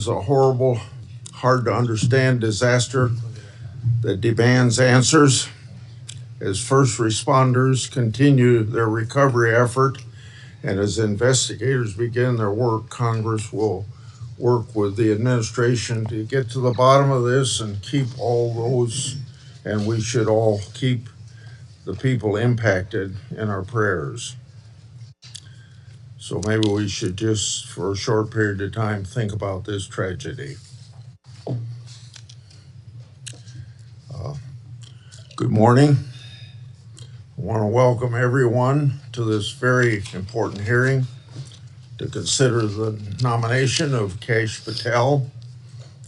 It's a horrible, hard to understand disaster that demands answers. As first responders continue their recovery effort and as investigators begin their work, Congress will work with the administration to get to the bottom of this and keep all those, and we should all keep the people impacted in our prayers. So maybe we should just, for a short period of time, think about this tragedy. Good morning. I want to welcome everyone to this very important hearing to consider the nomination of Kash Patel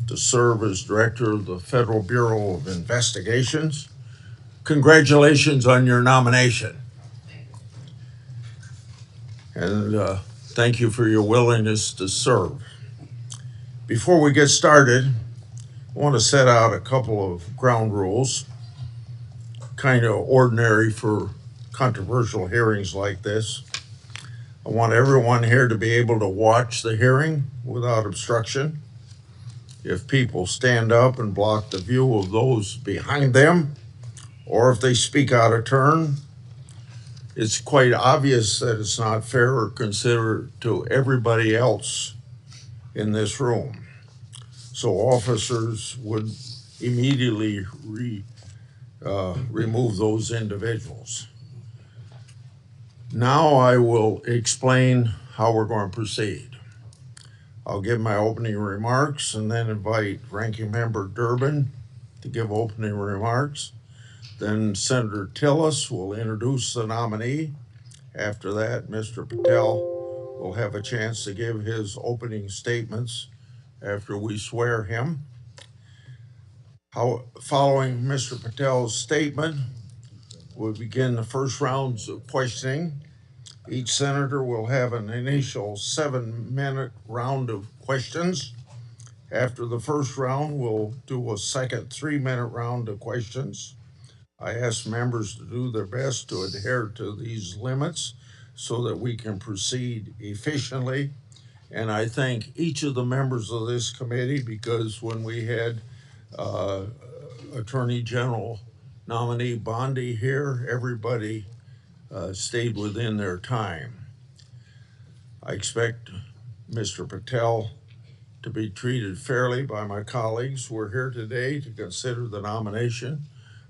to serve as director of the Federal Bureau of Investigations. Congratulations on your nomination. And thank you for your willingness to serve. Before we get started, I want to set out a couple of ground rules, kind of ordinary for controversial hearings like this. I want everyone here to be able to watch the hearing without obstruction. If people stand up and block the view of those behind them, or if they speak out of turn, it's quite obvious that it's not fair or considerate to everybody else in this room. So officers would immediately remove those individuals. Now I will explain how we're going to proceed. I'll give my opening remarks and then invite Ranking Member Durbin to give opening remarks. Then Senator Tillis will introduce the nominee. After that, Mr. Patel will have a chance to give his opening statements after we swear him. Following Mr. Patel's statement, we'll begin the first rounds of questioning. Each senator will have an initial 7-minute round of questions. After the first round, we'll do a second 3-minute round of questions. I ask members to do their best to adhere to these limits so that we can proceed efficiently. And I thank each of the members of this committee because when we had Attorney General nominee Bondi here, everybody stayed within their time. I expect Mr. Patel to be treated fairly by my colleagues. We're here today to consider the nomination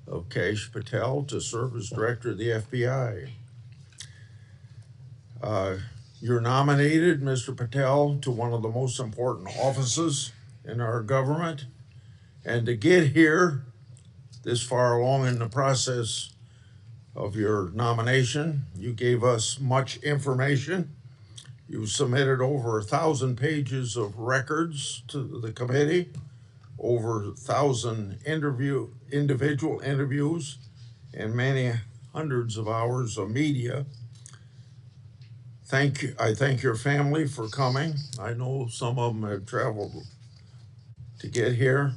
of Kash Patel to serve as director of the FBI. You're nominated, Mr. Patel, to one of the most important offices in our government. And to get here this far along in the process of your nomination, you gave us much information. You submitted over 1,000 pages of records to the committee, over 1,000 individual interviews, and many hundreds of hours of media. I thank your family for coming. I know some of them have traveled to get here,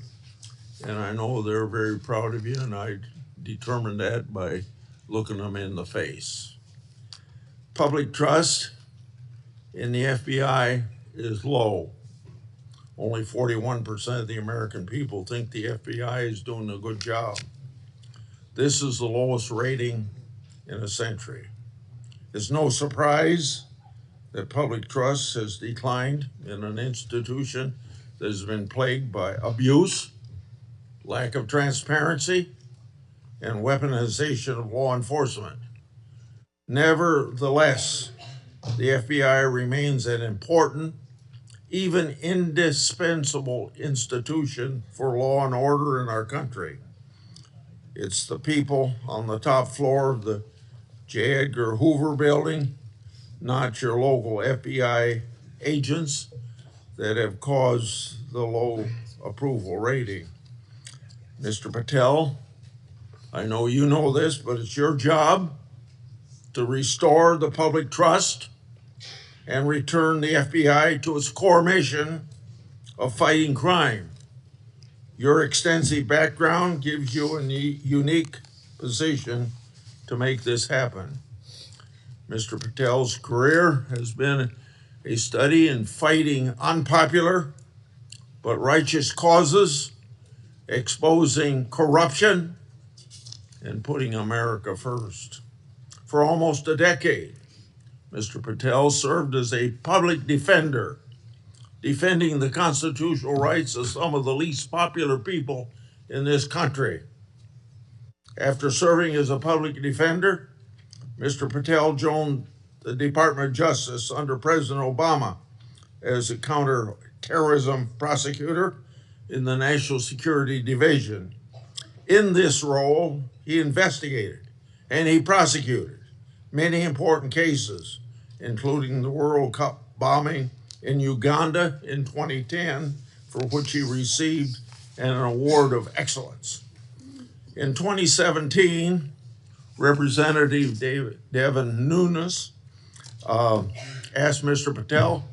and I know they're very proud of you, and I determined that by looking them in the face. Public trust in the FBI is low. Only 41% of the American people think the FBI is doing a good job. This is the lowest rating in a century. It's no surprise that public trust has declined in an institution that has been plagued by abuse, lack of transparency, and weaponization of law enforcement. Nevertheless, the FBI remains an important, even indispensable institution for law and order in our country. It's the people on the top floor of the J. Edgar Hoover building, not your local FBI agents, that have caused the low approval rating. Mr. Patel, I know you know this, but it's your job to restore the public trust and return the FBI to its core mission of fighting crime. Your extensive background gives you a unique position to make this happen. Mr. Patel's career has been a study in fighting unpopular, but righteous causes, exposing corruption, and putting America first. For almost a decade, Mr. Patel served as a public defender, defending the constitutional rights of some of the least popular people in this country. After serving as a public defender, Mr. Patel joined the Department of Justice under President Obama as a counterterrorism prosecutor in the National Security Division. In this role, he investigated and he prosecuted many important cases, including the World Cup bombing in Uganda in 2010, for which he received an award of excellence. In 2017, Representative Devin Nunes asked Mr. Patel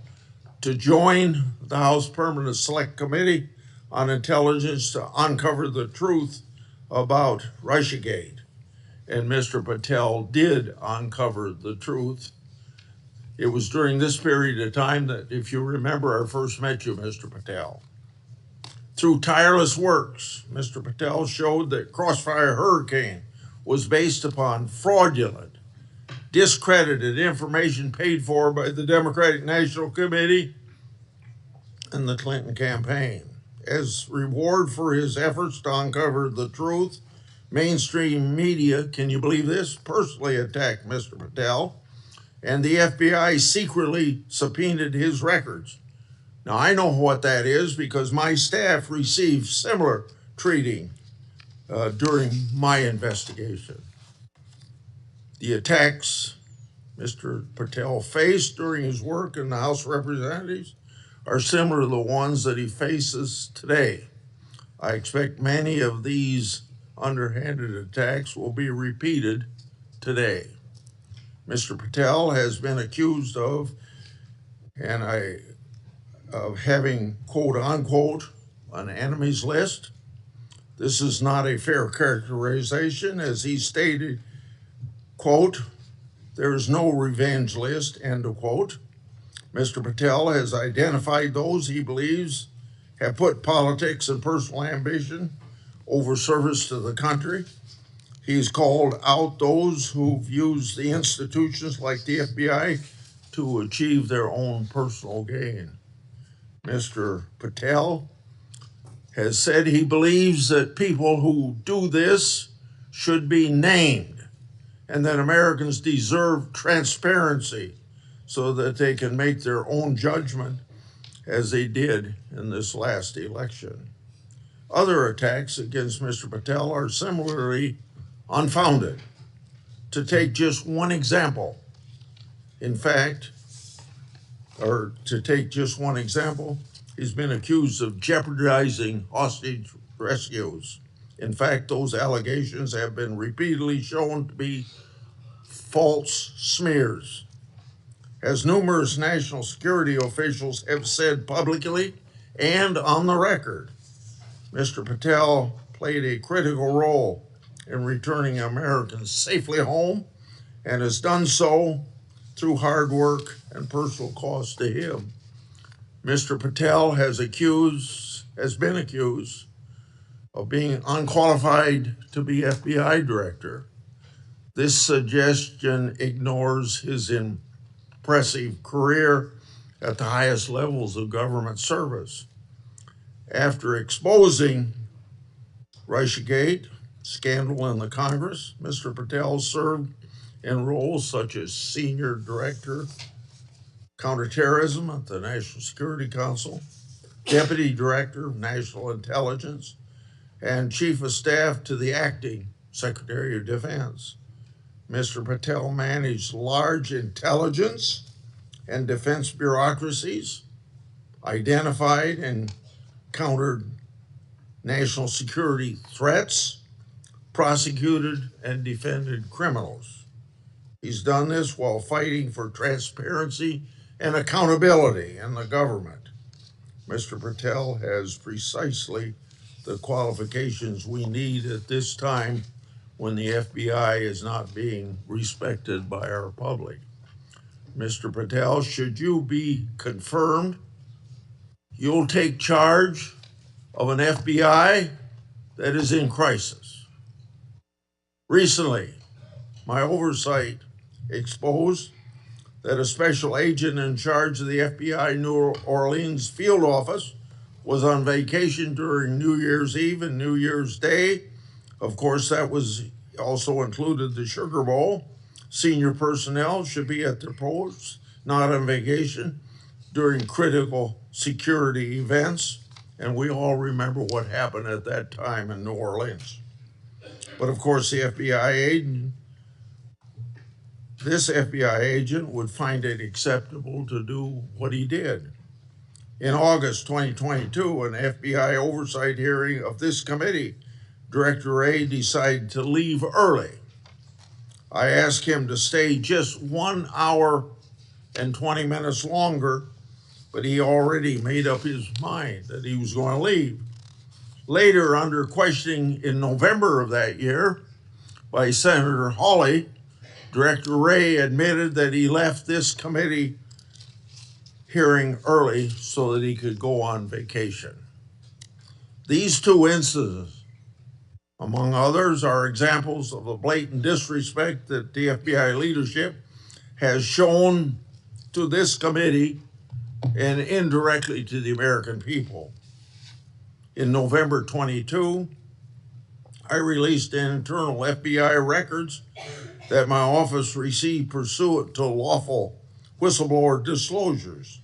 to join the House Permanent Select Committee on Intelligence to uncover the truth about Russiagate. And Mr. Patel did uncover the truth. It was during this period of time that, if you remember, I first met you, Mr. Patel. Through tireless works, Mr. Patel showed that Crossfire Hurricane was based upon fraudulent, discredited information paid for by the Democratic National Committee and the Clinton campaign. As reward for his efforts to uncover the truth, mainstream media, can you believe this, personally attacked Mr. Patel, and the FBI secretly subpoenaed his records. Now, I know what that is because my staff received similar treating during my investigation. The attacks Mr. Patel faced during his work in the House of Representatives are similar to the ones that he faces today. I expect many of these underhanded attacks will be repeated today. Mr. Patel has been accused of having, quote unquote, an enemies list. This is not a fair characterization, as he stated, quote, there is no revenge list, end of quote. Mr. Patel has identified those he believes have put politics and personal ambition over service to the country. He's called out those who've used the institutions like the FBI to achieve their own personal gain. Mr. Patel has said he believes that people who do this should be named and that Americans deserve transparency so that they can make their own judgment as they did in this last election. Other attacks against Mr. Patel are similarly unfounded. To take just one example, he's been accused of jeopardizing hostage rescues. In fact, those allegations have been repeatedly shown to be false smears. As numerous national security officials have said publicly and on the record, Mr. Patel played a critical role in returning Americans safely home and has done so through hard work and personal cost to him. Mr. Patel has been accused of being unqualified to be FBI director. This suggestion ignores his impressive career at the highest levels of government service. After exposing Russiagate scandal in the Congress, Mr. Patel served in roles such as Senior Director, Counterterrorism at the National Security Council, Deputy Director of National Intelligence, and Chief of Staff to the Acting Secretary of Defense. Mr. Patel managed large intelligence and defense bureaucracies, identified and countered national security threats, prosecuted and defended criminals. He's done this while fighting for transparency and accountability in the government. Mr. Patel has precisely the qualifications we need at this time when the FBI is not being respected by our public. Mr. Patel, should you be confirmed, you'll take charge of an FBI that is in crisis. Recently, my oversight exposed that a special agent in charge of the FBI New Orleans field office was on vacation during New Year's Eve and New Year's Day. Of course, that was also included the Sugar Bowl. Senior personnel should be at their posts, not on vacation, during critical security events. And we all remember what happened at that time in New Orleans. But of course, this FBI agent would find it acceptable to do what he did. In August 2022, an FBI oversight hearing of this committee, Director Wray decided to leave early. I asked him to stay just 1 hour and 20 minutes longer, but he already made up his mind that he was going to leave. Later, under questioning in November of that year by Senator Hawley, Director Wray admitted that he left this committee hearing early so that he could go on vacation. These two incidents, among others, are examples of the blatant disrespect that the FBI leadership has shown to this committee and indirectly to the American people. In November 22, I released internal FBI records that my office received pursuant to lawful whistleblower disclosures.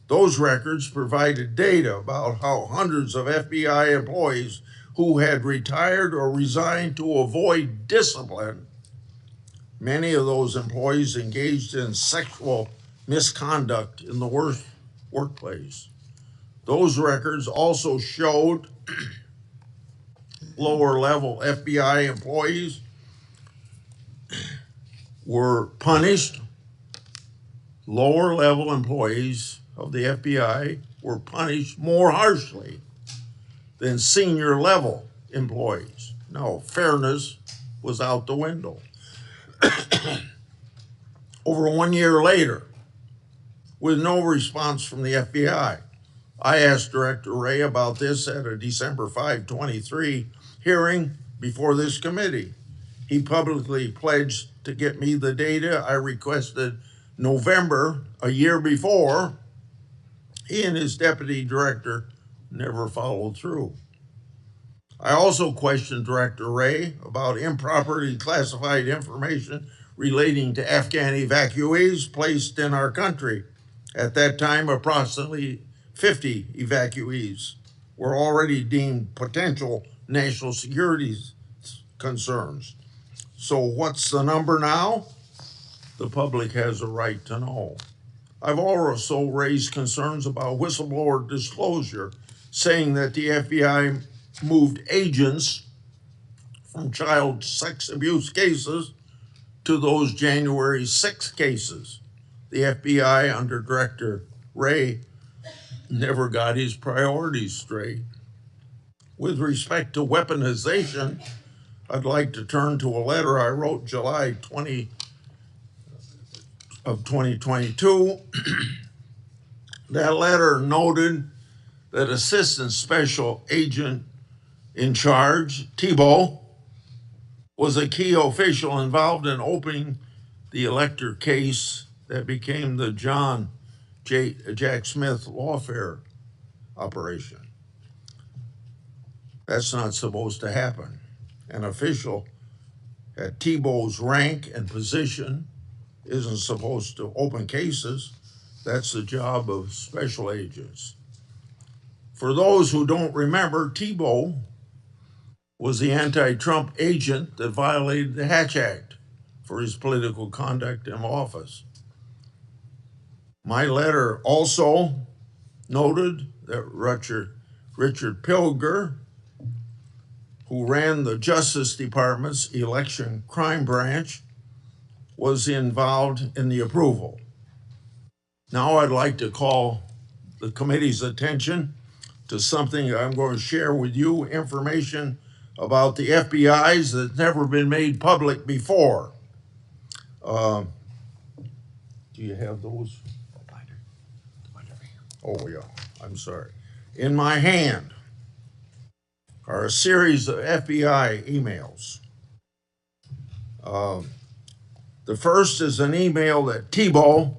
Those records provided data about how hundreds of FBI employees who had retired or resigned to avoid discipline, many of those employees engaged in sexual misconduct in the workplace. Those records also showed lower level FBI employees were punished. Lower level employees of the FBI were punished more harshly than senior level employees. No, fairness was out the window. Over 1 year later, with no response from the FBI, I asked Director Wray about this at a December 5, 23 hearing before this committee. He publicly pledged to get me the data I requested November, a year before. He and his deputy director never followed through. I also questioned Director Wray about improperly classified information relating to Afghan evacuees placed in our country. At that time, approximately 50 evacuees were already deemed potential national security concerns. So what's the number now? The public has a right to know. I've also raised concerns about whistleblower disclosure, saying that the FBI moved agents from child sex abuse cases to those January 6 cases. The FBI under Director Wray never got his priorities straight. With respect to weaponization, I'd like to turn to a letter I wrote July 20 of 2022. That letter noted that Assistant Special Agent in Charge, Thibault, was a key official involved in opening the elector case that became the Jack Smith lawfare operation. That's not supposed to happen. An official at Thibault's rank and position isn't supposed to open cases. That's the job of special agents. For those who don't remember, Thibault was the anti-Trump agent that violated the Hatch Act for his political conduct in office. My letter also noted that Richard Pilger, who ran the Justice Department's election crime branch, was involved in the approval. Now I'd like to call the committee's attention to something I'm going to share with you, information about the FBI's that's never been made public before. Do you have those? Oh, yeah. In my hand are a series of FBI emails. The first is an email that Tebow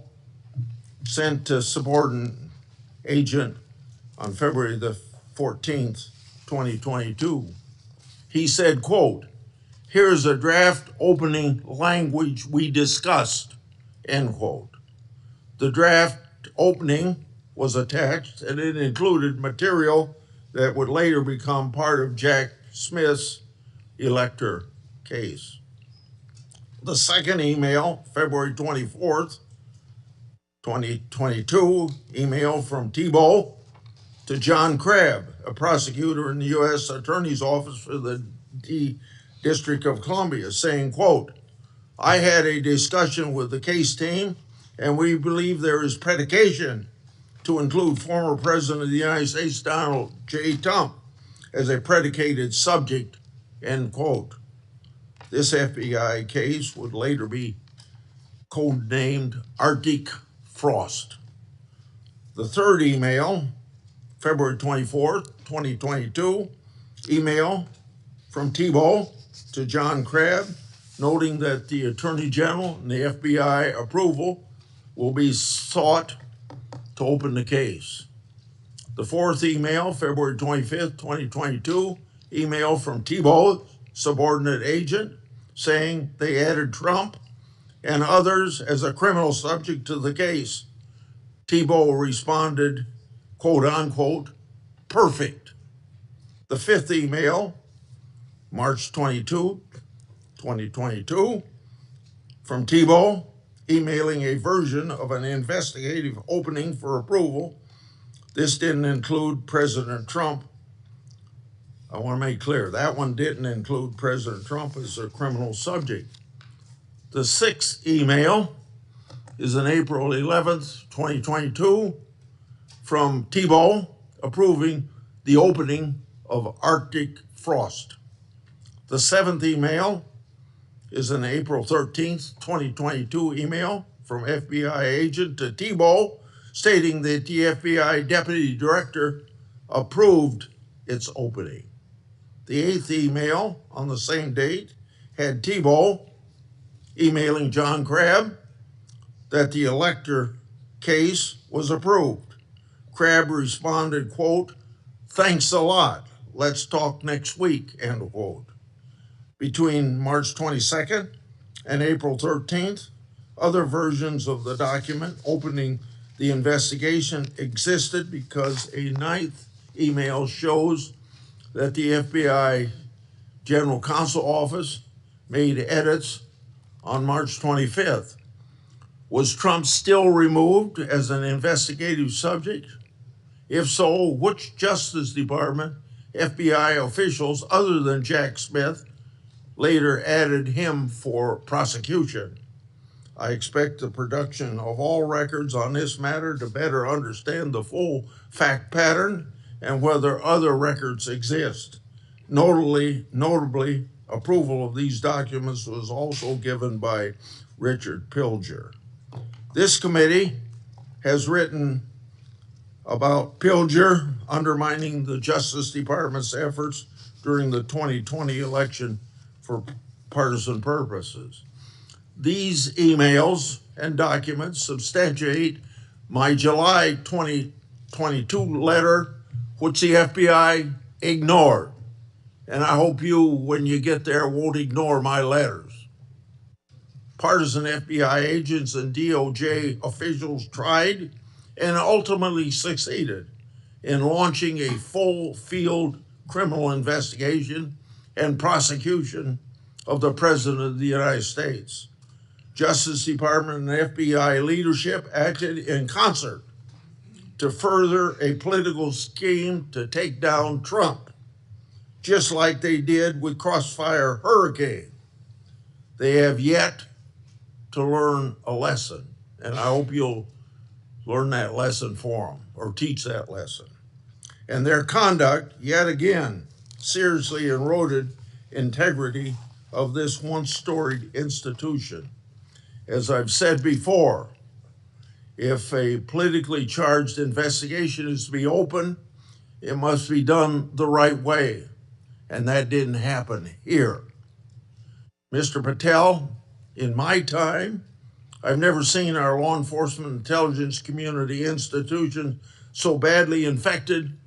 sent to subordinate agent on February the 14th, 2022. He said, quote, "Here's a draft opening language we discussed," end quote. The draft opening was attached and it included material that would later become part of Jack Smith's elector case. The second email, February 24th, 2022, email from Tebow to John Crabb, a prosecutor in the U.S. Attorney's Office for the District of Columbia, saying, quote, "I had a discussion with the case team and we believe there is predication to include former President of the United States, Donald J. Trump, as a predicated subject," end quote. This FBI case would later be codenamed Arctic Frost. The third email, February 24th, 2022, email from Tebow to John Crabb, noting that the Attorney General and the FBI approval will be sought to open the case. The fourth email, February 25th, 2022, email from Tebow, subordinate agent, saying they added Trump and others as a criminal subject to the case. Tebow responded, quote unquote, "perfect." The fifth email, March 22, 2022, from Tebow, emailing a version of an investigative opening for approval. This didn't include President Trump. I want to make clear, that one didn't include President Trump as a criminal subject. The sixth email is on April 11th, 2022, from Tebow approving the opening of Arctic Frost. The seventh email is an April 13th, 2022 email from FBI agent to Tebow stating that the FBI deputy director approved its opening. The eighth email on the same date had Tebow emailing John Crabb that the elector case was approved. Crabb responded, quote, "Thanks a lot. Let's talk next week," end quote. Between March 22nd and April 13th, other versions of the document opening the investigation existed because a ninth email shows that the FBI General Counsel Office made edits on March 25th. Was Trump still removed as an investigative subject? If so, which Justice Department FBI officials other than Jack Smith later added him for prosecution? I expect the production of all records on this matter to better understand the full fact pattern and whether other records exist. Notably, approval of these documents was also given by Richard Pilger. This committee has written about Pilger undermining the Justice Department's efforts during the 2020 election for partisan purposes. These emails and documents substantiate my July 2022 letter, which the FBI ignored. And I hope you, when you get there, won't ignore my letters. Partisan FBI agents and DOJ officials tried and ultimately succeeded in launching a full field criminal investigation and prosecution of the President of the United States. Justice Department and FBI leadership acted in concert to further a political scheme to take down Trump, just like they did with Crossfire Hurricane. They have yet to learn a lesson, and I hope you'll learn that lesson for them or teach that lesson. And their conduct, yet again, seriously eroded integrity of this once storied institution. As I've said before, If a politically charged investigation is to be open, it must be done the right way, and that didn't happen here. Mr. Patel, in my time, I've never seen our law enforcement intelligence community institution so badly infected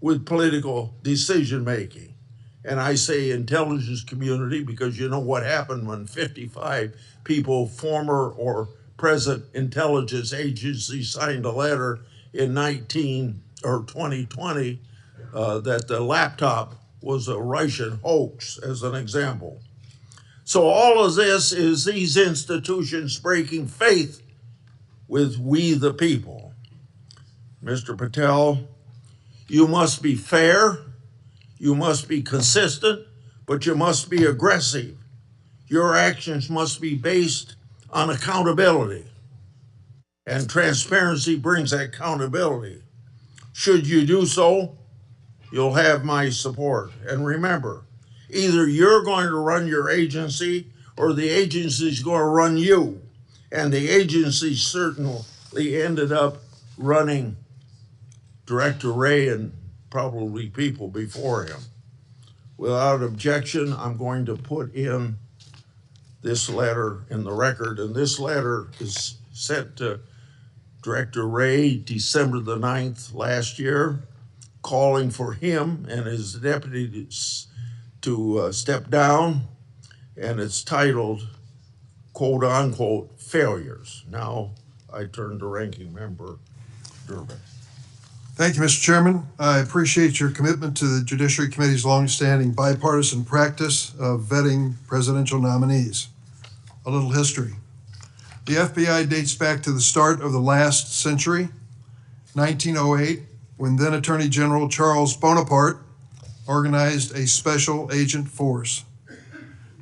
with political decision making. And I say intelligence community because you know what happened when 55 people, former or present intelligence agencies, signed a letter in 2020 that the laptop was a Russian hoax, as an example. So all of this is these institutions breaking faith with we the people. Mr. Patel, you must be fair, you must be consistent, but you must be aggressive. Your actions must be based on accountability, and transparency brings accountability. Should you do so, you'll have my support. And remember, either you're going to run your agency or the agency's going to run you. And the agency certainly ended up running Director Wray and probably people before him. Without objection, I'm going to put in this letter in the record, and this letter is sent to Director Wray December the 9th last year, calling for him and his deputies to step down, and it's titled, quote unquote, failures. Now I turn to Ranking Member Durbin. Thank you, Mr. Chairman. I appreciate your commitment to the Judiciary Committee's longstanding bipartisan practice of vetting presidential nominees. A little history. The FBI dates back to the start of the last century, 1908, when then Attorney General Charles Bonaparte organized a special agent force.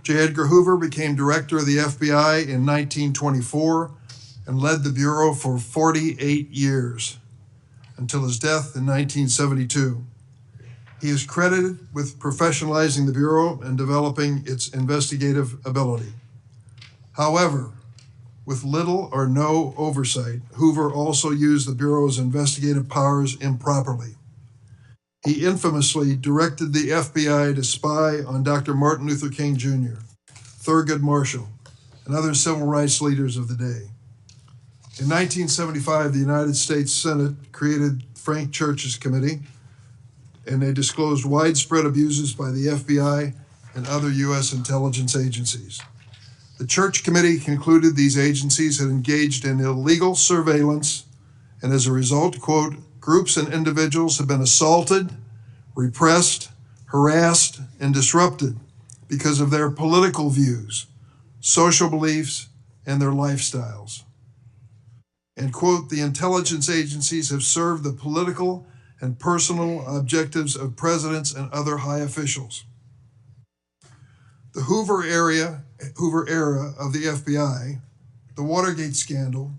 J. Edgar Hoover became director of the FBI in 1924 and led the Bureau for 48 years until his death in 1972. He is credited with professionalizing the Bureau and developing its investigative ability. However, with little or no oversight, Hoover also used the Bureau's investigative powers improperly. He infamously directed the FBI to spy on Dr. Martin Luther King Jr., Thurgood Marshall, and other civil rights leaders of the day. In 1975, the United States Senate created Frank Church's committee, and they disclosed widespread abuses by the FBI and other U.S. intelligence agencies. The Church Committee concluded these agencies had engaged in illegal surveillance, and as a result, quote, groups and individuals have been assaulted, repressed, harassed, and disrupted because of their political views, social beliefs, and their lifestyles. And quote, the intelligence agencies have served the political and personal objectives of presidents and other high officials. The Hoover era of the FBI, the Watergate scandal,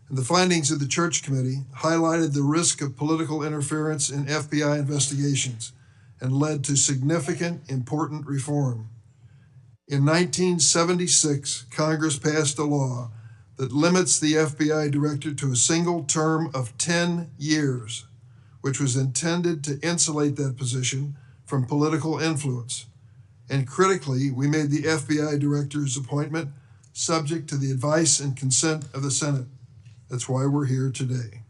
and the findings of the Church Committee highlighted the risk of political interference in FBI investigations and led to significant, important reform. In 1976, Congress passed a law that limits the FBI director to a single term of 10 years, which was intended to insulate that position from political influence. And critically, we made the FBI director's appointment subject to the advice and consent of the Senate. That's why we're here today.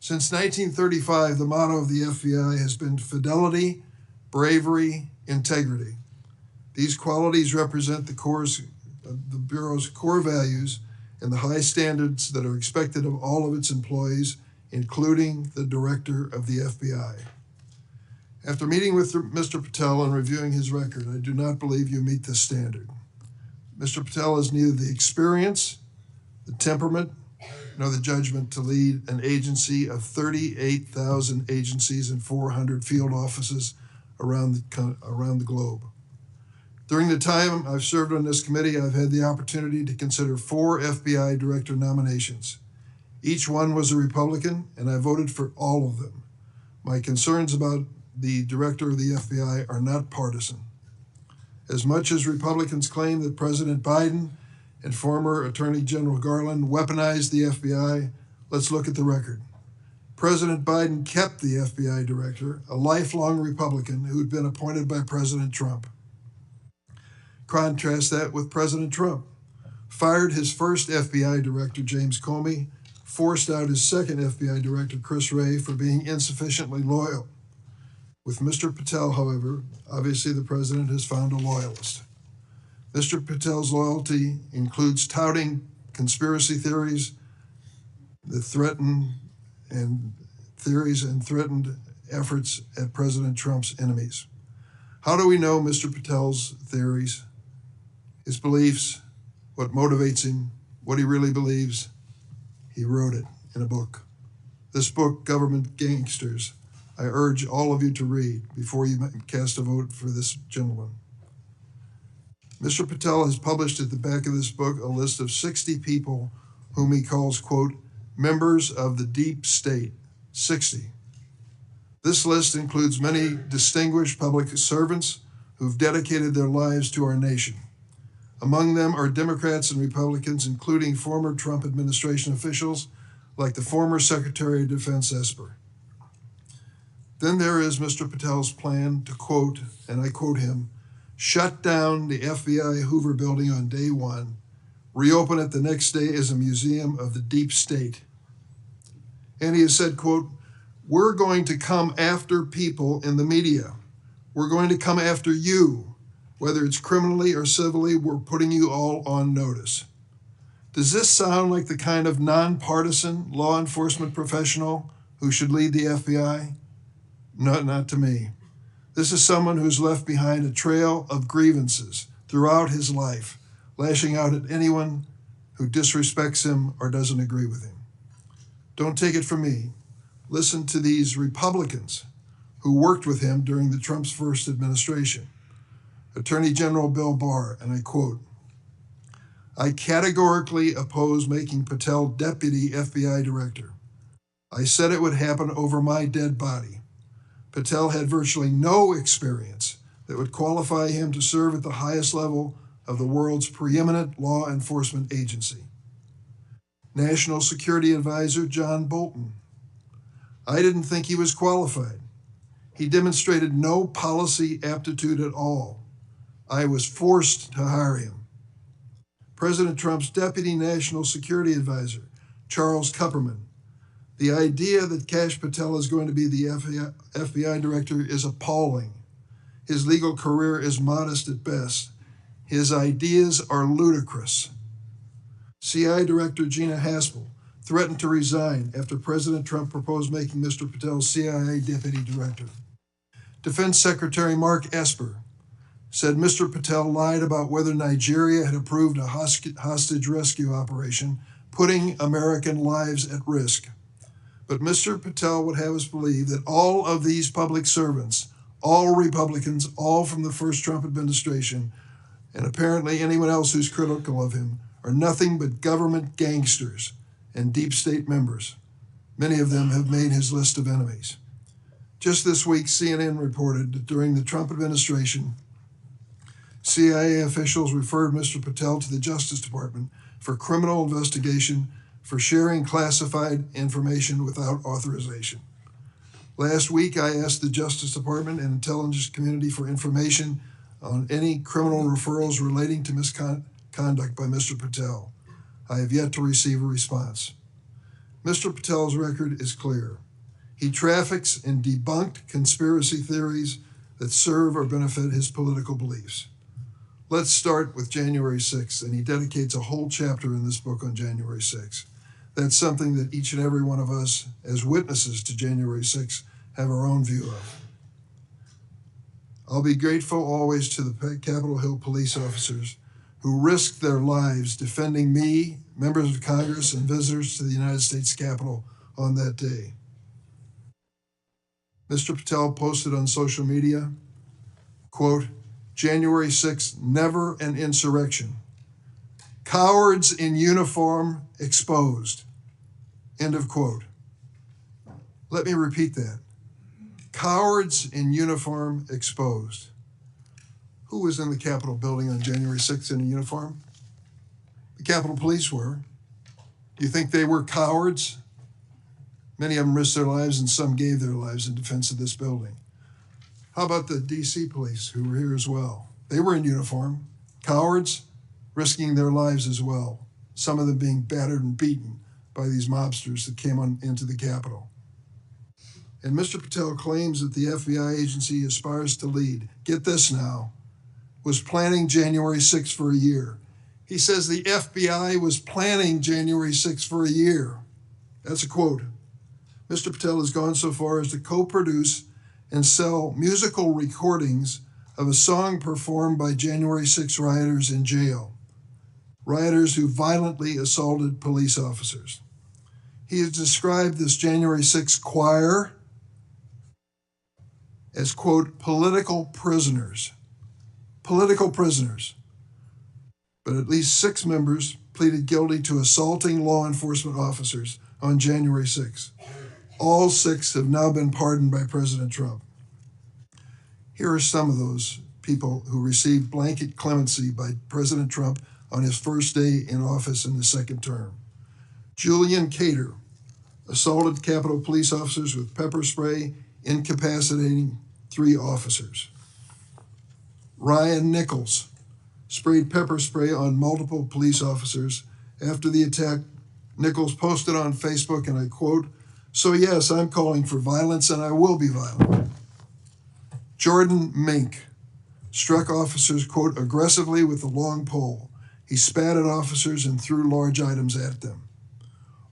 Since 1935, the motto of the FBI has been fidelity, bravery, integrity. These qualities represent the Bureau's core values and the high standards that are expected of all of its employees, including the director of the FBI. After meeting with Mr. Patel and reviewing his record, I do not believe you meet this standard. Mr. Patel has neither the experience, the temperament, nor the judgment to lead an agency of 38,000 agencies and 400 field offices around the globe. During the time I've served on this committee, I've had the opportunity to consider 4 FBI director nominations. Each one was a Republican, and I voted for all of them. My concerns about the director of the FBI are not partisan. As much as Republicans claim that President Biden and former Attorney General Garland weaponized the FBI, Let's look at the record. President Biden kept the FBI director, a lifelong Republican who had been appointed by President Trump. Contrast that with President Trump. Fired his first FBI director, James Comey, forced out his second FBI director, Chris Wray, for being insufficiently loyal. With Mr. Patel, however, obviously the president has found a loyalist. Mr. Patel's loyalty includes touting conspiracy theories that threatened efforts at President Trump's enemies. How do we know Mr. Patel's theories, his beliefs, what motivates him, what he really believes? He wrote it in a book. This book, Government Gangsters, I urge all of you to read before you cast a vote for this gentleman. Mr. Patel has published at the back of this book a list of 60 people whom he calls, quote, members of the deep state, 60. This list includes many distinguished public servants who've dedicated their lives to our nation. Among them are Democrats and Republicans, including former Trump administration officials like the former Secretary of Defense Esper. Then there is Mr. Patel's plan to, quote, and I quote him, shut down the FBI Hoover building on day one, reopen it the next day as a museum of the deep state. And he has said, quote, we're going to come after people in the media. We're going to come after you, whether it's criminally or civilly, we're putting you all on notice. Does this sound like the kind of nonpartisan law enforcement professional who should lead the FBI? No, not to me. This is someone who's left behind a trail of grievances throughout his life, lashing out at anyone who disrespects him or doesn't agree with him. Don't take it from me. Listen to these Republicans who worked with him during the Trump's first administration. Attorney General Bill Barr, and I quote, I categorically oppose making Patel deputy FBI director. I said it would happen over my dead body. Patel had virtually no experience that would qualify him to serve at the highest level of the world's preeminent law enforcement agency. National Security Advisor John Bolton. I didn't think he was qualified. He demonstrated no policy aptitude at all. I was forced to hire him. President Trump's Deputy National Security Advisor, Charles Kupperman. The idea that Kash Patel is going to be the FBI director is appalling. His legal career is modest at best. His ideas are ludicrous. CIA Director Gina Haspel threatened to resign after President Trump proposed making Mr. Patel CIA Deputy Director. Defense Secretary Mark Esper said Mr. Patel lied about whether Nigeria had approved a hostage rescue operation, putting American lives at risk. But Mr. Patel would have us believe that all of these public servants, all Republicans, all from the first Trump administration, and apparently anyone else who's critical of him, are nothing but government gangsters and deep state members. Many of them have made his list of enemies. Just this week, CNN reported that during the Trump administration, CIA officials referred Mr. Patel to the Justice Department for criminal investigation for sharing classified information without authorization. Last week, I asked the Justice Department and intelligence community for information on any criminal referrals relating to misconduct by Mr. Patel. I have yet to receive a response. Mr. Patel's record is clear. He traffics in debunked conspiracy theories that serve or benefit his political beliefs. Let's start with January 6th, and he dedicates a whole chapter in this book on January 6th. That's something that each and every one of us, as witnesses to January 6th, have our own view of. I'll be grateful always to the Capitol Hill police officers who risked their lives defending me, members of Congress, and visitors to the United States Capitol on that day. Mr. Patel posted on social media, quote, January 6th, never an insurrection. Cowards in uniform exposed. End of quote. Let me repeat that. Cowards in uniform exposed. Who was in the Capitol building on January 6th in a uniform? The Capitol Police were. Do you think they were cowards? Many of them risked their lives and some gave their lives in defense of this building. How about the DC police who were here as well? They were in uniform, cowards, risking their lives as well, some of them being battered and beaten by these mobsters that came into the Capitol. And Mr. Patel claims that the FBI agency he aspires to lead, get this now, was planning January 6th for a year. He says the FBI was planning January 6th for a year. That's a quote. Mr. Patel has gone so far as to co-produce and sell musical recordings of a song performed by January 6 rioters in jail, rioters who violently assaulted police officers. He has described this January 6 choir as, quote, political prisoners. Political prisoners. But at least 6 members pleaded guilty to assaulting law enforcement officers on January 6. All 6 have now been pardoned by President Trump. Here are some of those people who received blanket clemency by President Trump on his first day in office in the second term. Julian Cater assaulted Capitol police officers with pepper spray, incapacitating 3 officers. Ryan Nichols sprayed pepper spray on multiple police officers. After the attack, Nichols posted on Facebook, and I quote, "So yes, I'm calling for violence and I will be violent." Jordan Mink struck officers, quote, aggressively with a long pole. He spat at officers and threw large items at them.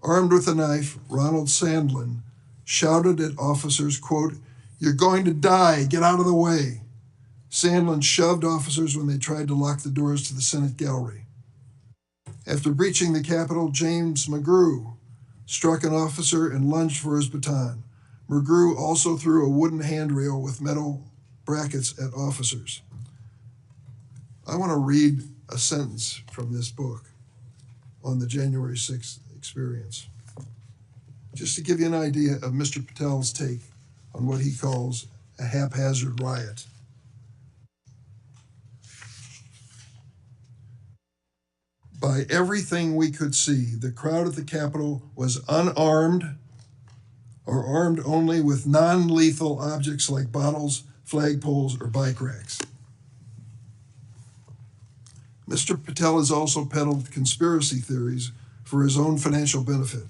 Armed with a knife, Ronald Sandlin shouted at officers, quote, "You're going to die, get out of the way." Sandlin shoved officers when they tried to lock the doors to the Senate gallery. After breaching the Capitol, James McGrew struck an officer and lunged for his baton. McGrew also threw a wooden handrail with metal brackets at officers. I want to read a sentence from this book on the January 6th experience, just to give you an idea of Mr. Patel's take on what he calls a haphazard riot. By everything we could see, the crowd at the Capitol was unarmed or armed only with non-lethal objects like bottles, flagpoles, or bike racks. Mr. Patel has also peddled conspiracy theories for his own financial benefit,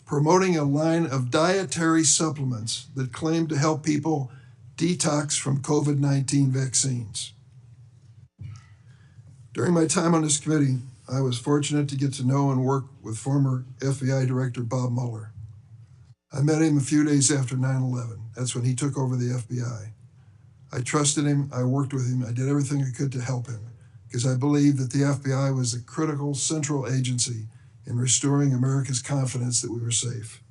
promoting a line of dietary supplements that claim to help people detox from COVID-19 vaccines. During my time on this committee, I was fortunate to get to know and work with former FBI Director Bob Mueller. I met him a few days after 9/11. That's when he took over the FBI. I trusted him, I worked with him, I did everything I could to help him, because I believed that the FBI was a critical central agency in restoring America's confidence that we were safe.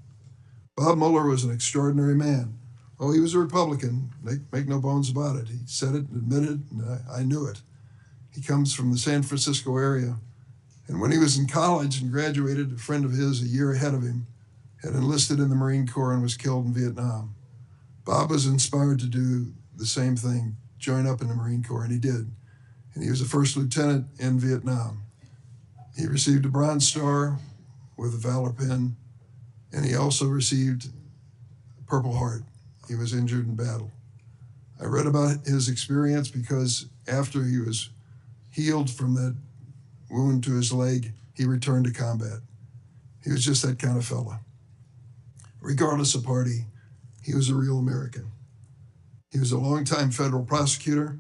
Bob Mueller was an extraordinary man. Oh, he was a Republican, make no bones about it. He said it and admitted it, and I knew it. He comes from the San Francisco area. And when he was in college and graduated, a friend of his a year ahead of him had enlisted in the Marine Corps and was killed in Vietnam. Bob was inspired to do the same thing, join up in the Marine Corps, and he did. And he was a first lieutenant in Vietnam. He received a Bronze Star with a Valor Pin, and he also received a Purple Heart. He was injured in battle. I read about his experience because after he was healed from that wound to his leg, he returned to combat. He was just that kind of fella. Regardless of party, he was a real American. He was a longtime federal prosecutor,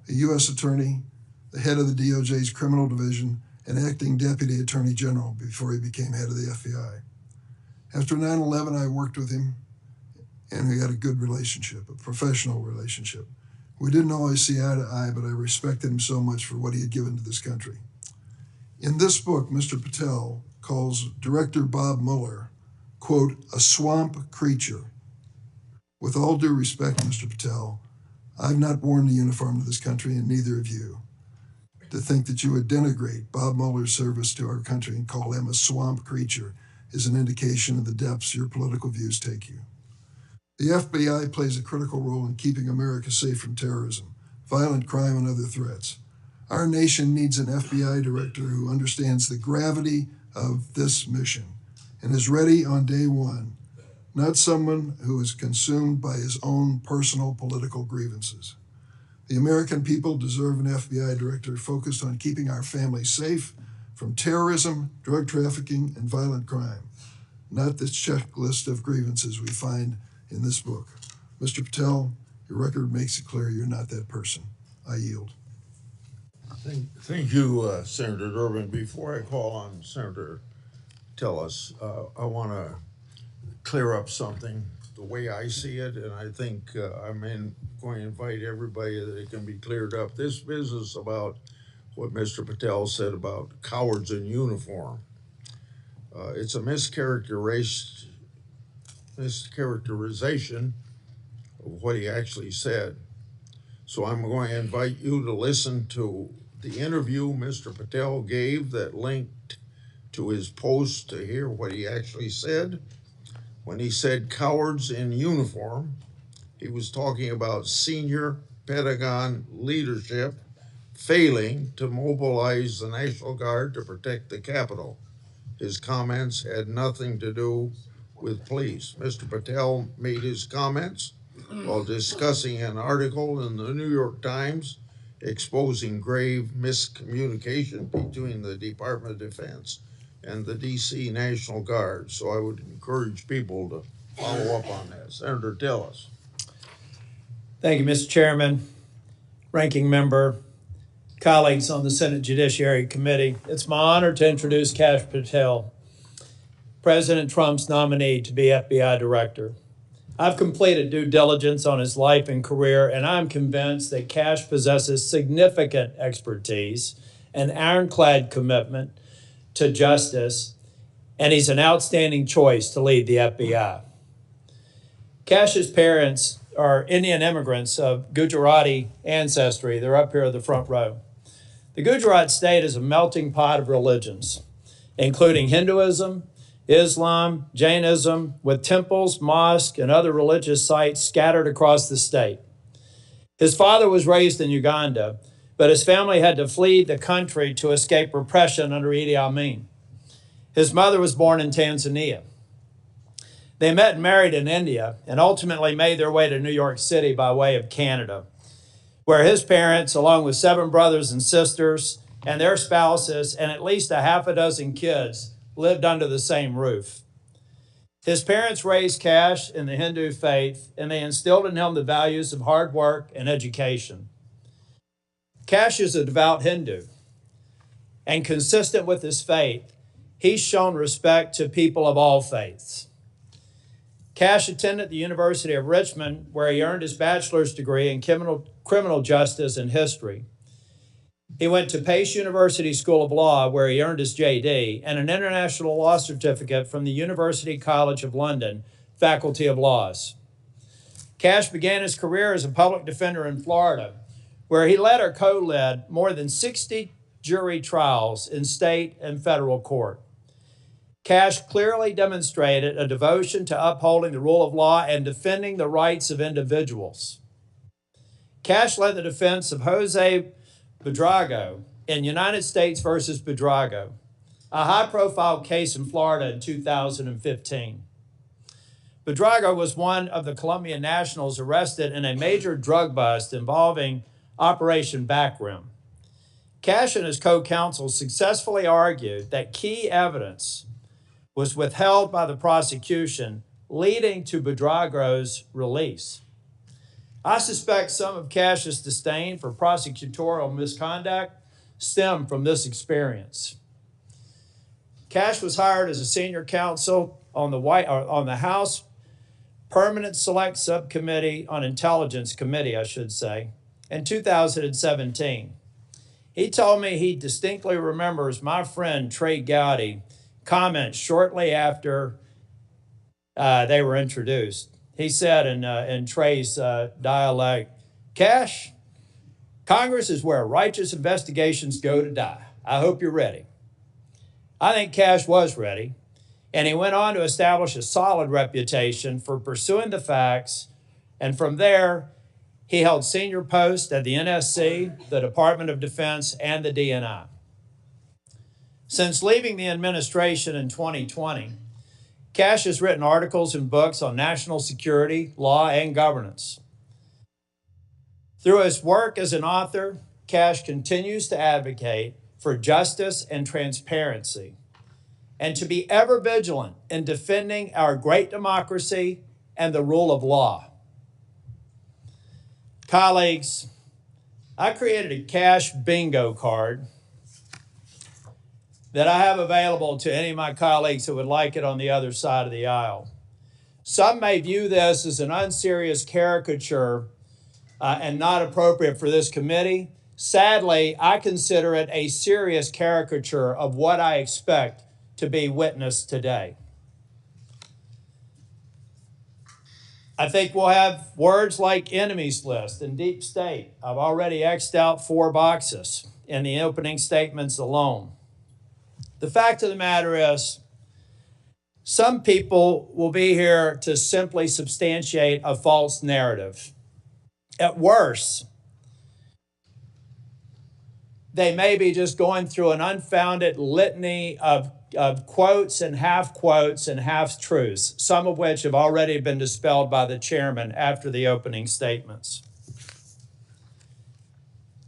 a U.S. attorney, the head of the DOJ's criminal division, and acting deputy attorney general before he became head of the FBI. After 9/11, I worked with him, and we had a good relationship, a professional relationship. We didn't always see eye to eye, but I respected him so much for what he had given to this country. In this book, Mr. Patel calls Director Bob Mueller, quote, a swamp creature. With all due respect, Mr. Patel, I've not worn the uniform of this country, and neither have you. To think that you would denigrate Bob Mueller's service to our country and call him a swamp creature is an indication of the depths your political views take you. The FBI plays a critical role in keeping America safe from terrorism, violent crime, and other threats. Our nation needs an FBI director who understands the gravity of this mission and is ready on day one, not someone who is consumed by his own personal political grievances. The American people deserve an FBI director focused on keeping our families safe from terrorism, drug trafficking, and violent crime, not this checklist of grievances we find in this book. Mr. Patel, your record makes it clear you're not that person. I yield. Thank you, Senator Durbin. Before I call on Senator Tillis, I want to clear up something the way I see it, and I think I'm going to invite everybody that it can be cleared up. This business about what Mr. Patel said about cowards in uniform, it's a mischaracterization of what he actually said. So I'm going to invite you to listen to the interview Mr. Patel gave that linked to his post to hear what he actually said. When he said cowards in uniform, he was talking about senior Pentagon leadership failing to mobilize the National Guard to protect the Capitol. His comments had nothing to do with police. Mr. Patel made his comments while discussing an article in the New York Times exposing grave miscommunication between the Department of Defense and the DC National Guard. So I would encourage people to follow up on that. Senator Tillis. Thank you, Mr. Chairman, Ranking Member, colleagues on the Senate Judiciary Committee. It's my honor to introduce Kash Patel, President Trump's nominee to be FBI Director. I've completed due diligence on his life and career, and I'm convinced that Kash possesses significant expertise and ironclad commitment to justice, and he's an outstanding choice to lead the FBI. Kash's parents are Indian immigrants of Gujarati ancestry. They're up here in the front row. The Gujarat state is a melting pot of religions, including Hinduism, Islam, Jainism, with temples, mosques, and other religious sites scattered across the state. His father was raised in Uganda, but his family had to flee the country to escape repression under Idi Amin. His mother was born in Tanzania. They met and married in India and ultimately made their way to New York City by way of Canada, where his parents, along with 7 brothers and sisters and their spouses and at least a half a dozen kids, lived under the same roof. His parents raised Kash in the Hindu faith, and they instilled in him the values of hard work and education. Kash is a devout Hindu, and consistent with his faith, he's shown respect to people of all faiths. Kash attended the University of Richmond, where he earned his bachelor's degree in criminal justice and history. He went to Pace University School of Law, where he earned his JD, and an international law certificate from the University College of London, Faculty of Laws. Kash began his career as a public defender in Florida, where he led or co-led more than 60 jury trials in state and federal court. Kash clearly demonstrated a devotion to upholding the rule of law and defending the rights of individuals. Kash led the defense of Jose Buitrago in United States versus Buitrago, a high-profile case in Florida in 2015. Buitrago was one of the Colombian nationals arrested in a major drug bust involving Operation Backrim. Kash and his co-counsel successfully argued that key evidence was withheld by the prosecution, leading to Buitrago's release. I suspect some of Kash's disdain for prosecutorial misconduct stemmed from this experience. Kash was hired as a senior counsel on the House Permanent Select Subcommittee on Intelligence Committee, in 2017. He told me he distinctly remembers my friend Trey Gowdy comment shortly after they were introduced. He said in Trey's dialect, "Kash, Congress is where righteous investigations go to die. I hope you're ready." I think Kash was ready, and he went on to establish a solid reputation for pursuing the facts, and from there, he held senior posts at the NSC, the Department of Defense, and the DNI. Since leaving the administration in 2020, Kash has written articles and books on national security, law, and governance. Through his work as an author, Kash continues to advocate for justice and transparency, and to be ever vigilant in defending our great democracy and the rule of law. Colleagues, I created a Kash bingo card that I have available to any of my colleagues who would like it on the other side of the aisle. Some may view this as an unserious caricature and not appropriate for this committee. Sadly, I consider it a serious caricature of what I expect to be witnessed today. I think we'll have words like enemies list and deep state. I've already X'd out 4 boxes in the opening statements alone. The fact of the matter is, some people will be here to simply substantiate a false narrative. At worst, they may be just going through an unfounded litany of quotes and half-truths, some of which have already been dispelled by the chairman after the opening statements.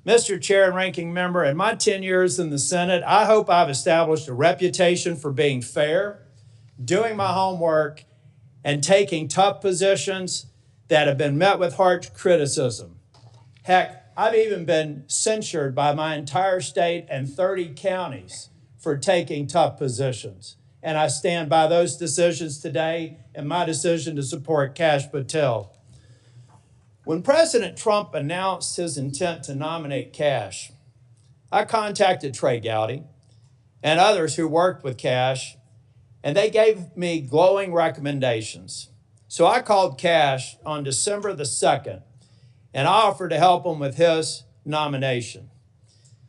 Mr. Chair and Ranking Member, in my 10 years in the Senate, I hope I've established a reputation for being fair, doing my homework, and taking tough positions that have been met with harsh criticism. Heck, I've even been censured by my entire state and 30 counties for taking tough positions. And I stand by those decisions today and my decision to support Kash Patel. When President Trump announced his intent to nominate Kash, I contacted Trey Gowdy and others who worked with Kash, and they gave me glowing recommendations. So I called Kash on December the 2nd, and I offered to help him with his nomination.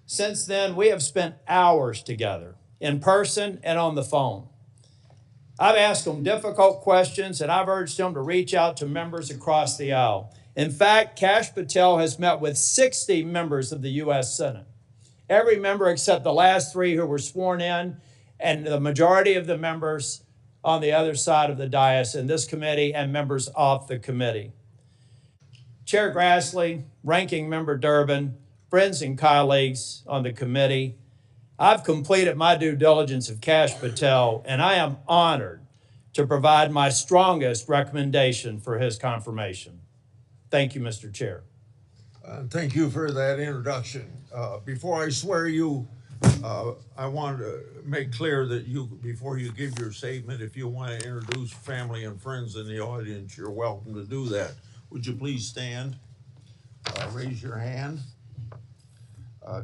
Since then, we have spent hours together, in person and on the phone. I've asked him difficult questions, and I've urged him to reach out to members across the aisle. In fact, Kash Patel has met with 60 members of the U.S. Senate. Every member except the last 3 who were sworn in, and the majority of the members on the other side of the dais in this committee and members off the committee. Chair Grassley, Ranking Member Durbin, friends and colleagues on the committee, I've completed my due diligence of Kash Patel, and I am honored to provide my strongest recommendation for his confirmation. Thank you, Mr. Chair. Thank you for that introduction. Before I swear you, I want to make clear that before you give your statement, if you want to introduce family and friends in the audience, you're welcome to do that. Would you please stand? Raise your hand.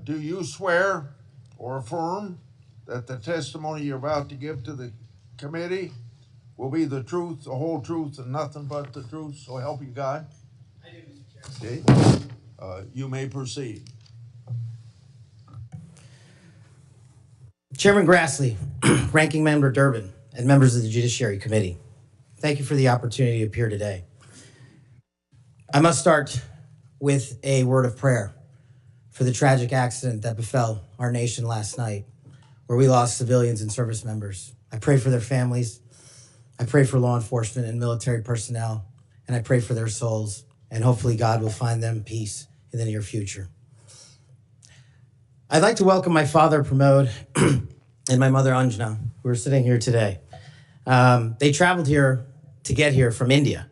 Do you swear or affirm that the testimony you're about to give to the committee will be the truth, the whole truth, and nothing but the truth? So help you God. I do, Mr. Chairman. Okay. You may proceed. Chairman Grassley, Ranking Member Durbin, and members of the Judiciary Committee, thank you for the opportunity to appear today. I must start with a word of prayer for the tragic accident that befell our nation last night, where we lost civilians and service members. I pray for their families. I pray for law enforcement and military personnel, and I pray for their souls, and hopefully God will find them peace in the near future. I'd like to welcome my father, Pramod, and my mother, Anjana, who are sitting here today. They traveled here to get here from India.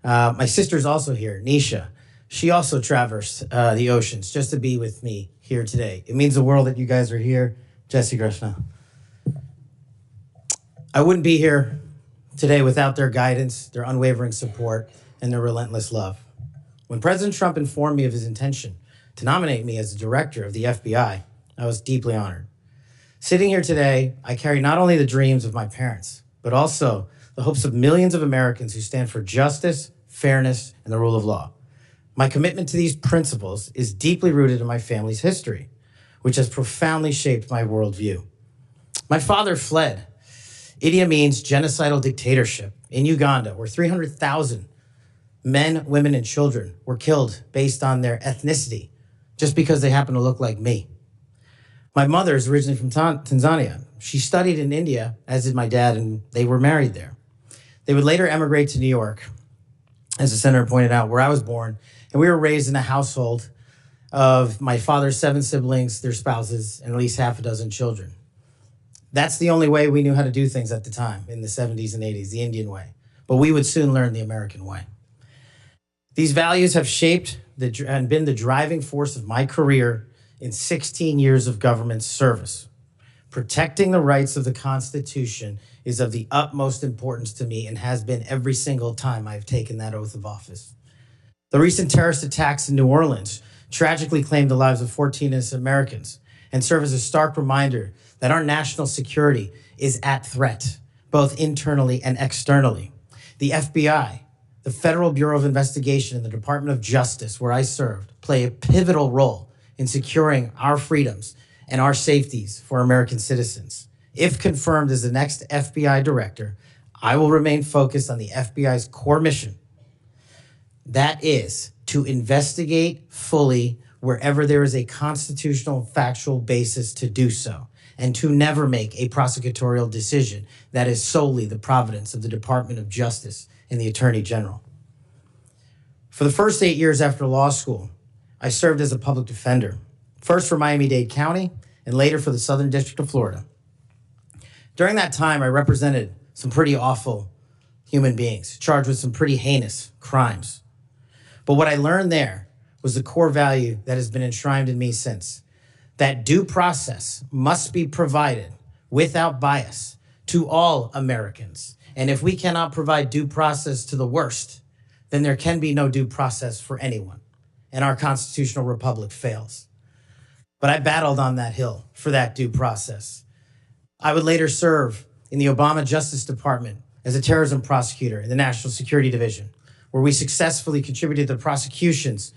My sister's also here, Nisha. She also traversed the oceans just to be with me here today. It means the world that you guys are here. Jesse Krishna. I wouldn't be here today without their guidance, their unwavering support, and their relentless love. When President Trump informed me of his intention to nominate me as the director of the FBI, I was deeply honored. Sitting here today, I carry not only the dreams of my parents, but also the hopes of millions of Americans who stand for justice, fairness, and the rule of law. My commitment to these principles is deeply rooted in my family's history, which has profoundly shaped my worldview. My father fled Idi Amin's genocidal dictatorship in Uganda, where 300,000 men, women, and children were killed based on their ethnicity, just because they happen to look like me. My mother is originally from Tanzania. She studied in India, as did my dad, and they were married there. They would later emigrate to New York, as the senator pointed out, where I was born, and we were raised in a household of my father's 7 siblings, their spouses, and at least half a dozen children. That's the only way we knew how to do things at the time, in the 70s and 80s, the Indian way. But we would soon learn the American way. These values have shaped and been the driving force of my career in 16 years of government service. Protecting the rights of the Constitution is of the utmost importance to me and has been every single time I've taken that oath of office. The recent terrorist attacks in New Orleans tragically claimed the lives of 14 innocent Americans and serve as a stark reminder that our national security is at threat, both internally and externally. The FBI, the Federal Bureau of Investigation, and the Department of Justice, where I served, play a pivotal role in securing our freedoms and our safeties for American citizens. If confirmed as the next FBI director, I will remain focused on the FBI's core mission. That is to investigate fully wherever there is a constitutional factual basis to do so, and to never make a prosecutorial decision that is solely the providence of the Department of Justice and the Attorney General. For the first 8 years after law school, I served as a public defender, first for Miami-Dade County and later for the Southern District of Florida. During that time, I represented some pretty awful human beings charged with some pretty heinous crimes. But what I learned there was the core value that has been enshrined in me since, that due process must be provided without bias to all Americans. And if we cannot provide due process to the worst, then there can be no due process for anyone, and our constitutional republic fails. But I battled on that hill for that due process. I would later serve in the Obama Justice Department as a terrorism prosecutor in the National Security Division, where we successfully contributed to the prosecutions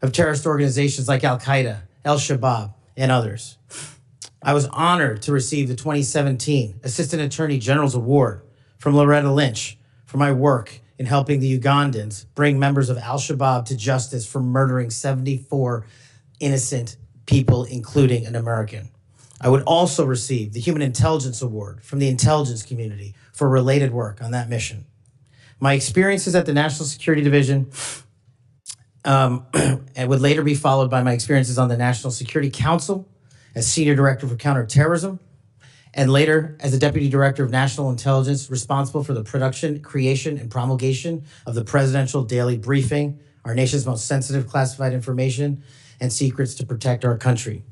of terrorist organizations like Al-Qaeda, Al-Shabaab, and others. I was honored to receive the 2017 Assistant Attorney General's Award from Loretta Lynch for my work in helping the Ugandans bring members of Al-Shabaab to justice for murdering 74 innocent people, including an American. I would also receive the Human Intelligence Award from the intelligence community for related work on that mission. My experiences at the National Security Division and would later be followed by my experiences on the National Security Council as Senior Director for Counterterrorism, and later as the Deputy Director of National Intelligence, responsible for the production, creation, and promulgation of the Presidential Daily Briefing, our nation's most sensitive classified information and secrets to protect our country.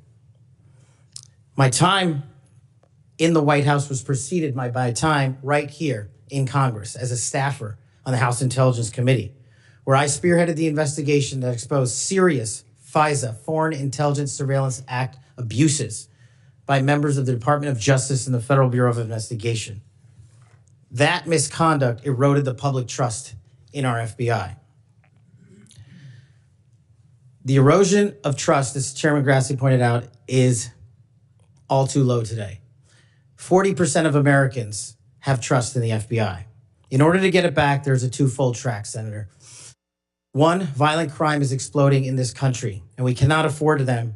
My time in the White House was preceded by my time right here in Congress as a staffer on the House Intelligence Committee, where I spearheaded the investigation that exposed serious FISA, Foreign Intelligence Surveillance Act, abuses by members of the Department of Justice and the Federal Bureau of Investigation. That misconduct eroded the public trust in our FBI. The erosion of trust, as Chairman Grassley pointed out, is all too low today. 40% of Americans have trust in the FBI. In order to get it back, there's a twofold track, Senator. One, violent crime is exploding in this country, and we cannot afford them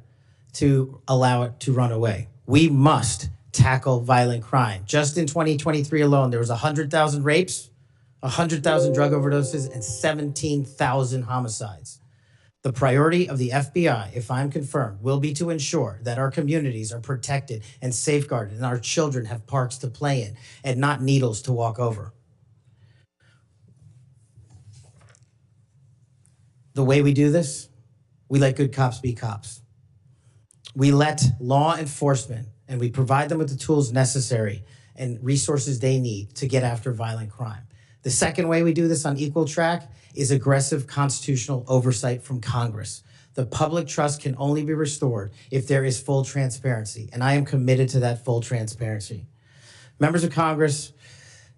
to allow it to run away. We must tackle violent crime. Just in 2023 alone, there was 100,000 rapes, 100,000 drug overdoses, and 17,000 homicides. The priority of the FBI, if I'm confirmed, will be to ensure that our communities are protected and safeguarded and our children have parks to play in and not needles to walk over. The way we do this, we let good cops be cops. We let law enforcement, and we provide them with the tools necessary and resources they need to get after violent crime. The second way we do this on equal track is aggressive constitutional oversight from Congress. The public trust can only be restored if there is full transparency, and I am committed to that full transparency. Members of Congress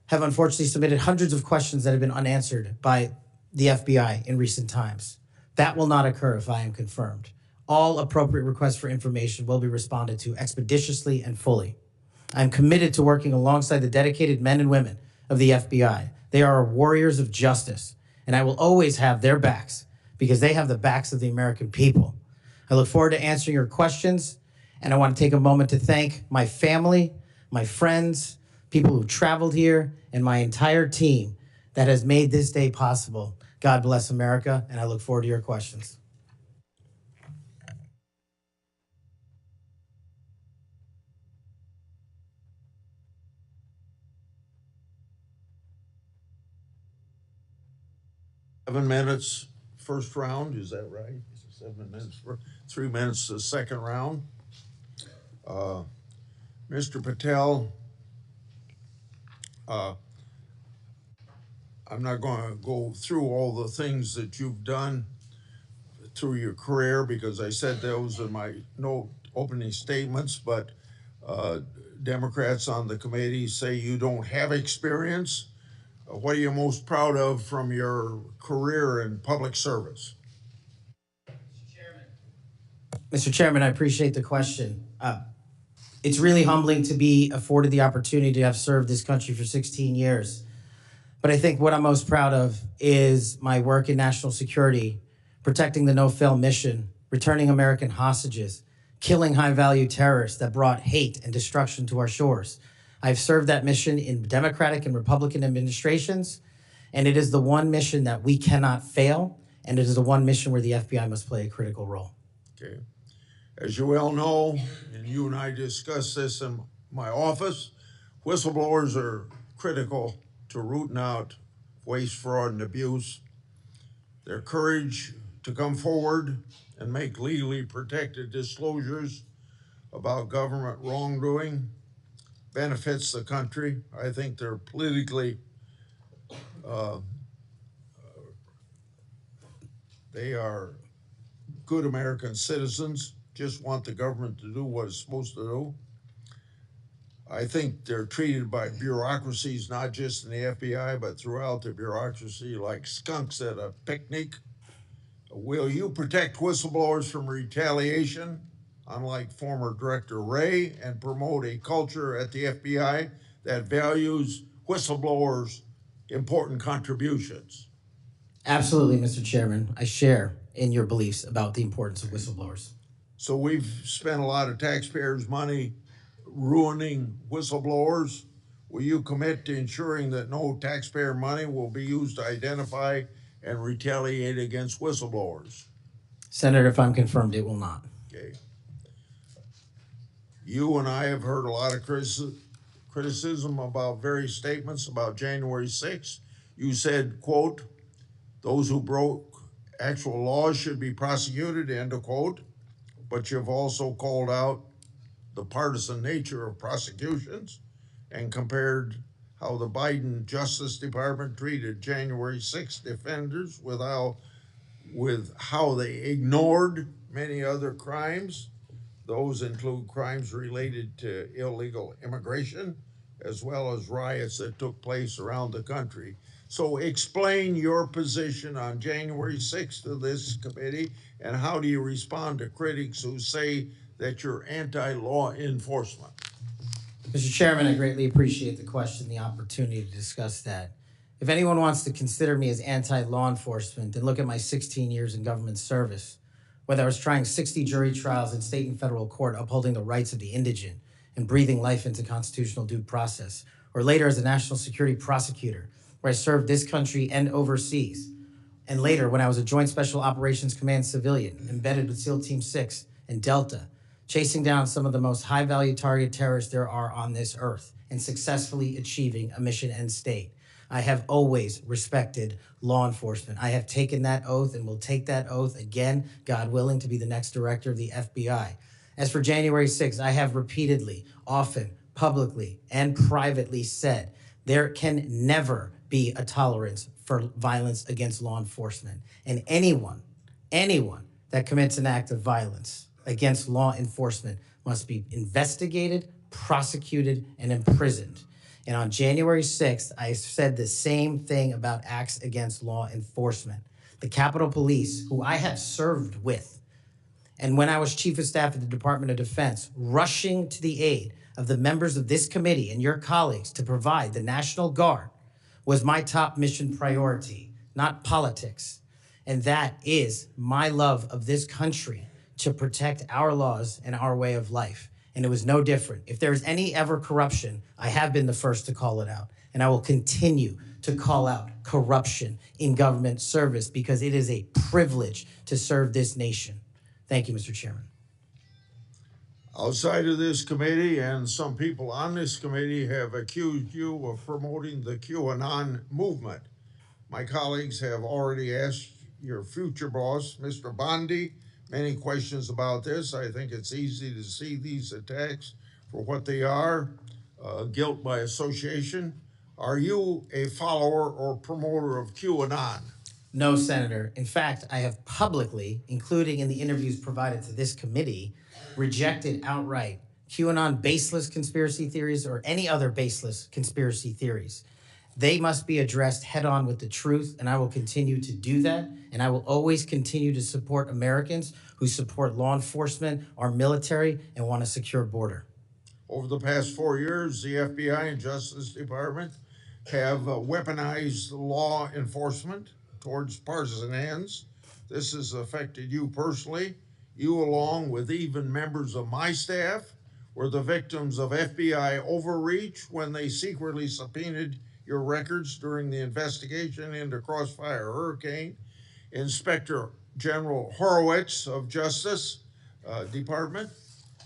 have unfortunately submitted hundreds of questions that have been unanswered by the FBI in recent times. That will not occur if I am confirmed. All appropriate requests for information will be responded to expeditiously and fully. I'm committed to working alongside the dedicated men and women of the FBI. They are warriors of justice, and I will always have their backs because they have the backs of the American people. I look forward to answering your questions, and I want to take a moment to thank my family, my friends, people who traveled here, and my entire team that has made this day possible. God bless America, and I look forward to your questions. Seven minutes first round, is that right? 7 minutes for 3 minutes the second round. Mr. Patel, I'm not going to go through all the things that you've done through your career because I said those in my opening statements, but Democrats on the committee say you don't have experience. What are you most proud of from your career in public service? Mr. Chairman, I appreciate the question. It's really humbling to be afforded the opportunity to have served this country for 16 years. But I think what I'm most proud of is my work in national security, protecting the no-fail mission, returning American hostages, killing high-value terrorists that brought hate and destruction to our shores. I've served that mission in Democratic and Republican administrations, and it is the one mission that we cannot fail, and it is the one mission where the FBI must play a critical role. Okay. As you well know, and you and I discussed this in my office, whistleblowers are critical to rooting out waste, fraud, and abuse. Their courage to come forward and make legally protected disclosures about government wrongdoing benefits the country. I think they're politically, they are good American citizens, just want the government to do what it's supposed to do. I think they're treated by bureaucracies, not just in the FBI, but throughout the bureaucracy, like skunks at a picnic. Will you protect whistleblowers from retaliation, unlike former Director Wray, and promote a culture at the FBI that values whistleblowers' important contributions? Absolutely, Mr. Chairman. I share in your beliefs about the importance of whistleblowers. So we've spent a lot of taxpayers' money ruining whistleblowers. Will you commit to ensuring that no taxpayer money will be used to identify and retaliate against whistleblowers? Senator, if I'm confirmed, it will not. Okay. You and I have heard a lot of criticism about various statements about January 6th. You said, quote, those who broke actual laws should be prosecuted, end of quote. But you've also called out the partisan nature of prosecutions and compared how the Biden Justice Department treated January 6th defenders with how they ignored many other crimes. Those include crimes related to illegal immigration, as well as riots that took place around the country. So explain your position on January 6th to this committee, and how do you respond to critics who say that you're anti-law enforcement? Mr. Chairman, I greatly appreciate the question, the opportunity to discuss that. If anyone wants to consider me as anti-law enforcement, then look at my 16 years in government service, whether I was trying 60 jury trials in state and federal court upholding the rights of the indigent and breathing life into constitutional due process, or later as a national security prosecutor, where I served this country and overseas. And later, when I was a Joint Special Operations Command civilian, embedded with SEAL Team 6 and Delta, chasing down some of the most high-value target terrorists there are on this earth and successfully achieving a mission end state. I have always respected law enforcement. I have taken that oath and will take that oath again, God willing, to be the next director of the FBI. As for January 6th, I have repeatedly, often, publicly, and privately said there can never be a tolerance for violence against law enforcement. And anyone that commits an act of violence against law enforcement must be investigated, prosecuted, and imprisoned. And on January 6th, I said the same thing about acts against law enforcement. The Capitol Police, who I have served with, and when I was Chief of Staff at the Department of Defense, rushing to the aid of the members of this committee and your colleagues to provide the National Guard, was my top mission priority, not politics. And that is my love of this country, to protect our laws and our way of life. And it was no different. If there's any ever corruption, I have been the first to call it out. and I will continue to call out corruption in government service because it is a privilege to serve this nation. Thank you, Mr. Chairman. Outside of this committee, and some people on this committee have accused you of promoting the QAnon movement. My colleagues have already asked your future boss, Mr. Bondi, many questions about this. I think it's easy to see these attacks for what they are, guilt by association. Are you a follower or promoter of QAnon? No, Senator. In fact, I have publicly, including in the interviews provided to this committee, rejected outright QAnon baseless conspiracy theories or any other baseless conspiracy theories. They must be addressed head on with the truth, and I will continue to do that. And I will always continue to support Americans who support law enforcement, our military, and want a secure border. Over the past 4 years, the FBI and Justice Department have weaponized law enforcement towards partisan ends. This has affected you personally. You, along with even members of my staff, were the victims of FBI overreach when they secretly subpoenaed your records during the investigation into Crossfire Hurricane. Inspector General Horowitz of Justice Department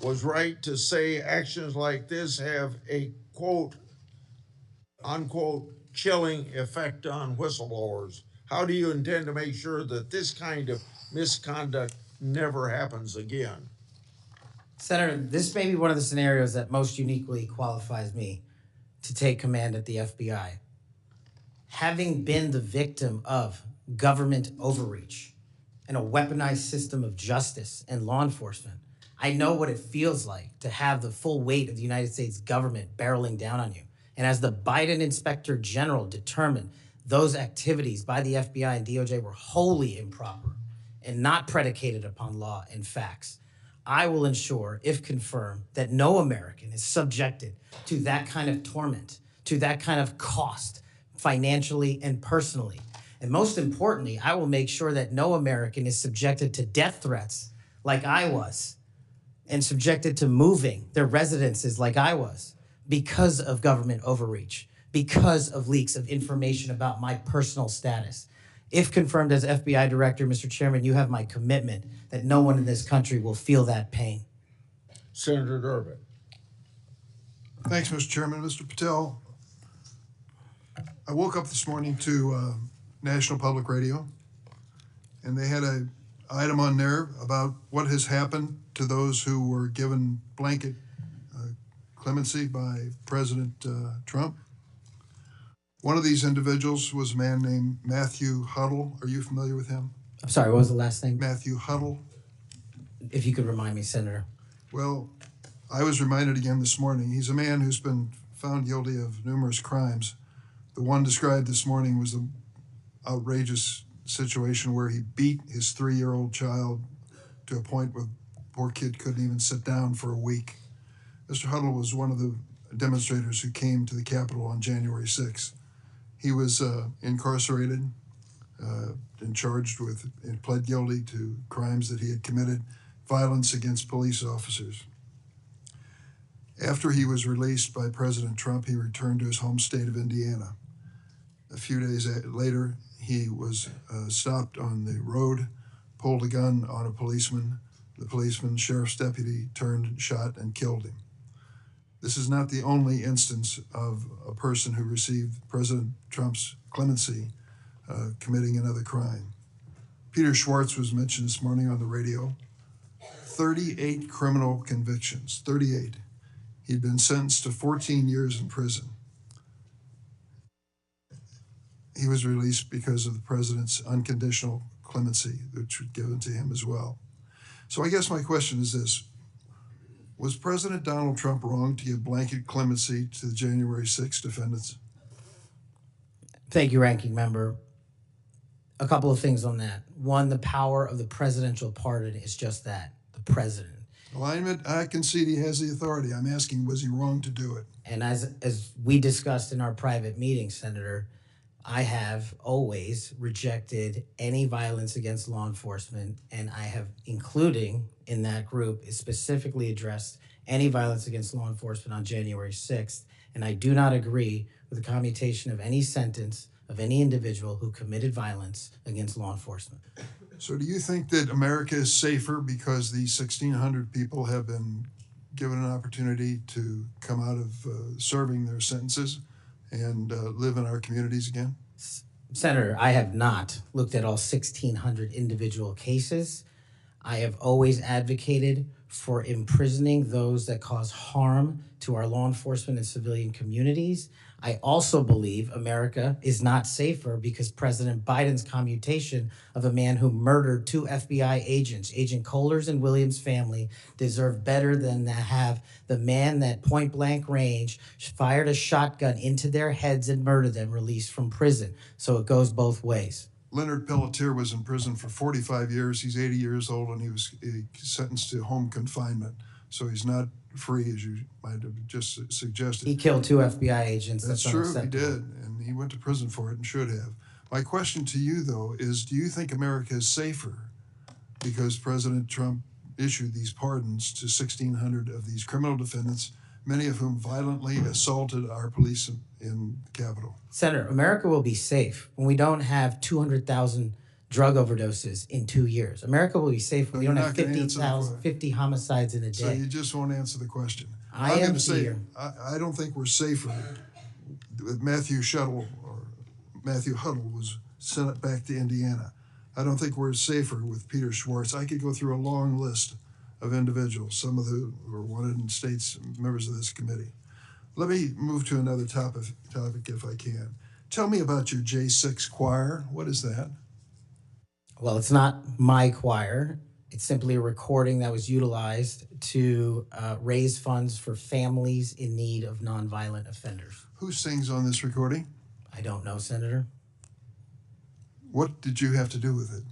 was right to say actions like this have a quote, unquote, chilling effect on whistleblowers. How do you intend to make sure that this kind of misconduct never happens again? Senator, this may be one of the scenarios that most uniquely qualifies me to take command at the FBI. Having been the victim of government overreach and a weaponized system of justice and law enforcement, I know what it feels like to have the full weight of the United States government barreling down on you. And as the Biden Inspector General determined, those activities by the FBI and DOJ were wholly improper and not predicated upon law and facts. I will ensure, if confirmed, that no American is subjected to that kind of torment, to that kind of cost, financially and personally. And most importantly, I will make sure that no American is subjected to death threats like I was, and subjected to moving their residences like I was, because of government overreach, because of leaks of information about my personal status. If confirmed as FBI director, Mr. Chairman, you have my commitment that no one in this country will feel that pain. Senator Durbin. Thanks, Mr. Chairman. Mr. Patel, I woke up this morning to National Public Radio, and they had an item on there about what has happened to those who were given blanket clemency by President Trump. One of these individuals was a man named Matthew Huddle. Are you familiar with him? I'm sorry, what was the last name? Matthew Huddle. If you could remind me, Senator. Well, I was reminded again this morning. He's a man who's been found guilty of numerous crimes. The one described this morning was the outrageous situation where he beat his 3-year-old child to a point where the poor kid couldn't even sit down for a week. Mr. Huddle was one of the demonstrators who came to the Capitol on January 6th. He was incarcerated and charged with, and pled guilty to crimes that he had committed, violence against police officers. After he was released by President Trump, he returned to his home state of Indiana. A few days later, he was stopped on the road, pulled a gun on a policeman. The policeman, sheriff's deputy, turned, shot, and killed him. This is not the only instance of a person who received President Trump's clemency committing another crime. Peter Schwartz was mentioned this morning on the radio. 38 criminal convictions, 38. He'd been sentenced to 14 years in prison. He was released because of the president's unconditional clemency, which was given to him as well. So I guess my question is this. Was President Donald Trump wrong to give blanket clemency to the January 6th defendants? Thank you, Ranking Member. A couple of things on that. One, the power of the presidential pardon is just that, the president. Alignment, I concede he has the authority. I'm asking, was he wrong to do it? And as we discussed in our private meeting, Senator, I have always rejected any violence against law enforcement, and I have, including in that group, is specifically addressed any violence against law enforcement on January 6th. And I do not agree with the commutation of any sentence of any individual who committed violence against law enforcement. So do you think that America is safer because these 1,600 people have been given an opportunity to come out of serving their sentences and live in our communities again? Senator, I have not looked at all 1,600 individual cases. I have always advocated for imprisoning those that cause harm to our law enforcement and civilian communities. I also believe America is not safer because President Biden's commutation of a man who murdered 2 FBI agents, Agent Kohler's and Williams' family, deserve better than to have the man that point blank range fired a shotgun into their heads and murdered them released from prison. So it goes both ways. Leonard Pelletier was in prison for 45 years. He's 80 years old, and he was sentenced to home confinement. So he's not free, as you might have just suggested. He killed 2 FBI agents. That's true, he did, and he went to prison for it and should have. My question to you, though, is do you think America is safer because President Trump issued these pardons to 1,600 of these criminal defendants, many of whom violently assaulted our police in the Capitol? Senator, America will be safe when we don't have 200,000 drug overdoses in 2 years. America will be safe when we don't have 50 homicides in a day. So you just won't answer the question. I I'm am going to say, here. I don't think we're safer with Matthew Huddle was sent back to Indiana. I don't think we're safer with Peter Schwartz. I could go through a long list of individuals, some of who were wanted in states, members of this committee. Let me move to another topic if I can. Tell me about your J6 choir. What is that? Well, it's not my choir. It's simply a recording that was utilized to raise funds for families in need of nonviolent offenders. Who sings on this recording? I don't know, Senator. What did you have to do with it?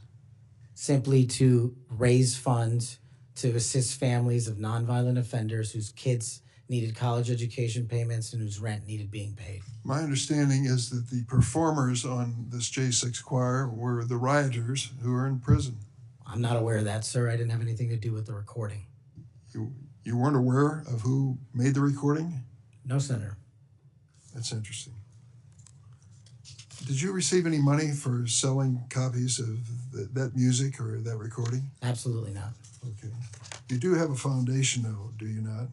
Simply to raise funds to assist families of nonviolent offenders whose kids needed college education payments and whose rent needed being paid. My understanding is that the performers on this J6 choir were the rioters who are in prison. I'm not aware of that, sir. I didn't have anything to do with the recording. You weren't aware of who made the recording? No, Senator. That's interesting. Did you receive any money for selling copies of that music or that recording? Absolutely not. Okay. You do have a foundation, though, do you not?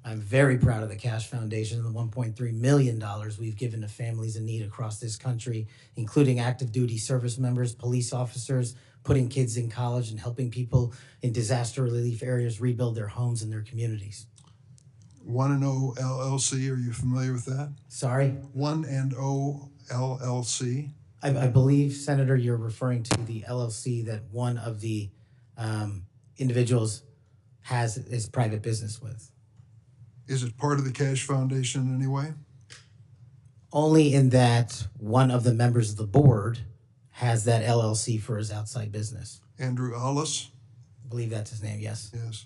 I'm very proud of the Kash Foundation and the $1.3 million we've given to families in need across this country, including active duty service members, police officers, putting kids in college, and helping people in disaster relief areas rebuild their homes and their communities. 1&0 LLC, are you familiar with that? Sorry? 1&0 LLC? I believe, Senator, you're referring to the LLC that one of the individuals has his private business with. Is it part of the Kash Foundation in any way? Only in that one of the members of the board has that LLC for his outside business. Andrew Allis? I believe that's his name, yes. Yes.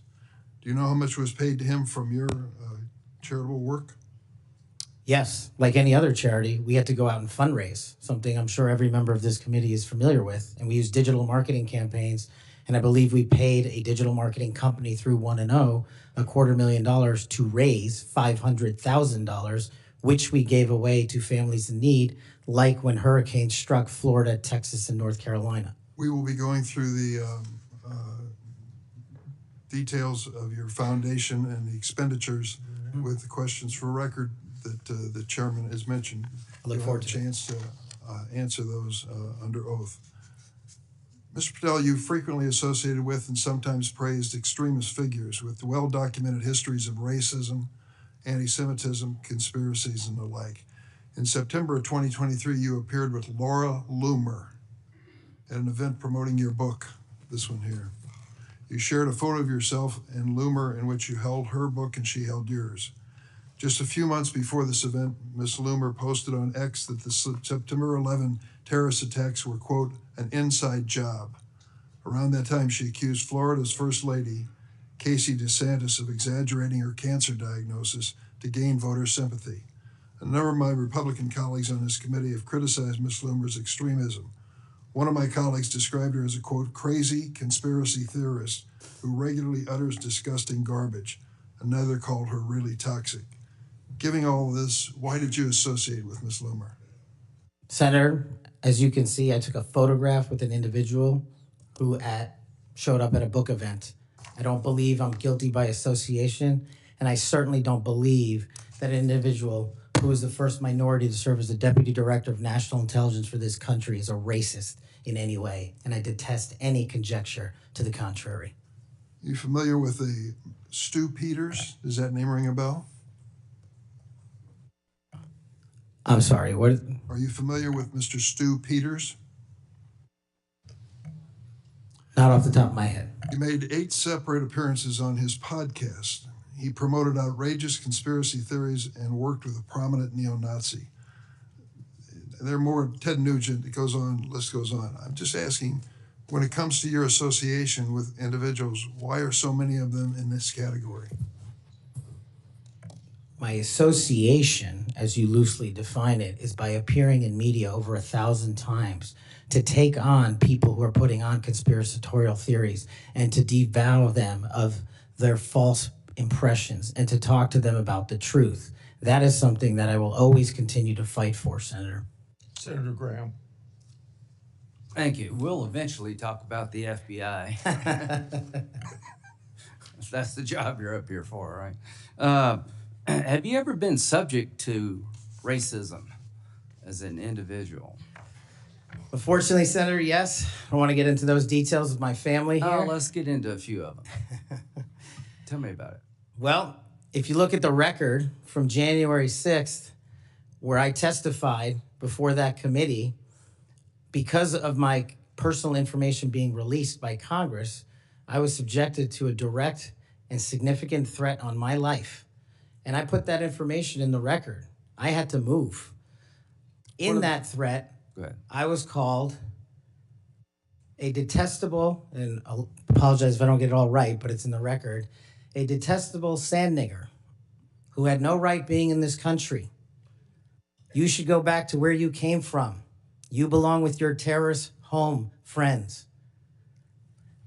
Do you know how much was paid to him from your charitable work? Yes, like any other charity, we had to go out and fundraise, something I'm sure every member of this committee is familiar with. And we use digital marketing campaigns. And I believe we paid a digital marketing company through 1&0 $250,000 to raise $500,000, which we gave away to families in need, like when hurricanes struck Florida, Texas, and North Carolina. We will be going through the details of your foundation and the expenditures with the questions for record that the chairman has mentioned. I look forward to a chance to answer those under oath. Mr. Patel, you frequently associated with and sometimes praised extremist figures with well-documented histories of racism, anti-Semitism, conspiracies, and the like. In September of 2023, you appeared with Laura Loomer at an event promoting your book, this one here. You shared a photo of yourself and Loomer in which you held her book and she held yours. Just a few months before this event, Ms. Loomer posted on X that the September 11 terrorist attacks were, quote, an inside job. Around that time, she accused Florida's First Lady, Casey DeSantis, of exaggerating her cancer diagnosis to gain voter sympathy. A number of my Republican colleagues on this committee have criticized Ms. Loomer's extremism. One of my colleagues described her as a, quote, crazy conspiracy theorist who regularly utters disgusting garbage. Another called her really toxic. Giving all this, why did you associate with Ms. Loomer? Senator, as you can see, I took a photograph with an individual who showed up at a book event. I don't believe I'm guilty by association, and I certainly don't believe that an individual who was the first minority to serve as the Deputy Director of National Intelligence for this country is a racist in any way, and I detest any conjecture to the contrary. You familiar with the Stu Peters? Does that name ring a bell? I'm sorry, what? Are you familiar with Mr. Stu Peters? Not off the top of my head. He made 8 separate appearances on his podcast. He promoted outrageous conspiracy theories and worked with a prominent neo-Nazi. There are more, Ted Nugent, it goes on, list goes on. I'm just asking, when it comes to your association with individuals, why are so many of them in this category? My association, as you loosely define it, is by appearing in media over 1,000 times to take on people who are putting on conspiratorial theories and to devour them of their false impressions and to talk to them about the truth. That is something that I will always continue to fight for, Senator. Senator Graham. Thank you. We'll eventually talk about the FBI. That's the job you're up here for, right? Have you ever been subject to racism as an individual? Unfortunately, Senator, yes. I don't want to get into those details with my family here. Oh, let's get into a few of them. Tell me about it. Well, if you look at the record from January 6th, where I testified before that committee, because of my personal information being released by Congress, I was subjected to a direct and significant threat on my life. And I put that information in the record. I had to move. In that threat, Go ahead. I was called a detestable, and I'll apologize if I don't get it all right, but it's in the record, a detestable sand nigger who had no right being in this country. You should go back to where you came from. You belong with your terrorist home friends.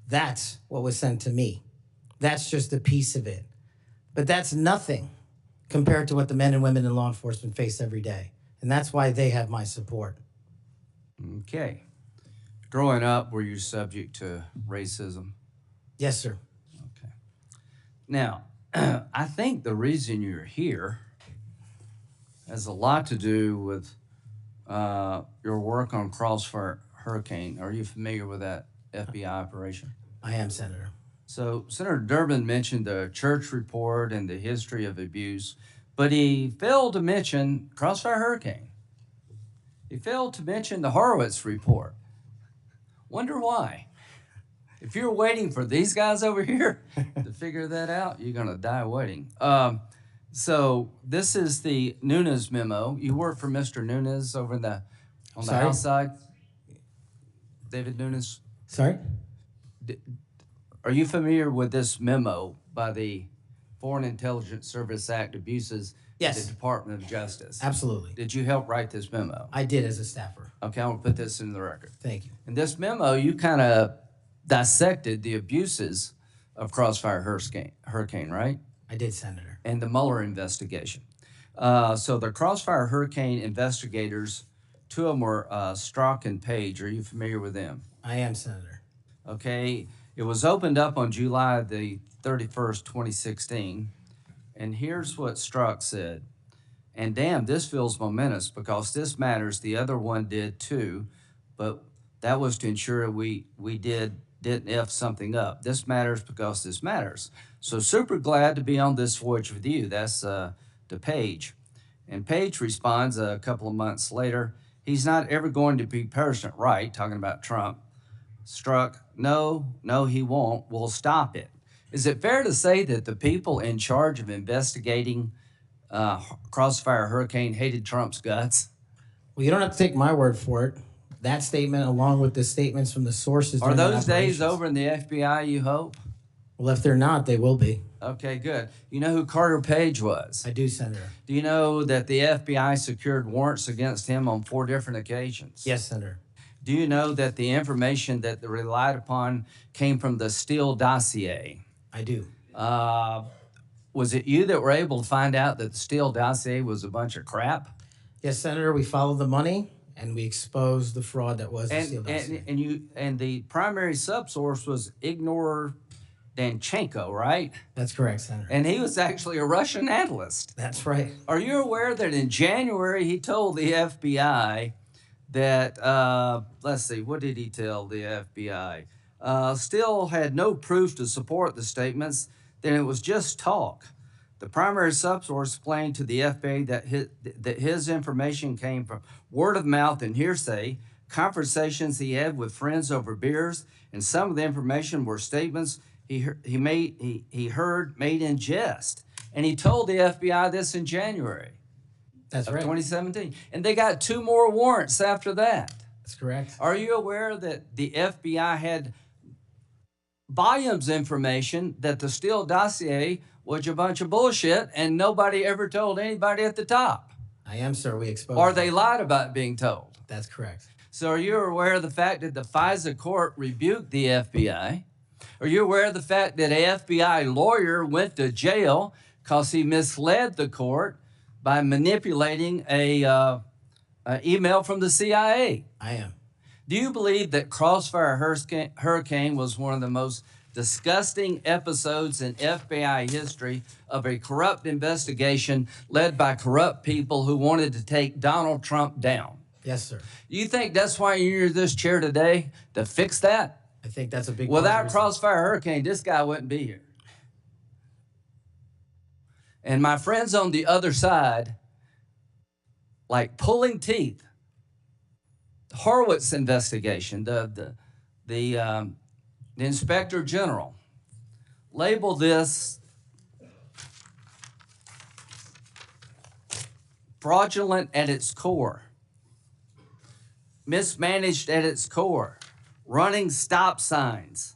That's what was sent to me. That's just a piece of it. But that's nothing compared to what the men and women in law enforcement face every day. And that's why they have my support. Okay. Growing up, were you subject to racism? Yes, sir. Okay. Now, I think the reason you're here has a lot to do with your work on Crossfire Hurricane. Are you familiar with that FBI operation? I am, Senator. So Senator Durbin mentioned the church report and the history of abuse, but he failed to mention Crossfire Hurricane. He failed to mention the Horowitz report. Wonder why? If you're waiting for these guys over here to figure that out, you're going to die waiting. So this is the Nunes memo. You work for Mr. Nunes over on the Sorry? House side? David Nunes? Sorry? Are you familiar with this memo by the Foreign Intelligence Service Act abuses Yes. of the Department of Justice? Absolutely. Did you help write this memo? I did as a staffer. Okay, I'm going to put this in the record. Thank you. In this memo, you kind of dissected the abuses of Crossfire Hurricane, right? I did, Senator. And the Mueller investigation. So the Crossfire Hurricane investigators, 2 of them were Strzok and Page. Are you familiar with them? I am, Senator. Okay. It was opened up on July the 31st, 2016. And here's what Strzok said. And damn, this feels momentous because this matters. The other one did too, but that was to ensure we didn't F something up. This matters because this matters. So super glad to be on this voyage with you. That's to Page. And Page responds a couple of months later, he's not ever going to be President, right? Talking about Trump. Strzok, no, he won't. We'll stop it. Is it fair to say that the people in charge of investigating Crossfire Hurricane hated Trump's guts? Well, you don't have to take my word for it. That statement, along with the statements from the sources. Are during the those days operations. over in the FBI, you hope? Well, if they're not, they will be. Okay, good. You know who Carter Page was? I do, Senator. Do you know that the FBI secured warrants against him on 4 different occasions? Yes, Senator. Do you know that the information that they relied upon came from the Steele dossier? I do. was it you that were able to find out that the Steele dossier was a bunch of crap? Yes, Senator, we followed the money and we exposed the fraud that was the Steele dossier. And the primary subsource was Ignor Danchenko, right? That's correct, Senator. And he was actually a Russian analyst. That's right. Are you aware that in January he told the FBI that, let's see, what did he tell the FBI? Steele had no proof to support the statements, then it was just talk. The primary subsource explained to the FBI that his information came from word of mouth and hearsay, conversations he had with friends over beers, and some of the information were statements he heard made in jest. And he told the FBI this in January That's of right. 2017. And they got 2 more warrants after that. That's correct. Are you aware that the FBI had volumes of information that the Steele dossier was a bunch of bullshit and nobody ever told anybody at the top? I am, sir. We exposed Or it. they lied about being told. That's correct. So are you aware of the fact that the FISA court rebuked the FBI? Are you aware of the fact that an FBI lawyer went to jail because he misled the court by manipulating a email from the CIA? I am. Do you believe that Crossfire Hurricane was one of the most disgusting episodes in FBI history of a corrupt investigation led by corrupt people who wanted to take Donald Trump down? Yes, sir. Do you think that's why you're in this chair today, to fix that? I think that's a big part of the Without reason. Crossfire Hurricane, this guy wouldn't be here. And my friends on the other side, like pulling teeth, Horowitz investigation, the Inspector General labeled this fraudulent at its core, mismanaged at its core, running stop signs.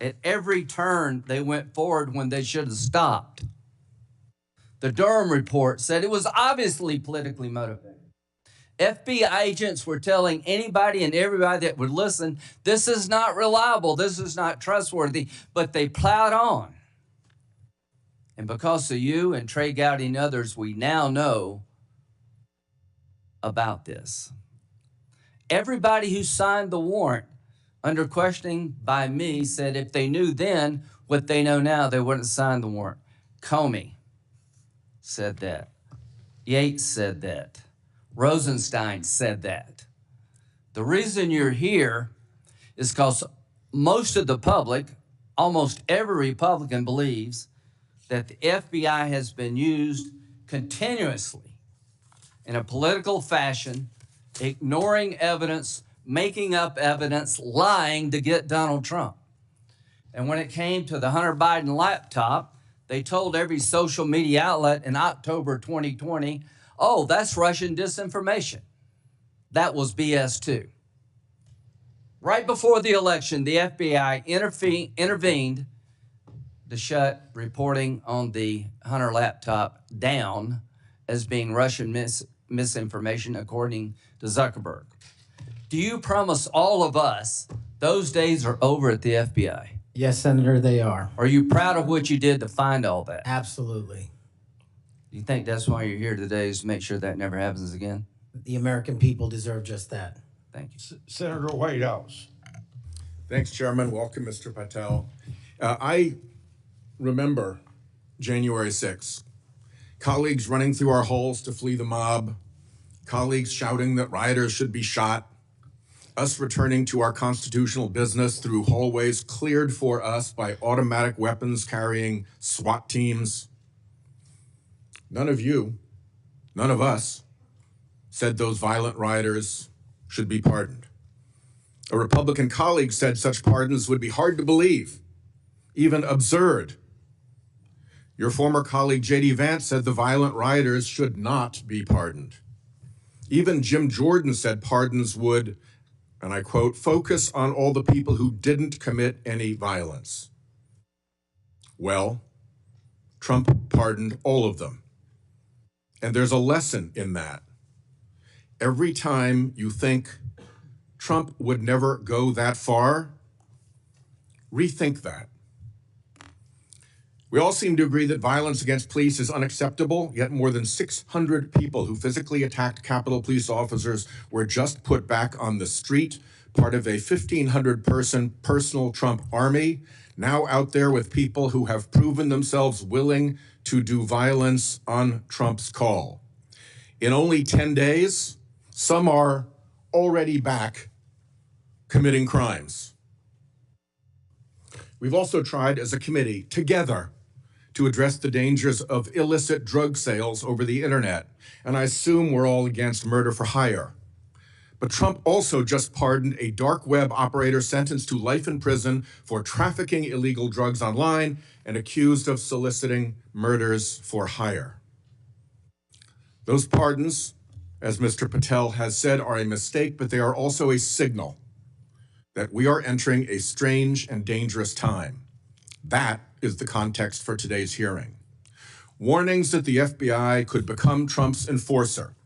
At every turn, they went forward when they should have stopped. The Durham report said it was obviously politically motivated. FBI agents were telling anybody and everybody that would listen, this is not reliable, this is not trustworthy, but they plowed on. And because of you and Trey Gowdy and others, we now know about this. Everybody who signed the warrant under questioning by me said if they knew then what they know now, they wouldn't have signed the warrant. Comey said that. Yates said that. Rosenstein said that. The reason you're here is because most of the public, almost every Republican believes that the FBI has been used continuously in a political fashion, ignoring evidence, making up evidence, lying to get Donald Trump. And when it came to the Hunter Biden laptop, they told every social media outlet in October 2020, oh, that's Russian disinformation. That was BS too. Right before the election, the FBI intervened to shut reporting on the Hunter laptop down as being Russian misinformation, according to Zuckerberg. Do you promise all of us those days are over at the FBI? Yes, Senator, they are. Are you proud of what you did to find all that? Absolutely. Do you think that's why you're here today, is to make sure that never happens again? The American people deserve just that. Thank you. Senator Whitehouse. Thanks, Chairman. Welcome, Mr. Patel. I remember January 6th. Colleagues running through our halls to flee the mob, colleagues shouting that rioters should be shot, us returning to our constitutional business through hallways cleared for us by automatic weapons carrying SWAT teams. None of you, none of us, said those violent rioters should be pardoned. A Republican colleague said such pardons would be hard to believe, even absurd. Your former colleague, J.D. Vance, said the violent rioters should not be pardoned. Even Jim Jordan said pardons would, and I quote, focus on all the people who didn't commit any violence. Well, Trump pardoned all of them. And there's a lesson in that. Every time you think Trump would never go that far, rethink that. We all seem to agree that violence against police is unacceptable, yet more than 600 people who physically attacked Capitol Police officers were just put back on the street, part of a 1,500-person personal Trump army, now out there with people who have proven themselves willing to do violence on Trump's call. In only 10 days, some are already back committing crimes. We've also tried as a committee together to address the dangers of illicit drug sales over the internet, and I assume we're all against murder for hire. But Trump also just pardoned a dark web operator sentenced to life in prison for trafficking illegal drugs online and accused of soliciting murders for hire. Those pardons, as Mr. Patel has said, are a mistake, but they are also a signal that we are entering a strange and dangerous time. That is the context for today's hearing. Warnings that the FBI could become Trump's enforcer,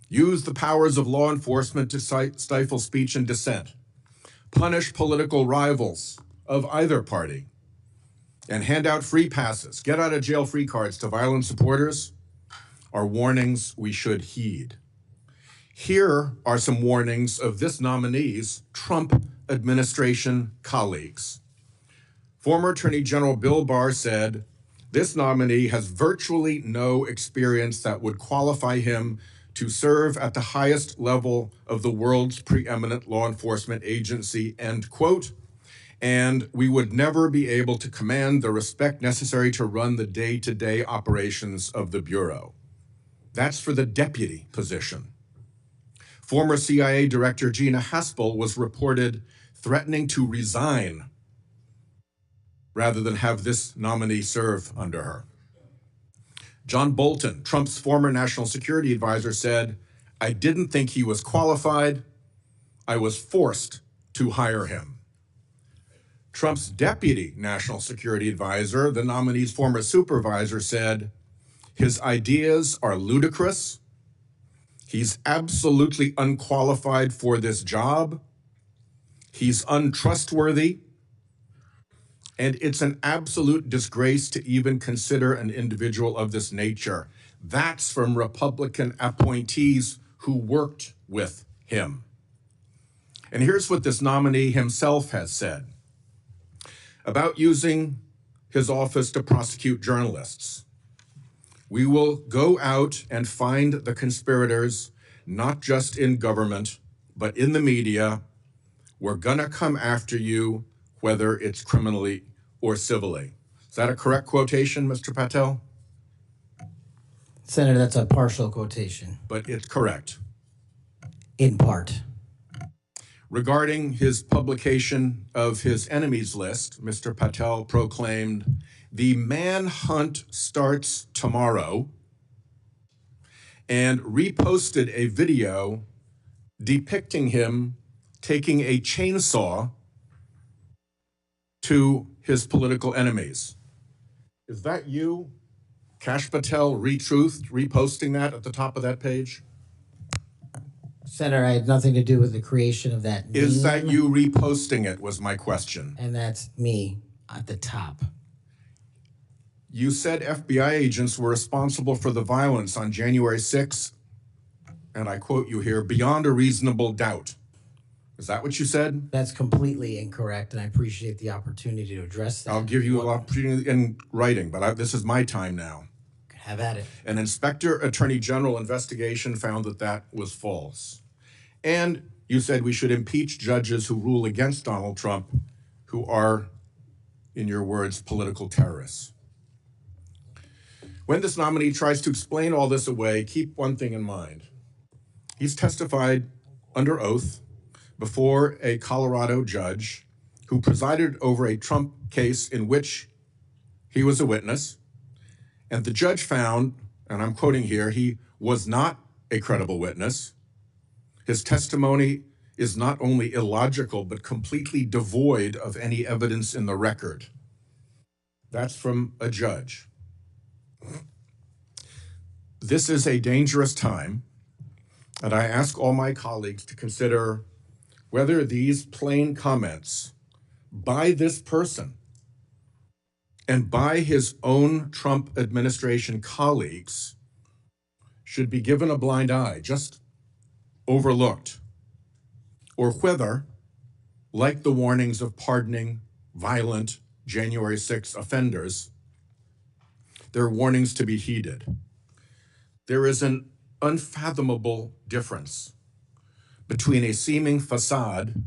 use the powers of law enforcement to stifle speech and dissent, punish political rivals of either party, and hand out free passes, get out of jail free cards to violent supporters are warnings we should heed. Here are some warnings of this nominee's Trump administration colleagues. Former Attorney General Bill Barr said, "This nominee has virtually no experience that would qualify him to serve at the highest level of the world's preeminent law enforcement agency," end quote. "And we would never be able to command the respect necessary to run the day-to-day operations of the Bureau." That's for the deputy position. Former CIA Director Gina Haspel was reported threatening to resign rather than have this nominee serve under her. John Bolton, Trump's former national security advisor, said, "I didn't think he was qualified. I was forced to hire him." Trump's deputy national security advisor, the nominee's former supervisor, said, "His ideas are ludicrous. He's absolutely unqualified for this job. He's untrustworthy. And it's an absolute disgrace to even consider an individual of this nature." That's from Republican appointees who worked with him. And here's what this nominee himself has said about using his office to prosecute journalists. "We will go out and find the conspirators, not just in government, but in the media. We're gonna come after you, whether it's criminally or civilly." Is that a correct quotation, Mr. Patel? Senator, that's a partial quotation. But it's correct. In part. Regarding his publication of his enemies list, Mr. Patel proclaimed, "The manhunt starts tomorrow," and reposted a video depicting him taking a chainsaw to his political enemies. Is that you, Kash Patel, reposting that at the top of that page? Senator, I had nothing to do with the creation of that meme. Is that you reposting it, was my question. And that's me at the top. You said FBI agents were responsible for the violence on January 6th, and I quote you here, "beyond a reasonable doubt." Is that what you said? That's completely incorrect, and I appreciate the opportunity to address that. I'll give you an opportunity in writing, but this is my time now. Have at it. An Inspector Attorney General investigation found that that was false. And you said we should impeach judges who rule against Donald Trump, who are, in your words, political terrorists. When this nominee tries to explain all this away, keep one thing in mind. He's testified under oath before a Colorado judge who presided over a Trump case in which he was a witness. And the judge found, and I'm quoting here, he was not a credible witness. His testimony is not only illogical, but completely devoid of any evidence in the record. That's from a judge. This is a dangerous time, and I ask all my colleagues to consider whether these plain comments by this person and by his own Trump administration colleagues should be given a blind eye, just overlooked, or whether, like the warnings of pardoning violent January 6 offenders, they're warnings to be heeded. There is an unfathomable difference between a seeming facade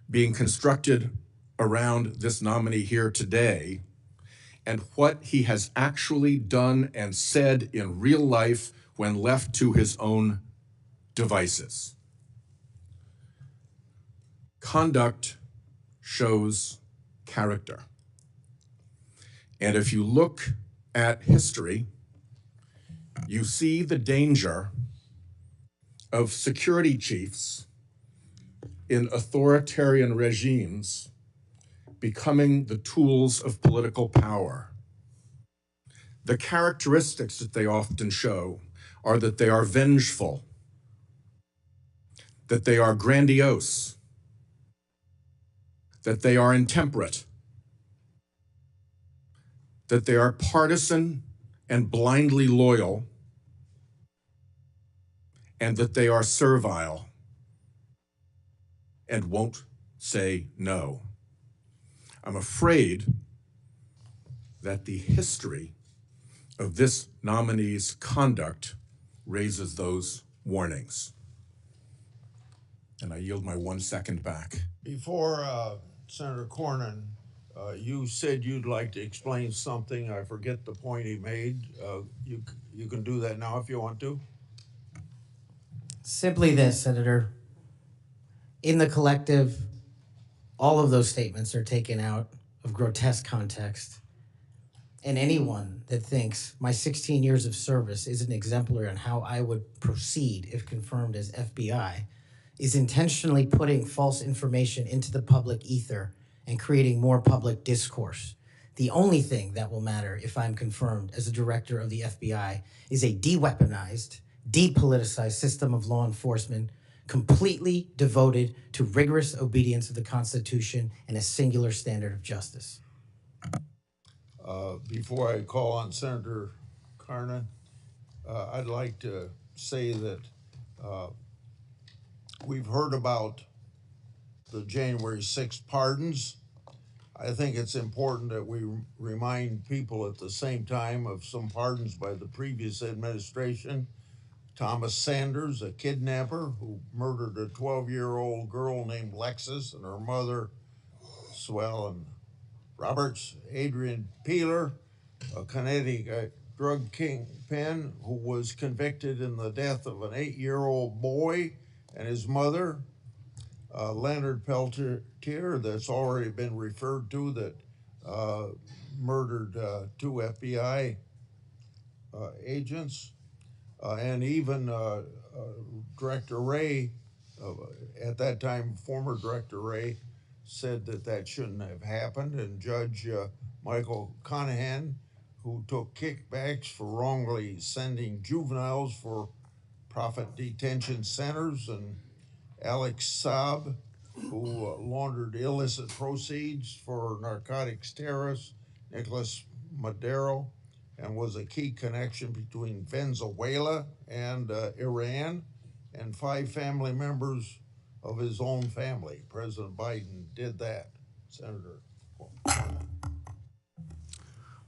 being constructed around this nominee here today and what he has actually done and said in real life when left to his own devices. Conduct shows character. And if you look at history, you see the danger of security chiefs in authoritarian regimes becoming the tools of political power. The characteristics that they often show are that they are vengeful, that they are grandiose, that they are intemperate, that they are partisan and blindly loyal, and that they are servile and won't say no. I'm afraid that the history of this nominee's conduct raises those warnings. And I yield my 1 second back. Before Senator Cornyn, you said you'd like to explain something. I forget the point he made. You can do that now if you want to. Simply this, Senator. In the collective, all of those statements are taken out of grotesque context. And anyone that thinks my 16 years of service isn't exemplary on how I would proceed if confirmed as FBI is intentionally putting false information into the public ether and creating more public discourse. The only thing that will matter if I'm confirmed as a director of the FBI is a de-weaponized, depoliticized system of law enforcement completely devoted to rigorous obedience of the Constitution and a singular standard of justice. Before I call on Senator Cornyn, I'd like to say that we've heard about the January 6th pardons. I think it's important that we remind people at the same time of some pardons by the previous administration. Thomas Sanders, a kidnapper who murdered a 12-year-old girl named Lexis and her mother, Swellen Roberts. Adrian Peeler, a Connecticut drug kingpin who was convicted in the death of an 8-year-old boy and his mother. Leonard Peltier, that's already been referred to, that murdered 2 FBI agents. And even Director Wray, at that time, former Director Wray, said that that shouldn't have happened. And Judge Michael Conahan, who took kickbacks for wrongly sending juveniles for profit detention centers, and Alex Saab, who laundered illicit proceeds for narcotics terrorists, Nicholas Madero, and was a key connection between Venezuela and Iran, and 5 family members of his own family. President Biden did that, Senator.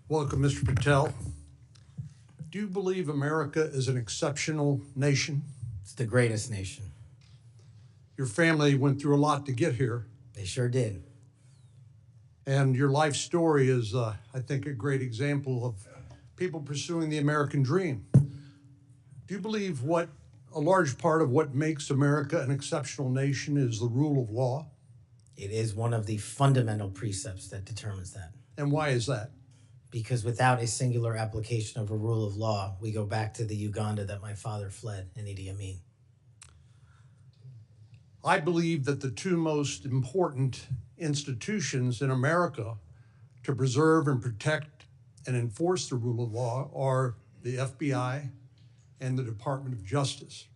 Welcome, Mr. Patel. Do you believe America is an exceptional nation? It's the greatest nation. Your family went through a lot to get here, They sure did. and your life story is, I think, a great example of people pursuing the American dream. Do you believe a large part of what makes America an exceptional nation is the rule of law? It is one of the fundamental precepts that determines that. And why is that? Because without a singular application of a rule of law, we go back to the Uganda that my father fled in Idi Amin. I believe that the 2 most important institutions in America to preserve and protect and enforce the rule of law are the FBI and the Department of Justice.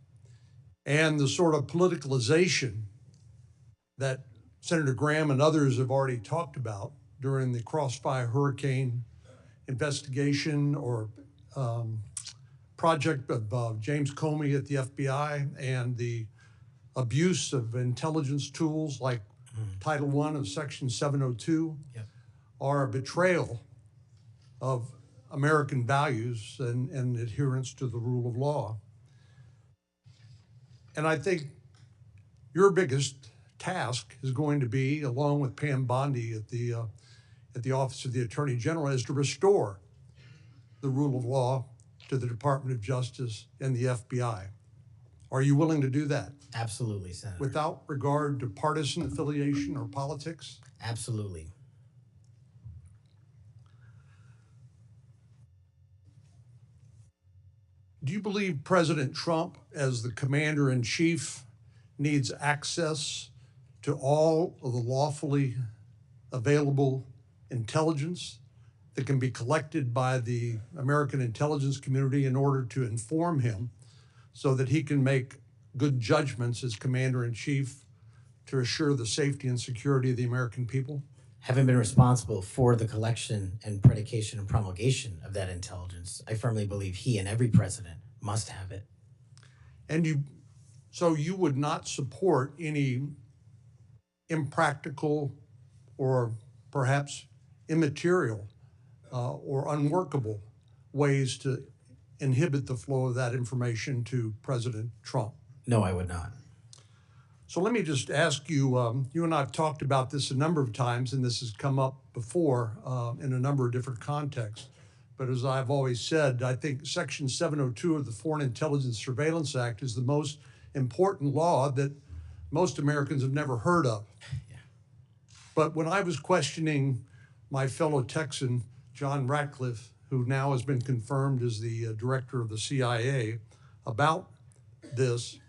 And the sort of politicalization that Senator Graham and others have already talked about during the Crossfire Hurricane investigation or project of James Comey at the FBI and the abuse of intelligence tools like Title I of Section 702 are a betrayal of American values and adherence to the rule of law. And I think your biggest task is going to be, along with Pam Bondi at the Office of the Attorney General, is to restore the rule of law to the Department of Justice and the FBI. Are you willing to do that? Absolutely, Senator. Without regard to partisan affiliation or politics? Absolutely. Do you believe President Trump, as the commander-in-chief, needs access to all of the lawfully available intelligence that can be collected by the American intelligence community in order to inform him so that he can make good judgments as commander-in-chief to assure the safety and security of the American people? Having been responsible for the collection and predication and promulgation of that intelligence, I firmly believe he and every president must have it. And so you would not support any impractical or perhaps immaterial or unworkable ways to inhibit the flow of that information to President Trump? No, I would not. So let me just ask you, you and I have talked about this a number of times, and this has come up before in a number of different contexts. But as I've always said, I think Section 702 of the Foreign Intelligence Surveillance Act is the most important law that most Americans have never heard of. Yeah. But when I was questioning my fellow Texan, John Ratcliffe, who now has been confirmed as the director of the CIA, about this,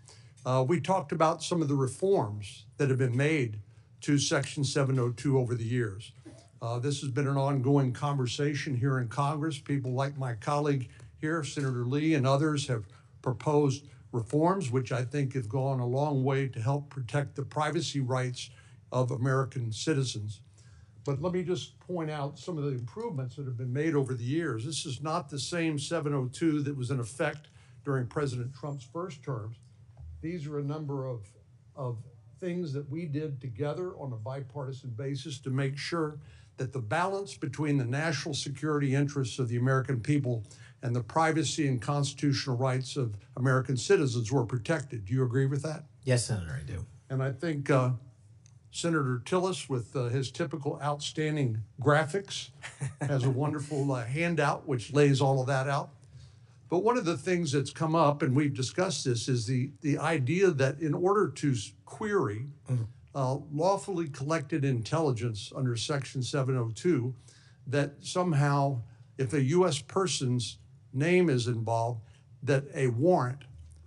we talked about some of the reforms that have been made to Section 702 over the years. This has been an ongoing conversation here in Congress. People like my colleague here, Senator Lee, and others have proposed reforms, which I think have gone a long way to help protect the privacy rights of American citizens. But let me just point out some of the improvements that have been made over the years. This is not the same 702 that was in effect during President Trump's first terms. These are a number of things that we did together on a bipartisan basis to make sure that the balance between the national security interests of the American people and the privacy and constitutional rights of American citizens were protected. Do you agree with that? Yes, Senator, I do. And I think Senator Tillis, with his typical outstanding graphics, has a wonderful handout which lays all of that out. But one of the things that's come up, and we've discussed this, is the idea that in order to query lawfully collected intelligence under Section 702, that somehow if a U.S. person's name is involved, that a warrant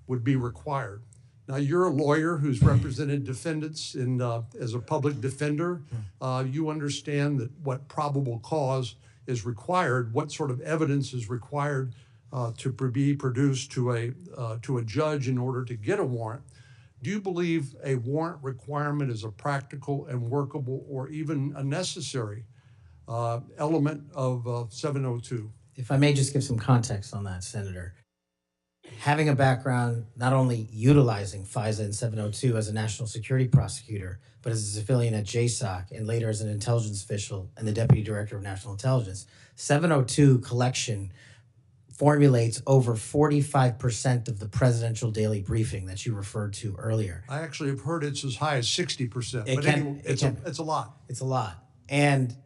would be required. Now, you're a lawyer who's represented defendants as a public defender. You understand that what probable cause is required, what sort of evidence is required to be produced to a judge in order to get a warrant. Do you believe a warrant requirement is a practical and workable or even a necessary element of 702? If I may just give some context on that, Senator. Having a background not only utilizing FISA and 702 as a national security prosecutor, but as a civilian at JSOC and later as an intelligence official and the Deputy Director of National Intelligence, 702 collection formulates over 45% of the presidential daily briefing that you referred to earlier. I actually have heard it's as high as 60%. It's a lot. It's a lot. And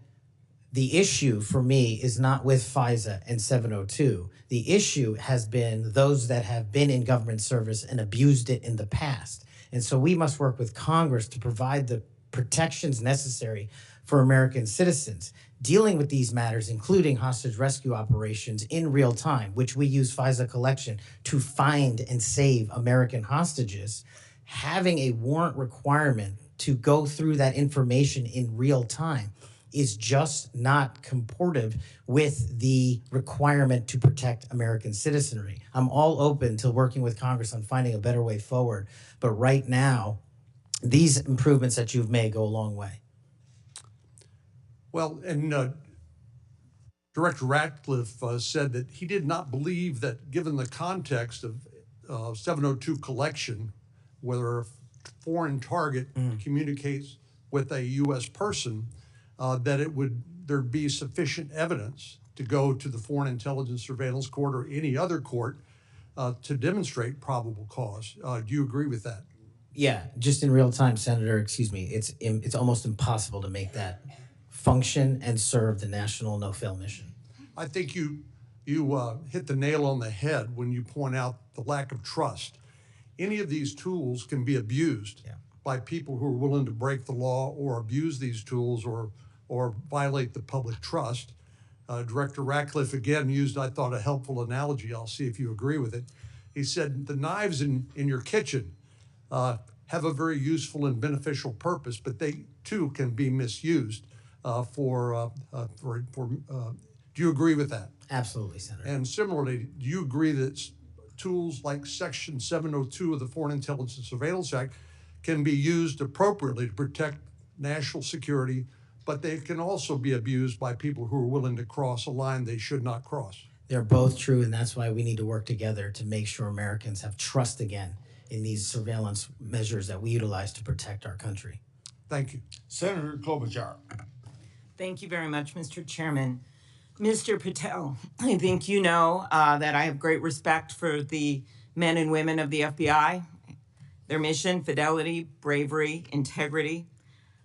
the issue for me is not with FISA and 702. The issue has been those that have been in government service and abused it in the past. And so we must work with Congress to provide the protections necessary for American citizens. Dealing with these matters, including hostage rescue operations in real time, which we use FISA collection to find and save American hostages, having a warrant requirement to go through that information in real time is just not comportive with the requirement to protect American citizenry. I'm all open to working with Congress on finding a better way forward, but right now, these improvements that you've made go a long way. Well, and Director Ratcliffe said that he did not believe that, given the context of 702 collection, whether a foreign target communicates with a U.S. person, that there'd be sufficient evidence to go to the Foreign Intelligence Surveillance Court or any other court to demonstrate probable cause. Do you agree with that? Yeah, just in real time, Senator, excuse me, it's almost impossible to make that function and serve the national no-fail mission. I think you hit the nail on the head when you point out the lack of trust. Any of these tools can be abused by people who are willing to break the law or abuse these tools or violate the public trust. Director Ratcliffe again used, I thought, a helpful analogy. I'll see if you agree with it. He said the knives in your kitchen have a very useful and beneficial purpose, but they too can be misused do you agree with that? Absolutely, Senator. And similarly, do you agree that tools like Section 702 of the Foreign Intelligence Surveillance Act can be used appropriately to protect national security, but they can also be abused by people who are willing to cross a line they should not cross? They're both true, and that's why we need to work together to make sure Americans have trust again in these surveillance measures that we utilize to protect our country. Thank you. Senator Klobuchar. Thank you very much, Mr. Chairman. Mr. Patel, I think you know that I have great respect for the men and women of the FBI, their mission, fidelity, bravery, integrity.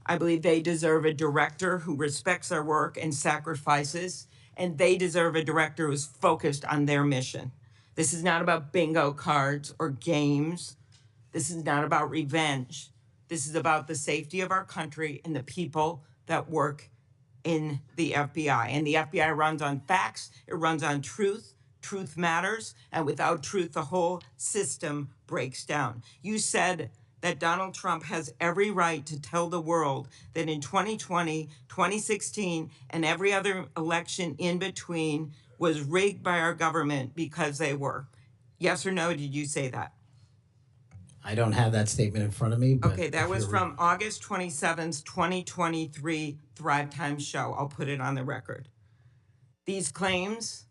I believe they deserve a director who respects their work and sacrifices, and they deserve a director who's focused on their mission. This is not about bingo cards or games. This is not about revenge. This is about the safety of our country and the people that work in the FBI. And the FBI runs on facts, it runs on truth. Truth matters, and without truth, the whole system breaks down. You said that Donald Trump has every right to tell the world that in 2020, 2016, and every other election in between was rigged by our government because they were. Yes or no, did you say that? I don't have that statement in front of me. But okay, that was from August 27th, 2023 Thrive Time show. I'll put it on the record. These claims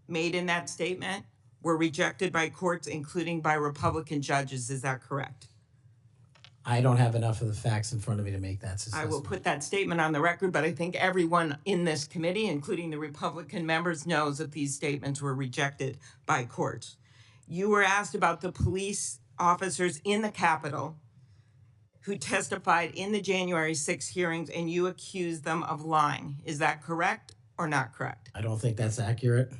made in that statement were rejected by courts, including by Republican judges. Is that correct? I don't have enough of the facts in front of me to make that assessment. I will put that statement on the record, but I think everyone in this committee, including the Republican members, knows that these statements were rejected by courts. You were asked about the police officers in the Capitol who testified in the January 6 hearings, and you accused them of lying. Is that correct or not correct? I don't think that's accurate.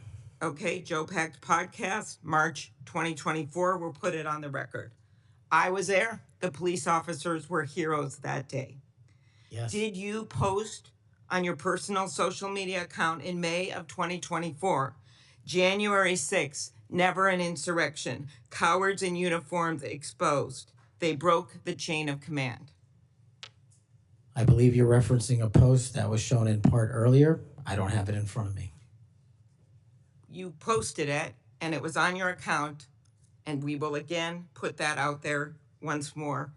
Okay, Joe Packed podcast, March 2024, we'll put it on the record. I was there. The police officers were heroes that day. Yes. Did you post on your personal social media account in May of 2024, January 6th, never an insurrection, cowards in uniforms exposed. They broke the chain of command. I believe you're referencing a post that was shown in part earlier. I don't have it in front of me. You posted it, and it was on your account, and we will again put that out there once more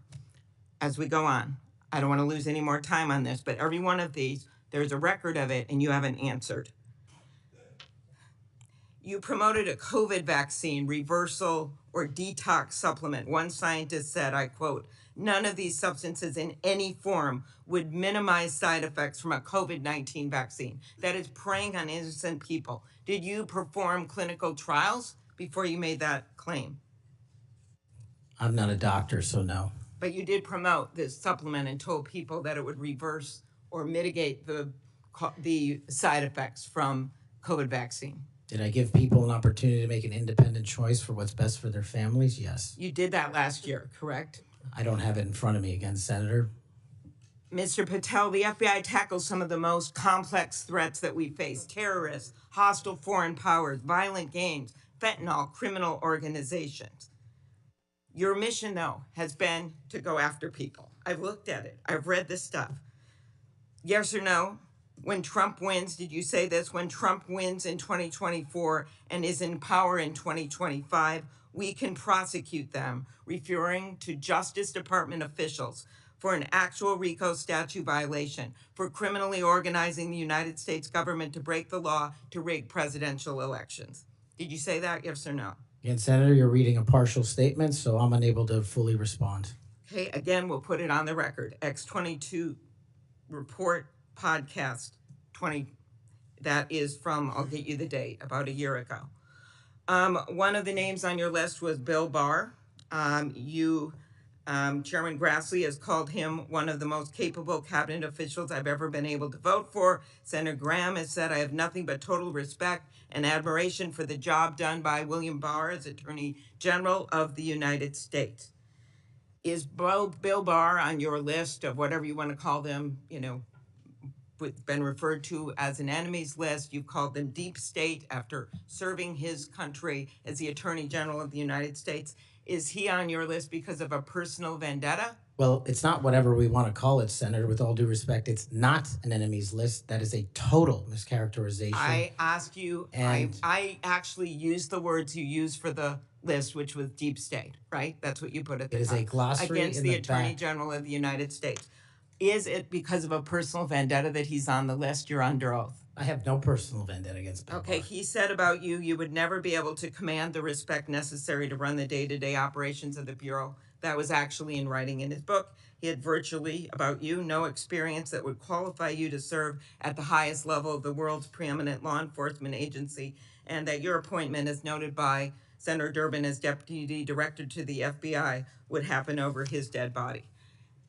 as we go on. I don't want to lose any more time on this, but every one of these, there's a record of it, and you haven't answered. You promoted a COVID vaccine reversal or detox supplement. One scientist said, I quote, "None of these substances in any form would minimize side effects from a COVID-19 vaccine." That is preying on innocent people. Did you perform clinical trials before you made that claim? I'm not a doctor, so no. But you did promote this supplement and told people that it would reverse or mitigate the side effects from COVID vaccine. Did I give people an opportunity to make an independent choice for what's best for their families? Yes. You did that last year, correct? I don't have it in front of me again, Senator. Mr. Patel, the FBI tackles some of the most complex threats that we face: terrorists, hostile foreign powers, violent gangs, fentanyl, criminal organizations. Your mission, though, has been to go after people. I've looked at it. I've read this stuff. Yes or no? When Trump wins, did you say this? When Trump wins in 2024 and is in power in 2025, we can prosecute them, referring to Justice Department officials for an actual RICO statute violation for criminally organizing the United States government to break the law to rig presidential elections. Did you say that, yes or no? Again, Senator, you're reading a partial statement, so I'm unable to fully respond. Okay, again, we'll put it on the record. X22 report podcast 20, that is from, I'll get you the date, about a year ago. One of the names on your list was Bill Barr. Chairman Grassley has called him one of the most capable cabinet officials I've ever been able to vote for. Senator Graham has said, I have nothing but total respect and admiration for the job done by William Barr as Attorney General of the United States. Is Bill Barr on your list of whatever you want to call them, been referred to as an enemies list? You've called them deep state after serving his country as the Attorney General of the United States. Is he on your list because of a personal vendetta? Well, it's not whatever we want to call it, Senator. With all due respect, it's not an enemies list. That is a total mischaracterization. I asked you, I actually used the words you used for the list, which was deep state, right? That's what you put at the top. It is a glossary against in the the Attorney back. General of the United States. Is it because of a personal vendetta that he's on the list? You're under oath. I have no personal vendetta against Bill Okay, Barr. he said about you, you would never be able to command the respect necessary to run the day-to-day operations of the Bureau. That was actually in writing in his book. He had virtually, about you, no experience that would qualify you to serve at the highest level of the world's preeminent law enforcement agency, and that your appointment, as noted by Senator Durbin as Deputy Director to the FBI, would happen over his dead body.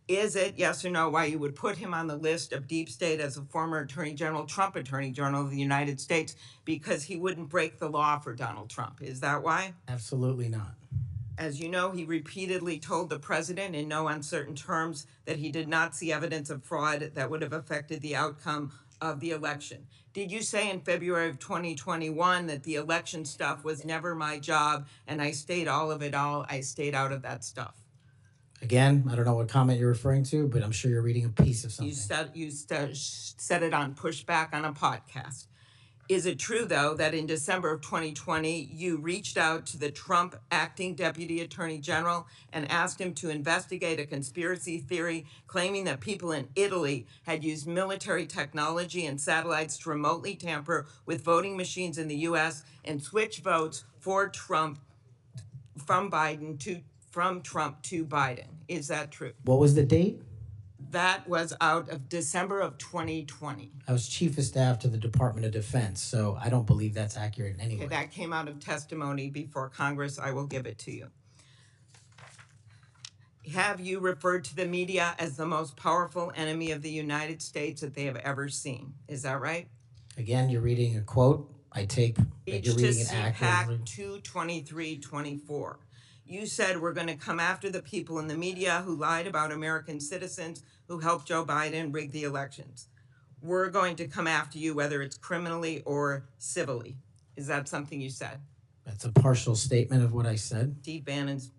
Is it, yes or no, why you would put him on the list of deep state as a former Attorney General, Trump Attorney General of the United States, because he wouldn't break the law for Donald Trump? Is that why? Absolutely not. As you know, he repeatedly told the president in no uncertain terms that he did not see evidence of fraud that would have affected the outcome of the election. Did you say in February of 2021 that the election stuff was never my job and I stayed out of that stuff? Again, I don't know what comment you're referring to, but I'm sure you're reading a piece of something. You said it on Pushback on a podcast. Is it true, though, that in December of 2020, you reached out to the Trump acting Deputy Attorney General and asked him to investigate a conspiracy theory claiming that people in Italy had used military technology and satellites to remotely tamper with voting machines in the U.S. and switch votes for Trump from Trump to Biden? Is that true? What was the date? That was out of December of 2020. I was Chief of Staff to the Department of Defense, so I don't believe that's accurate in any way. Okay, that came out of testimony before Congress. I will give it to you. Have you referred to the media as the most powerful enemy of the United States that they have ever seen? Is that right? Again, you're reading a quote. I take that you're reading it accurately. CPAC 22324. You said we're going to come after the people in the media who lied about American citizens who helped Joe Biden rig the elections. We're going to come after you whether it's criminally or civilly. Is that something you said? That's a partial statement of what I said. Steve Bannon's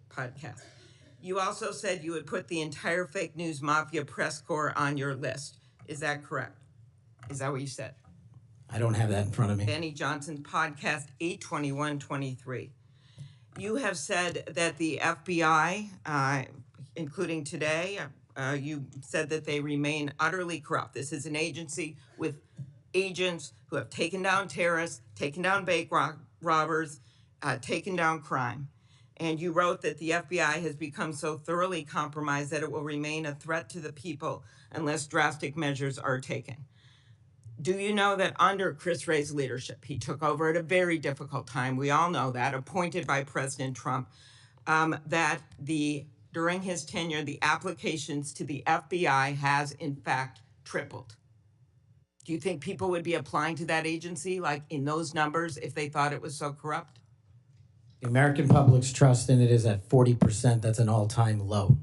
podcast. You also said you would put the entire fake news mafia press corps on your list. Is that correct? Is that what you said? I don't have that in front of me. Benny Johnson's podcast 82123. You have said that the FBI, including today, you said that they remain utterly corrupt. This is an agency with agents who have taken down terrorists, taken down bank robbers, taken down crime. And you wrote that the FBI has become so thoroughly compromised that it will remain a threat to the people unless drastic measures are taken. Do you know that under Chris Wray's leadership, he took over at a very difficult time, we all know that, appointed by President Trump, that during his tenure, the applications to the FBI has in fact tripled. Do you think people would be applying to that agency like in those numbers if they thought it was so corrupt? The American public's trust in it is at 40%. That's an all-time low.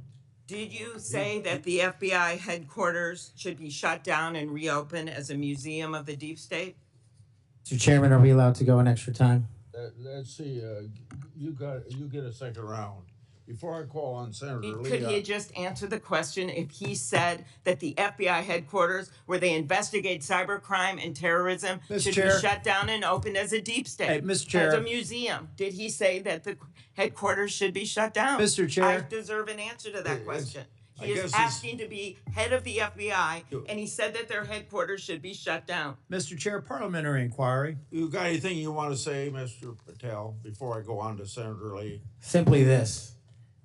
Did you say that the FBI headquarters should be shut down and reopened as a museum of the deep state? Mr. Chairman, are we allowed to go an extra time? Let's see, you get a second round. Before I call on Senator Lee. Could he just answer the question if he said that the FBI headquarters where they investigate cybercrime and terrorism should be shut down and opened as a deep state? Hey, Mr. Chair. As a museum. Did he say that the headquarters should be shut down? Mr. Chair. I deserve an answer to that question. He is asking to be head of the FBI, and he said that their headquarters should be shut down. Mr. Chair, parliamentary inquiry. You got anything you want to say, Mr. Patel, before I go on to Senator Lee? Simply this.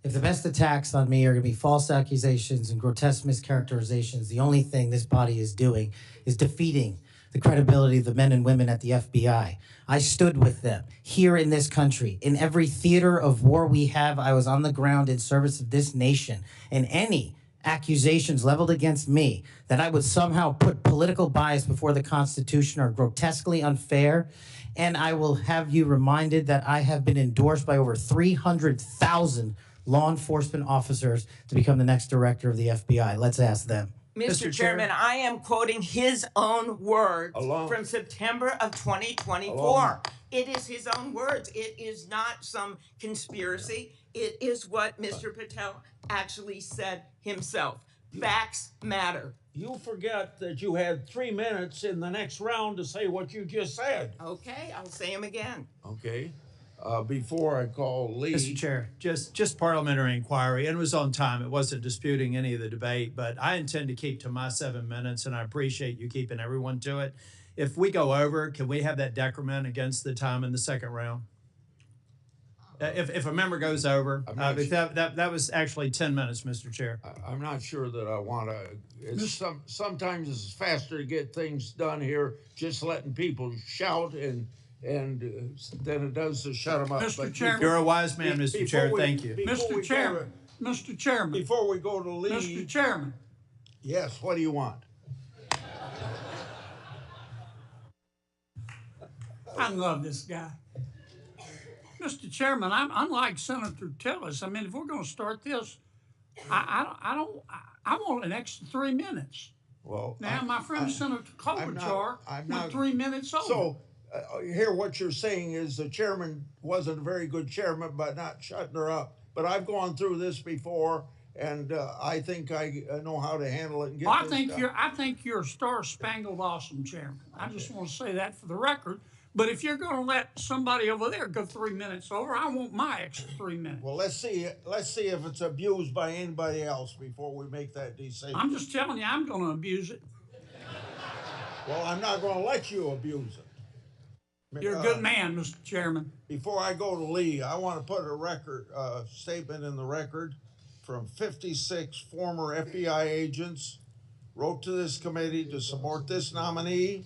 If the best attacks on me are going to be false accusations and grotesque mischaracterizations, the only thing this body is doing is defeating the credibility of the men and women at the FBI. I stood with them here in this country. In every theater of war we have, I was on the ground in service of this nation. And any accusations leveled against me that I would somehow put political bias before the Constitution are grotesquely unfair. And I will have you reminded that I have been endorsed by over 300,000 law enforcement officers to become the next director of the FBI. Let's ask them. Mr. Chairman, I am quoting his own words from September of 2024. It is his own words. It is not some conspiracy. It is what Mr. Patel actually said himself. Facts matter. You forget that you had 3 minutes in the next round to say what you just said. Okay, I'll say him again. Okay. Before I call Lee. Mr. Chair, just parliamentary inquiry, and it was on time. It wasn't disputing any of the debate, but I intend to keep to my 7 minutes, and I appreciate you keeping everyone to it. If we go over, can we have that decrement against the time in the second round? If a member goes over, that was actually 10 minutes, Mr. Chair. I'm not sure that I want to. Sometimes it's faster to get things done here, just letting people shout and than it does to shut them up. Mr. Chairman. You're a wise man, Mr. Chair. Thank you. Mr. Chairman, Mr. Chairman, Before we go to Lee. Mr. Chairman, Yes, what do you want? I love this guy. Mr. Chairman, I'm unlike Senator Tillis. I mean, if we're going to start this, I want an extra 3 minutes. Well, Now, my friend Senator Klobuchar went 3 minutes over. So, here what you're saying is the chairman wasn't a very good chairman by not shutting her up. But I've gone through this before, and I think I know how to handle it and get this done. I think you're a star-spangled awesome chairman. I just want to say that for the record. But if you're going to let somebody over there go 3 minutes over, I want my extra 3 minutes. Well, let's see if it's abused by anybody else before we make that decision. I'm just telling you, I'm going to abuse it. Well, I'm not going to let you abuse it. You're a good man, Mr. Chairman. Before I go to Lee, I want to put a statement in the record from 56 former FBI agents wrote to this committee to support this nominee.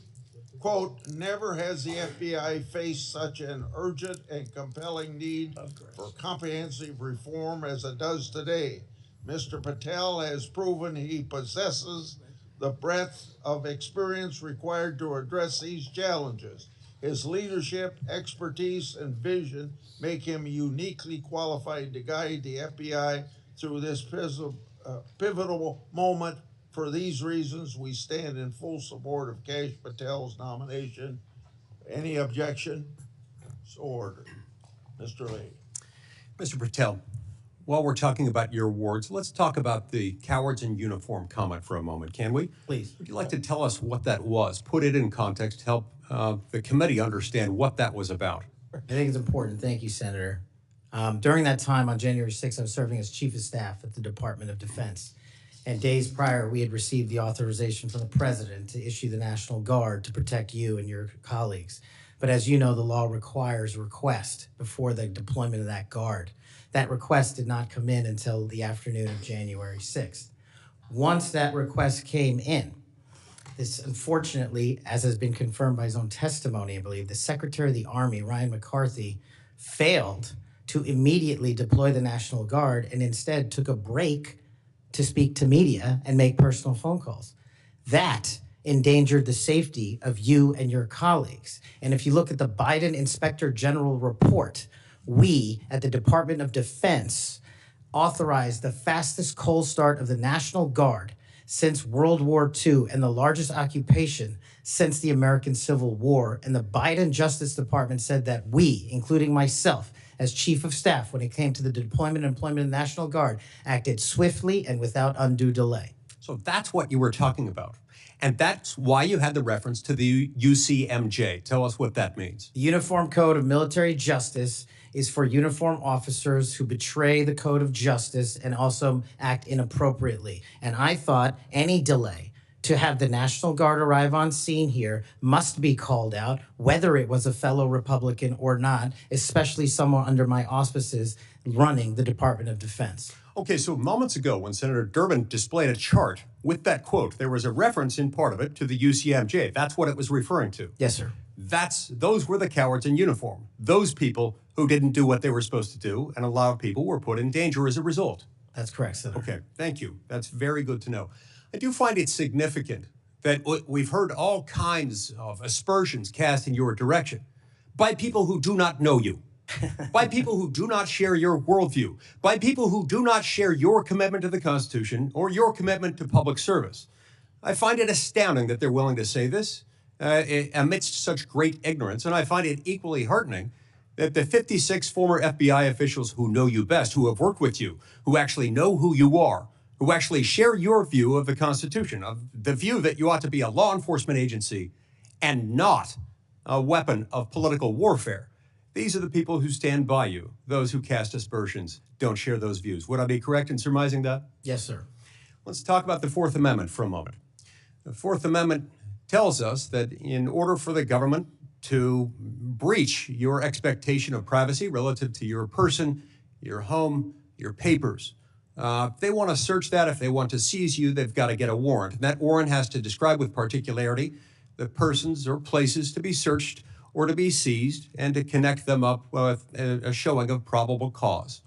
Quote, never has the FBI faced such an urgent and compelling need for comprehensive reform as it does today. Mr. Patel has proven he possesses the breadth of experience required to address these challenges. His leadership, expertise, and vision make him uniquely qualified to guide the FBI through this pivotal moment. For these reasons, we stand in full support of Kash Patel's nomination. Any objection? So ordered. Mr. Lee. Mr. Patel, while we're talking about your awards, let's talk about the cowards in uniform comment for a moment, can we? Please. Would you like to tell us what that was? Put it in context, help the committee understand what that was about. I think it's important. Thank you, Senator. During that time on January 6th, I was serving as Chief of Staff at the Department of Defense. And days prior, we had received the authorization from the President to issue the National Guard to protect you and your colleagues. But as you know, the law requires a request before the deployment of that guard. That request did not come in until the afternoon of January 6th. Once that request came in, this unfortunately, as has been confirmed by his own testimony, I believe, the Secretary of the Army, Ryan McCarthy, failed to immediately deploy the National Guard and instead took a break to speak to media and make personal phone calls. That endangered the safety of you and your colleagues. And if you look at the Biden Inspector General report, we at the Department of Defense authorized the fastest cold start of the National Guard since World War II and the largest occupation since the American Civil War. And the Biden Justice Department said that we, including myself, as Chief of Staff, when it came to the deployment and employment of the National Guard, acted swiftly and without undue delay. So that's what you were talking about. And that's why you had the reference to the UCMJ. Tell us what that means. The Uniform Code of Military Justice is for uniform officers who betray the code of justice and also act inappropriately. And I thought any delay to have the National Guard arrive on scene here must be called out, whether it was a fellow Republican or not, especially someone under my auspices running the Department of Defense. Okay, so moments ago when Senator Durbin displayed a chart with that quote, there was a reference in part of it to the UCMJ. That's what it was referring to. Yes, sir. Those were the cowards in uniform. Those people who didn't do what they were supposed to do, and a lot of people were put in danger as a result. That's correct, Senator. Okay, thank you. That's very good to know. I do find it significant that we've heard all kinds of aspersions cast in your direction by people who do not know you, by people who do not share your worldview, by people who do not share your commitment to the Constitution or your commitment to public service. I find it astounding that they're willing to say this amidst such great ignorance, and I find it equally heartening that the 56 former FBI officials who know you best, who have worked with you, who actually know who you are, who actually share your view of the Constitution, of the view that you ought to be a law enforcement agency and not a weapon of political warfare. These are the people who stand by you. Those who cast aspersions don't share those views. Would I be correct in surmising that? Yes, sir. Let's talk about the Fourth Amendment for a moment. The Fourth Amendment tells us that in order for the government to breach your expectation of privacy relative to your person, your home, your papers, if they want to search that, if they want to seize you, they've got to get a warrant. And that warrant has to describe with particularity the persons or places to be searched or to be seized and to connect them up with a showing of probable cause.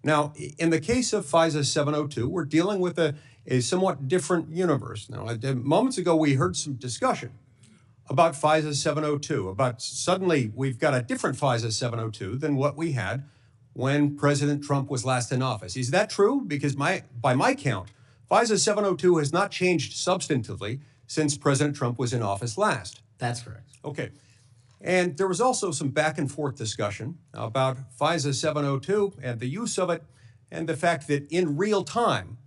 Now, in the case of FISA 702, we're dealing with a somewhat different universe. Now, moments ago, we heard some discussion about FISA 702, about suddenly we've got a different FISA 702 than what we had when President Trump was last in office. Is that true? Because by my count, FISA 702 has not changed substantively since President Trump was in office last. That's correct. Okay. And there was also some back and forth discussion about FISA 702 and the use of it and the fact that in real time,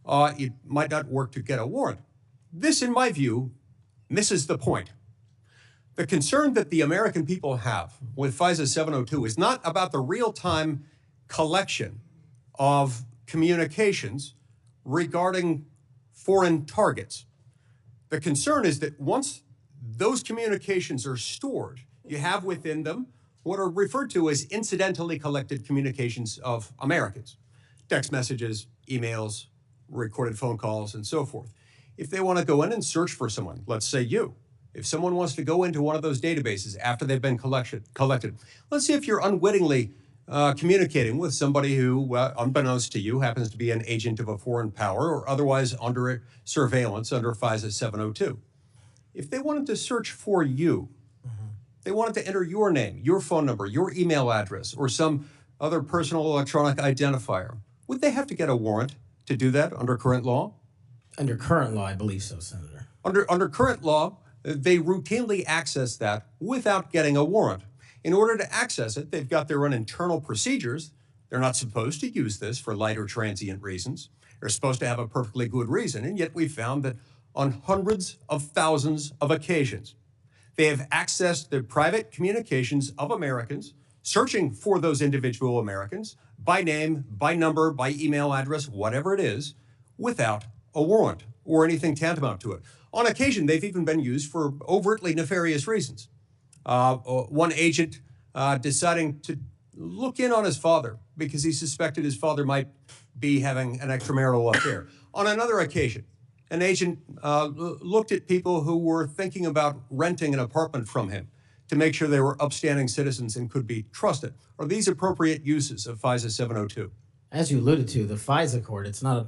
it might not work to get a warrant. This, in my view, misses the point. The concern that the American people have with FISA 702 is not about the real-time collection of communications regarding foreign targets. The concern is that once those communications are stored, you have within them what are referred to as incidentally collected communications of Americans. Text messages, emails, recorded phone calls, and so forth. If they want to go in and search for someone, let's say you, if someone wants to go into one of those databases after they've been collected, let's see if you're unwittingly communicating with somebody who, unbeknownst to you, happens to be an agent of a foreign power or otherwise under surveillance under FISA 702. If they wanted to search for you, they wanted to enter your name, your phone number, your email address, or some other personal electronic identifier, would they have to get a warrant to do that under current law? Under current law, I believe so, Senator. Under current law, they routinely access that without getting a warrant. In order to access it, they've got their own internal procedures. They're not supposed to use this for light or transient reasons. They're supposed to have a perfectly good reason, and yet we found that on hundreds of thousands of occasions, they have accessed the private communications of Americans, searching for those individual Americans by name, by number, by email address, whatever it is, without a warrant or anything tantamount to it. On occasion, they've even been used for overtly nefarious reasons. One agent deciding to look in on his father because he suspected his father might be having an extramarital affair. On another occasion, an agent looked at people who were thinking about renting an apartment from him to make sure they were upstanding citizens and could be trusted. Are these appropriate uses of FISA 702? As you alluded to, the FISA court, it's not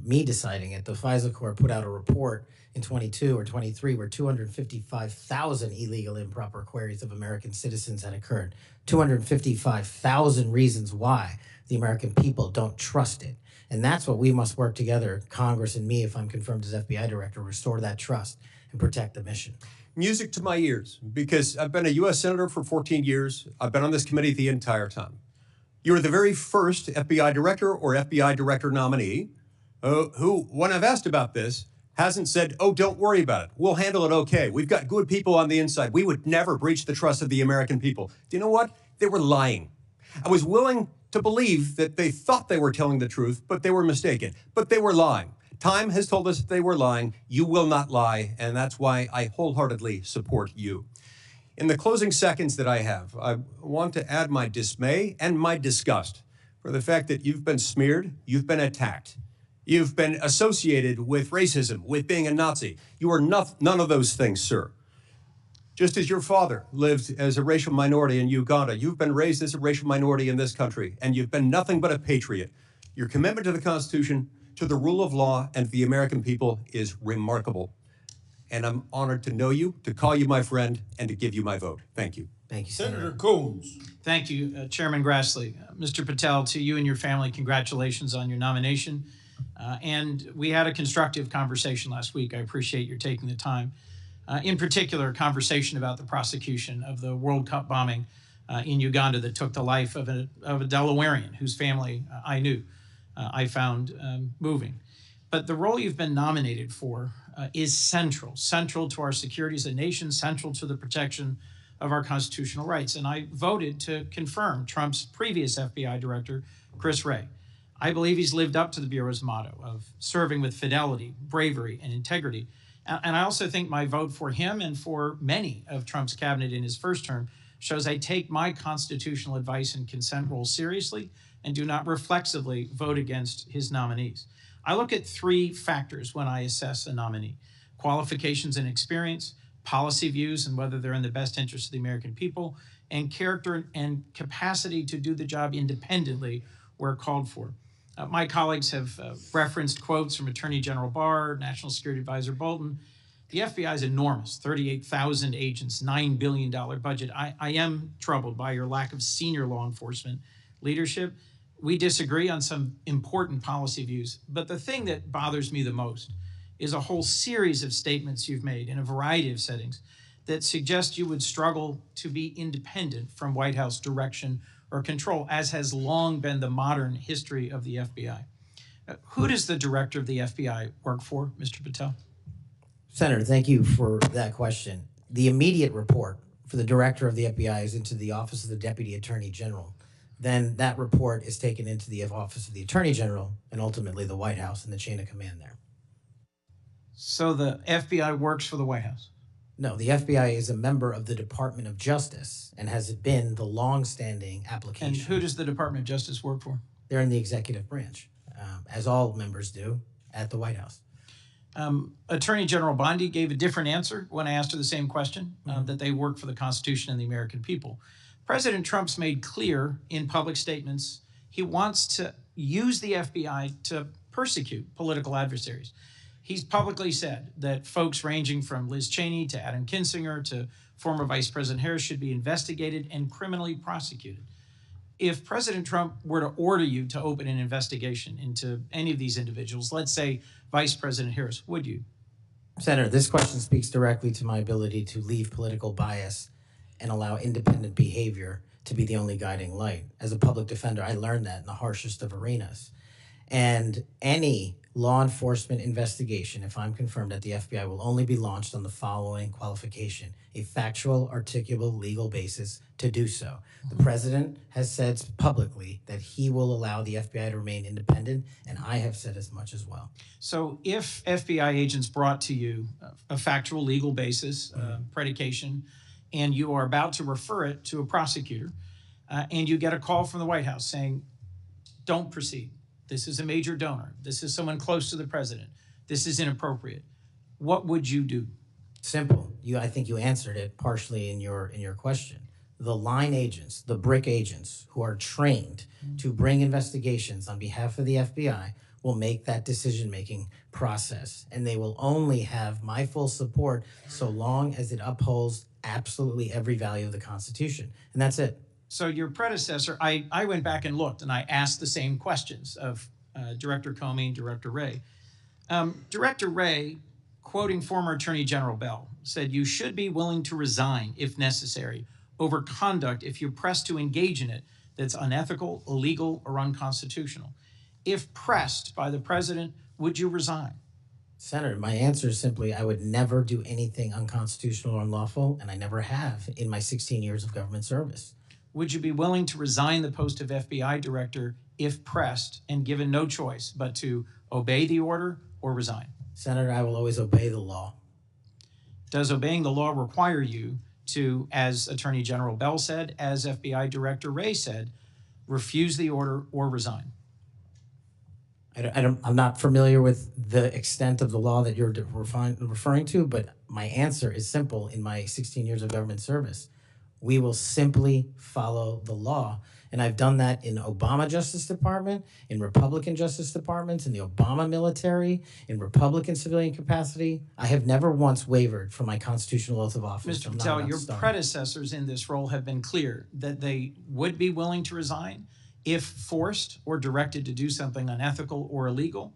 me deciding it. The FISA court put out a report in 22 or 23 where 255,000 illegal improper queries of American citizens had occurred. 255,000 reasons why the American people don't trust it. And that's what we must work together, Congress and me, if I'm confirmed as FBI director, restore that trust and protect the mission. Music to my ears, because I've been a U.S. Senator for 14 years. I've been on this committee the entire time. You were the very first FBI director or FBI director nominee who, when I've asked about this, hasn't said, oh, don't worry about it. We'll handle it okay. We've got good people on the inside. We would never breach the trust of the American people. Do you know what? They were lying. I was willing to believe that they thought they were telling the truth, but they were mistaken. But they were lying. Time has told us that they were lying. You will not lie, and that's why I wholeheartedly support you. In the closing seconds that I have, I want to add my dismay and my disgust for the fact that you've been smeared, you've been attacked. You've been associated with racism, with being a Nazi. You are none of those things, sir. Just as your father lived as a racial minority in Uganda, you've been raised as a racial minority in this country, and you've been nothing but a patriot. Your commitment to the Constitution, to the rule of law, and to the American people is remarkable. And I'm honored to know you, to call you my friend, and to give you my vote. Thank you. Thank you, Senator Coons. Thank you, Chairman Grassley. Mr. Patel, to you and your family, congratulations on your nomination. And we had a constructive conversation last week. I appreciate your taking the time. In particular, a conversation about the prosecution of the World Cup bombing in Uganda that took the life of a Delawarean whose family I knew. I found moving. But the role you've been nominated for is central to our security as a nation, central to the protection of our constitutional rights. And I voted to confirm Trump's previous FBI director, Chris Wray. I believe he's lived up to the Bureau's motto of serving with fidelity, bravery, and integrity. And I also think my vote for him and for many of Trump's cabinet in his first term shows I take my constitutional advice and consent role seriously and do not reflexively vote against his nominees. I look at three factors when I assess a nominee: qualifications and experience, policy views and whether they're in the best interest of the American people, and character and capacity to do the job independently where called for. My colleagues have referenced quotes from Attorney General Barr, National Security Advisor Bolton. The FBI is enormous, 38,000 agents, $9 billion budget. I am troubled by your lack of senior law enforcement leadership. We disagree on some important policy views, but the thing that bothers me the most is a whole series of statements you've made in a variety of settings that suggest you would struggle to be independent from White House direction or control, as has long been the modern history of the FBI. Who does the director of the FBI work for, Mr. Patel? Senator, thank you for that question. The immediate report for the director of the FBI is into the Office of the Deputy Attorney General. Then that report is taken into the Office of the Attorney General and ultimately the White House and the chain of command there. So the FBI works for the White House? No, the FBI is a member of the Department of Justice and has been the long-standing application. And who does the Department of Justice work for? They're in the executive branch, as all members do at the White House. Attorney General Bondi gave a different answer when I asked her the same question, that they work for the Constitution and the American people. President Trump's made clear in public statements he wants to use the FBI to persecute political adversaries. He's publicly said that folks ranging from Liz Cheney to Adam Kinzinger to former Vice President Harris should be investigated and criminally prosecuted. If President Trump were to order you to open an investigation into any of these individuals, let's say Vice President Harris, would you? Senator, this question speaks directly to my ability to leave political bias and allow independent behavior to be the only guiding light. As a public defender, I learned that in the harshest of arenas. And any law enforcement investigation, if I'm confirmed at the FBI, will only be launched on the following qualification: a factual, articulable, legal basis to do so. The president has said publicly that he will allow the FBI to remain independent, and I have said as much as well. So if FBI agents brought to you a factual, legal basis, predication, and you are about to refer it to a prosecutor, and you get a call from the White House saying, don't proceed. This is a major donor. This is someone close to the president. This is inappropriate. What would you do? Simple. I think you answered it partially in your question. The line agents, the brick agents who are trained to bring investigations on behalf of the FBI will make that decision-making process, and they will only have my full support so long as it upholds absolutely every value of the Constitution. And that's it. So your predecessor, I went back and looked, and I asked the same questions of Director Comey and Director Wray. Director Wray, quoting former Attorney General Bell, said, "You should be willing to resign if necessary over conduct if you're pressed to engage in it that's unethical, illegal, or unconstitutional. If pressed by the president, would you resign?" Senator, my answer is simply I would never do anything unconstitutional or unlawful, and I never have in my 16 years of government service. Would you be willing to resign the post of FBI director if pressed and given no choice but to obey the order or resign? Senator, I will always obey the law. Does obeying the law require you to, as Attorney General Bell said, as FBI Director Wray said, refuse the order or resign? I'm not familiar with the extent of the law that you're referring to, but my answer is simple in my 16 years of government service. We will simply follow the law. And I've done that in Obama Justice Department, in Republican Justice Departments, in the Obama military, in Republican civilian capacity. I have never once wavered from my constitutional oath of office. Mr. Patel, your predecessors in this role have been clear that they would be willing to resign if forced or directed to do something unethical or illegal.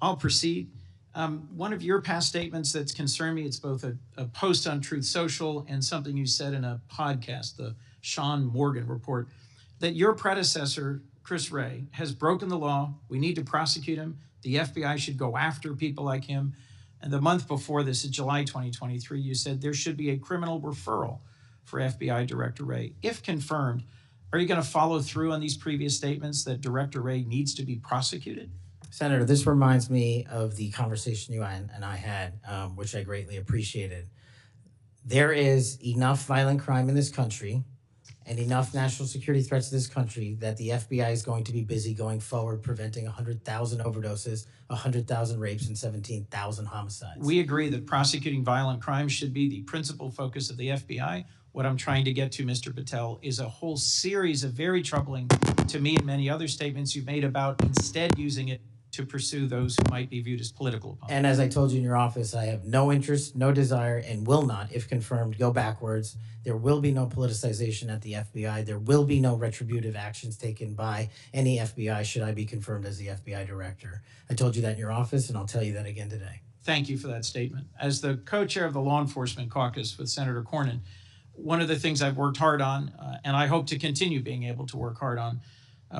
I'll proceed. One of your past statements that's concerned me, it's both a post on Truth Social and something you said in a podcast, the Sean Morgan report, that your predecessor, Chris Wray, has broken the law. We need to prosecute him. The FBI should go after people like him. And the month before this, in July 2023, you said there should be a criminal referral for FBI Director Wray. If confirmed, are you going to follow through on these previous statements that Director Wray needs to be prosecuted? Senator, this reminds me of the conversation you and I had, which I greatly appreciated. There is enough violent crime in this country and enough national security threats to this country that the FBI is going to be busy going forward preventing 100,000 overdoses, 100,000 rapes, and 17,000 homicides. We agree that prosecuting violent crime should be the principal focus of the FBI. What I'm trying to get to, Mr. Patel, is a whole series of very troubling, to me and many other statements you've made about instead using it to pursue those who might be viewed as political opponents. And as I told you in your office, I have no interest, no desire, and will not, if confirmed, go backwards. There will be no politicization at the FBI. There will be no retributive actions taken by any FBI should I be confirmed as the FBI director. I told you that in your office, and I'll tell you that again today. Thank you for that statement. As the co-chair of the Law Enforcement Caucus with Senator Cornyn, one of the things I've worked hard on, and I hope to continue being able to work hard on,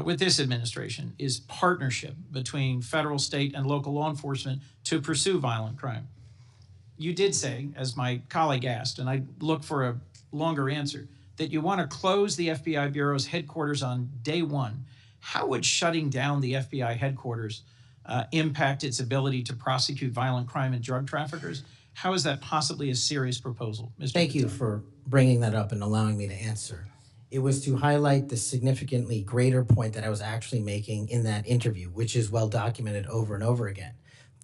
with this administration is partnership between federal, state, and local law enforcement to pursue violent crime. You did say, as my colleague asked, and I look for a longer answer, that you want to close the FBI Bureau's headquarters on day one. How would shutting down the FBI headquarters impact its ability to prosecute violent crime and drug traffickers? How is that possibly a serious proposal, Mr. Thank you for bringing that up and allowing me to answer. It was to highlight the significantly greater point that I was actually making in that interview, which is well documented over and over again.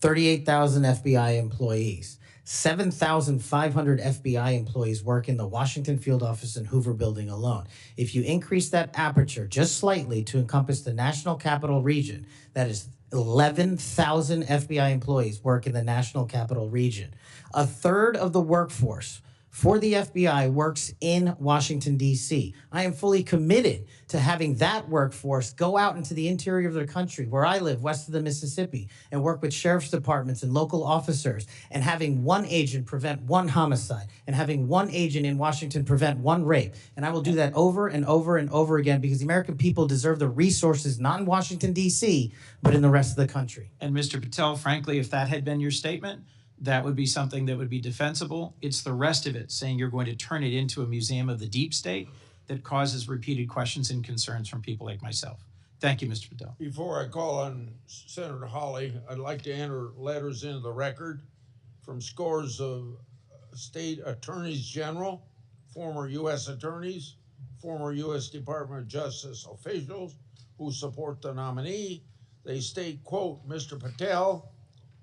38,000 FBI employees, 7,500 FBI employees work in the Washington field office and Hoover building alone. If you increase that aperture just slightly to encompass the National Capital Region, that is 11,000 FBI employees work in the National Capital Region. A third of the workforce for the FBI works in Washington, D.C. I am fully committed to having that workforce go out into the interior of the country, where I live, west of the Mississippi, and work with sheriff's departments and local officers, and having one agent prevent one homicide, and having one agent in Washington prevent one rape. And I will do that over and over and over again because the American people deserve the resources, not in Washington, D.C., but in the rest of the country. And Mr. Patel, frankly, if that had been your statement, that would be something that would be defensible. It's the rest of it, saying you're going to turn it into a museum of the deep state, that causes repeated questions and concerns from people like myself. Thank you, Mr. Patel. Before I call on Senator Hawley, I'd like to enter letters into the record from scores of state attorneys general, former U.S. attorneys, former U.S. Department of Justice officials who support the nominee. They state, quote, Mr. Patel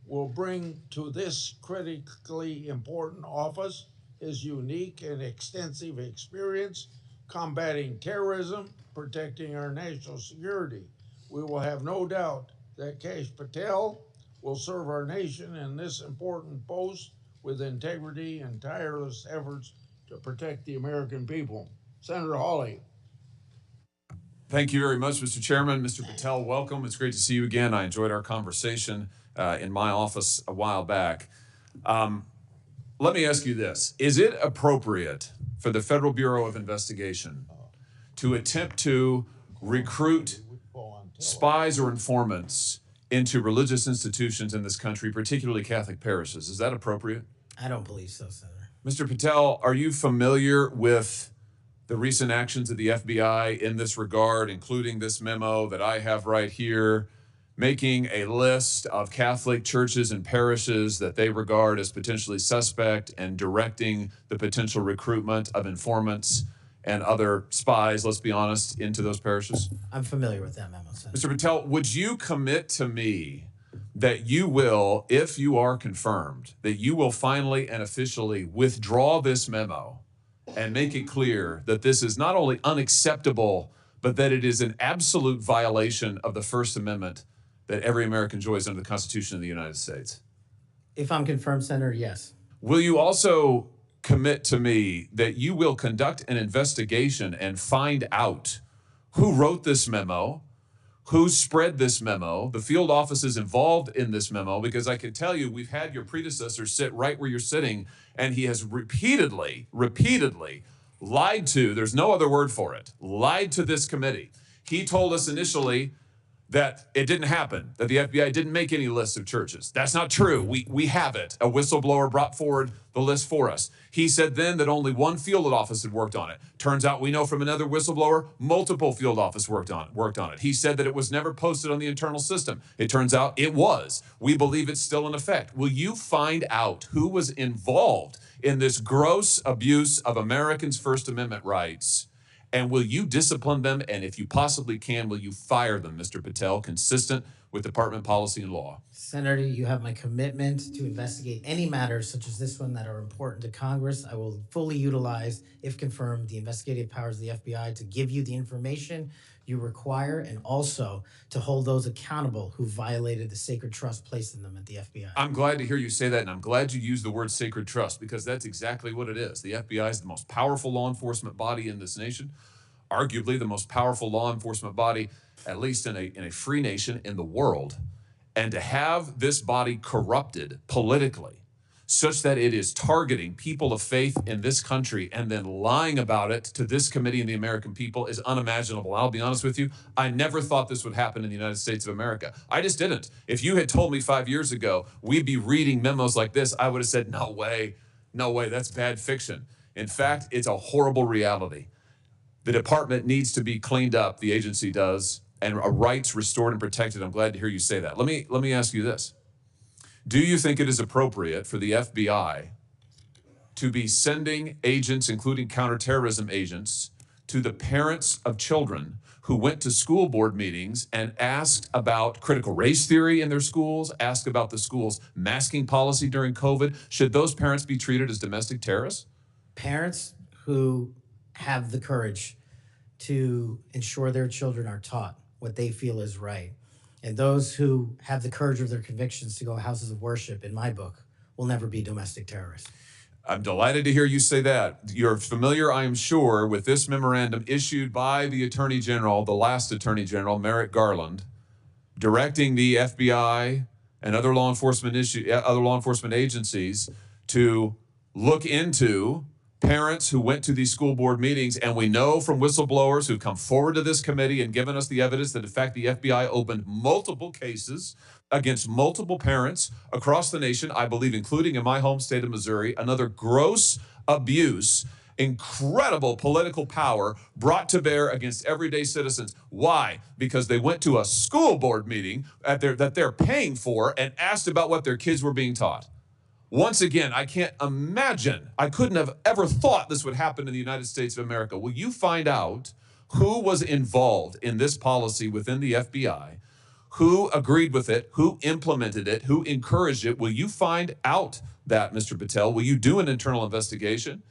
will bring to this critically important office his unique and extensive experience combating terrorism, protecting our national security. We will have no doubt that Kash Patel will serve our nation in this important post with integrity and tireless efforts to protect the American people. Senator Hawley. Thank you very much, Mr. Chairman. Mr. Patel, welcome. It's great to see you again. I enjoyed our conversation in my office a while back. Let me ask you this. Is it appropriate for the Federal Bureau of Investigation to attempt to recruit spies or informants into religious institutions in this country, particularly Catholic parishes. Is that appropriate? I don't believe so, Senator. Mr. Patel, are you familiar with the recent actions of the FBI in this regard, including this memo that I have right here, making a list of Catholic churches and parishes that they regard as potentially suspect and directing the potential recruitment of informants and other spies, let's be honest, into those parishes? I'm familiar with that memo, Senator. Mr. Patel, would you commit to me that you will, if you are confirmed, that you will finally and officially withdraw this memo and make it clear that this is not only unacceptable, but that it is an absolute violation of the First Amendment that every American enjoys under the Constitution of the United States? If I'm confirmed, Senator, yes. Will you also commit to me that you will conduct an investigation and find out who wrote this memo, who spread this memo, the field offices involved in this memo? Because I can tell you, we've had your predecessor sit right where you're sitting, and he has repeatedly lied to, there's no other word for it, lied to this committee. He told us initially that it didn't happen, that the FBI didn't make any lists of churches. That's not true. We have it. A whistleblower brought forward the list for us. He said then that only one field office had worked on it. Turns out we know from another whistleblower, multiple field offices worked on it. He said that it was never posted on the internal system. It turns out it was. We believe it's still in effect. Will you find out who was involved in this gross abuse of Americans' First Amendment rights? And will you discipline them? And if you possibly can, will you fire them, Mr. Patel, consistent with department policy and law? Senator, you have my commitment to investigate any matters such as this one that are important to Congress. I will fully utilize, if confirmed, the investigative powers of the FBI to give you the information you require and also to hold those accountable who violated the sacred trust placed in them at the FBI. I'm glad to hear you say that, and I'm glad you used the word sacred trust, because that's exactly what it is. The FBI is the most powerful law enforcement body in this nation, arguably the most powerful law enforcement body, at least in a free nation in the world. And to have this body corrupted politically such that it is targeting people of faith in this country and then lying about it to this committee and the American people is unimaginable. I'll be honest with you, I never thought this would happen in the United States of America. I just didn't. If you had told me 5 years ago we'd be reading memos like this, I would have said, no way, that's bad fiction. In fact, it's a horrible reality. The department needs to be cleaned up, the agency does, and rights restored and protected. I'm glad to hear you say that. Let me ask you this. Do you think it is appropriate for the FBI to be sending agents, including counterterrorism agents, to the parents of children who went to school board meetings and asked about critical race theory in their schools, asked about the school's masking policy during COVID? Should those parents be treated as domestic terrorists? Parents who have the courage to ensure their children are taught what they feel is right, and those who have the courage of their convictions to go houses of worship, in my book, will never be domestic terrorists. I'm delighted to hear you say that. You're familiar, I am sure, with this memorandum issued by the Attorney General, the last Attorney General, Merrick Garland, directing the FBI and other law enforcement agencies to look into parents who went to these school board meetings. And we know from whistleblowers who've come forward to this committee and given us the evidence that, in fact, the FBI opened multiple cases against multiple parents across the nation, I believe, including in my home state of Missouri. Another gross abuse, incredible political power brought to bear against everyday citizens. Why? Because they went to a school board meeting that they're paying for and asked about what their kids were being taught. Once again, I can't imagine, I couldn't have ever thought this would happen in the United States of America. Will you find out who was involved in this policy within the FBI, who agreed with it, who implemented it, who encouraged it? Will you find out that, Mr. Patel? Will you do an internal investigation?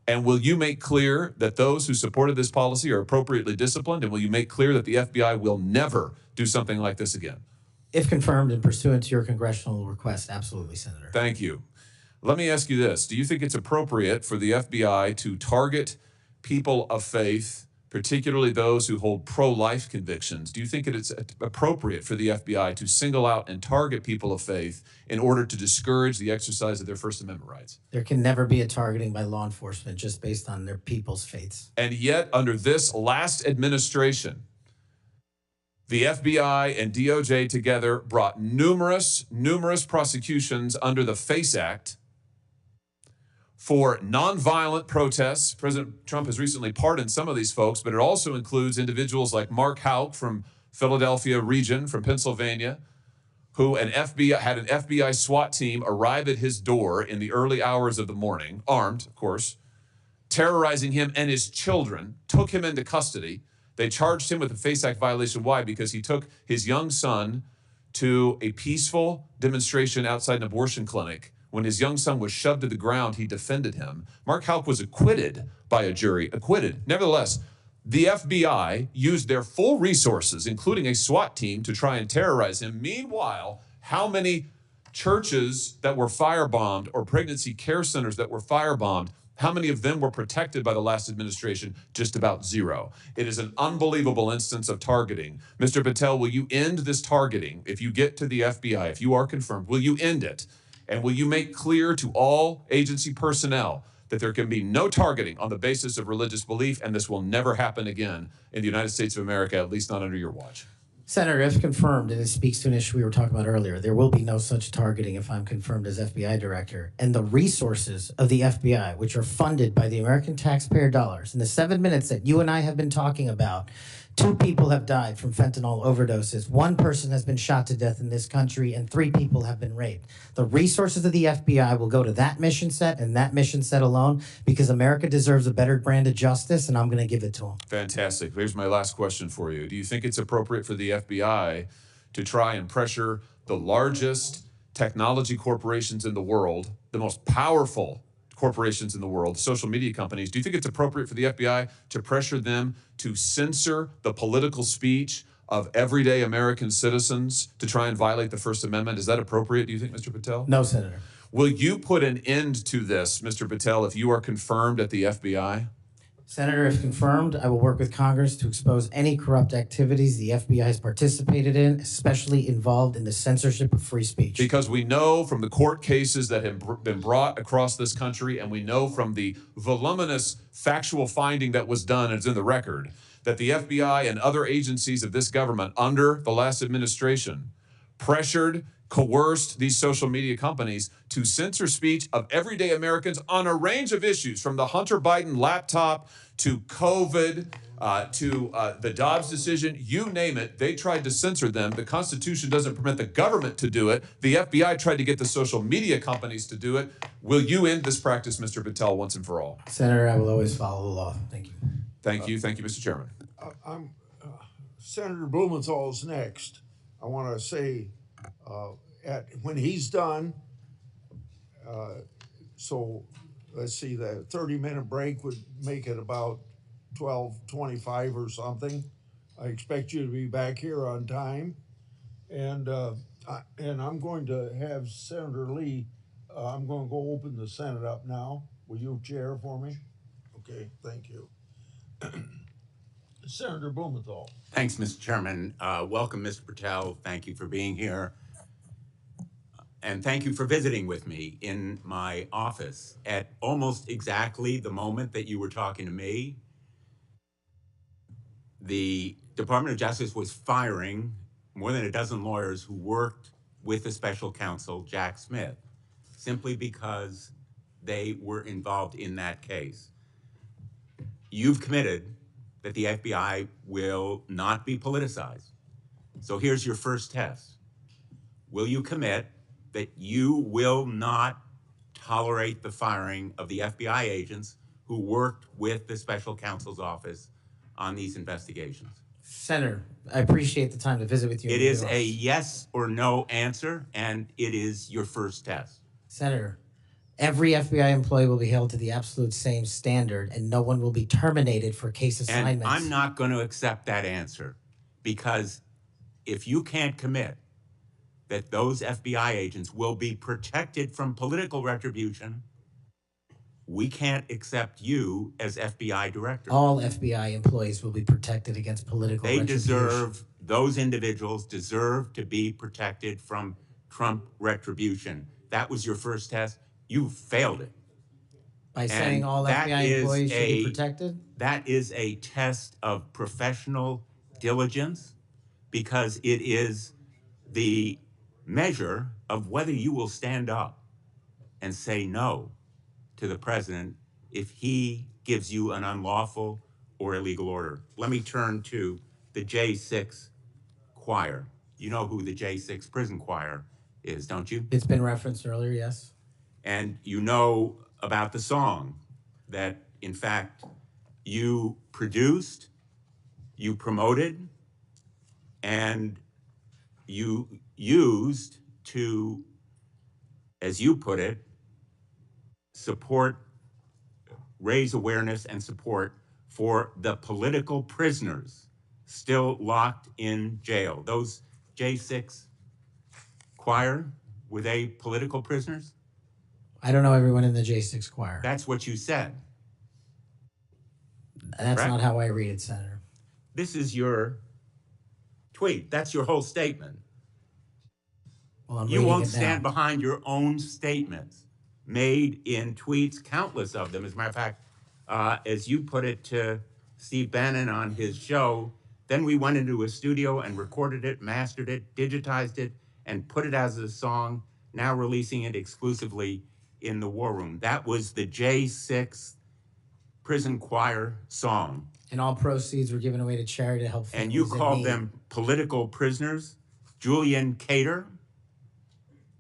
And will you make clear that those who supported this policy are appropriately disciplined? And will you make clear that the FBI will never do something like this again? If confirmed and pursuant to your congressional request, absolutely, Senator. Thank you. Let me ask you this. Do you think it's appropriate for the FBI to target people of faith, particularly those who hold pro-life convictions? Do you think it's appropriate for the FBI to single out and target people of faith in order to discourage the exercise of their First Amendment rights? There can never be a targeting by law enforcement just based on their people's faiths. And yet, under this last administration, The FBI and DOJ together brought numerous prosecutions under the FACE Act for nonviolent protests. President Trump has recently pardoned some of these folks, but it also includes individuals like Mark Houck from Philadelphia region, from Pennsylvania, who had an FBI SWAT team arrive at his door in the early hours of the morning, armed, of course, terrorizing him and his children, took him into custody. They charged him with a FACE Act violation. Why? Because he took his young son to a peaceful demonstration outside an abortion clinic. When his young son was shoved to the ground, he defended him. Mark Houck was acquitted by a jury, acquitted. Nevertheless, the FBI used their full resources, including a SWAT team, to try and terrorize him. Meanwhile, how many churches that were firebombed or pregnancy care centers that were firebombed, how many of them were protected by the last administration? Just about zero. It is an unbelievable instance of targeting. Mr. Patel, will you end this targeting? If you get to the FBI, if you are confirmed, will you end it? And will you make clear to all agency personnel that there can be no targeting on the basis of religious belief, and this will never happen again in the United States of America, at least not under your watch? Senator, if confirmed, and it speaks to an issue we were talking about earlier, there will be no such targeting if I'm confirmed as FBI director. And the resources of the FBI, which are funded by the American taxpayer dollars, in the 7 minutes that you and I have been talking about, 2 people have died from fentanyl overdoses. 1 person has been shot to death in this country, and 3 people have been raped. The resources of the FBI will go to that mission set and that mission set alone, because America deserves a better brand of justice, and I'm going to give it to them. Fantastic. Here's my last question for you. Do you think it's appropriate for the FBI to try and pressure the largest technology corporations in the world, the most powerful corporations in the world, social media companies? Do you think it's appropriate for the FBI to pressure them to censor the political speech of everyday American citizens to try and violate the First Amendment? Is that appropriate, do you think, Mr. Patel? No, Senator. Will you put an end to this, Mr. Patel, if you are confirmed at the FBI? Senator, if confirmed, I will work with Congress to expose any corrupt activities the FBI has participated in, especially involved in the censorship of free speech. Because we know from the court cases that have been brought across this country, and we know from the voluminous factual finding that was done, and it's in the record, that the FBI and other agencies of this government under the last administration pressured, coerced these social media companies to censor speech of everyday Americans on a range of issues, from the Hunter Biden laptop to COVID, to the Dobbs decision, you name it, they tried to censor them. The Constitution doesn't permit the government to do it. The FBI tried to get the social media companies to do it. Will you end this practice, Mr. Patel, once and for all? Senator, I will always follow the law. Thank you. Thank you. Thank you, Mr. Chairman. Senator Blumenthal's next. I want to say, when he's done, so let's see, the 30-minute break would make it about 12:25 or something. I expect you to be back here on time, and I'm going to have Senator Lee. I'm going to go open the Senate up now. Will you chair for me? Okay, thank you. Senator Blumenthal. Thanks, Mr. Chairman. Welcome, Mr. Patel. Thank you for being here. And thank you for visiting with me in my office at almost exactly the moment that you were talking to me. The Department of Justice was firing more than a dozen lawyers who worked with the special counsel, Jack Smith, simply because they were involved in that case. You've committed that the FBI will not be politicized. So here's your first test. Will you commit that you will not tolerate the firing of the FBI agents who worked with the special counsel's office on these investigations? Senator, I appreciate the time to visit with you. It is a yes or no answer, and it is your first test. Senator, every FBI employee will be held to the absolute same standard, and no one will be terminated for case assignments. And I'm not going to accept that answer, because if you can't commit that those FBI agents will be protected from political retribution, we can't accept you as FBI director. All FBI employees will be protected against political retribution. Those individuals deserve to be protected from Trump retribution. That was your first test. You failed it. By saying all FBI employees should be protected? That is a test of professional diligence, because it is the measure of whether you will stand up and say no to the president if he gives you an unlawful or illegal order. Let me turn to the J6 choir. You know who the J6 prison choir is, don't you? It's been referenced earlier, yes. And you know about the song that, in fact, you produced, you promoted, and you used to, as you put it, support, raise awareness and support for the political prisoners still locked in jail. Those J6 choir, were they political prisoners? I don't know everyone in the J6 choir. That's what you said. That's correct? not how I read it, Senator. This is your tweet. That's your whole statement. Well, I'm You reading won't it stand now. behind your own statements made in tweets, countless of them. As a matter of fact, as you put it to Steve Bannon on his show, then we went into a studio and recorded it, mastered it, digitized it, and put it as a song, now releasing it exclusively in the War Room. That was the J6 prison choir song. And all proceeds were given away to charity to help families And you in called need. them political prisoners. Julian Cater,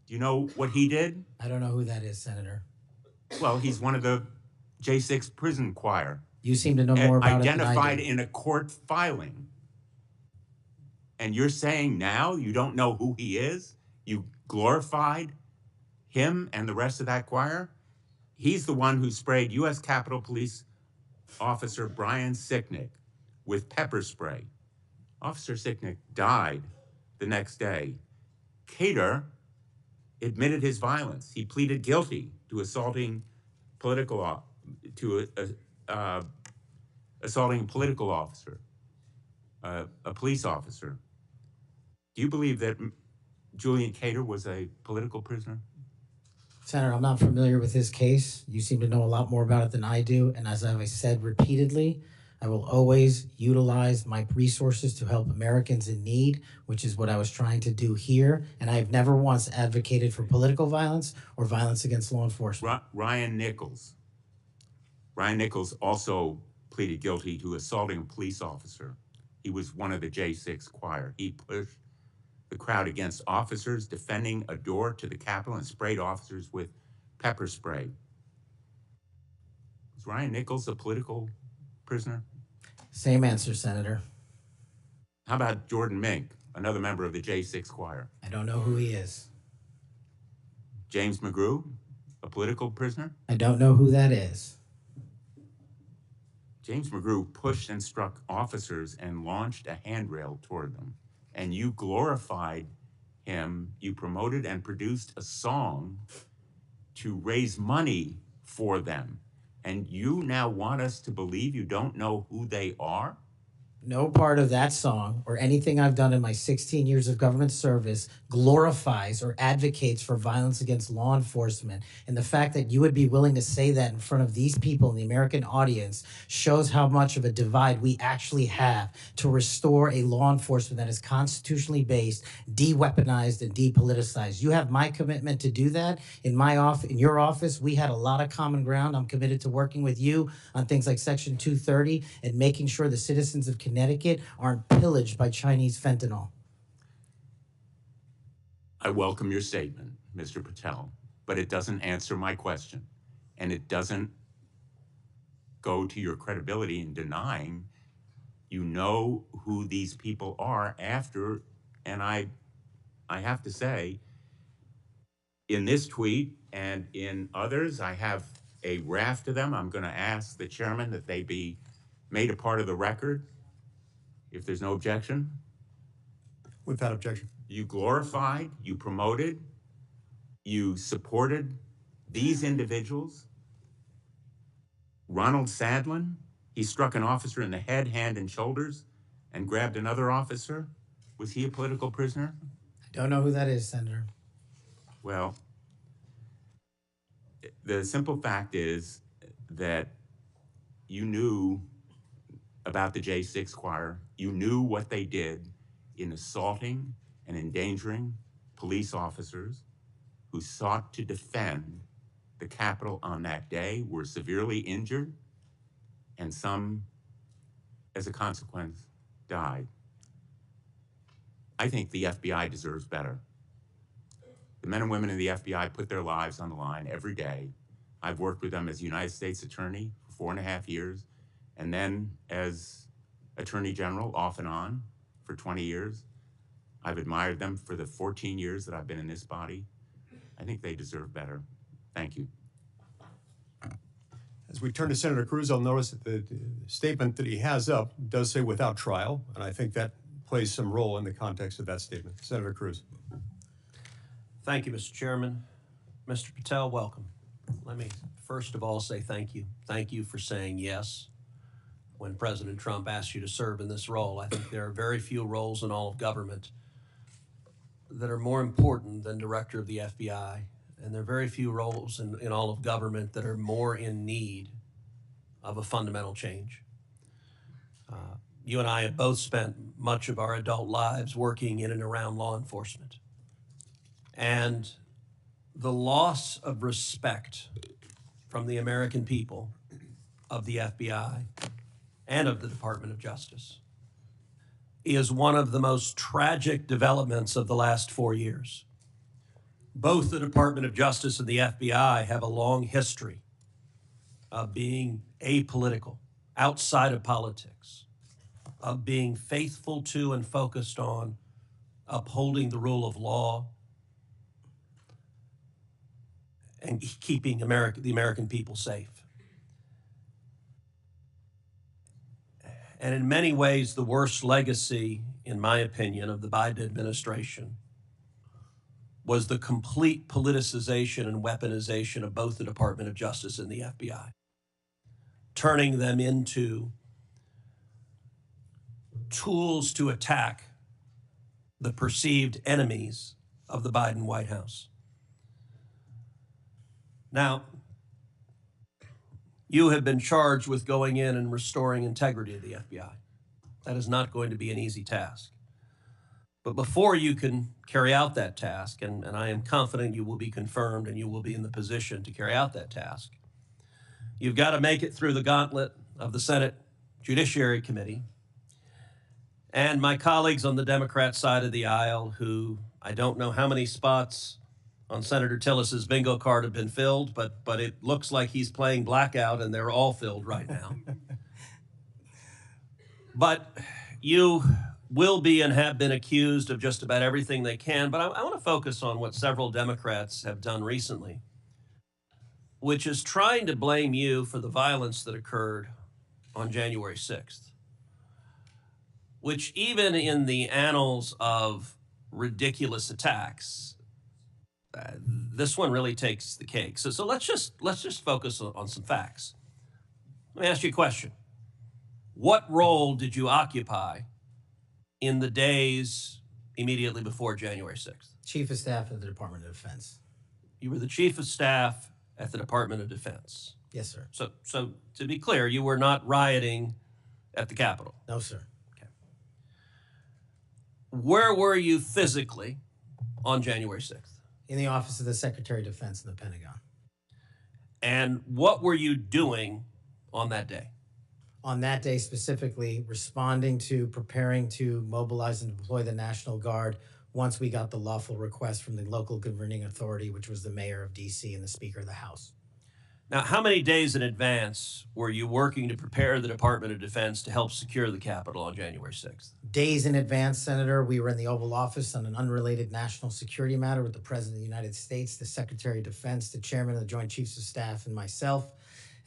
do you know what he did? I don't know who that is, Senator. Well, he's one of the J6 prison choir. You seem to know more about it than I Identified do. in a court filing. And you're saying now you don't know who he is? You glorified him and the rest of that choir? He's the one who sprayed U.S. Capitol Police Officer Brian Sicknick with pepper spray. Officer Sicknick died the next day. Cater admitted his violence. He pleaded guilty to assaulting assaulting a political officer, a police officer. Do you believe that Julian Cater was a political prisoner? Senator, I'm not familiar with his case. You seem to know a lot more about it than I do. And as I've said repeatedly, I will always utilize my resources to help Americans in need, which is what I was trying to do here. And I've never once advocated for political violence or violence against law enforcement. Ryan Nichols. Ryan Nichols also pleaded guilty to assaulting a police officer. He was one of the J6 choir. He pushed the crowd against officers defending a door to the Capitol and sprayed officers with pepper spray. Was Ryan Nichols a political prisoner? Same answer, Senator. How about Jordan Mink, another member of the J6 choir? I don't know who he is. James McGrew, a political prisoner? I don't know who that is. James McGrew pushed and struck officers and launched a handrail toward them. And you glorified him. You promoted and produced a song to raise money for them. And you now want us to believe you don't know who they are? No part of that song or anything I've done in my 16 years of government service glorifies or advocates for violence against law enforcement. And the fact that you would be willing to say that in front of these people in the American audience shows how much of a divide we actually have to restore a law enforcement that is constitutionally based, de-weaponized, and depoliticized. You have my commitment to do that. In your office, we had a lot of common ground. I'm committed to working with you on things like Section 230 and making sure the citizens of Connecticut aren't pillaged by Chinese fentanyl. I welcome your statement, Mr. Patel, but it doesn't answer my question. And it doesn't go to your credibility in denying you know who these people are after, and I have to say, in this tweet and in others, I have a raft of them. I'm going to ask the chairman that they be made a part of the record, if there's no objection. Without objection. You glorified, you promoted, you supported these individuals. Ronald Sadlin, he struck an officer in the head, hand, and shoulders and grabbed another officer. Was he a political prisoner? I don't know who that is, Senator. Well, the simple fact is that you knew about the J6 choir. You knew what they did in assaulting and endangering police officers who sought to defend the Capitol on that day were severely injured, and some, as a consequence, died. I think the FBI deserves better. The men and women in the FBI put their lives on the line every day. I've worked with them as United States Attorney for 4.5 years, and then as Attorney General off and on for 20 years. I've admired them for the 14 years that I've been in this body. I think they deserve better. Thank you. As we turn to Senator Cruz, I'll notice that the statement that he has up does say without trial, and I think that plays some role in the context of that statement. Senator Cruz. Thank you, Mr. Chairman. Mr. Patel, welcome. Let me first of all say thank you. Thank you for saying yes when President Trump asked you to serve in this role. I think there are very few roles in all of government that are more important than Director of the FBI, and there are very few roles in all of government that are more in need of a fundamental change. You and I have both spent much of our adult lives working in and around law enforcement. And the loss of respect from the American people of the FBI and of the Department of Justice is one of the most tragic developments of the last 4 years. Both the Department of Justice and the FBI have a long history of being apolitical, outside of politics, of being faithful to and focused on upholding the rule of law and keeping the American people safe. And in many ways, the worst legacy, in my opinion, of the Biden administration was the complete politicization and weaponization of both the Department of Justice and the FBI, turning them into tools to attack the perceived enemies of the Biden White House. Now, you have been charged with going in and restoring integrity of the FBI. That is not going to be an easy task. But before you can carry out that task, and I am confident you will be confirmed and you will be in the position to carry out that task, you've got to make it through the gauntlet of the Senate Judiciary Committee and my colleagues on the Democrat side of the aisle, who I don't know how many spots on Senator Tillis's bingo card have been filled, but it looks like he's playing blackout and they're all filled right now. But you will be and have been accused of just about everything they can. But I want to focus on what several Democrats have done recently, which is trying to blame you for the violence that occurred on January 6th, which even in the annals of ridiculous attacks, this one really takes the cake. So let's just focus on some facts. Let me ask you a question. What role did you occupy in the days immediately before January 6th? Chief of Staff of the Department of Defense. You were the Chief of Staff at the Department of Defense. Yes, sir. So to be clear, you were not rioting at the Capitol. No, sir. Okay. Where were you physically on January 6th? In the Office of the Secretary of Defense in the Pentagon. And what were you doing on that day? On that day specifically, responding to preparing to mobilize and deploy the National Guard once we got the lawful request from the local governing authority, which was the mayor of D.C. and the Speaker of the House. Now, how many days in advance were you working to prepare the Department of Defense to help secure the Capitol on January 6th? Days in advance, Senator, we were in the Oval Office on an unrelated national security matter with the President of the United States, the Secretary of Defense, the Chairman of the Joint Chiefs of Staff, and myself.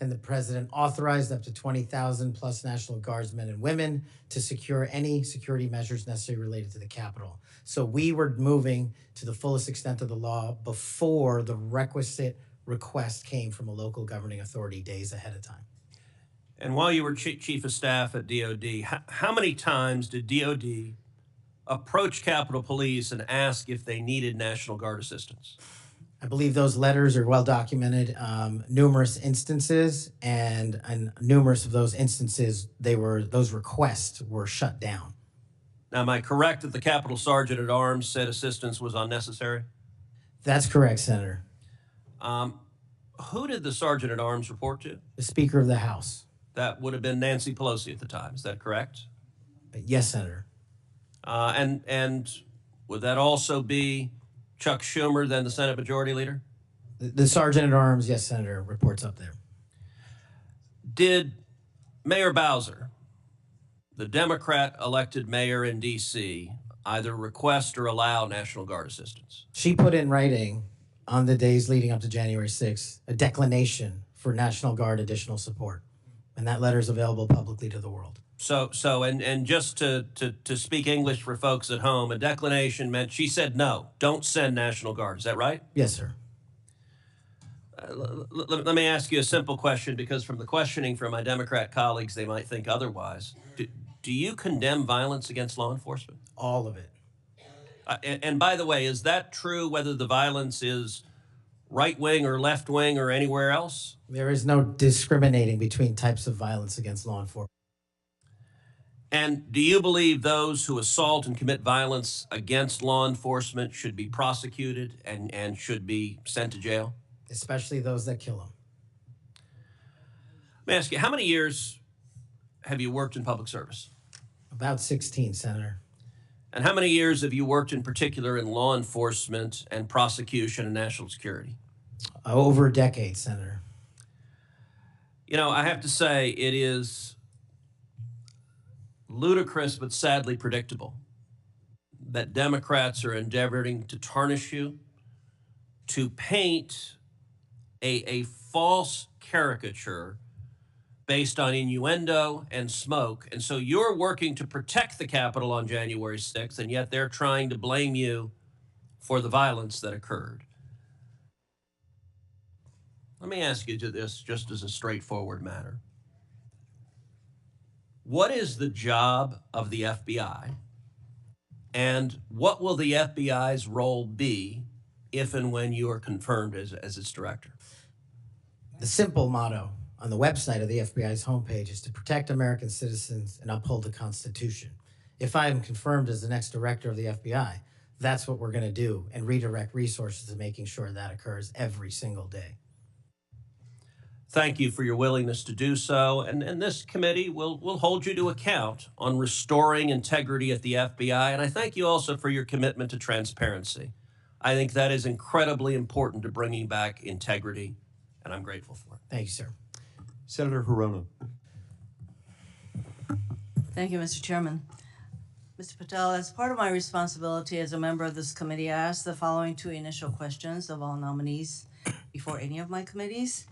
And the President authorized up to 20,000 plus National Guardsmen and women to secure any security measures necessary related to the Capitol. So we were moving to the fullest extent of the law before the requisite request came from a local governing authority days ahead of time. And while you were Chief of Staff at DOD, how many times did DOD approach Capitol Police and ask if they needed National Guard assistance? I believe those letters are well documented, numerous instances, and numerous of those instances, those requests were shut down. Now, am I correct that the Capitol Sergeant at Arms said assistance was unnecessary? That's correct, Senator. Who did the Sergeant at Arms report to? The Speaker of the House. That would have been Nancy Pelosi at the time. Is that correct? Yes, Senator. And would that also be Chuck Schumer, then the Senate Majority Leader? The Sergeant at Arms, yes, Senator, reports up there. Did Mayor Bowser, the Democrat elected mayor in D.C., either request or allow National Guard assistance? She put in writing on the days leading up to January 6th a declination for National Guard additional support. And that letter is available publicly to the world. And just to speak English for folks at home, a declination meant she said no, don't send National Guard. Is that right? Yes, sir. Let me ask you a simple question, because from the questioning from my Democrat colleagues, they might think otherwise. Do you condemn violence against law enforcement? All of it. And by the way, is that true whether the violence is right-wing or left-wing or anywhere else? There is no discriminating between types of violence against law enforcement. And do you believe those who assault and commit violence against law enforcement should be prosecuted and should be sent to jail? Especially those that kill them. Let me ask you, how many years have you worked in public service? About 16, Senator. And how many years have you worked in particular in law enforcement and prosecution and national security? Over a decade, Senator. You know, I have to say it is ludicrous but sadly predictable that Democrats are endeavoring to tarnish you, to paint a false caricature based on innuendo and smoke. And so you're working to protect the Capitol on January 6th, and yet they're trying to blame you for the violence that occurred. Let me ask you this just as a straightforward matter. What is the job of the FBI, and what will the FBI's role be if and when you are confirmed as its director? The simple motto on the website of the FBI's homepage is to protect American citizens and uphold the Constitution. If I am confirmed as the next director of the FBI, that's what we're going to do and redirect resources to making sure that occurs every single day. Thank you for your willingness to do so. And this committee will hold you to account on restoring integrity at the FBI. And I thank you also for your commitment to transparency. I think that is incredibly important to bringing back integrity, and I'm grateful for it. Thank you, sir. Senator Hirono. Thank you, Mr. Chairman. Mr. Patel, as part of my responsibility as a member of this committee, I asked the following two initial questions of all nominees before any of my committees.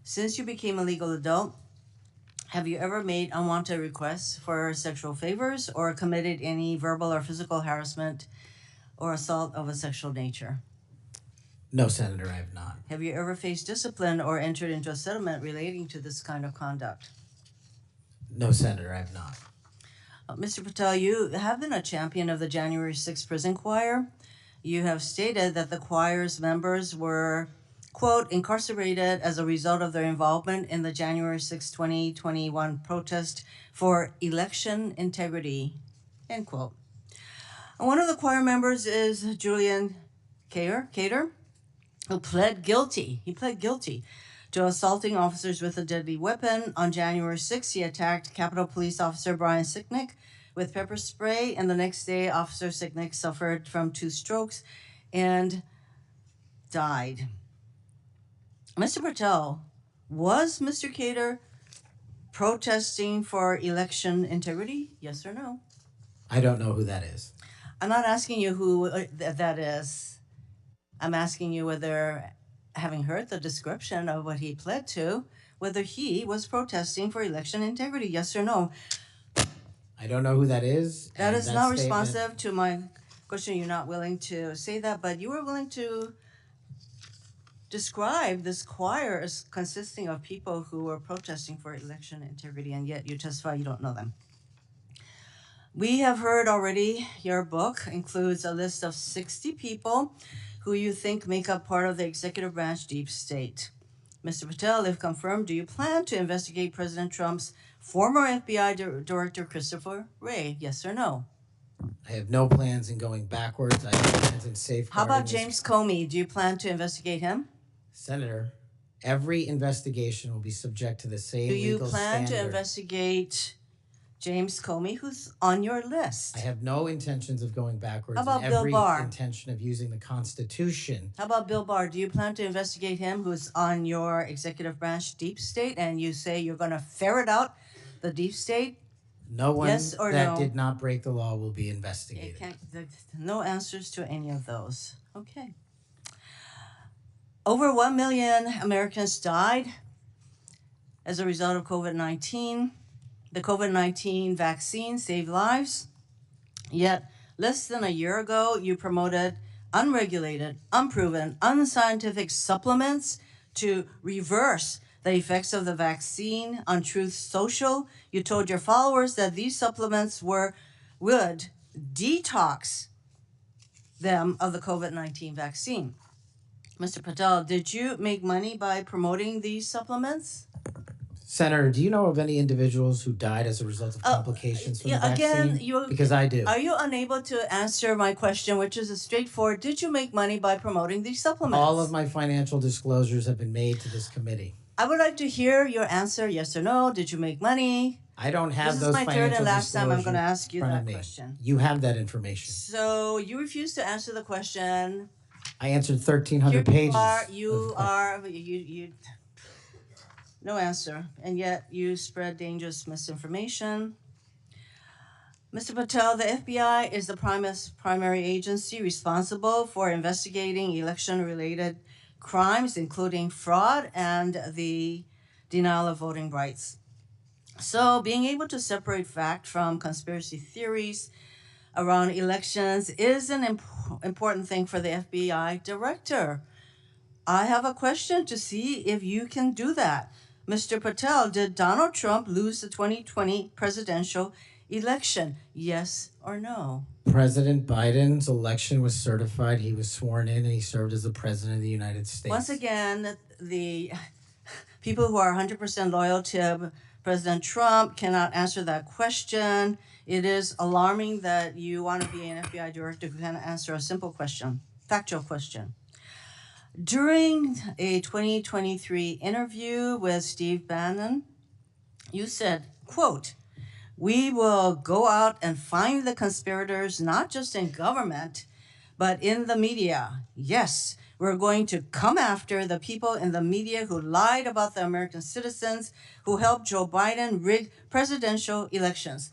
Since you became a legal adult, have you ever made unwanted requests for sexual favors or committed any verbal or physical harassment or assault of a sexual nature? No, Senator, I have not. Have you ever faced discipline or entered into a settlement relating to this kind of conduct? No, Senator, I have not. Mr. Patel, you have been a champion of the January 6th prison choir. You have stated that the choir's members were, quote, incarcerated as a result of their involvement in the January 6, 2021 protest for election integrity, end quote. And one of the choir members is Julian Cater, who pled guilty. He pled guilty to assaulting officers with a deadly weapon. On January 6th, he attacked Capitol Police Officer Brian Sicknick with pepper spray, and the next day, Officer Sicknick suffered from 2 strokes and died. Mr. Patel, was Mr. Cater protesting for election integrity? Yes or no? I don't know who that is. I'm not asking you who that is. I'm asking you whether, having heard the description of what he pled to, whether he was protesting for election integrity, yes or no? I don't know who that is. That is not statement... responsive to my question. You're not willing to say that, but you were willing to describe this choir as consisting of people who were protesting for election integrity, and yet you testify you don't know them. We have heard already your book includes a list of 60 people who you think make up part of the executive branch deep state. Mr. Patel, if confirmed, do you plan to investigate President Trump's former FBI Director Christopher Wray? Yes or no? I have no plans in going backwards. I have plans in safeguarding. How about this- James Comey? Do you plan to investigate him? Senator, every investigation will be subject to the same Do you legal plan to standard. investigate James Comey, who's on your list? I have no intentions of going backwards. How about and Bill every Barr? intention of using the Constitution. How about Bill Barr? Do you plan to investigate him, who's on your executive branch deep state, and you say you're going to ferret out the deep state? No one Yes or that no? did not break the law will be Okay, investigated. no answers to any of those. Okay. Over 1 million Americans died as a result of COVID-19. The COVID-19 vaccine saved lives. Yet, less than a year ago, you promoted unregulated, unproven, unscientific supplements to reverse the effects of the vaccine on Truth Social. You told your followers that these supplements would detox them of the COVID-19 vaccine. Mr. Patel, did you make money by promoting these supplements? Senator, do you know of any individuals who died as a result of complications from the vaccine? Again, Because I do. Are you unable to answer my question, which is a straightforward, did you make money by promoting these supplements? All of my financial disclosures have been made to this committee. I would like to hear your answer, yes or no. Did you make money? I don't have This those is my financial third and last time I'm going to disclosures ask you in front that of me. question. You have that information. So you refuse to answer the question. I answered 1,300 pages. No answer, and yet you spread dangerous misinformation. Mr. Patel, the FBI is the primary agency responsible for investigating election-related crimes, including fraud and the denial of voting rights. So being able to separate fact from conspiracy theories around elections is an important thing for the FBI director. I have a question to see if you can do that. Mr. Patel, did Donald Trump lose the 2020 presidential election? Yes or no? President Biden's election was certified. He was sworn in and he served as the president of the United States. Once again, the people who are 100% loyal to President Trump cannot answer that question. It is alarming that you want to be an FBI director who cannot answer a simple question, factual question. During a 2023 interview with Steve Bannon, you said, quote, "We will go out and find the conspirators, not just in government, but in the media. Yes, we're going to come after the people in the media who lied about the American citizens, who helped Joe Biden rig presidential elections."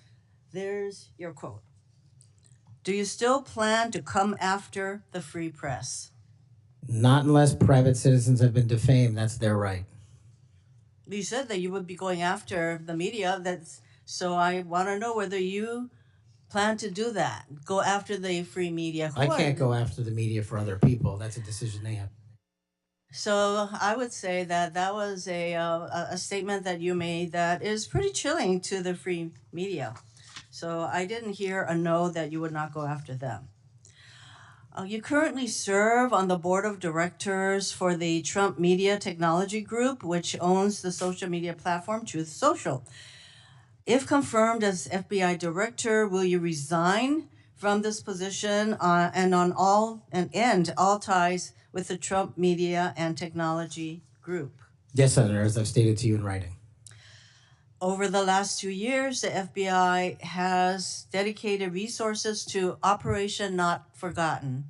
There's your quote. Do you still plan to come after the free press? Not unless private citizens have been defamed. That's their right. You said that you would be going after the media. So I want to know whether you plan to do that. Go after the free media. I can't go after the media for other people. That's a decision they have. So I would say that that was a statement that you made that is pretty chilling to the free media. So I didn't hear a no that you would not go after them. You currently serve on the board of directors for the Trump Media Technology Group, which owns the social media platform Truth Social. If confirmed as FBI director, will you resign from this position and end all ties with the Trump Media and Technology Group? Yes, Senator, as I've stated to you in writing. Over the last 2 years, the FBI has dedicated resources to Operation Not Forgotten,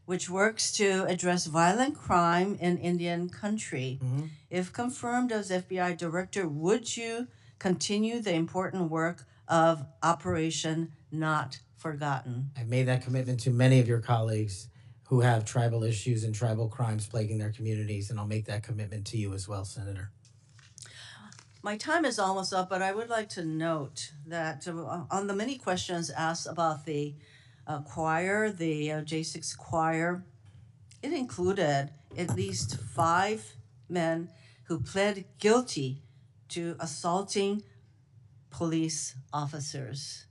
which works to address violent crime in Indian country. Mm-hmm. If confirmed as FBI director, would you continue the important work of Operation Not Forgotten? I've made that commitment to many of your colleagues who have tribal issues and tribal crimes plaguing their communities, and I'll make that commitment to you as well, Senator. My time is almost up, but I would like to note that on the many questions asked about the choir, the J6 choir, it included at least 5 men who pled guilty to assaulting police officers.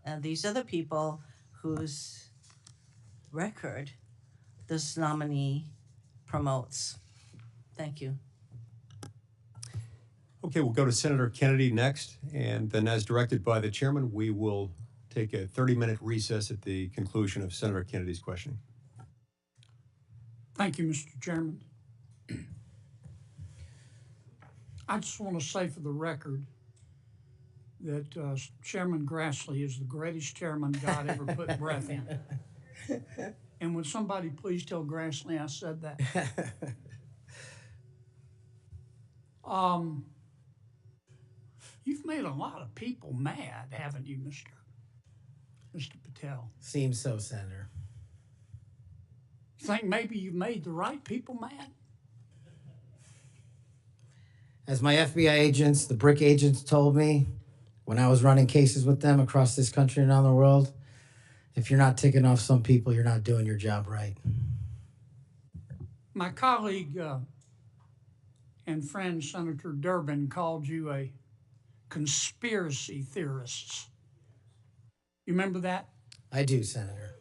And these are the people whose record this nominee promotes. Thank you. Okay, we'll go to Senator Kennedy next, and then as directed by the chairman, we will take a 30-minute recess at the conclusion of Senator Kennedy's questioning. Thank you, Mr. Chairman. I just want to say for the record that Chairman Grassley is the greatest chairman God ever put breath in. And would somebody please tell Grassley I said that? You've made a lot of people mad, haven't you, Mr. Patel? Seems so, Senator. You think maybe you've made the right people mad? As my FBI agents, the BRIC agents told me when I was running cases with them across this country and around the world, if you're not ticking off some people, you're not doing your job right. My colleague and friend Senator Durbin called you a conspiracy theorist. You remember that? I do, Senator.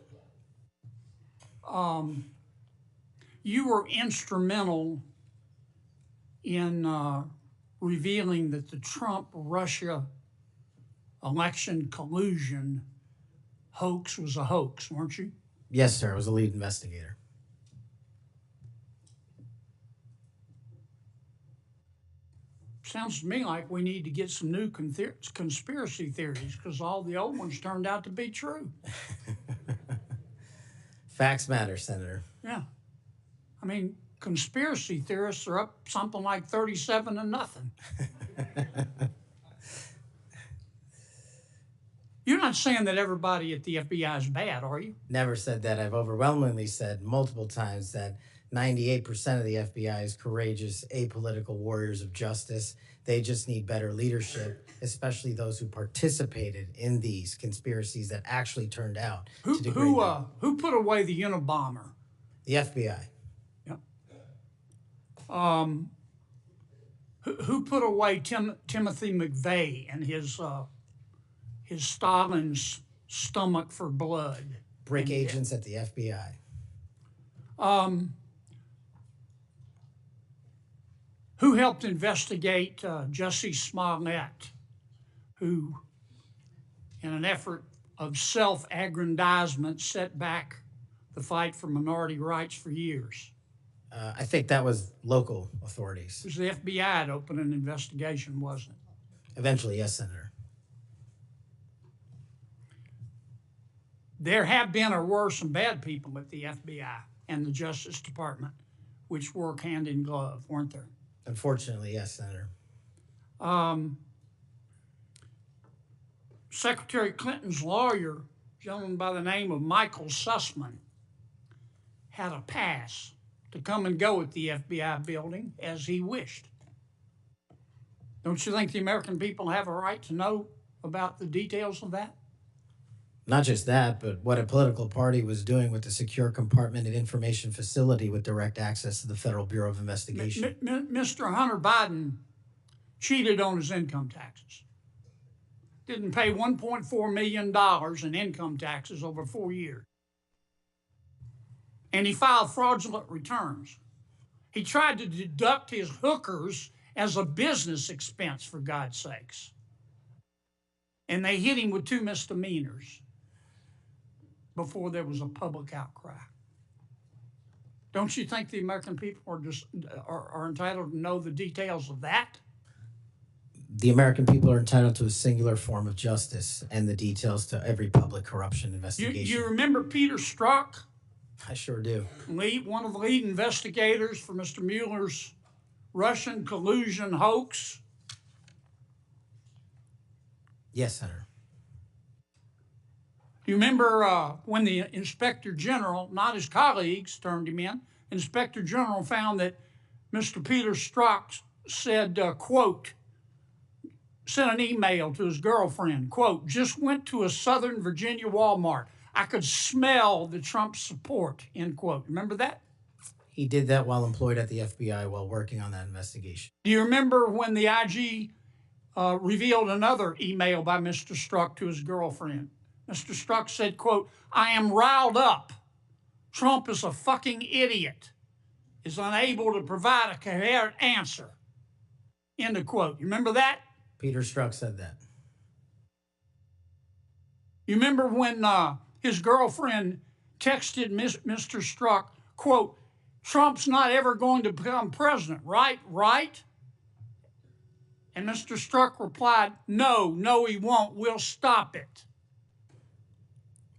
You were instrumental in revealing that the Trump-Russia election collusion hoax was a hoax, weren't you? Yes, sir. I was a lead investigator. Sounds to me like we need to get some new conspiracy theories because all the old ones turned out to be true. Facts matter, Senator. Yeah. I mean, conspiracy theorists are up something like 37-0. You're not saying that everybody at the FBI is bad, are you? Never said that. I've overwhelmingly said multiple times that 98% of the FBI is courageous, apolitical warriors of justice. They just need better leadership, especially those who participated in these conspiracies that actually turned out to degrade them. Who put away the Unabomber? The FBI. Yep. Who put away Timothy McVeigh and his Stalin's stomach for blood? BRIC agents at the FBI. Who helped investigate Jussie Smollett, who, in an effort of self-aggrandizement, set back the fight for minority rights for years? I think that was local authorities. It was the FBI that opened an investigation, wasn't it? Eventually, yes, Senator. There have been or were some bad people at the FBI and the Justice Department, which work hand in glove, weren't there? Unfortunately, yes, Senator. Secretary Clinton's lawyer, a gentleman by the name of Michael Sussman, had a pass to come and go at the FBI building as he wished. Don't you think the American people have a right to know about the details of that? Not just that, but what a political party was doing with the secure compartmented information facility with direct access to the Federal Bureau of Investigation. Mr. Hunter Biden cheated on his income taxes. Didn't pay $1.4 million in income taxes over 4 years. And he filed fraudulent returns. He tried to deduct his hookers as a business expense, for God's sakes. And they hit him with 2 misdemeanors before there was a public outcry. Don't you think the American people are entitled to know the details of that? The American people are entitled to a singular form of justice and the details to every public corruption investigation. You remember Peter Strzok? I sure do. One of the lead investigators for Mr. Mueller's Russian collusion hoax? Yes, Senator. Do you remember when the Inspector General, not his colleagues, turned him in? Inspector General found that Mr. Peter Strzok said, quote, sent an email to his girlfriend, quote, just went to a Southern Virginia Walmart. I could smell the Trump support, end quote. Remember that? He did that while employed at the FBI while working on that investigation. Do you remember when the IG revealed another email by Mr. Strzok to his girlfriend? Mr. Strzok said, quote, I am riled up. Trump is a fucking idiot, is unable to provide a coherent answer. End of quote. You remember that? Peter Strzok said that. You remember when his girlfriend texted Mr. Strzok, quote, Trump's not ever going to become president, right? Right? And Mr. Strzok replied, no, he won't. We'll stop it.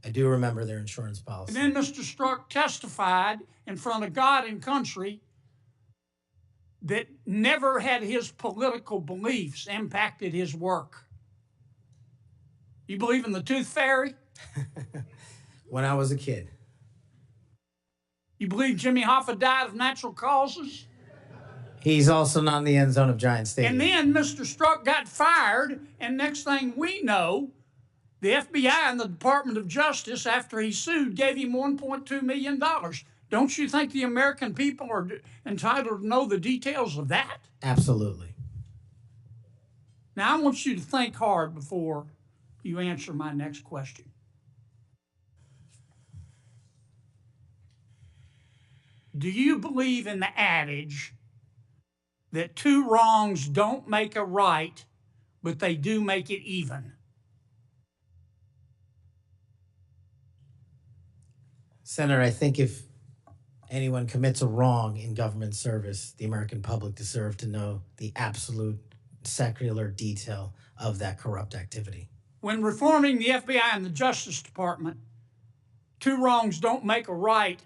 I do remember their insurance policy. And then Mr. Strzok testified in front of God and country that never had his political beliefs impacted his work. You believe in the tooth fairy? When I was a kid. You believe Jimmy Hoffa died of natural causes? He's also not in the end zone of Giant Stadium. And then Mr. Strzok got fired, and next thing we know, the FBI and the Department of Justice, after he sued, gave him $1.2 million. Don't you think the American people are entitled to know the details of that? Absolutely. Now, I want you to think hard before you answer my next question. Do you believe in the adage that two wrongs don't make a right, but they do make it even? Senator, I think if anyone commits a wrong in government service, the American public deserve to know the absolute secular detail of that corrupt activity. When reforming the FBI and the Justice Department, two wrongs don't make a right,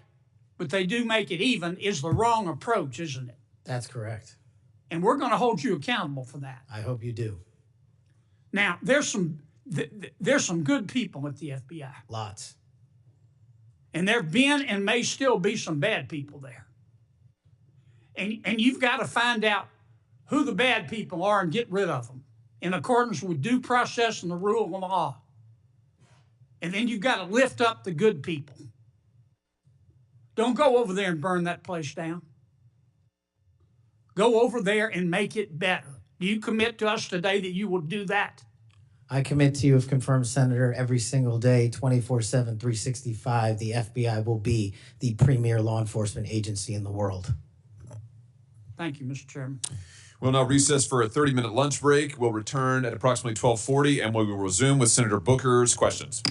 but they do make it even, is the wrong approach, isn't it? That's correct. And we're going to hold you accountable for that. I hope you do. Now, there's some good people at the FBI. Lots. And there have been and may still be some bad people there. And you've got to find out who the bad people are and get rid of them in accordance with due process and the rule of law. And then you've got to lift up the good people. Don't go over there and burn that place down. Go over there and make it better. Do you commit to us today that you will do that? I commit to you, if confirmed, Senator, every single day, 24/7, 365, the FBI will be the premier law enforcement agency in the world. Thank you, Mr. Chairman. We'll now recess for a 30-minute lunch break. We'll return at approximately 12:40, and we will resume with Senator Booker's questions.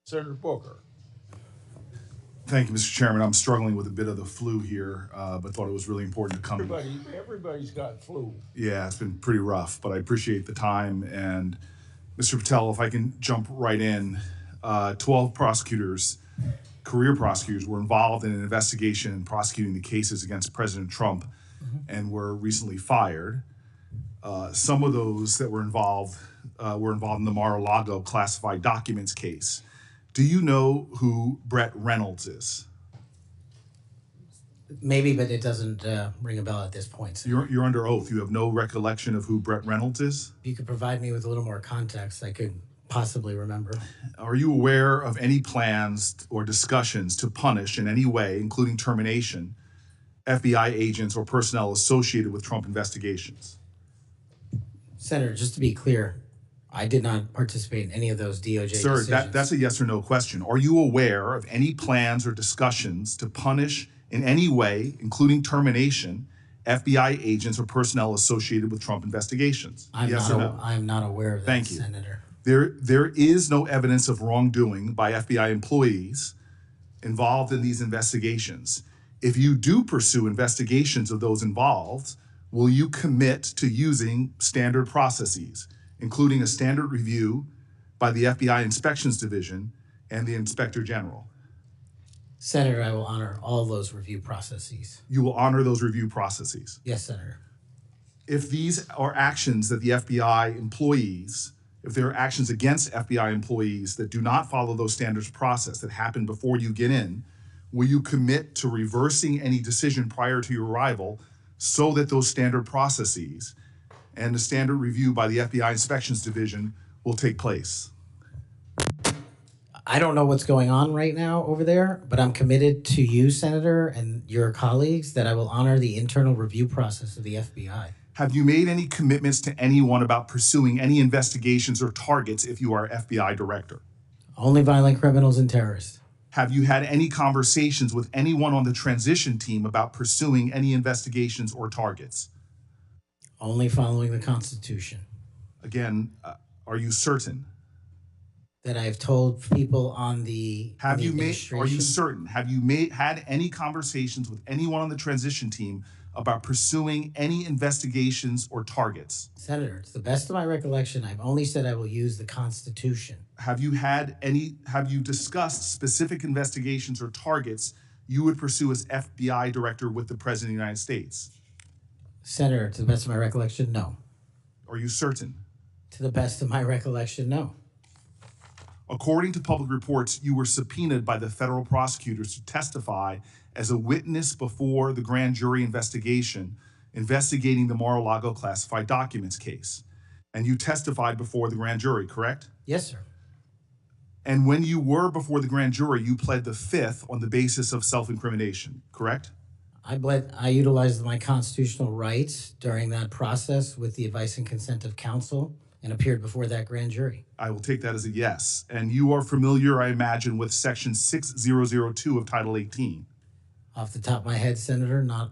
Senator Booker. Thank you, Mr. Chairman. I'm struggling with a bit of the flu here, but thought it was really important to come. Everybody's got flu. Yeah, it's been pretty rough, but I appreciate the time. And Mr. Patel, if I can jump right in, 12 prosecutors, career prosecutors, were involved in an investigation and prosecuting the cases against President Trump and were recently fired. Some of those that were involved in the Mar-a-Lago classified documents case. Do you know who Brett Reynolds is? Maybe, but it doesn't ring a bell at this point. So You're under oath. You have no recollection of who Brett Reynolds is? if you could provide me with a little more context, I could possibly remember. Are you aware of any plans or discussions to punish in any way, including termination, FBI agents or personnel associated with Trump investigations? Senator, just to be clear, I did not participate in any of those DOJ Sir, decisions. that's a yes or no question. Are you aware of any plans or discussions to punish in any way, including termination, FBI agents or personnel associated with Trump investigations? Yes or no? I'm not aware of that, Thank you. Senator. There is no evidence of wrongdoing by FBI employees involved in these investigations. If you do pursue investigations of those involved, will you commit to using standard processes, including a standard review by the FBI Inspections Division and the Inspector General? Senator, I will honor all those review processes. You will honor those review processes. Yes, Senator. If these are actions that the FBI employees, if there are actions against FBI employees that do not follow those standards process that happen before you get in, will you commit to reversing any decision prior to your arrival so that those standard processes and the standard review by the FBI Inspections Division will take place? I don't know what's going on right now over there, but I'm committed to you, Senator, and your colleagues that I will honor the internal review process of the FBI. Have you made any commitments to anyone about pursuing any investigations or targets if you are FBI director? Only violent criminals and terrorists. Have you had any conversations with anyone on the transition team about pursuing any investigations or targets? Only following the Constitution. Again, are you certain? That I have told people on the Are you administration. certain? Have you had any conversations with anyone on the transition team about pursuing any investigations or targets? Senator, to the best of my recollection, I've only said I will use the Constitution. Have you discussed specific investigations or targets you would pursue as FBI director with the President of the United States? Senator, to the best of my recollection, no. Are you certain? To the best of my recollection, no. According to public reports, you were subpoenaed by the federal prosecutors to testify as a witness before the grand jury investigation investigating the Mar-a-Lago classified documents case. And you testified before the grand jury, correct? Yes, sir. And when you were before the grand jury, you pled the fifth on the basis of self-incrimination, correct? I utilized my constitutional rights during that process with the advice and consent of counsel and appeared before that grand jury. I will take that as a yes. And you are familiar, I imagine, with Section 6002 of Title 18. Off the top of my head, Senator, not.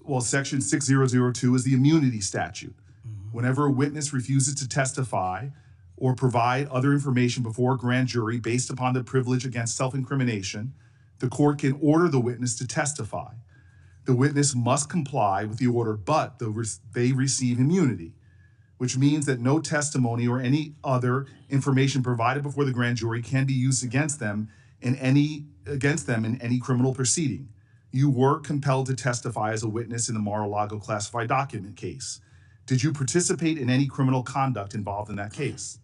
Well, Section 6002 is the immunity statute. Whenever a witness refuses to testify or provide other information before a grand jury based upon the privilege against self-incrimination, the court can order the witness to testify. The witness must comply with the order, but they receive immunity, which means that no testimony or any other information provided before the grand jury can be used against them in any criminal proceeding. You were compelled to testify as a witness in the Mar-a-Lago classified document case. Did you participate in any criminal conduct involved in that case?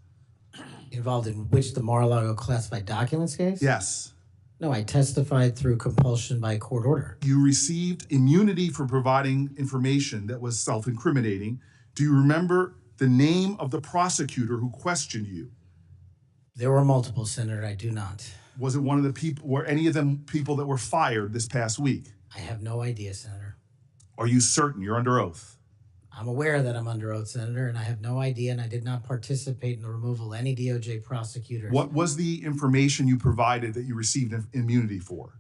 Involved in which, the Mar-a-Lago classified documents case? Yes. No, I testified through compulsion by court order. You received immunity for providing information that was self-incriminating. Do you remember the name of the prosecutor who questioned you? There were multiple, Senator. I do not. Was it one of the people, were any of them people that were fired this past week? I have no idea, Senator. Are you certain? You're under oath. I'm aware that I'm under oath, Senator, and I have no idea, and I did not participate in the removal of any DOJ prosecutors. What was the information you provided that you received immunity for?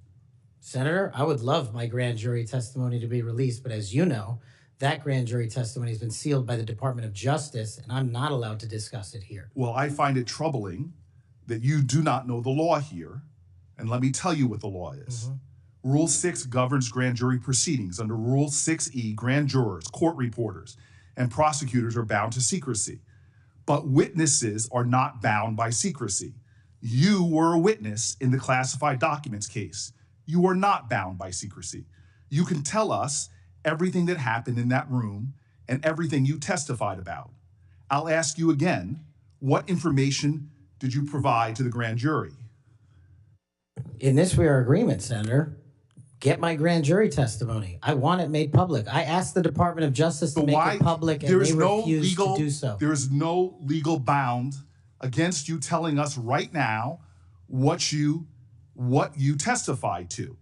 Senator, I would love my grand jury testimony to be released, but as you know, that grand jury testimony has been sealed by the Department of Justice, and I'm not allowed to discuss it here. Well, I find it troubling that you do not know the law here, and let me tell you what the law is. Rule 6 governs grand jury proceedings. Under Rule 6E, grand jurors, court reporters, and prosecutors are bound to secrecy. But witnesses are not bound by secrecy. You were a witness in the classified documents case. You are not bound by secrecy. You can tell us everything that happened in that room and everything you testified about. I'll ask you again, what information did you provide to the grand jury? In this, we are agreement, Senator. Get my grand jury testimony. I want it made public. I asked the Department of Justice to make it public, and they refused to do so. There is no legal bound against you telling us right now what you testified to.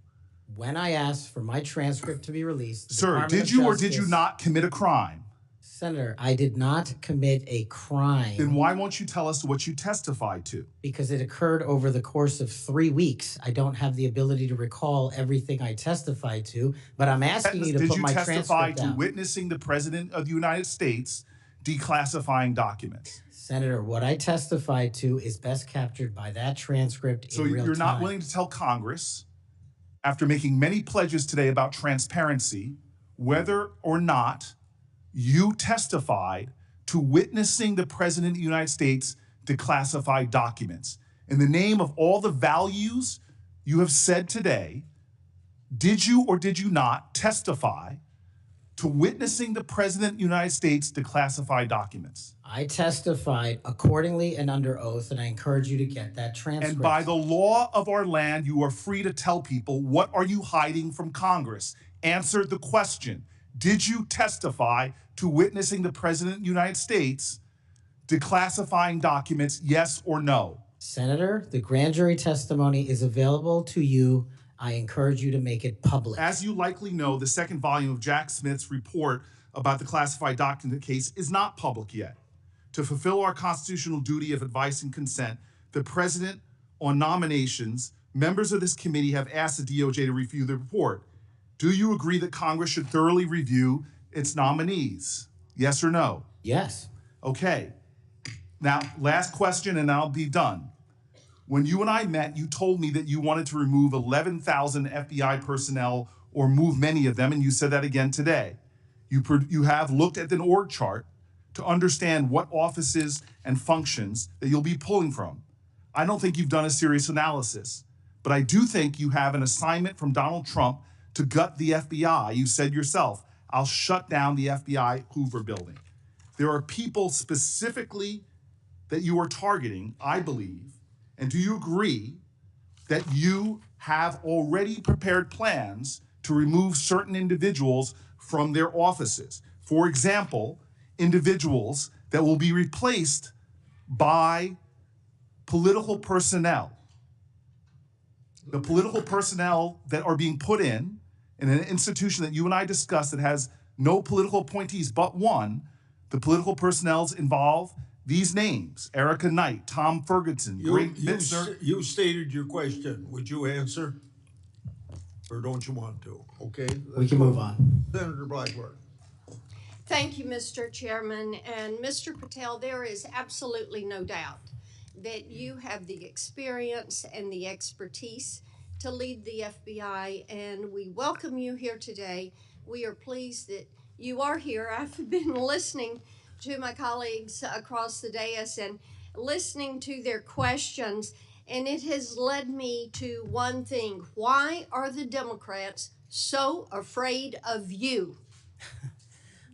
When I asked for my transcript to be released, Sir, did you or did you not commit a crime? Senator, I did not commit a crime. Then why won't you tell us what you testified to? Because it occurred over the course of 3 weeks. I don't have the ability to recall everything I testified to, but I'm asking you to put my transcript out. Did you testify to witnessing the President of the United States declassifying documents? Senator, what I testified to is best captured by that transcript So in real time. you're not willing to tell Congress, after making many pledges today about transparency, whether or not you testified to witnessing the President of the United States declassify documents. In the name of all the values you have said today, did you or did you not testify to witnessing the President of the United States declassify documents? I testified accordingly and under oath, and I encourage you to get that transcript. And by the law of our land, you are free to tell people, what are you hiding from Congress? Answer the question. Did you testify to witnessing the President of the United States declassifying documents, yes or no? Senator, the grand jury testimony is available to you. I encourage you to make it public. As you likely know, the second volume of Jack Smith's report about the classified document case is not public yet. To fulfill our constitutional duty of advice and consent, the President, on nominations, members of this committee have asked the DOJ to review the report. Do you agree that Congress should thoroughly review its nominees? Yes or no? Yes. Okay. Now, last question and I'll be done. When you and I met, you told me that you wanted to remove 11,000 FBI personnel or move many of them, and you said that again today. You have looked at an org chart to understand what offices and functions that you'll be pulling from. I don't think you've done a serious analysis, but I do think you have an assignment from Donald Trump to gut the FBI. You said yourself, I'll shut down the FBI Hoover building. There are people specifically that you are targeting, I believe. And do you agree that you have already prepared plans to remove certain individuals from their offices? For example, individuals that will be replaced by political personnel. The political personnel that are being put in an institution that you and I discussed that has no political appointees but one, the political personnel involve these names: Erica Knight, Tom Ferguson, Greg Bitzner. You stated your question. Would you answer? Or don't you want to? Okay. We can move on. Senator Blackburn. Thank you, Mr. Chairman. And Mr. Patel, there is absolutely no doubt that you have the experience and the expertise to lead the FBI, and we welcome you here today. We are pleased that you are here. I've been listening to my colleagues across the dais and listening to their questions, and it has led me to one thing. Why are the Democrats so afraid of you?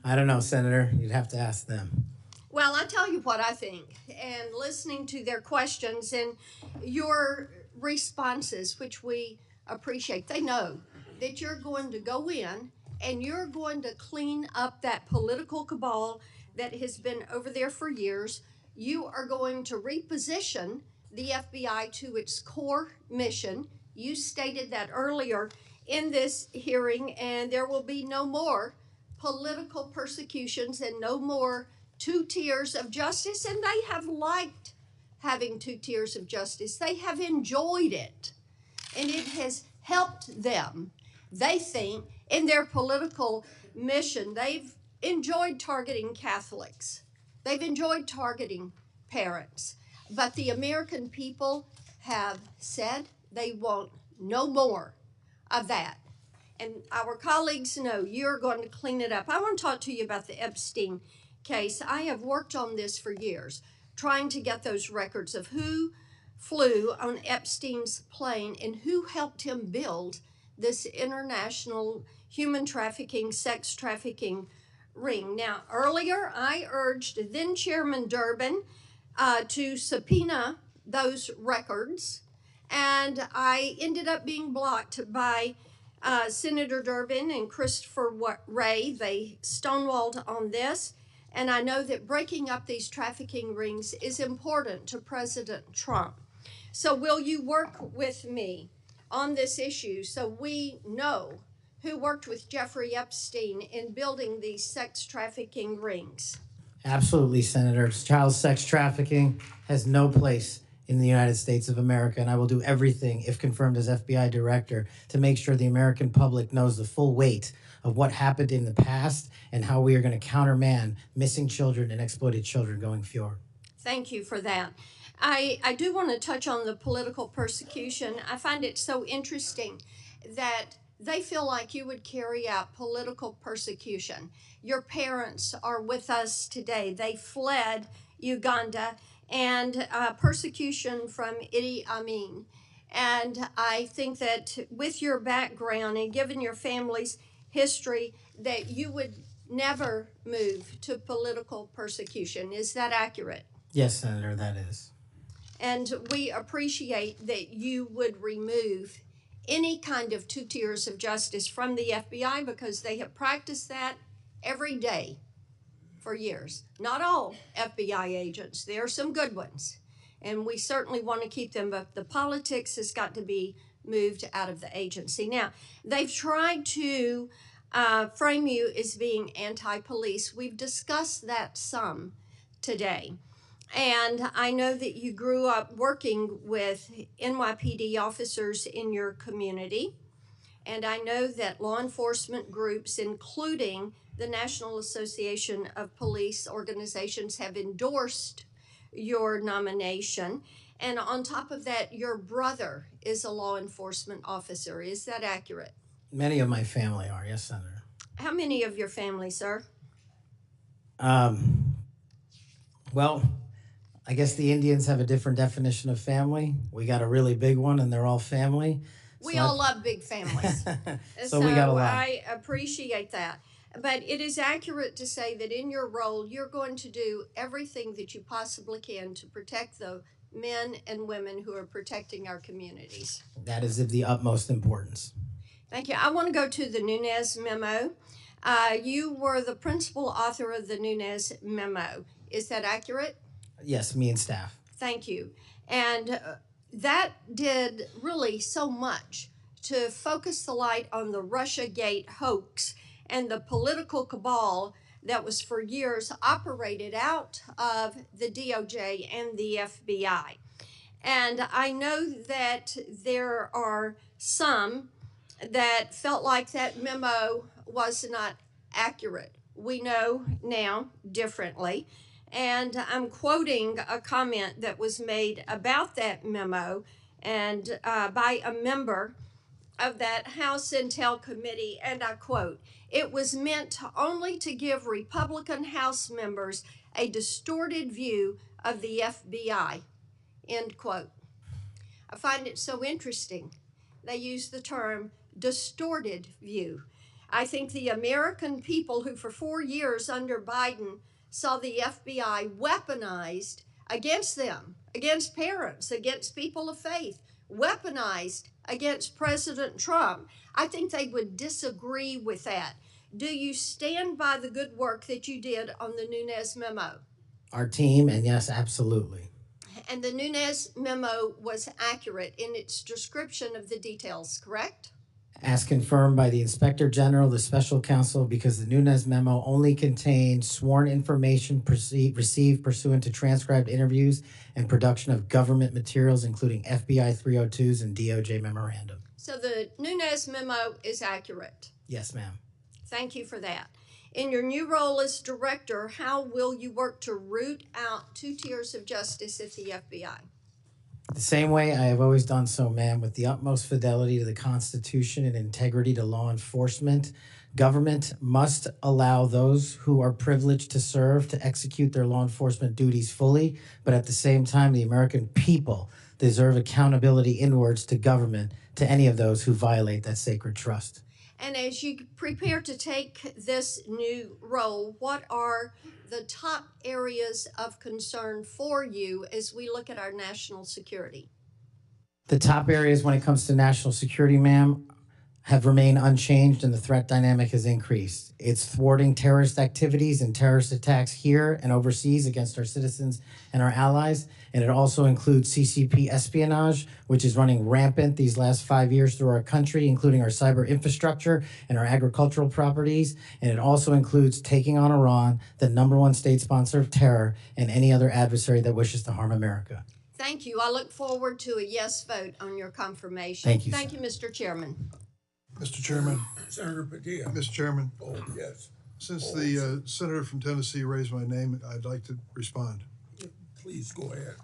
I don't know, Senator. You'd have to ask them. Well, I tell you what I think, and listening to their questions and your responses, which we appreciate, they know that you're going to go in and you're going to clean up that political cabal that has been over there for years. You are going to reposition the FBI to its core mission. You stated that earlier in this hearing, and there will be no more political persecutions and no more 2 tiers of justice. And they have liked having 2 tiers of justice. They have enjoyed it, and it has helped them. They think in their political mission, they've enjoyed targeting Catholics. They've enjoyed targeting parents. But the American people have said they want no more of that. And our colleagues know you're going to clean it up. I want to talk to you about the Epstein case. I have worked on this for years, trying to get those records of who flew on Epstein's plane and who helped him build this international human trafficking, sex trafficking ring. Now, earlier I urged then Chairman Durbin to subpoena those records, and I ended up being blocked by Senator Durbin and Christopher Wray. They stonewalled on this, and I know that breaking up these trafficking rings is important to President Trump. So will you work with me on this issue so we know who worked with Jeffrey Epstein in building these sex trafficking rings? Absolutely, Senator. Child sex trafficking has no place in the United States of America, and I will do everything, if confirmed as FBI director, to make sure the American public knows the full weight of what happened in the past and how we are going to countermand missing children and exploited children going forward. Thank you for that. I do want to touch on the political persecution. I find it so interesting that they feel like you would carry out political persecution. Your parents are with us today. They fled Uganda and persecution from Idi Amin. And I think that with your background and given your family's history, that you would never move to political persecution. Is that accurate? Yes, Senator, that is. And we appreciate that you would remove any kind of 2 tiers of justice from the FBI because they have practiced that every day for years. Not all FBI agents, there are some good ones, and we certainly want to keep them, but the politics has got to be moved out of the agency. Now, they've tried to frame you as being anti-police. We've discussed that some today. And I know that you grew up working with NYPD officers in your community. And I know that law enforcement groups, including the National Association of Police Organizations, have endorsed your nomination. And on top of that, your brother is a law enforcement officer. Is that accurate? Many of my family are, yes, Senator. How many of your family, sir? Well, I guess the Indians have a different definition of family. We got a really big one, and they're all family. We all love big families. So we got a lot. I appreciate that. But it is accurate to say that in your role, you're going to do everything that you possibly can to protect the men and women who are protecting our communities. That is of the utmost importance. Thank you. I want to go to the Nunes memo. You were the principal author of the Nunes memo. Is that accurate? Yes, me and staff. Thank you. And that did really so much to focus the light on the Russiagate hoax and the political cabal that was for years operated out of the DOJ and the FBI. And I know that there are some that felt like that memo was not accurate. We know now differently. And I'm quoting a comment that was made about that memo and by a member of that House Intel Committee, and I quote, "It was meant only to give Republican House members a distorted view of the FBI," end quote. I find it so interesting. They use the term distorted view. I think the American people who for 4 years under Biden saw the FBI weaponized against them, against parents, against people of faith, weaponized against President Trump. I think they would disagree with that. Do you stand by the good work that you did on the Nunes memo? Our team, and yes, absolutely. And the Nunes memo was accurate in its description of the details, correct? As confirmed by the Inspector General, the Special Counsel, because the Nunes memo only contained sworn information received pursuant to transcribed interviews and production of government materials, including FBI 302s and DOJ memorandum. So the Nunes memo is accurate. Yes, ma'am. Thank you for that. In your new role as director, how will you work to root out two tiers of justice at the FBI? The same way I have always done so, ma'am, with the utmost fidelity to the Constitution and integrity to law enforcement. Government must allow those who are privileged to serve to execute their law enforcement duties fully, but at the same time, the American people deserve accountability inwards to government, to any of those who violate that sacred trust. And as you prepare to take this new role, what are the top areas of concern for you as we look at our national security? The top areas when it comes to national security, ma'am, have remained unchanged and the threat dynamic has increased. It's thwarting terrorist activities and terrorist attacks here and overseas against our citizens and our allies. And it also includes CCP espionage, which is running rampant these last 5 years through our country, including our cyber infrastructure and our agricultural properties. And it also includes taking on Iran, the #1 state sponsor of terror, and any other adversary that wishes to harm America. Thank you. I look forward to a yes vote on your confirmation. Thank you, Thank you, Mr. Chairman. Mr. Chairman. Senator Padilla. Mr. Chairman. Oh, yes. Since the senator from Tennessee raised my name, I'd like to respond. Please go ahead.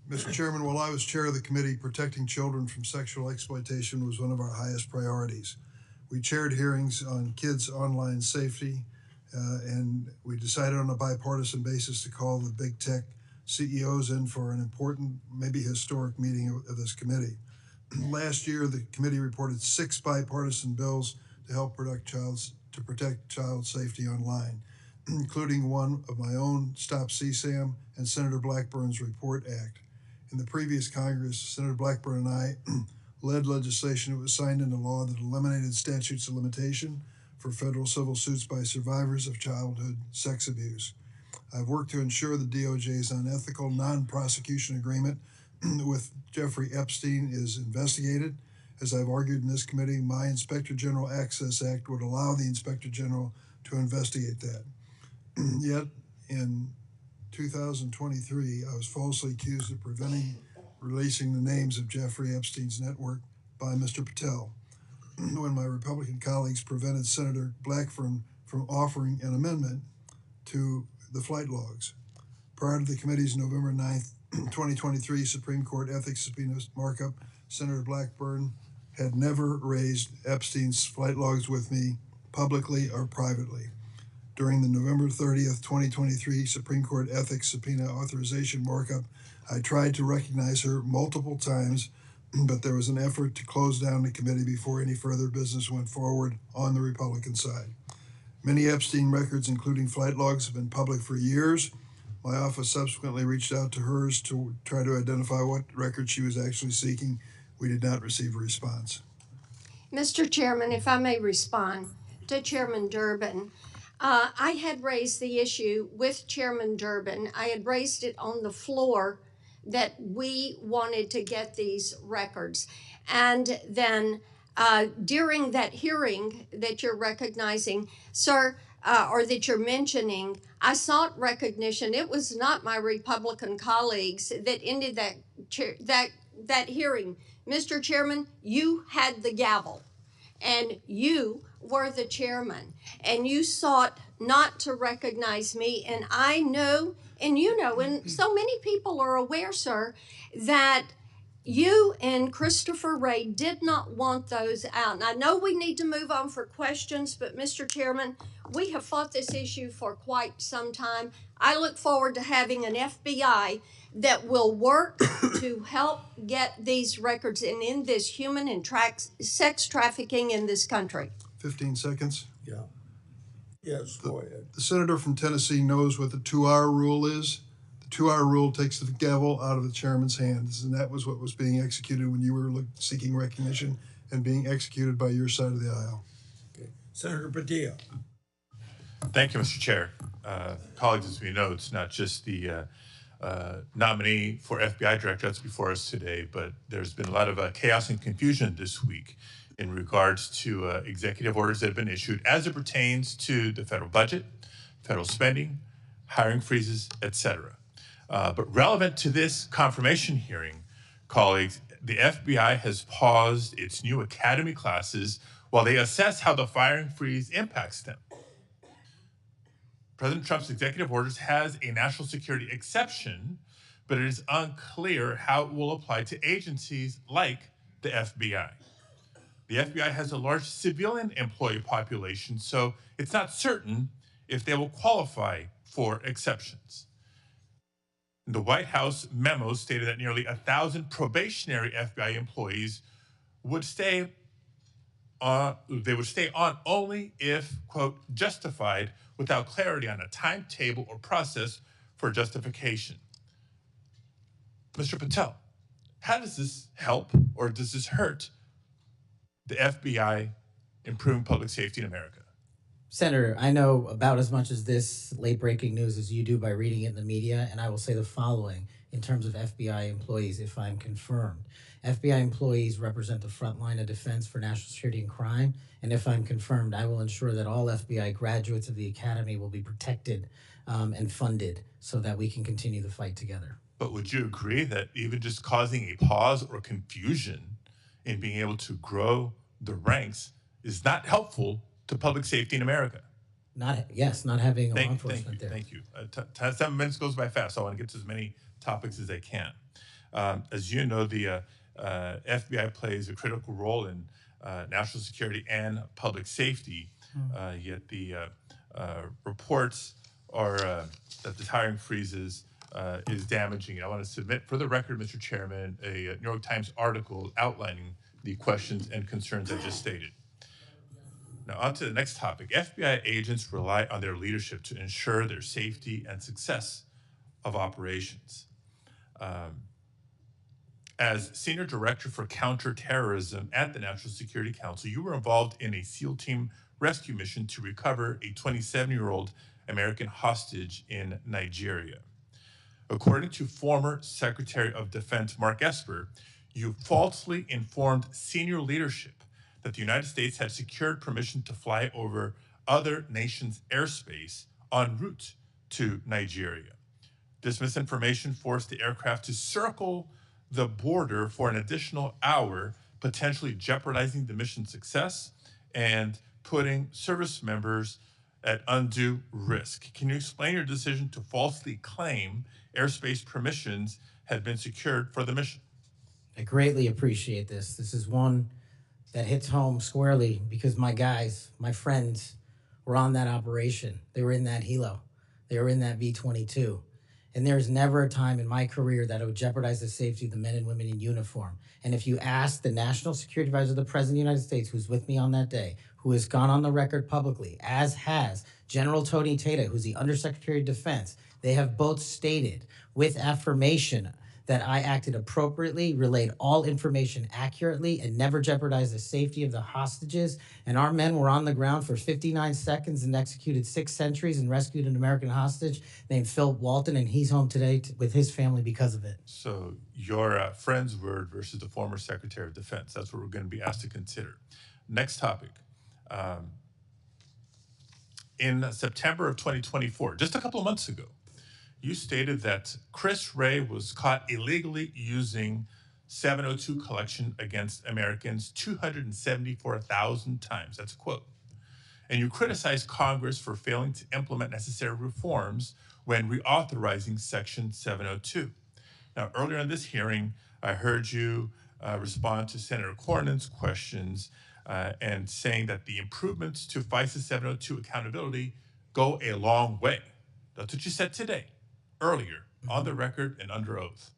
Mr. Chairman, while I was chair of the committee, protecting children from sexual exploitation was one of our highest priorities. We chaired hearings on kids' online safety, and we decided on a bipartisan basis to call the big tech CEOs in for an important, maybe historic meeting of this committee. Last year, the committee reported 6 bipartisan bills to help protect child safety online, including one of my own, Stop CSAM, and Senator Blackburn's Report Act. In the previous Congress, Senator Blackburn and I led legislation that was signed into law that eliminated statutes of limitation for federal civil suits by survivors of childhood sex abuse. I've worked to ensure the DOJ's unethical non-prosecution agreement with Jeffrey Epstein is investigated. As I've argued in this committee, my Inspector General Access Act would allow the Inspector General to investigate that. Yet, in 2023, I was falsely accused of preventing releasing the names of Jeffrey Epstein's network by Mr. Patel, when my Republican colleagues prevented Senator Blackburn from offering an amendment to the flight logs. Prior to the committee's November 9th, 2023 Supreme Court ethics subpoena markup, Senator Blackburn had never raised Epstein's flight logs with me publicly or privately. During the November 30th, 2023 Supreme Court ethics subpoena authorization markup, I tried to recognize her multiple times, but there was an effort to close down the committee before any further business went forward on the Republican side. Many Epstein records, including flight logs, have been public for years. My office subsequently reached out to hers to try to identify what record she was actually seeking. We did not receive a response. Mr. Chairman, if I may respond to Chairman Durbin, I had raised the issue with Chairman Durbin. I had raised it on the floor that we wanted to get these records. And then during that hearing that you're recognizing, sir, or that you're mentioning, I sought recognition. It was not my Republican colleagues that ended that hearing. Mr. Chairman, you had the gavel, and you were the chairman, and you sought not to recognize me. And I know, and you know, and so many people are aware, sir, that you and Christopher Wray did not want those out. And I know we need to move on for questions, but Mr. Chairman, we have fought this issue for quite some time. I look forward to having an FBI that will work to help get these records and end this human and sex trafficking in this country. 15 seconds. Yeah. Yes, go ahead. The senator from Tennessee knows what the 2-hour rule is. The 2-hour rule takes the gavel out of the chairman's hands, and that was what was being executed when you were seeking recognition and being executed by your side of the aisle. Okay. Senator Padilla. Thank you, Mr. Chair. Colleagues, as we know, it's not just the nominee for FBI director that's before us today, but there's been a lot of chaos and confusion this week in regards to executive orders that have been issued as it pertains to the federal budget, federal spending, hiring freezes, etc. But relevant to this confirmation hearing, colleagues, the FBI has paused its new academy classes while they assess how the firing freeze impacts them. President Trump's executive orders has a national security exception, but it is unclear how it will apply to agencies like the FBI. The FBI has a large civilian employee population, so it's not certain if they will qualify for exceptions. The White House memo stated that nearly 1,000 probationary FBI employees would stay on only if, quote, justified, without clarity on a timetable or process for justification. Mr. Patel, how does this help or does this hurt the FBI improving public safety in America? Senator, I know about as much as this late breaking news as you do by reading it in the media, and I will say the following in terms of FBI employees if I'm confirmed. FBI employees represent the front line of defense for national security and crime, and if I'm confirmed, I will ensure that all FBI graduates of the Academy will be protected and funded so that we can continue the fight together. But would you agree that even just causing a pause or confusion in being able to grow the ranks is not helpful to public safety in America? Not having law enforcement there. Thank you. 7 minutes goes by fast, so I want to get to as many topics as I can. As you know, the FBI plays a critical role in national security and public safety, yet the reports are that the hiring freezes is damaging. I want to submit for the record, Mr. Chairman, a New York Times article outlining the questions and concerns I just stated. Now, on to the next topic. FBI agents rely on their leadership to ensure their safety and success of operations. As Senior Director for Counterterrorism at the National Security Council, you were involved in a SEAL team rescue mission to recover a 27-year-old American hostage in Nigeria. According to former Secretary of Defense Mark Esper, you falsely informed senior leadership that the United States had secured permission to fly over other nations' airspace en route to Nigeria. This misinformation forced the aircraft to circle the border for an additional hour, potentially jeopardizing the mission's success and putting service members at undue risk. Can you explain your decision to falsely claim airspace permissions had been secured for the mission? I greatly appreciate this. This is one that hits home squarely because my guys, my friends, were on that operation. They were in that helo. They were in that V-22. And there's never a time in my career that it would jeopardize the safety of the men and women in uniform. And if you ask the National Security Advisor of the President of the United States, who's with me on that day, who has gone on the record publicly, as has General Tony Tata, who's the Undersecretary of Defense, they have both stated with affirmation that I acted appropriately, relayed all information accurately, and never jeopardized the safety of the hostages. And our men were on the ground for 59 seconds and executed 6 sentries and rescued an American hostage named Phil Walton, and he's home today with his family because of it. So your friend's word versus the former Secretary of Defense. That's what we're going to be asked to consider. Next topic. In September of 2024, just a couple of months ago, you stated that Chris Wray was caught illegally using 702 collection against Americans 274,000 times. That's a quote. And you criticized Congress for failing to implement necessary reforms when reauthorizing Section 702. Now, earlier in this hearing, I heard you respond to Senator Cornyn's questions and saying that the improvements to FISA 702 accountability go a long way. That's what you said today, earlier, on the record and under oath.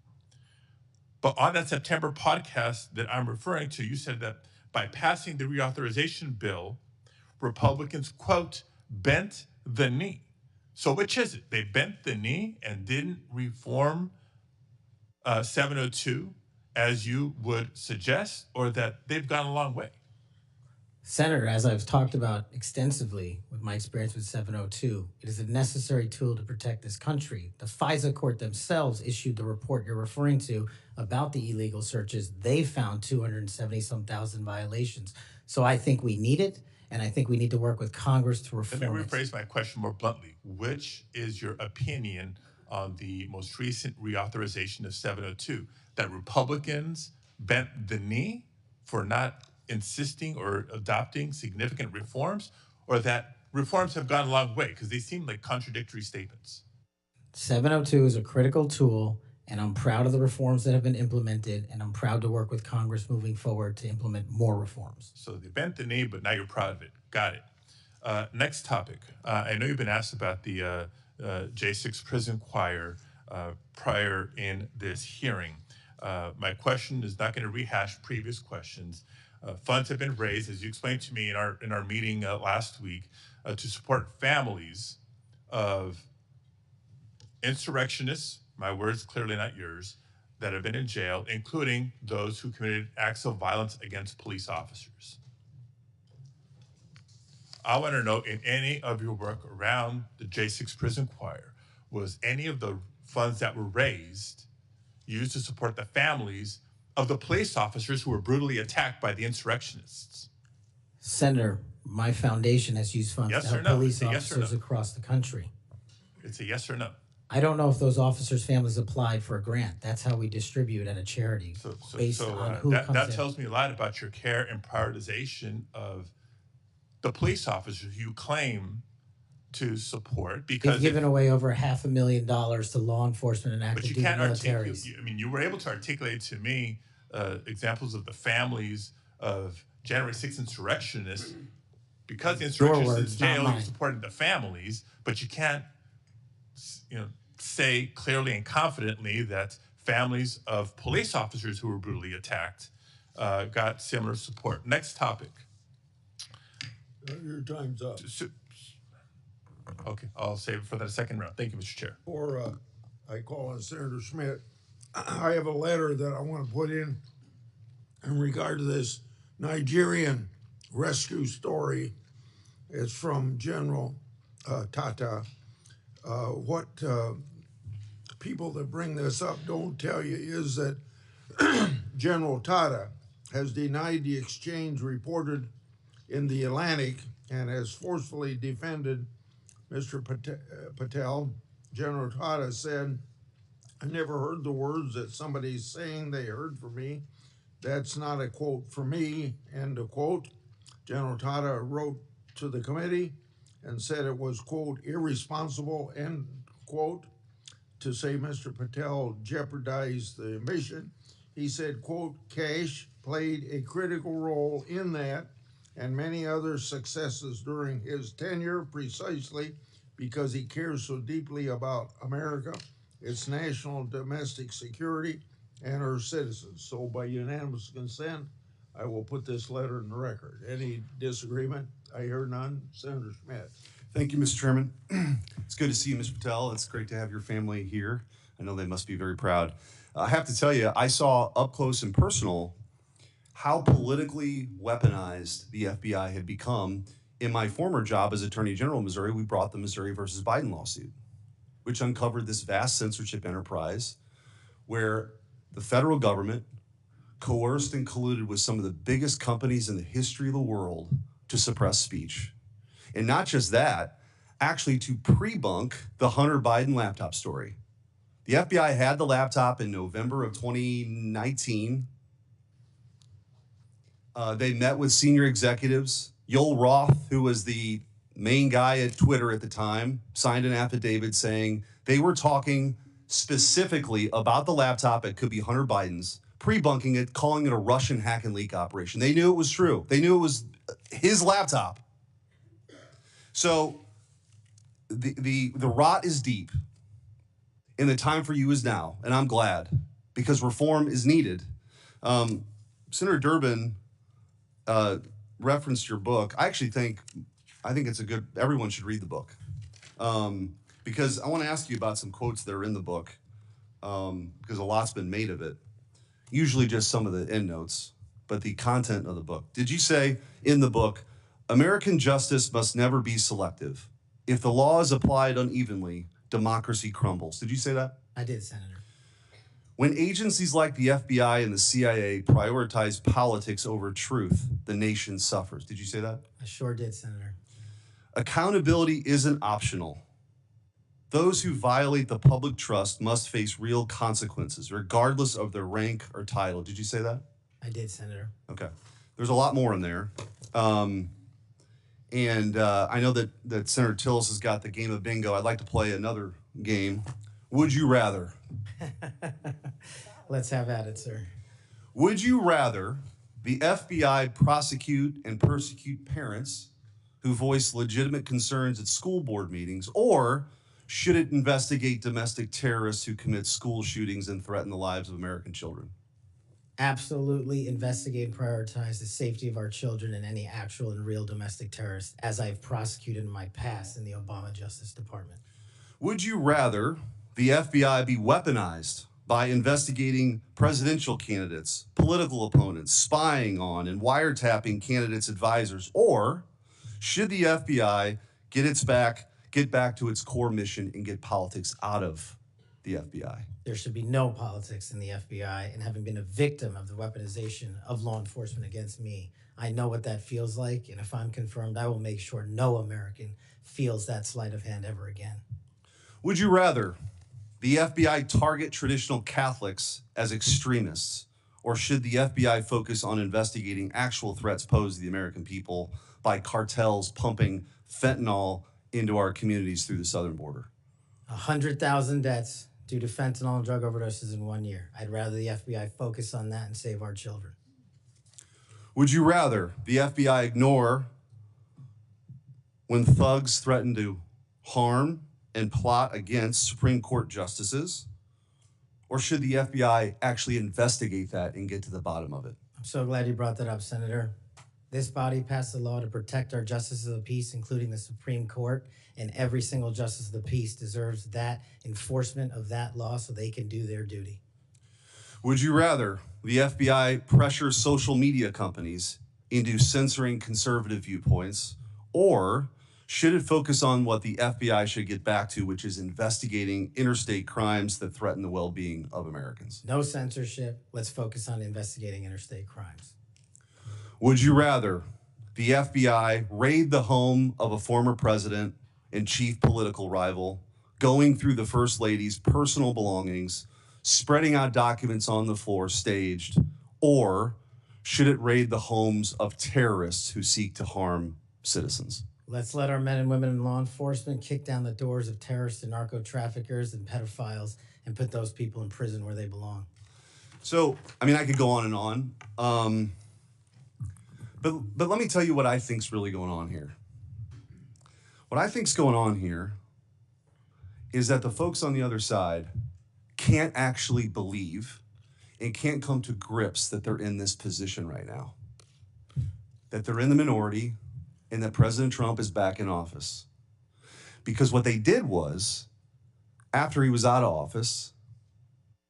But on that September podcast that I'm referring to, you said that by passing the reauthorization bill, Republicans, quote, bent the knee. So which is it? They bent the knee and didn't reform 702 as you would suggest, or that they've gone a long way? Senator, as I've talked about extensively with my experience with 702, it is a necessary tool to protect this country. The FISA court themselves issued the report you're referring to about the illegal searches. They found 270-some thousand violations. So I think we need it, and I think we need to work with Congress to reform it. Let me rephrase my question more bluntly. Which is your opinion on the most recent reauthorization of 702? That Republicans bent the knee for not insisting or adopting significant reforms, or that reforms have gone a long way because they seem like contradictory statements. 702 is a critical tool, and I'm proud of the reforms that have been implemented, and I'm proud to work with Congress moving forward to implement more reforms. So they bent the knee, but now you're proud of it. Got it. Next topic. I know you've been asked about the J6 prison choir prior in this hearing. My question is not going to rehash previous questions. Funds have been raised, as you explained to me in our meeting last week, to support families of insurrectionists, my words clearly not yours, that have been in jail, including those who committed acts of violence against police officers. I want to know, in any of your work around the J6 prison choir, was any of the funds that were raised used to support the families of the police officers who were brutally attacked by the insurrectionists? Senator, my foundation has used funds Yes to or help no? police It's a yes or officers no. across the country. It's a yes or no. I don't know if those officers' families applied for a grant. That's how we distribute at a charity, based on who that comes in. tells me a lot about your care and prioritization of the police officers you claim to support, because They've given away over $500,000 to law enforcement and but active you duty can't articulate. militaries. I mean, you were able to articulate to me examples of the families of January 6th insurrectionists. Because the insurrectionists in words, not jail, you mine. supported the families, but you can't, say clearly and confidently that families of police officers who were brutally attacked got similar support. Next topic. Your time's up. Okay, I'll save it for the second round. Thank you, Mr. Chair. Before I call on Senator Schmidt, I have a letter that I want to put in regard to this Nigerian rescue story. It's from General Tata. What people that bring this up don't tell you is that General Tata has denied the exchange reported in the Atlantic and has forcefully defended Mr. Patel. General Tata said, "I never heard the words that somebody's saying they heard from me. That's not a quote from me," end of quote. General Tata wrote to the committee and said it was, quote, irresponsible, end quote, to say Mr. Patel jeopardized the mission. He said, quote, Kash played a critical role in that and many other successes during his tenure precisely because he cares so deeply about America, its national domestic security, and her citizens. So by unanimous consent, I will put this letter in the record. Any disagreement? I hear none. Senator Schmidt. Thank you, Mr. Chairman. It's good to see you, Mr. Patel. It's great to have your family here. I know they must be very proud. I have to tell you, I saw up close and personal how politically weaponized the FBI had become. In my former job as Attorney General of Missouri, we brought the Missouri versus Biden lawsuit, which uncovered this vast censorship enterprise where the federal government coerced and colluded with some of the biggest companies in the history of the world to suppress speech. And not just that, actually to pre-bunk the Hunter Biden laptop story. The FBI had the laptop in November of 2019. They met with senior executives. Yoel Roth, who was the main guy at Twitter at the time, signed an affidavit saying they were talking specifically about the laptop. It could be Hunter Biden's, pre-bunking it, calling it a Russian hack and leak operation. They knew it was true. They knew it was his laptop. So the rot is deep, and the time for you is now, and I'm glad, because reform is needed. Senator Durbin referenced your book. I think it's a good, everyone should read the book. Because I want to ask you about some quotes that are in the book, because a lot's been made of it. Usually just some of the endnotes, but the content of the book. Did you say in the book, American justice must never be selective. If the law is applied unevenly, democracy crumbles. Did you say that? I did, Senator. When agencies like the FBI and the CIA prioritize politics over truth, the nation suffers. Did you say that? I sure did, Senator. Accountability isn't optional. Those who violate the public trust must face real consequences, regardless of their rank or title. Did you say that? I did, Senator. Okay. There's a lot more in there. And I know that Senator Tillis has got the game of bingo. I'd like to play another game. Would you rather? Let's have at it, sir. Would you rather the FBI prosecute and persecute parents who voice legitimate concerns at school board meetings, or should it investigate domestic terrorists who commit school shootings and threaten the lives of American children? Absolutely investigate and prioritize the safety of our children and any actual and real domestic terrorists, as I've prosecuted in my past in the Obama Justice Department. Would you rather the FBI be weaponized by investigating presidential candidates, political opponents, spying on and wiretapping candidates' advisors, or should the FBI get back to its core mission and get politics out of the FBI? There should be no politics in the FBI, and having been a victim of the weaponization of law enforcement against me, I know what that feels like, and if I'm confirmed, I will make sure no American feels that sleight of hand ever again. Would you rather the FBI target traditional Catholics as extremists, or should the FBI focus on investigating actual threats posed to the American people by cartels pumping fentanyl into our communities through the southern border? 100,000 deaths due to fentanyl and drug overdoses in 1 year. I'd rather the FBI focus on that and save our children. Would you rather the FBI ignore when thugs threaten to harm and plot against Supreme Court justices, or should the FBI actually investigate that and get to the bottom of it? I'm so glad you brought that up, Senator. This body passed a law to protect our justices of the peace, including the Supreme Court, and every single justice of the peace deserves that enforcement of that law so they can do their duty. Would you rather the FBI pressure social media companies into censoring conservative viewpoints, or should it focus on what the FBI should get back to, which is investigating interstate crimes that threaten the well-being of Americans? No censorship. Let's focus on investigating interstate crimes. Would you rather the FBI raid the home of a former president and chief political rival, going through the First Lady's personal belongings, spreading out documents on the floor staged, or should it raid the homes of terrorists who seek to harm citizens? Let's let our men and women in law enforcement kick down the doors of terrorists and narco-traffickers and pedophiles and put those people in prison where they belong. So, I mean, I could go on and on. But let me tell you what I think's really going on here. What I think's going on here is that the folks on the other side can't actually believe and can't come to grips that they're in this position right now. That they're in the minority and that President Trump is back in office. Because what they did was, after he was out of office,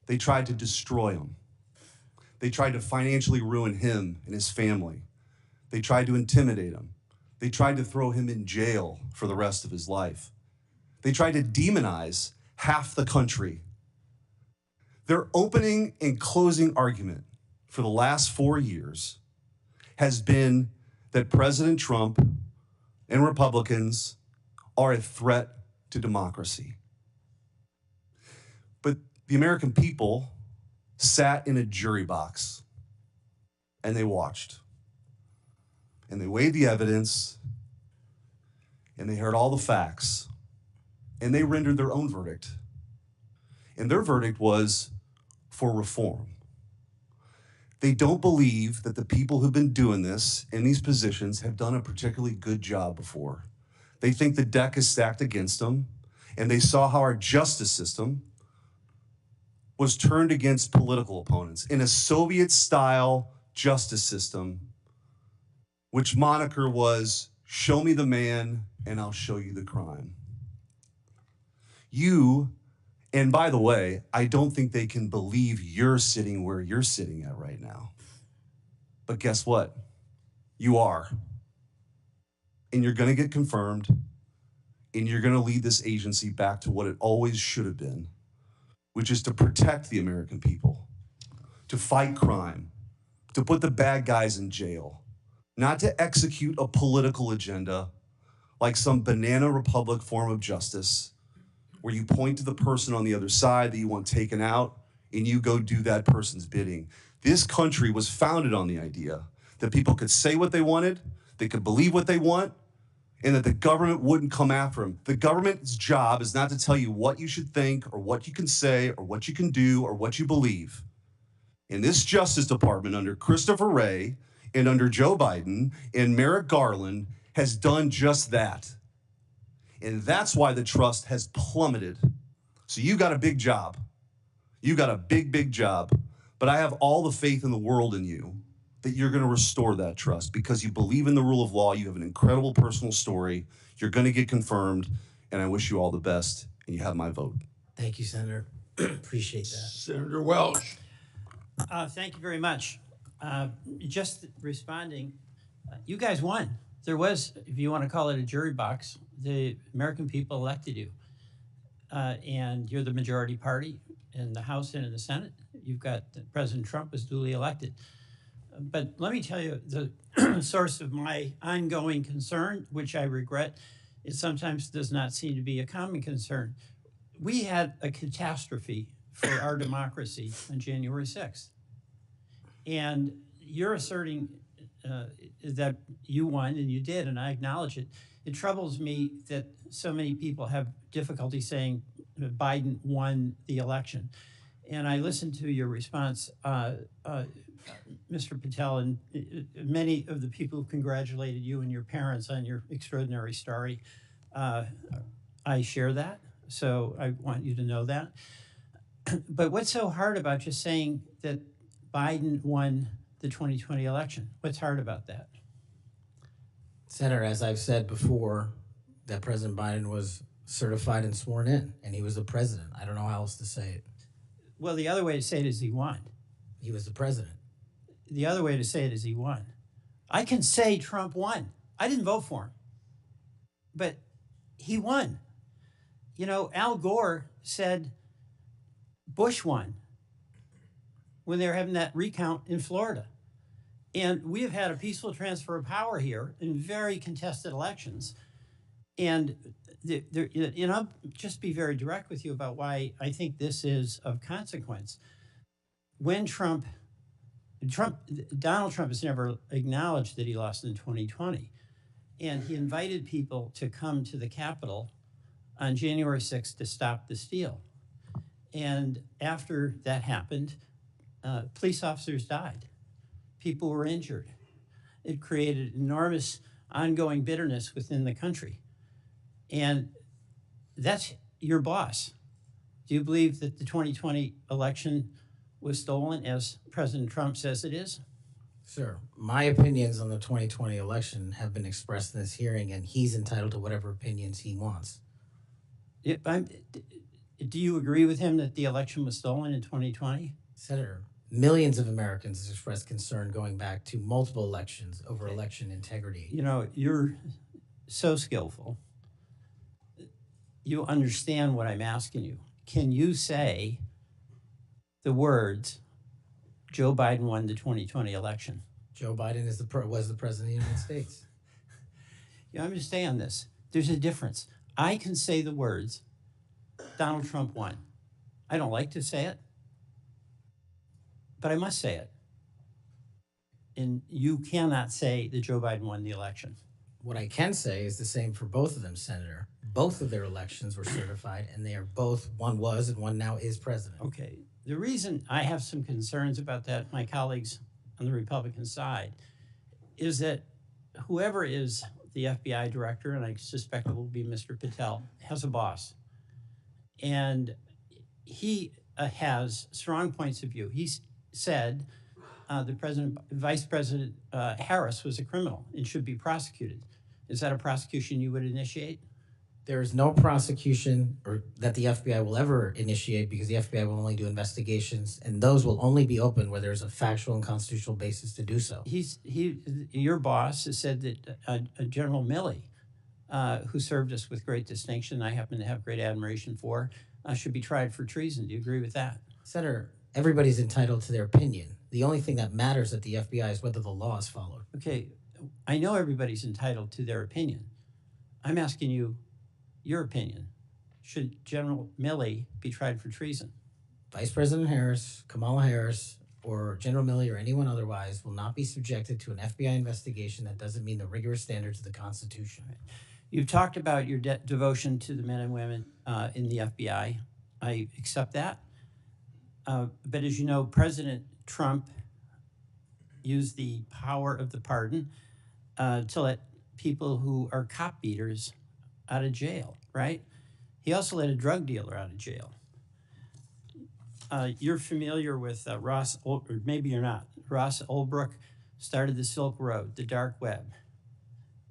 they tried to destroy him. They tried to financially ruin him and his family. They tried to intimidate him. They tried to throw him in jail for the rest of his life. They tried to demonize half the country. Their opening and closing argument for the last 4 years has been that President Trump and Republicans are a threat to democracy. But the American people sat in a jury box and they watched. And they weighed the evidence, and they heard all the facts, and they rendered their own verdict. And their verdict was for reform. They don't believe that the people who've been doing this in these positions have done a particularly good job before. They think the deck is stacked against them, and they saw how our justice system was turned against political opponents in a Soviet-style justice system, which moniker was, "Show me the man and I'll show you the crime." And by the way, I don't think they can believe you're sitting where you're sitting at right now. But guess what? You are. And you're gonna get confirmed, and you're gonna lead this agency back to what it always should have been, which is to protect the American people, to fight crime, to put the bad guys in jail, not to execute a political agenda like some banana republic form of justice where you point to the person on the other side that you want taken out and you go do that person's bidding. This country was founded on the idea that people could say what they wanted, they could believe what they want, and that the government wouldn't come after him. The government's job is not to tell you what you should think or what you can say or what you can do or what you believe. And this Justice Department under Christopher Wray and under Joe Biden and Merrick Garland has done just that. And that's why the trust has plummeted. So you got a big job. You got a big, big job. But I have all the faith in the world in you that you're going to restore that trust because you believe in the rule of law. You have an incredible personal story. You're going to get confirmed. And I wish you all the best. And you have my vote. Thank you, Senator. Appreciate that. Senator Welch. Thank you very much. Just responding, you guys won. There was, if you want to call it a jury box, the American people elected you. And you're the majority party in the House and in the Senate. You've got President Trump was duly elected. But let me tell you, the source of my ongoing concern, which I regret, it sometimes does not seem to be a common concern. We had a catastrophe for our democracy on January 6th. And you're asserting that you won, and you did, and I acknowledge it. It troubles me that so many people have difficulty saying that Biden won the election. And I listened to your response, Mr. Patel, and many of the people who congratulated you and your parents on your extraordinary story. I share that, so I want you to know that. But what's so hard about just saying that Biden won the 2020 election? What's hard about that? Senator, as I've said before, that President Biden was certified and sworn in, and he was the president. I don't know how else to say it. Well, the other way to say it is he won. He was the president. The other way to say it is he won. I can say Trump won. I didn't vote for him, but he won. You know, Al Gore said Bush won when they were having that recount in Florida. And we have had a peaceful transfer of power here in very contested elections. And I'll just be very direct with you about why I think this is of consequence. When Donald Trump has never acknowledged that he lost in 2020. And he invited people to come to the Capitol on January 6th to stop the steal. And after that happened, police officers died. People were injured. It created enormous ongoing bitterness within the country. And that's your boss. Do you believe that the 2020 election was stolen, as President Trump says it is? Sir, my opinions on the 2020 election have been expressed in this hearing, and he's entitled to whatever opinions he wants. Do you agree with him that the election was stolen in 2020? Senator, millions of Americans have expressed concern going back to multiple elections over election integrity. You know, you're so skillful. You understand what I'm asking you. Can you say the words, Joe Biden won the 2020 election? Joe Biden was the president of the United States. You understand this? There's a difference. I can say the words, Donald Trump won. I don't like to say it, but I must say it. And you cannot say that Joe Biden won the election. What I can say is the same for both of them, Senator. Both of their elections were certified, and they are both, one was and one now is president. Okay. The reason I have some concerns about that, my colleagues on the Republican side, is that whoever is the FBI director, and I suspect it will be Mr. Patel, has a boss. And he has strong points of view. He said Vice President Harris was a criminal and should be prosecuted. Is that a prosecution you would initiate? There is no prosecution or that the FBI will ever initiate, because the FBI will only do investigations, and those will only be open where there's a factual and constitutional basis to do so. Your boss has said that General Milley, who served us with great distinction, I happen to have great admiration for, should be tried for treason. Do you agree with that? Senator, everybody's entitled to their opinion. The only thing that matters at the FBI is whether the law is followed. Okay, I know everybody's entitled to their opinion. I'm asking you your opinion. Should General Milley be tried for treason? Vice President Harris, Kamala Harris, or General Milley or anyone otherwise will not be subjected to an FBI investigation that doesn't meet the rigorous standards of the Constitution. You've talked about your devotion to the men and women in the FBI. I accept that. But as you know, President Trump used the power of the pardon to let people who are cop beaters out of jail, right? He also let a drug dealer out of jail. You're familiar with Ross, or maybe you're not. Ross Ulbricht started the Silk Road, the dark web.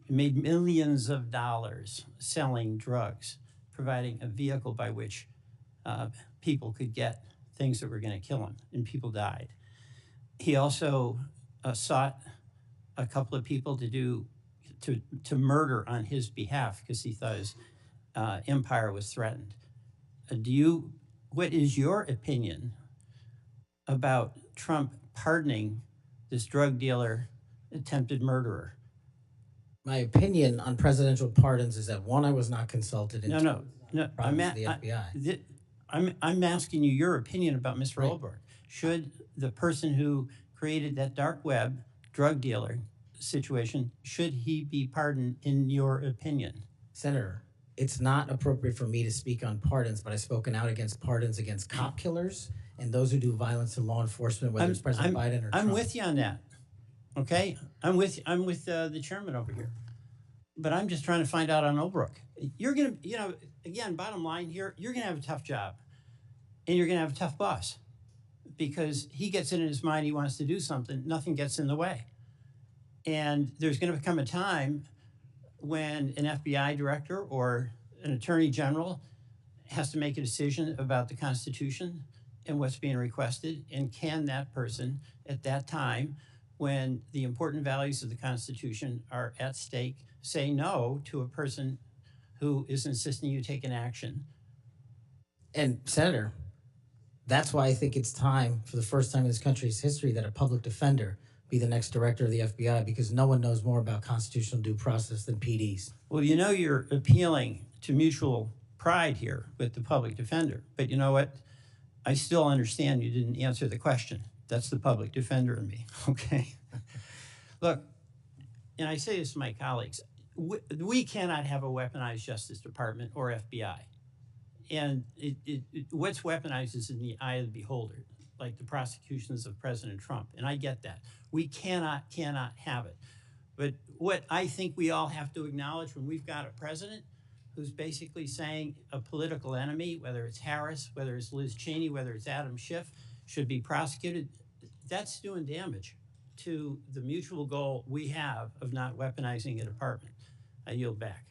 He made millions of dollars selling drugs, providing a vehicle by which people could get things that were going to kill them, and people died. He also sought a couple of people to murder on his behalf because he thought his empire was threatened. What is your opinion about Trump pardoning this drug dealer, attempted murderer? My opinion on presidential pardons is that one, I was not consulted in No. the FBI. I'm asking you your opinion about Mr. Ulbricht. Should the person who created that dark web drug dealer situation, should he be pardoned in your opinion? Senator, it's not appropriate for me to speak on pardons, but I've spoken out against pardons against cop killers and those who do violence to law enforcement, whether it's President Biden or Trump. I'm with you on that. Okay, I'm with the chairman over here, but I'm just trying to find out on Ulbricht. You're gonna, again, bottom line here, you're gonna have a tough job, and you're gonna have a tough boss, because he gets it in his mind he wants to do something, nothing gets in the way, and there's gonna become a time when an FBI director or an attorney general has to make a decision about the Constitution and what's being requested, and can that person at that time, when the important values of the Constitution are at stake, say no to a person who is insisting you take an action? And Senator, that's why I think it's time, for the first time in this country's history, that a public defender be the next director of the FBI, because no one knows more about constitutional due process than PDs. Well, you're appealing to mutual pride here with the public defender, but you know what? I still understand you didn't answer the question. That's the public defender in me, okay? Look, and I say this to my colleagues, we cannot have a weaponized Justice Department or FBI. And what's weaponized is in the eye of the beholder, like the prosecutions of President Trump, and I get that. We cannot have it. But what I think we all have to acknowledge when we've got a president who's basically saying a political enemy, whether it's Harris, whether it's Liz Cheney, whether it's Adam Schiff, should be prosecuted, that's doing damage to the mutual goal we have of not weaponizing a department. I yield back.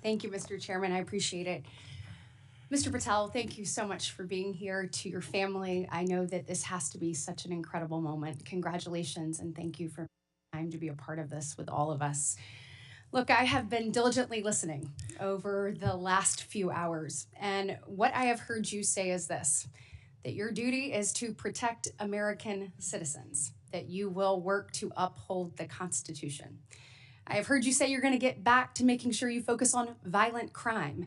Thank you, Mr. Chairman. I appreciate it. Mr. Patel, thank you so much for being here. To your family, I know that this has to be such an incredible moment. Congratulations, and thank you for time to be a part of this with all of us. Look, I have been diligently listening over the last few hours, and what I have heard you say is this, that your duty is to protect American citizens, that you will work to uphold the Constitution. I have heard you say you're going to get back to making sure you focus on violent crime.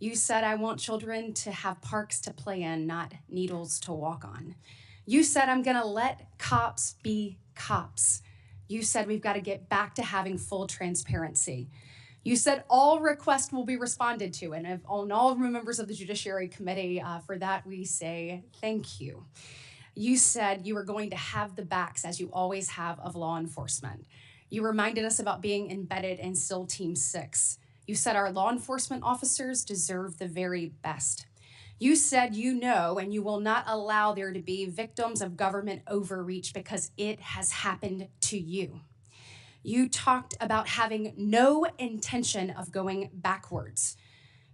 You said, I want children to have parks to play in, not needles to walk on. You said, I'm going to let cops be cops. You said, we've got to get back to having full transparency. You said all requests will be responded to, and on all members of the Judiciary Committee, for that we say thank you. You said you were going to have the backs, as you always have, of law enforcement. You reminded us about being embedded in SEAL Team 6. You said our law enforcement officers deserve the very best. You said you know and you will not allow there to be victims of government overreach because it has happened to you. You talked about having no intention of going backwards.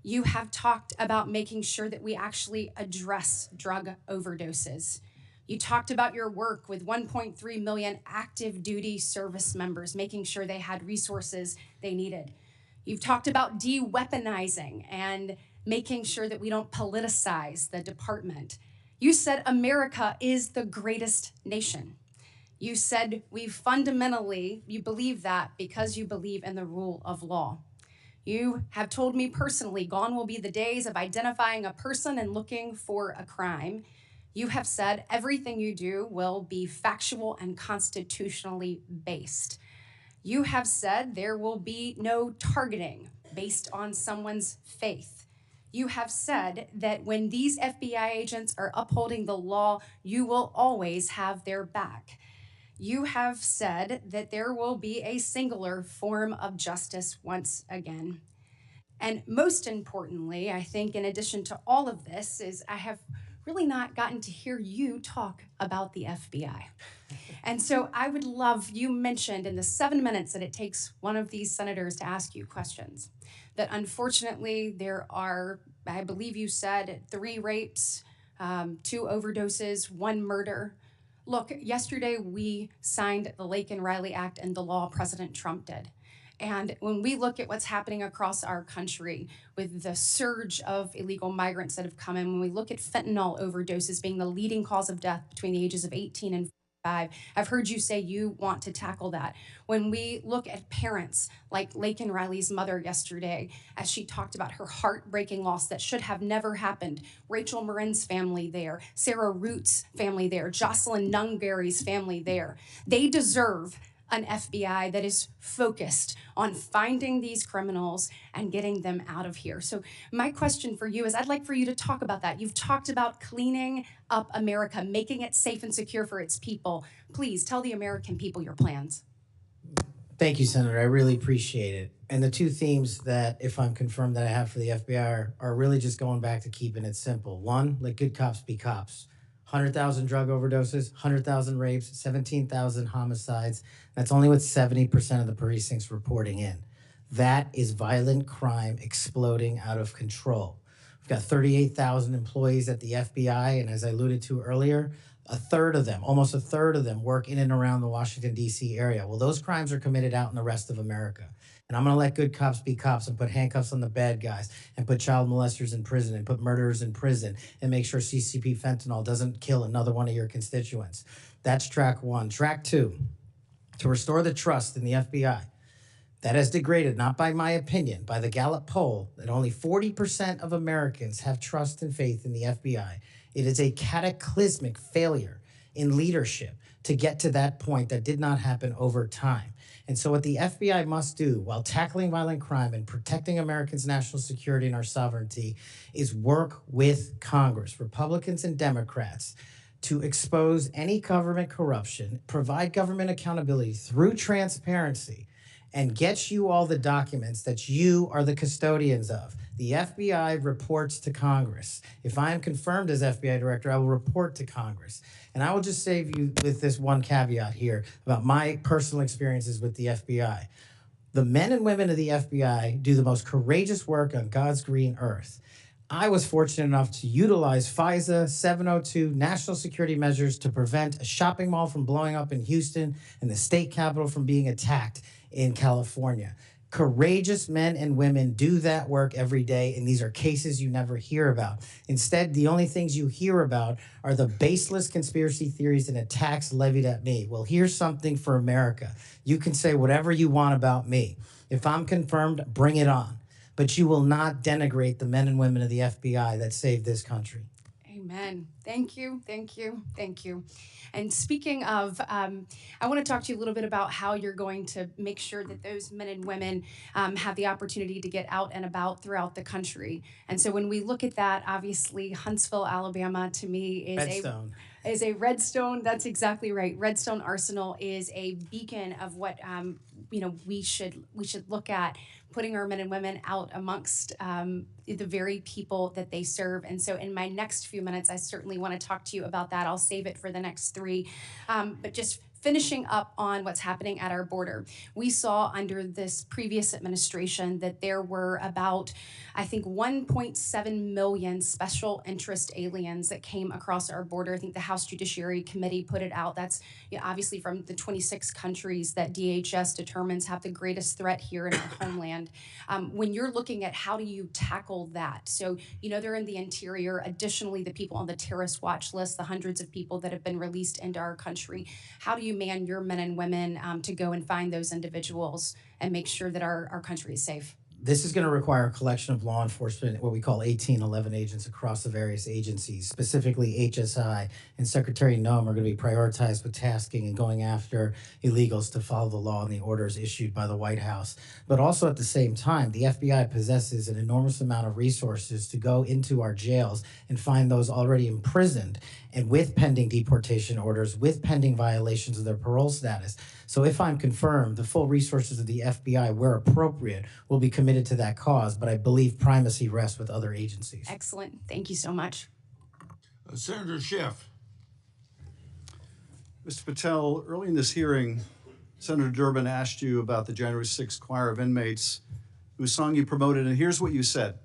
You have talked about making sure that we actually address drug overdoses. You talked about your work with 1.3 million active duty service members, making sure they had resources they needed. You've talked about de-weaponizing and making sure that we don't politicize the department. You said America is the greatest nation. You said you believe that because you believe in the rule of law. You have told me personally, gone will be the days of identifying a person and looking for a crime. You have said everything you do will be factual and constitutionally based. You have said there will be no targeting based on someone's faith. You have said that when these FBI agents are upholding the law, you will always have their back. You have said that there will be a singular form of justice once again. And most importantly, I think in addition to all of this, is I have really not gotten to hear you talk about the FBI. And so I would love, you mentioned in the 7 minutes that it takes one of these senators to ask you questions, that unfortunately there are, I believe you said, 3 rapes, 2 overdoses, 1 murder. Look, yesterday we signed the Lake and Riley Act and the law President Trump did. And when we look at what's happening across our country with the surge of illegal migrants that have come in, when we look at fentanyl overdoses being the leading cause of death between the ages of 18 and 5, I've heard you say you want to tackle that. When we look at parents like Lake and Riley's mother yesterday, as she talked about her heartbreaking loss that should have never happened, Rachel Marin's family there, Sarah Root's family there, Jocelyn Nungary's family there, they deserve an FBI that is focused on finding these criminals and getting them out of here. So my question for you is, I'd like for you to talk about that. You've talked about cleaning up America, making it safe and secure for its people. Please tell the American people your plans. Thank you, Senator. I really appreciate it. And the 2 themes that, if I'm confirmed, that I have for the FBI are really just going back to keeping it simple. 1, let good cops be cops. 100,000 drug overdoses, 100,000 rapes, 17,000 homicides. That's only with 70% of the precincts reporting in. That is violent crime exploding out of control. We've got 38,000 employees at the FBI, and as I alluded to earlier, almost a third of them work in and around the Washington, D.C. area. Well, those crimes are committed out in the rest of America. And I'm going to let good cops be cops and put handcuffs on the bad guys and put child molesters in prison and put murderers in prison and make sure CCP fentanyl doesn't kill another one of your constituents. That's track 1. Track 2, to restore the trust in the FBI. That has degraded, not by my opinion, by the Gallup poll, that only 40% of Americans have trust and faith in the FBI. It is a cataclysmic failure in leadership to get to that point that did not happen over time. And so what the FBI must do while tackling violent crime and protecting Americans' national security and our sovereignty is work with Congress, Republicans and Democrats, to expose any government corruption, provide government accountability through transparency, and get you all the documents that you are the custodians of. The FBI reports to Congress. If I am confirmed as FBI director, I will report to Congress. And I will just save you with this one caveat here about my personal experiences with the FBI. The men and women of the FBI do the most courageous work on God's green earth. I was fortunate enough to utilize FISA 702 national security measures to prevent a shopping mall from blowing up in Houston and the state capitol from being attacked in California. Courageous men and women do that work every day, and these are cases you never hear about. Instead, the only things you hear about are the baseless conspiracy theories and attacks levied at me. Well, here's something for America. You can say whatever you want about me. If I'm confirmed, bring it on. But you will not denigrate the men and women of the FBI that saved this country. Amen. Thank you, thank you, thank you. And speaking of, I want to talk to you a little bit about how you're going to make sure that those men and women have the opportunity to get out and about throughout the country. And so when we look at that, obviously Huntsville, Alabama, to me is a Redstone. That's exactly right. Redstone Arsenal is a beacon of what we should look at, putting our men and women out amongst the very people that they serve. And so in my next few minutes, I certainly want to talk to you about that. I'll save it for the next 3. But just finishing up on what's happening at our border. We saw under this previous administration that there were about, I think, 1.7 million special interest aliens that came across our border. I think the House Judiciary Committee put it out. That's obviously from the 26 countries that DHS determines have the greatest threat here in our homeland. When you're looking at how do you tackle that? So, they're in the interior. Additionally, the people on the terrorist watch list, the hundreds of people that have been released into our country. How do you man your men and women to go and find those individuals and make sure that our country is safe? This is going to require a collection of law enforcement, what we call 1811 agents across the various agencies. Specifically, HSI and Secretary Noem are going to be prioritized with tasking and going after illegals to follow the law and the orders issued by the White House. But also at the same time, the FBI possesses an enormous amount of resources to go into our jails and find those already imprisoned and with pending deportation orders, with pending violations of their parole status. So if I'm confirmed, the full resources of the FBI, where appropriate, will be committed to that cause, but I believe primacy rests with other agencies. Excellent. Thank you so much. Senator Schiff. Mr. Patel, early in this hearing, Senator Durbin asked you about the January 6th choir of inmates whose song you promoted, and here's what you said.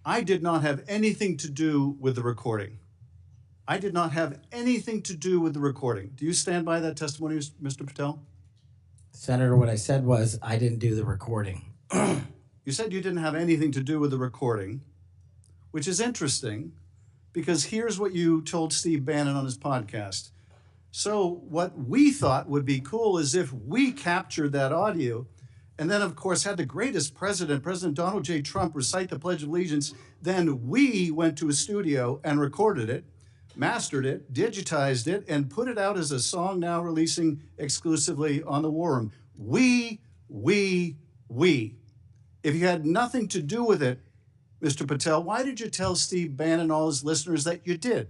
I did not have anything to do with the recording. I did not have anything to do with the recording. Do you stand by that testimony, Mr. Patel? Senator, what I said was I didn't do the recording. You said you didn't have anything to do with the recording, which is interesting because here's what you told Steve Bannon on his podcast. So what we thought would be cool is if we captured that audio and then, of course, had the greatest president, President Donald J. Trump, recite the Pledge of Allegiance, then we went to a studio and recorded it, mastered it, digitized it, and put it out as a song now releasing exclusively on the War Room. We. If you had nothing to do with it, Mr. Patel, why did you tell Steve Bannon and all his listeners that you did?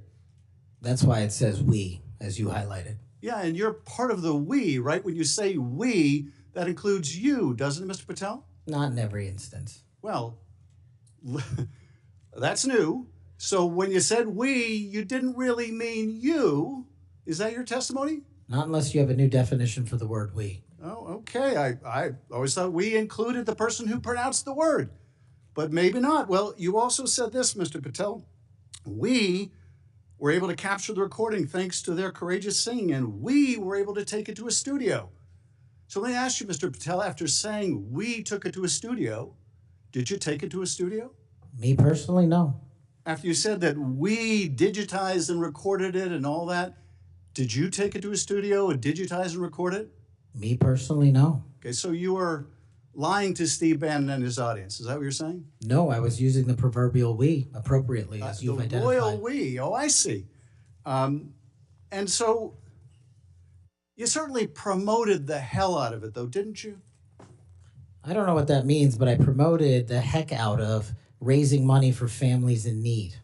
That's why it says we, as you highlighted. Yeah, and you're part of the we, right? When you say we, that includes you, doesn't it, Mr. Patel? Not in every instance. Well, that's new. So when you said we, you didn't really mean you. Is that your testimony? Not unless you have a new definition for the word we. Oh, okay. I always thought we included the person who pronounced the word, but maybe not. Well, you also said this, Mr. Patel. We were able to capture the recording thanks to their courageous singing, and we were able to take it to a studio. So let me ask you, Mr. Patel, after saying we took it to a studio, did you take it to a studio? Me personally, no. After you said that we digitized and recorded it and all that, did you take it to a studio and digitize and record it? Me personally, no. Okay, so you were lying to Steve Bannon and his audience. Is that what you're saying? No, I was using the proverbial we appropriately, as you've identified. The royal we. Oh, I see. And so you certainly promoted the hell out of it, though, didn't you? I don't know what that means, but I promoted the heck out of raising money for families in need.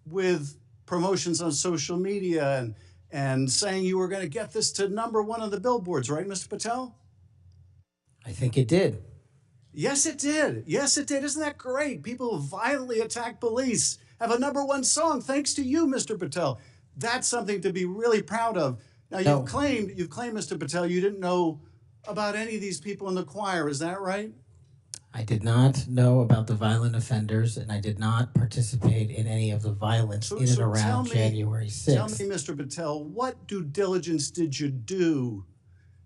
With promotions on social media and saying you were going to get this to #1 on the billboards, right, Mr. Patel? I think it did. Yes, it did. Yes, it did. Isn't that great? People who violently attack police have a #1 song thanks to you, Mr. Patel. That's something to be really proud of. Now, you've claimed, Mr. Patel, you didn't know about any of these people in the choir. Is that right? I did not know about the violent offenders, and I did not participate in any of the violence in and around January 6th. Tell me, Mr. Patel, what due diligence did you do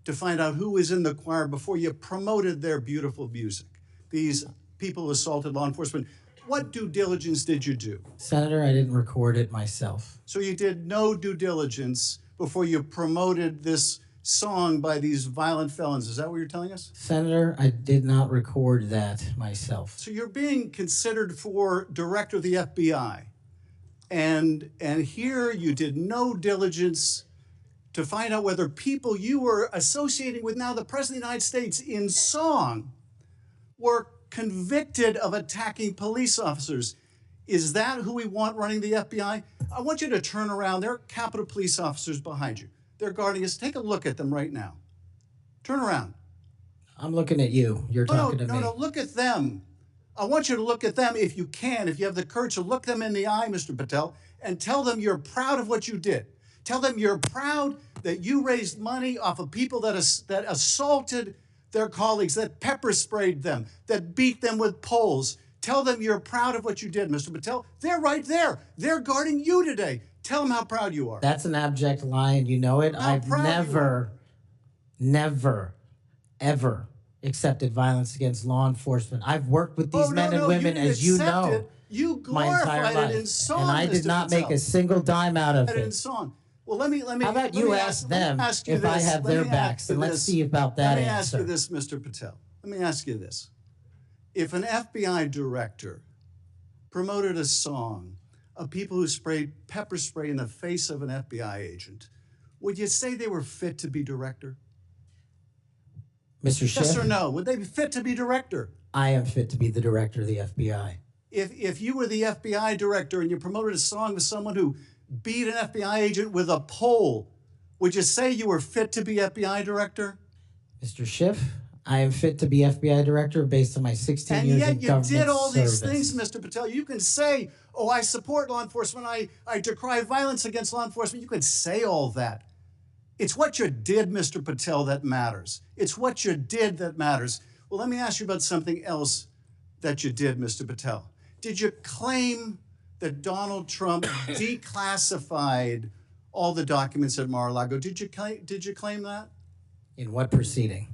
to find out who was in the choir before you promoted their beautiful music? These people who assaulted law enforcement, what due diligence did you do? Senator, I didn't record it myself. So you did no due diligence before you promoted this song by these violent felons. Is that what you're telling us? Senator, I did not record that myself. So you're being considered for director of the FBI. And here you did no diligence to find out whether people you were associating with now the President of the United States in song were convicted of attacking police officers. Is that who we want running the FBI? I want you to turn around. There are Capitol Police officers behind you. They're guarding us. Take a look at them right now. Turn around. I'm looking at you. You're talking to me. No, look at them. I want you to look at them if you can, if you have the courage to look them in the eye, Mr. Patel, and tell them you're proud of what you did. Tell them you're proud that you raised money off of people that assaulted their colleagues, that pepper sprayed them, that beat them with poles. Tell them you're proud of what you did, Mr. Patel. They're right there. They're guarding you today. Tell them how proud you are. That's an abject lie, and you know it. I've never, ever accepted violence against law enforcement. I've worked with these men and women, as you know, my entire life, in song, and I did not make a single dime out of it. In song. Well, let me. How about you ask them if I have their backs, and let's see about that answer. Let me ask you this, Mr. Patel. Let me ask you this. If an FBI director promoted a song of people who sprayed pepper spray in the face of an FBI agent, would you say they were fit to be director? Mr. Schiff? Yes or no? Would they be fit to be director? I am fit to be the director of the FBI. If you were the FBI director and you promoted a song with someone who beat an FBI agent with a pole, would you say you were fit to be FBI director? Mr. Schiff, I am fit to be FBI director based on my 16 years in government service. And yet you did all these things, Mr. Patel. You can say, oh, I support law enforcement, I decry violence against law enforcement. You can say all that. It's what you did, Mr. Patel, that matters. It's what you did that matters. Well, let me ask you about something else that you did, Mr. Patel. Did you claim that Donald Trump declassified all the documents at Mar-a-Lago? Did you claim that? In what proceeding?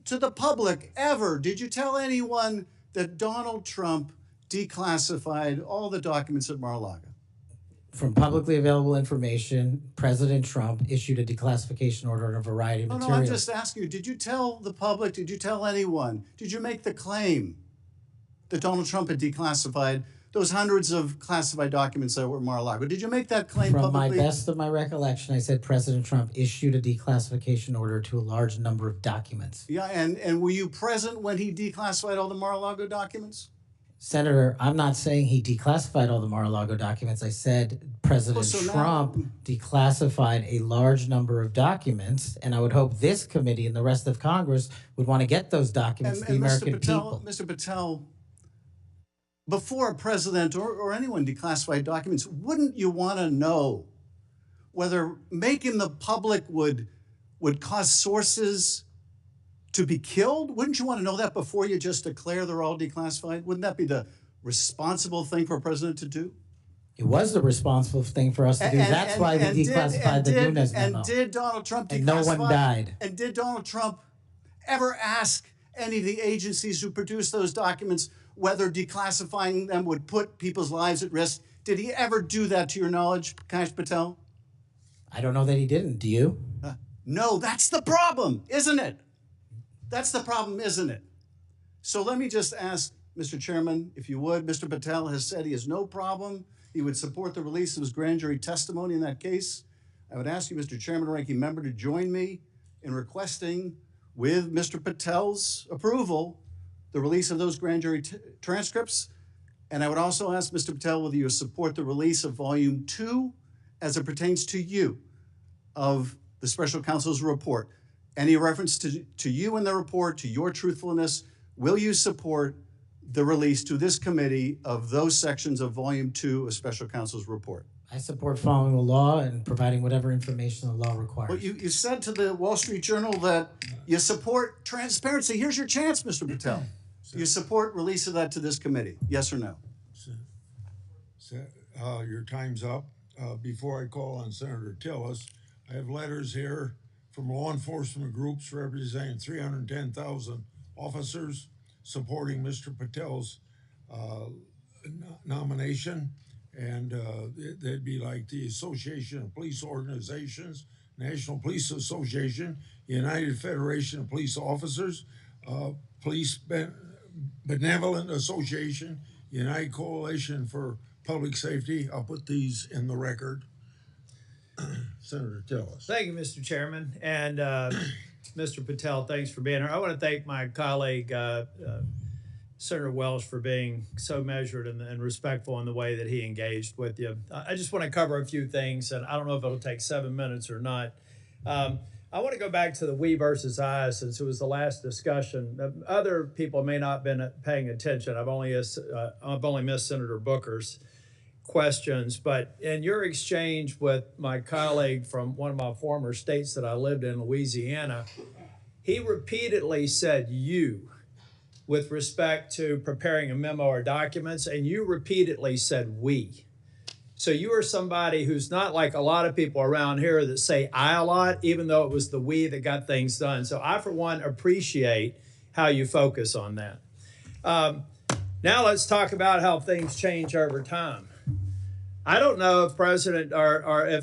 To the public, ever. Did you tell anyone that Donald Trump declassified all the documents at Mar-a-Lago? From publicly available information, President Trump issued a declassification order on a variety of materials. No, I'm just asking you, did you tell the public, did you tell anyone, did you make the claim that Donald Trump had declassified those hundreds of classified documents that were at Mar-a-Lago? Did you make that claim publicly? From my best of my recollection, I said President Trump issued a declassification order to a large number of documents. Yeah, and were you present when he declassified all the Mar-a-Lago documents? Senator, I'm not saying he declassified all the Mar-a-Lago documents. I said President Trump declassified a large number of documents, and I would hope this committee and the rest of Congress would want to get those documents to the American people. Mr. Patel, before a president or anyone declassified documents, wouldn't you want to know whether making the public would cause sources to be killed? Wouldn't you want to know that before you just declare they're all declassified? Wouldn't that be the responsible thing for a president to do? It was the responsible thing for us to do. That's why we declassified the Nunes memo. And did Donald Trump declassify? And no one died. And did Donald Trump ever ask any of the agencies who produced those documents whether declassifying them would put people's lives at risk? Did he ever do that to your knowledge, Kash Patel? I don't know that he didn't. Do you? No, that's the problem, isn't it? That's the problem, isn't it? So let me just ask, Mr. Chairman, if you would, Mr. Patel has said he has no problem. He would support the release of his grand jury testimony in that case. I would ask you, Mr. Chairman, ranking member, to join me in requesting, with Mr. Patel's approval, the release of those grand jury transcripts. And I would also ask Mr. Patel whether you support the release of Volume 2 as it pertains to you of the special counsel's report. Any reference to you in the report, to your truthfulness, will you support the release to this committee of those sections of Volume 2 of special counsel's report? I support following the law and providing whatever information the law requires. Well, you said to the Wall Street Journal that you support transparency. Here's your chance, Mr. Patel. You support release of that to this committee, yes or no? Your time's up. Before I call on Senator Tillis, I have letters here from law enforcement groups representing 310,000 officers supporting Mr. Patel's nomination. And they'd be like the Association of Police Organizations, National Police Association, United Federation of Police Officers, Police Benevolent Association, United Coalition for Public Safety. I'll put these in the record. Senator Tillis. Thank you, Mr. Chairman. And Mr. Patel, thanks for being here. I want to thank my colleague, Senator Welsh, for being so measured and respectful in the way that he engaged with you. I just want to cover a few things, and I don't know if it'll take 7 minutes or not. I want to go back to the we versus I, since it was the last discussion. Other people may not have been paying attention. I've only missed Senator Booker's questions, but in your exchange with my colleague from one of my former states that I lived in, Louisiana, he repeatedly said you with respect to preparing a memo or documents, and you repeatedly said we. So you are somebody who's not like a lot of people around here that say I a lot, even though it was the we that got things done. So I, for one, appreciate how you focus on that. Now let's talk about how things change over time. I don't know if if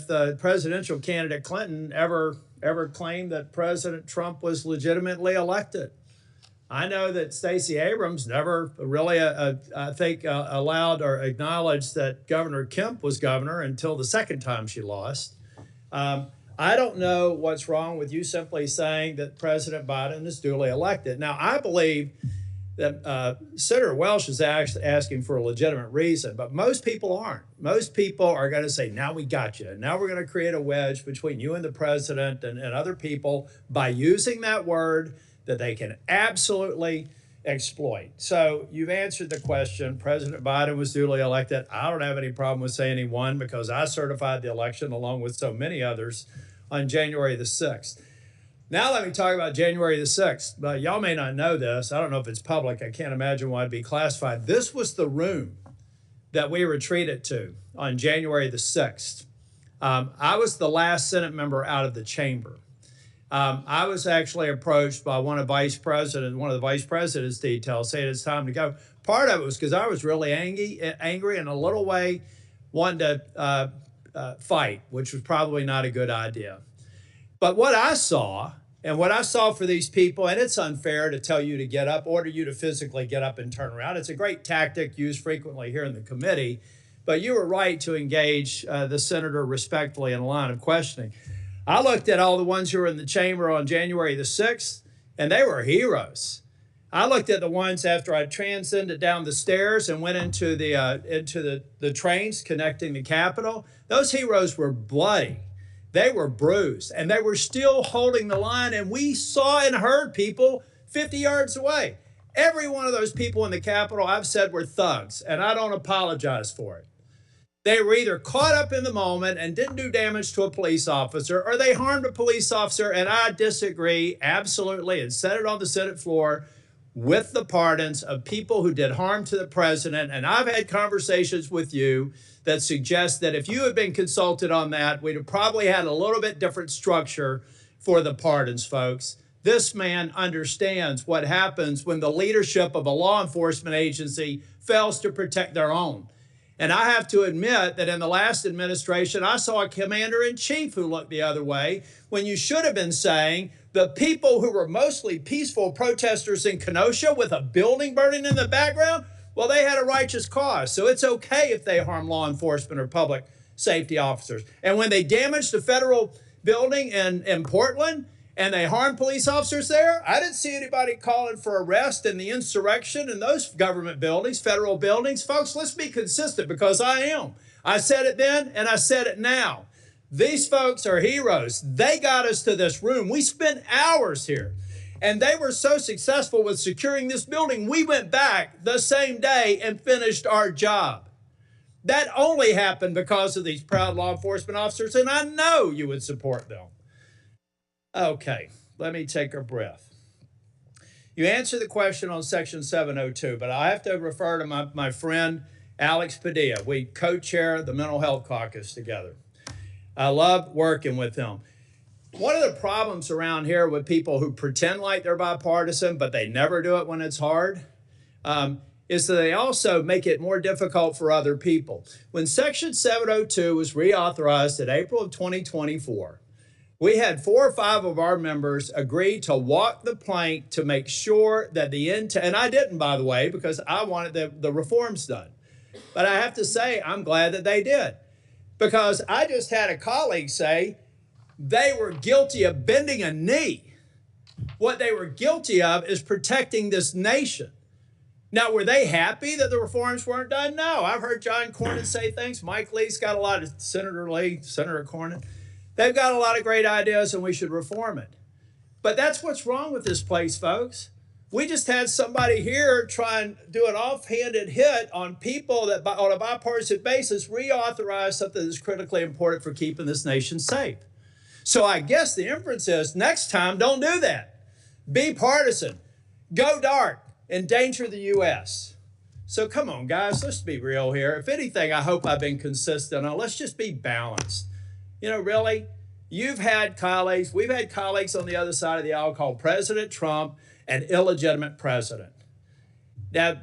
the presidential candidate Clinton ever claimed that President Trump was legitimately elected. I know that Stacey Abrams never really, I think, allowed or acknowledged that Governor Kemp was governor until the second time she lost. I don't know what's wrong with you simply saying that President Biden is duly elected. Now, I believe that Senator Welch is asking for a legitimate reason, but most people aren't. Most people are going to say, now we got you. Now we're going to create a wedge between you and the president and other people by using that word that they can absolutely exploit. So you've answered the question. President Biden was duly elected. I don't have any problem with saying he won because I certified the election along with so many others on January the 6th. Now let me talk about January the 6th. But y'all may not know this. I don't know if it's public. I can't imagine why it'd be classified. This was the room that we retreated to on January the 6th. I was the last Senate member out of the chamber. I was actually approached by one of the vice president's details saying it's time to go. Part of it was because I was really angry and a little way wanted to fight, which was probably not a good idea. But what I saw, and what I saw for these people, and it's unfair to tell you to get up, order you to physically get up and turn around. It's a great tactic used frequently here in the committee, but you were right to engage the senator respectfully in a line of questioning. I looked at all the ones who were in the chamber on January the 6th, and they were heroes. I looked at the ones after I transcended down the stairs and went into the trains connecting the Capitol. Those heroes were bloody. They were bruised, and they were still holding the line, and we saw and heard people 50 yards away. Every one of those people in the Capitol, I've said, were thugs, and I don't apologize for it. They were either caught up in the moment and didn't do damage to a police officer, or they harmed a police officer, and I disagree absolutely and said it on the Senate floor with the pardons of people who did harm to the president. And I've had conversations with you that suggest that if you had been consulted on that, we'd have probably had a little bit different structure for the pardons, folks. This man understands what happens when the leadership of a law enforcement agency fails to protect their own. And I have to admit that in the last administration, I saw a commander-in-chief who looked the other way when you should have been saying the people who were mostly peaceful protesters in Kenosha with a building burning in the background, well, they had a righteous cause. So it's okay if they harm law enforcement or public safety officers. And when they damaged the federal building in Portland, and they harmed police officers there, I didn't see anybody calling for arrest in the insurrection in those government buildings, federal buildings. Folks, let's be consistent because I am. I said it then and I said it now. These folks are heroes. They got us to this room. We spent hours here and they were so successful with securing this building. We went back the same day and finished our job. That only happened because of these proud law enforcement officers, and I know you would support them. Okay, let me take a breath. You answered the question on Section 702, but I have to refer to my friend Alex Padilla. We co-chair the Mental Health Caucus together. I love working with him. One of the problems around here with people who pretend like they're bipartisan, but they never do it when it's hard, is that they also make it more difficult for other people. When Section 702 was reauthorized in April of 2024, we had 4 or 5 of our members agree to walk the plank to make sure that and I didn't, by the way, because I wanted the reforms done. But I have to say, I'm glad that they did. Because I just had a colleague say they were guilty of bending a knee. What they were guilty of is protecting this nation. Now, were they happy that the reforms weren't done? No. I've heard John Cornyn say things. Mike Lee's got a lot of, Senator Cornyn. They've got a lot of great ideas and we should reform it. But that's what's wrong with this place, folks. We just had somebody here try and do an offhanded hit on people that on a bipartisan basis reauthorize something that's critically important for keeping this nation safe. So I guess the inference is next time, don't do that. Be partisan. Go dark. Endanger the U.S. So come on, guys, let's be real here. If anything, I hope I've been consistent on. Let's just be balanced. You know, really, you've had colleagues, we've had colleagues on the other side of the aisle call President Trump an illegitimate president. Now,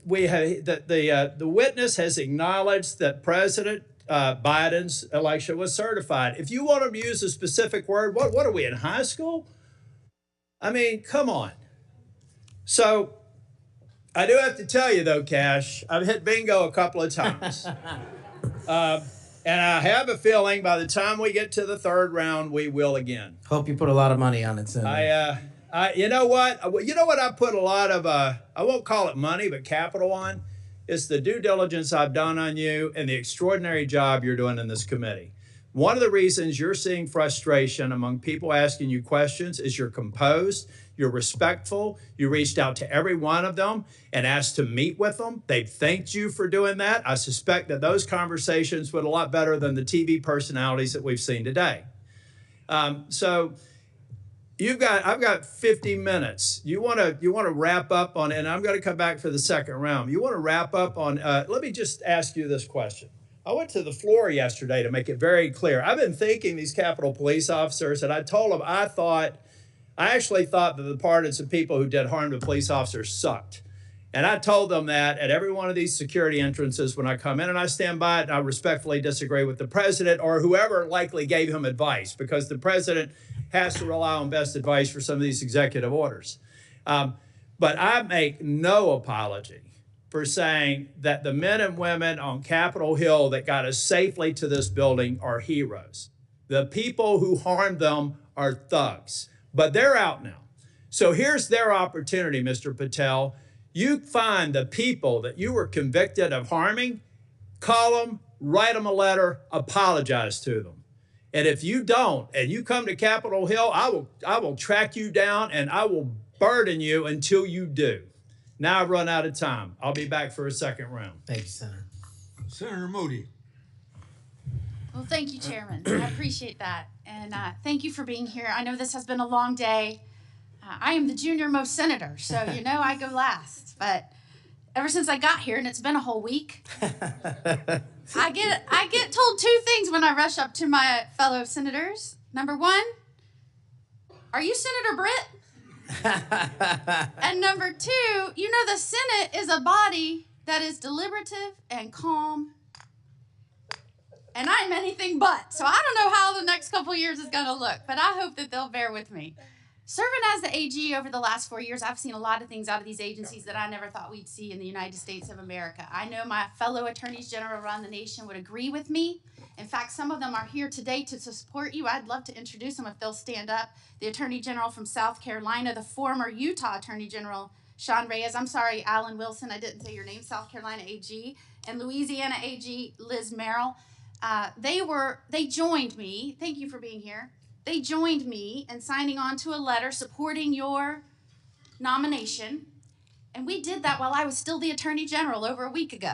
we have the witness has acknowledged that President Biden's election was certified. If you want to use a specific word, what are we in high school? I mean, come on. So I do have to tell you, though, Cash, I've hit bingo a couple of times. And I have a feeling by the time we get to the third round, we will again. Hope you put a lot of money on it, Senator. You know what? I put a lot of, I won't call it money, but capital on? It's the due diligence I've done on you and the extraordinary job you're doing in this committee. One of the reasons you're seeing frustration among people asking you questions is you're composed, you're respectful, you reached out to every one of them and asked to meet with them. They've thanked you for doing that. I suspect that those conversations went a lot better than the TV personalities that we've seen today. So I've got 50 minutes. You want to wrap up on, and I'm going to come back for the second round. You want to wrap up on, let me just ask you this question. I went to the floor yesterday to make it very clear. I've been thanking these Capitol Police officers, and I told them I actually thought that the pardons of people who did harm to police officers sucked. And I told them that at every one of these security entrances when I come in, and I stand by it, and I respectfully disagree with the president or whoever likely gave him advice, because the president has to rely on best advice for some of these executive orders. But I make no apology for saying that the men and women on Capitol Hill that got us safely to this building are heroes. The people who harmed them are thugs, but they're out now. So here's their opportunity, Mr. Patel. You find the people that you were convicted of harming, call them, write them a letter, apologize to them. And if you don't, and you come to Capitol Hill, I will track you down and I will burden you until you do. Now I've run out of time. I'll be back for a second round. Thank you, Senator. Senator Moody. Well, thank you, Chairman. I appreciate that. And thank you for being here. I know this has been a long day. I am the junior most senator, so you know I go last. But ever since I got here, and it's been a whole week, I get told two things when I rush up to my fellow senators. Number one, are you Senator Britt? And number two, you know the Senate is a body that is deliberative and calm. And I'm anything but. So I don't know how the next couple years is going to look, but I hope that they'll bear with me. Serving as the AG over the last 4 years, I've seen a lot of things out of these agencies that I never thought we'd see in the United States of America. I know my fellow attorneys general around the nation would agree with me. In fact, some of them are here today to support you. I'd love to introduce them if they'll stand up. The Attorney General from South Carolina, the former Utah Attorney General, Sean Reyes. I'm sorry, Alan Wilson, I didn't say your name, South Carolina AG. And Louisiana AG, Liz Merrill. They joined me. Thank you for being here. They joined me in signing on to a letter supporting your nomination. And we did that while I was still the Attorney General over a week ago.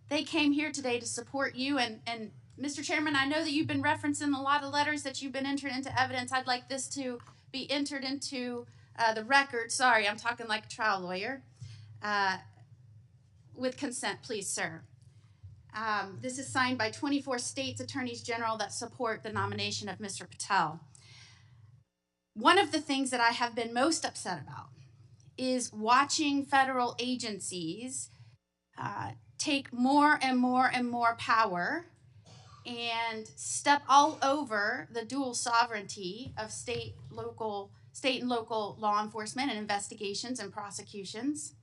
They came here today to support you. And Mr. Chairman, I know that you've been referencing a lot of letters that you've been entered into evidence. I'd like this to be entered into the record. Sorry, I'm talking like a trial lawyer. With consent, please, sir. This is signed by 24 states attorneys general that support the nomination of Mr. Patel. One of the things that I have been most upset about is watching federal agencies take more and more and more power and step all over the dual sovereignty of state and local law enforcement and investigations and prosecutions.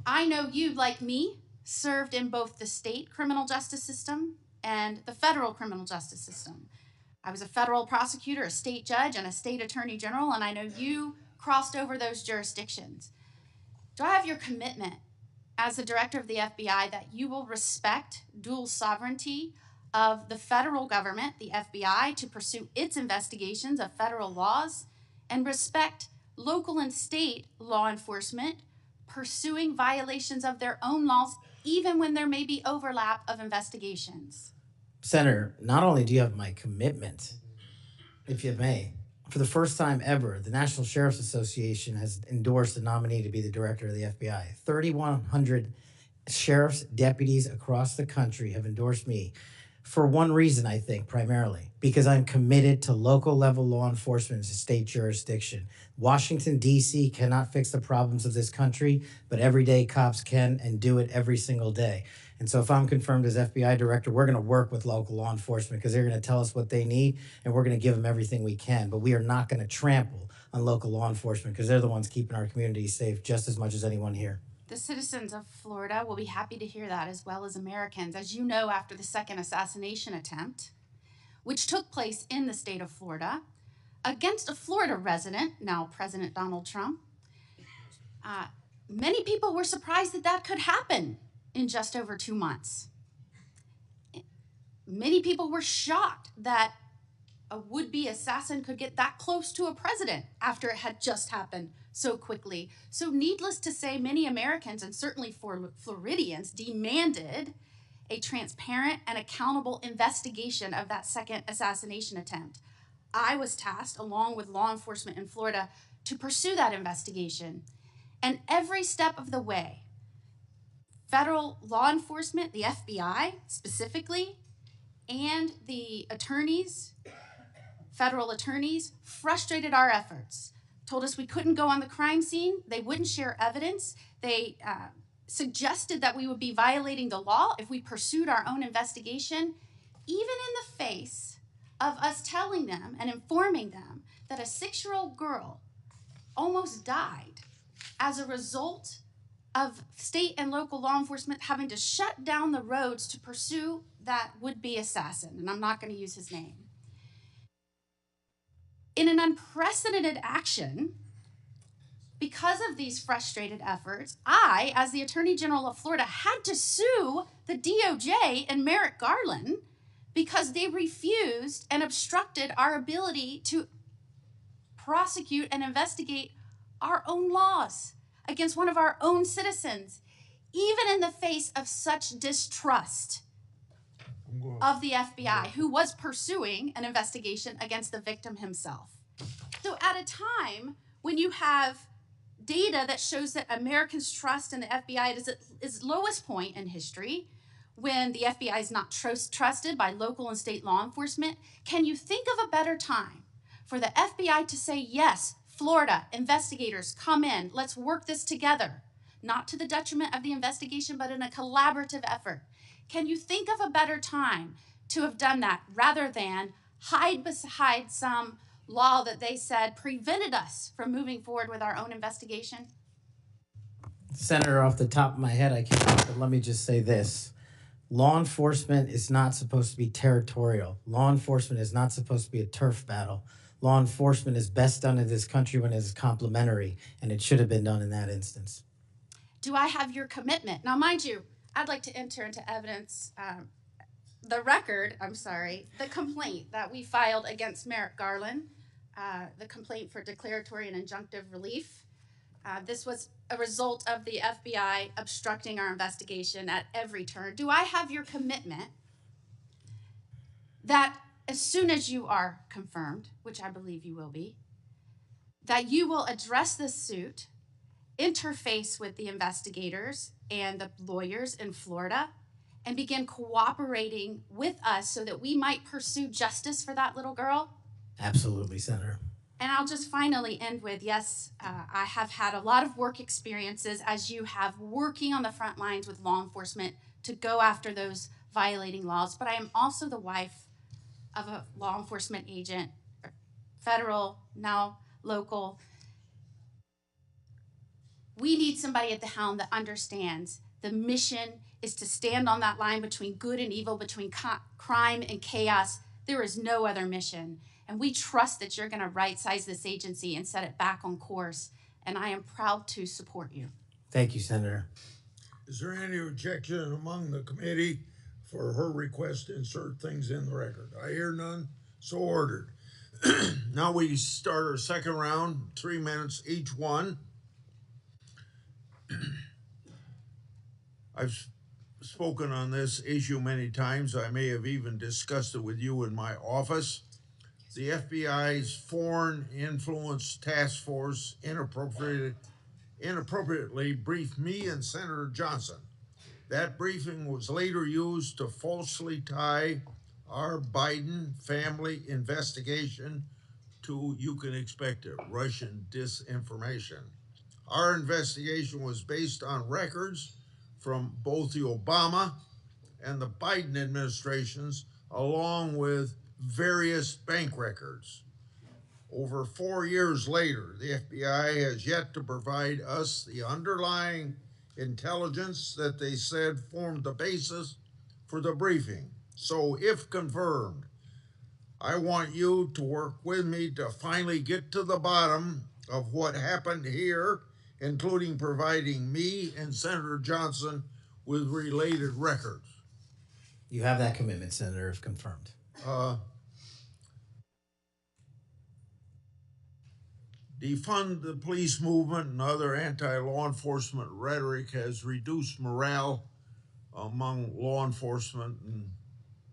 I know you, like me, served in both the state criminal justice system and the federal criminal justice system. I was a federal prosecutor, a state judge, and a state attorney general, and I know you crossed over those jurisdictions. Do I have your commitment as the director of the FBI that you will respect dual sovereignty of the federal government, the FBI, to pursue its investigations of federal laws, and respect local and state law enforcement pursuing violations of their own laws, even when there may be overlap of investigations? Senator, not only do you have my commitment, if you may, for the first time ever, the National Sheriff's Association has endorsed a nominee to be the director of the FBI. 3,100 sheriff's deputies across the country have endorsed me for one reason, I think, primarily, because I'm committed to local level law enforcement in state jurisdiction. Washington, D.C. cannot fix the problems of this country, but everyday cops can and do it every single day. And so if I'm confirmed as FBI director, we're going to work with local law enforcement because they're going to tell us what they need and we're going to give them everything we can. But we are not going to trample on local law enforcement because they're the ones keeping our communities safe just as much as anyone here. The citizens of Florida will be happy to hear that, as well as Americans. As you know, after the second assassination attempt, which took place in the state of Florida against a Florida resident, now President Donald Trump, many people were surprised that that could happen in just over 2 months. Many people were shocked that a would-be assassin could get that close to a president after it had just happened so quickly. So needless to say, many Americans, and certainly Floridians, demanded a transparent and accountable investigation of that second assassination attempt. I was tasked, along with law enforcement in Florida, to pursue that investigation. And every step of the way, federal law enforcement, the FBI specifically, and the attorneys, federal attorneys, frustrated our efforts, told us we couldn't go on the crime scene, they wouldn't share evidence, they suggested that we would be violating the law if we pursued our own investigation, even in the face of us telling them and informing them that a 6-year-old girl almost died as a result of state and local law enforcement having to shut down the roads to pursue that would-be assassin, and I'm not going to use his name. In an unprecedented action, because of these frustrated efforts, I, as the Attorney General of Florida, had to sue the DOJ and Merrick Garland because they refused and obstructed our ability to prosecute and investigate our own laws against one of our own citizens, even in the face of such distrust of the FBI, who was pursuing an investigation against the victim himself. So at a time when you have data that shows that Americans' trust in the FBI is at its lowest point in history, when the FBI is not trusted by local and state law enforcement, can you think of a better time for the FBI to say, yes, Florida, investigators, come in, let's work this together, not to the detriment of the investigation, but in a collaborative effort? Can you think of a better time to have done that rather than hide behind some law that they said prevented us from moving forward with our own investigation? Senator, off the top of my head, I can't, but let me just say this. Law enforcement is not supposed to be territorial. Law enforcement is not supposed to be a turf battle. Law enforcement is best done in this country when it is complementary, and it should have been done in that instance. Do I have your commitment? Now, mind you, I'd like to enter into evidence the complaint that we filed against Merrick Garland, the complaint for declaratory and injunctive relief. This was a result of the FBI obstructing our investigation at every turn. Do I have your commitment that as soon as you are confirmed, which I believe you will be, that you will address this suit, interface with the investigators and the lawyers in Florida, and begin cooperating with us so that we might pursue justice for that little girl? Absolutely, Senator. And I'll just finally end with, yes, I have had a lot of work experiences, as you have, working on the front lines with law enforcement to go after those violating laws, but I am also the wife of a law enforcement agent, federal, now local. We need somebody at the helm that understands the mission is to stand on that line between good and evil, between crime and chaos. There is no other mission. And we trust that you're going to right-size this agency and set it back on course. And I am proud to support you. Thank you, Senator. Is there any objection among the committee for her request to insert things in the record? I hear none, so ordered. Now we start our second round, 3 minutes each one. I've spoken on this issue many times. I may have even discussed it with you in my office. The FBI's Foreign Influence Task Force inappropriately briefed me and Senator Johnson. That briefing was later used to falsely tie our Biden family investigation to, you can expect it, Russian disinformation. Our investigation was based on records from both the Obama and the Biden administrations, along with various bank records. Over 4 years later, the FBI has yet to provide us the underlying intelligence that they said formed the basis for the briefing. So, if confirmed, I want you to work with me to finally get to the bottom of what happened here, including providing me and Senator Johnson with related records. You have that commitment, Senator, if confirmed. Defund the police movement and other anti-law enforcement rhetoric has reduced morale among law enforcement, and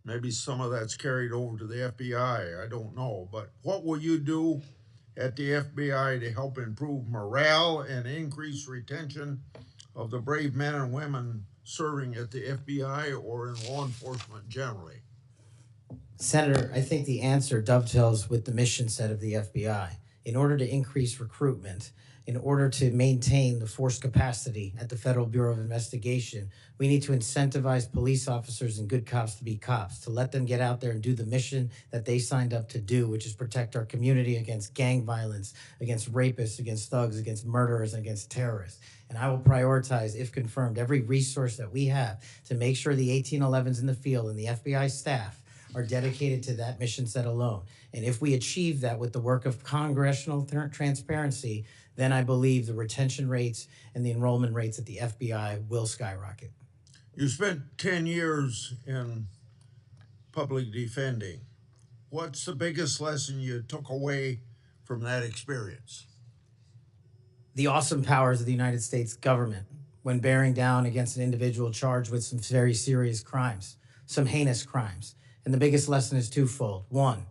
maybe some of that's carried over to the FBI. I don't know. But what will you do at the FBI to help improve morale and increase retention of the brave men and women serving at the FBI or in law enforcement generally? Senator, I think the answer dovetails with the mission set of the FBI. In order to increase recruitment, in order to maintain the force capacity at the Federal Bureau of Investigation, we need to incentivize police officers and good cops to be cops, to let them get out there and do the mission that they signed up to do, which is protect our community against gang violence, against rapists, against thugs, against murderers, and against terrorists. And I will prioritize, if confirmed, every resource that we have to make sure the 1811s in the field and the FBI staff are dedicated to that mission set alone. And if we achieve that with the work of congressional transparency, then I believe the retention rates and the enrollment rates at the FBI will skyrocket. You spent 10 years in public defending. What's the biggest lesson you took away from that experience? The awesome powers of the United States government when bearing down against an individual charged with some very serious crimes, some heinous crimes. And the biggest lesson is twofold. One,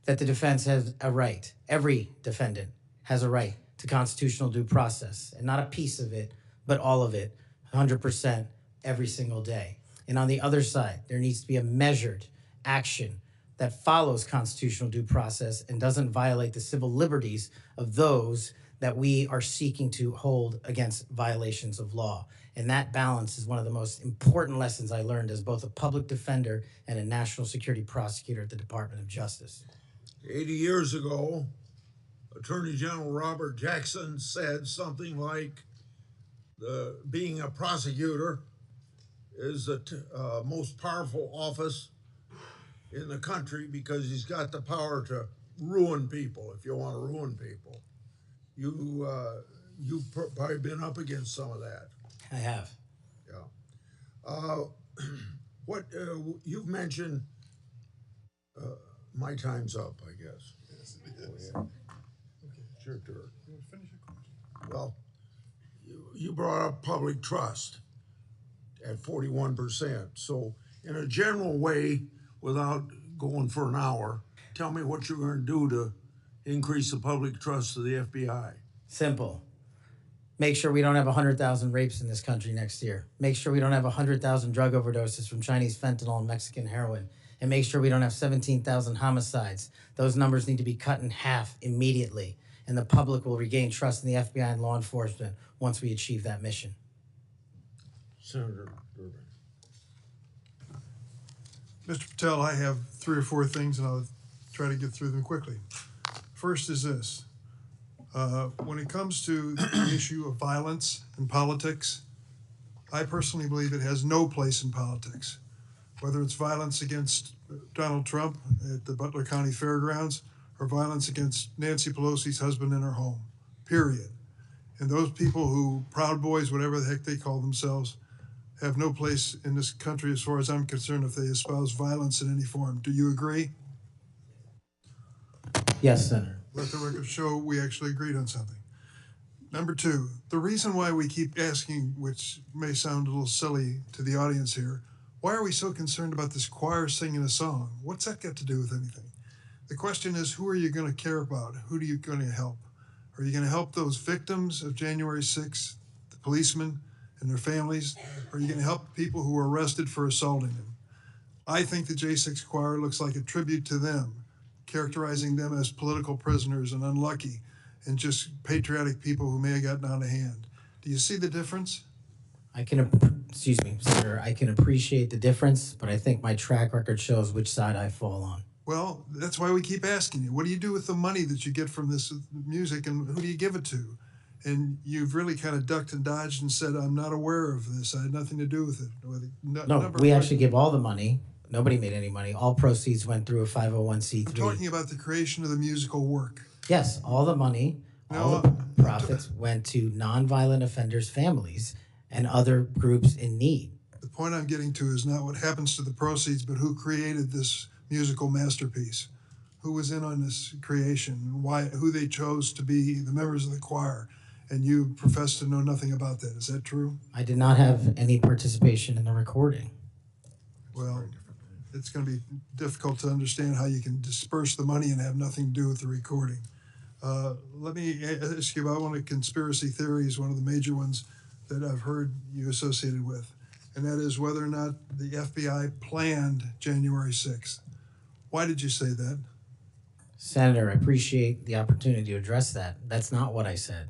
that the defense has a right, every defendant has a right to constitutional due process, and not a piece of it, but all of it, 100% every single day. And on the other side, there needs to be a measured action that follows constitutional due process and doesn't violate the civil liberties of those that we are seeking to hold against violations of law. And that balance is one of the most important lessons I learned as both a public defender and a national security prosecutor at the Department of Justice. 80 years ago, Attorney General Robert Jackson said something like, being a prosecutor is the most powerful office in the country because he's got the power to ruin people if you want to ruin people. You've probably been up against some of that. I have. Yeah. What you've mentioned, my time's up, I guess. Yes, it is. Oh, yeah. Okay, it's your turn. Finish your question. Well, you brought up public trust at 41%. So in a general way, without going for an hour, tell me what you're going to do to increase the public trust of the FBI. Simple. Make sure we don't have 100,000 rapes in this country next year. Make sure we don't have 100,000 drug overdoses from Chinese fentanyl and Mexican heroin. And make sure we don't have 17,000 homicides. Those numbers need to be cut in half immediately. And the public will regain trust in the FBI and law enforcement once we achieve that mission. Senator Durbin. Mr. Patel, I have 3 or 4 things, and I'll try to get through them quickly. First is this. When it comes to the issue of violence in politics, I personally believe it has no place in politics. Whether it's violence against Donald Trump at the Butler County Fairgrounds or violence against Nancy Pelosi's husband in her home, period. And those people who, Proud Boys, whatever the heck they call themselves, have no place in this country as far as I'm concerned if they espouse violence in any form. Do you agree? Yes, Senator. Let the record show we actually agreed on something. Number 2, the reason why we keep asking, which may sound a little silly to the audience here, why are we so concerned about this choir singing a song? What's that got to do with anything? The question is, who are you going to care about? Who are you going to help? Are you going to help those victims of January 6th, the policemen and their families? Or are you going to help people who were arrested for assaulting them? I think the J6 choir looks like a tribute to them, characterizing them as political prisoners and unlucky and just patriotic people who may have gotten out of hand. Do you see the difference? I can excuse me, Senator, I can appreciate the difference, but I think my track record shows which side I fall on. Well, that's why we keep asking you, what do you do with the money that you get from this music and who do you give it to? And you've really kind of ducked and dodged and said, I'm not aware of this. I had nothing to do with it. No, we actually give all the money. Nobody made any money. All proceeds went through a 501c3. I'm talking about the creation of the musical work. Yes, all the money, all the profits went to nonviolent offenders' families and other groups in need. The point I'm getting to is not what happens to the proceeds, but who created this musical masterpiece. Who was in on this creation, who they chose to be the members of the choir. And you profess to know nothing about that. Is that true? I did not have any participation in the recording. Well, it's going to be difficult to understand how you can disperse the money and have nothing to do with the recording. Let me ask you about one of the conspiracy theories, one of the major ones that I've heard you associated with, and that is whether or not the FBI planned January 6th. Why did you say that? Senator, I appreciate the opportunity to address that. That's not what I said.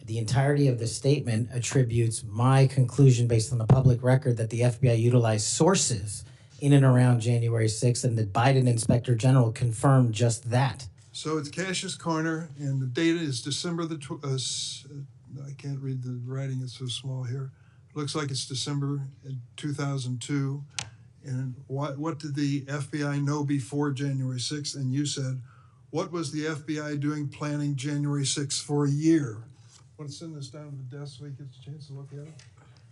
The entirety of the statement attributes my conclusion based on the public record that the FBI utilized sources in and around January 6th, and the Biden Inspector General confirmed just that. So it's Cash's Corner, and the date is December the, I can't read the writing, it's so small here. It looks like it's December 2002. And what did the FBI know before January 6th? And you said, what was the FBI doing planning January 6th for a year? I want to send this down to the desk so he gets a chance to look at it.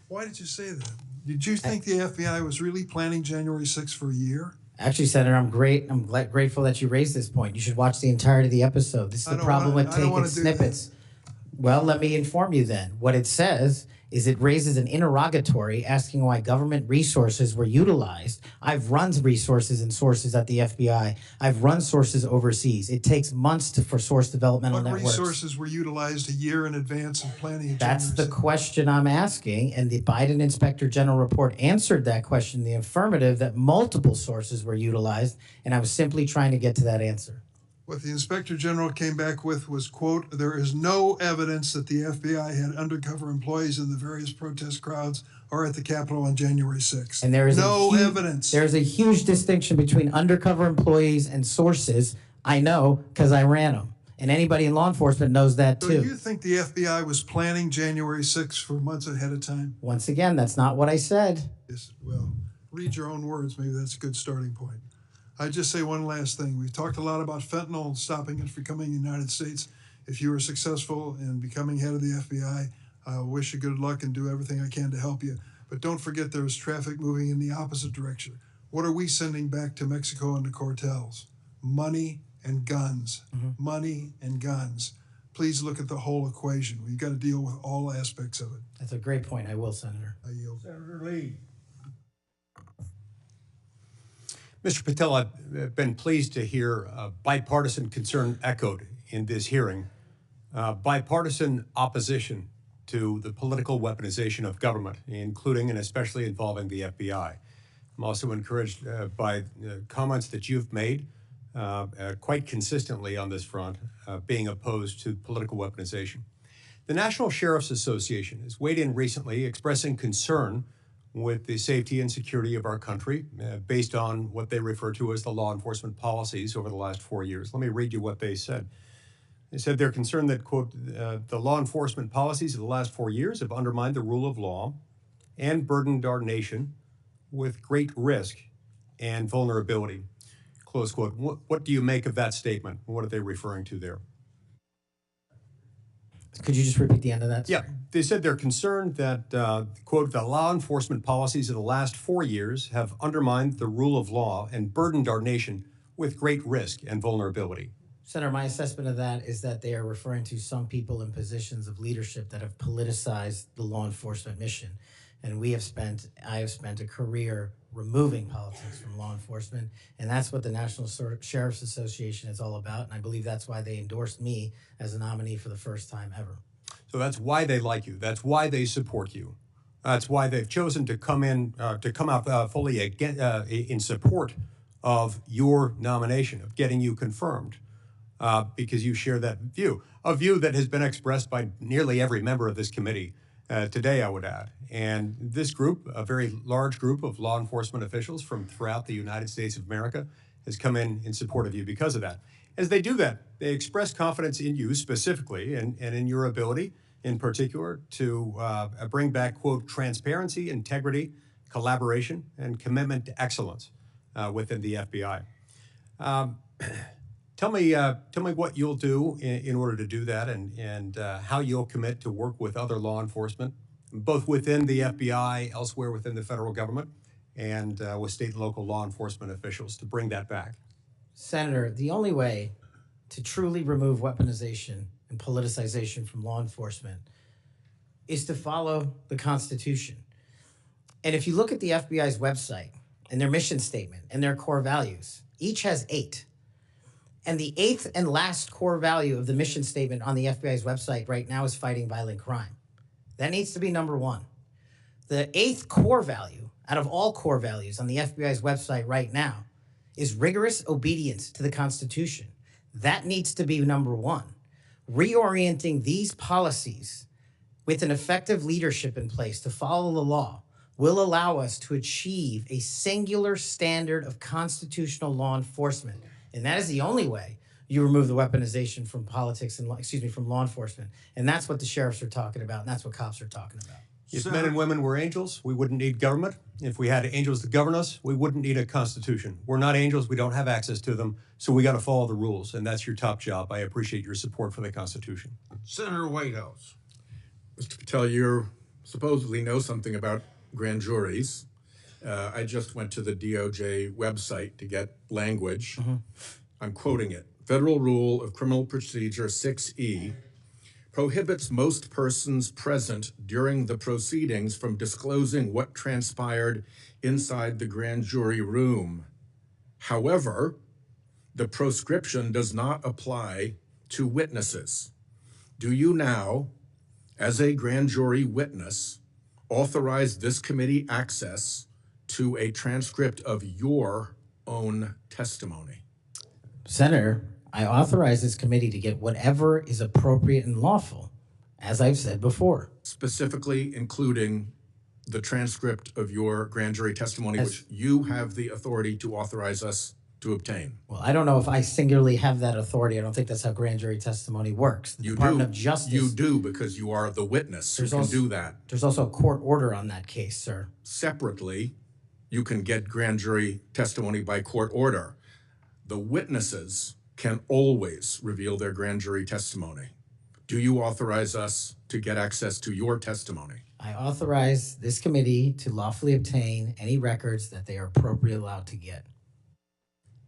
Why did you say that? Did you think the FBI was really planning January 6th for a year? Actually, Senator, I'm grateful that you raised this point. You should watch the entirety of the episode. This is the problem with taking snippets. Well, let me inform you then. What it says is it raises an interrogatory asking why government resources were utilized. I've run resources and sources at the FBI. I've run sources overseas. It takes months for source developmental networks. What resources were utilized a year in advance of planning? That's the question I'm asking, and the Biden Inspector General report answered that question in the affirmative, that multiple sources were utilized, and I was simply trying to get to that answer. What the Inspector General came back with was, quote, there is no evidence that the FBI had undercover employees in the various protest crowds or at the Capitol on January 6th. And there is no evidence. There's a huge distinction between undercover employees and sources. I know because I ran them. And anybody in law enforcement knows that too. So you think the FBI was planning January 6th for months ahead of time? Once again, that's not what I said. Yes, well, read your own words. Maybe that's a good starting point. I just say one last thing. We've talked a lot about fentanyl and stopping it from coming to the United States. If you were successful in becoming head of the FBI, I wish you good luck and do everything I can to help you. But don't forget there's traffic moving in the opposite direction. What are we sending back to Mexico and the cartels? Money and guns. Money and guns. Please look at the whole equation. We've got to deal with all aspects of it. That's a great point. I will, Senator. I yield. Senator Lee. Mr. Patel, I've been pleased to hear bipartisan concern echoed in this hearing, bipartisan opposition to the political weaponization of government, including and especially involving the FBI. I'm also encouraged by comments that you've made quite consistently on this front, being opposed to political weaponization. The National Sheriff's Association has weighed in recently expressing concern with the safety and security of our country based on what they refer to as the law enforcement policies over the last 4 years. Let me read you what they said. They said they're concerned that, quote, the law enforcement policies of the last 4 years have undermined the rule of law and burdened our nation with great risk and vulnerability, close quote. What do you make of that statement? What are they referring to there? Could you just repeat the end of that? Yeah, they said they're concerned that, quote, the law enforcement policies of the last 4 years have undermined the rule of law and burdened our nation with great risk and vulnerability. Senator, my assessment of that is that they are referring to some people in positions of leadership that have politicized the law enforcement mission. And I have spent a career removing politics from law enforcement, and that's what the National Sheriff's Association is all about, and I believe that's why they endorsed me as a nominee for the first time ever. So that's why they like you. That's why they support you. That's why they've chosen to come out fully again, in support of your nomination, of getting you confirmed, because you share that view, a view that has been expressed by nearly every member of this committee today, I would add. And this group, a very large group of law enforcement officials from throughout the United States of America, has come in support of you because of that. As they do that, they express confidence in you specifically and in your ability in particular to bring back, quote, transparency, integrity, collaboration, and commitment to excellence within the FBI. Tell me what you'll do in order to do that, and how you'll commit to work with other law enforcement, both within the FBI, elsewhere within the federal government, and with state and local law enforcement officials to bring that back. Senator, the only way to truly remove weaponization and politicization from law enforcement is to follow the Constitution. And if you look at the FBI's website and their mission statement and their core values, each has 8. And the 8th and last core value of the mission statement on the FBI's website right now is fighting violent crime. That needs to be number 1. The 8th core value out of all core values on the FBI's website right now is rigorous obedience to the Constitution. That needs to be number 1. Reorienting these policies with an effective leadership in place to follow the law will allow us to achieve a singular standard of constitutional law enforcement. And that is the only way you remove the weaponization from politics and, from law enforcement. And that's what the sheriffs are talking about, and that's what cops are talking about. If men and women were angels, we wouldn't need government. If we had angels to govern us, we wouldn't need a constitution. We're not angels, we don't have access to them, so we got to follow the rules, and that's your top job. I appreciate your support for the Constitution. Senator Whitehouse. Mr. Patel, you supposedly know something about grand juries. I just went to the DOJ website to get language. I'm quoting it. Federal Rule of Criminal Procedure 6E prohibits most persons present during the proceedings from disclosing what transpired inside the grand jury room. However, the proscription does not apply to witnesses. Do you now, as a grand jury witness, authorize this committee access to a transcript of your own testimony? Senator, I authorize this committee to get whatever is appropriate and lawful, as I've said before. Specifically including the transcript of your grand jury testimony, which you have the authority to authorize us to obtain. Well, I don't know if I singularly have that authority. I don't think that's how grand jury testimony works. The Department of Justice. You do, because you are the witness who can do that. There's also a court order on that case, sir. Separately, you can get grand jury testimony by court order. The witnesses can always reveal their grand jury testimony. Do you authorize us to get access to your testimony? I authorize this committee to lawfully obtain any records that they are appropriately allowed to get.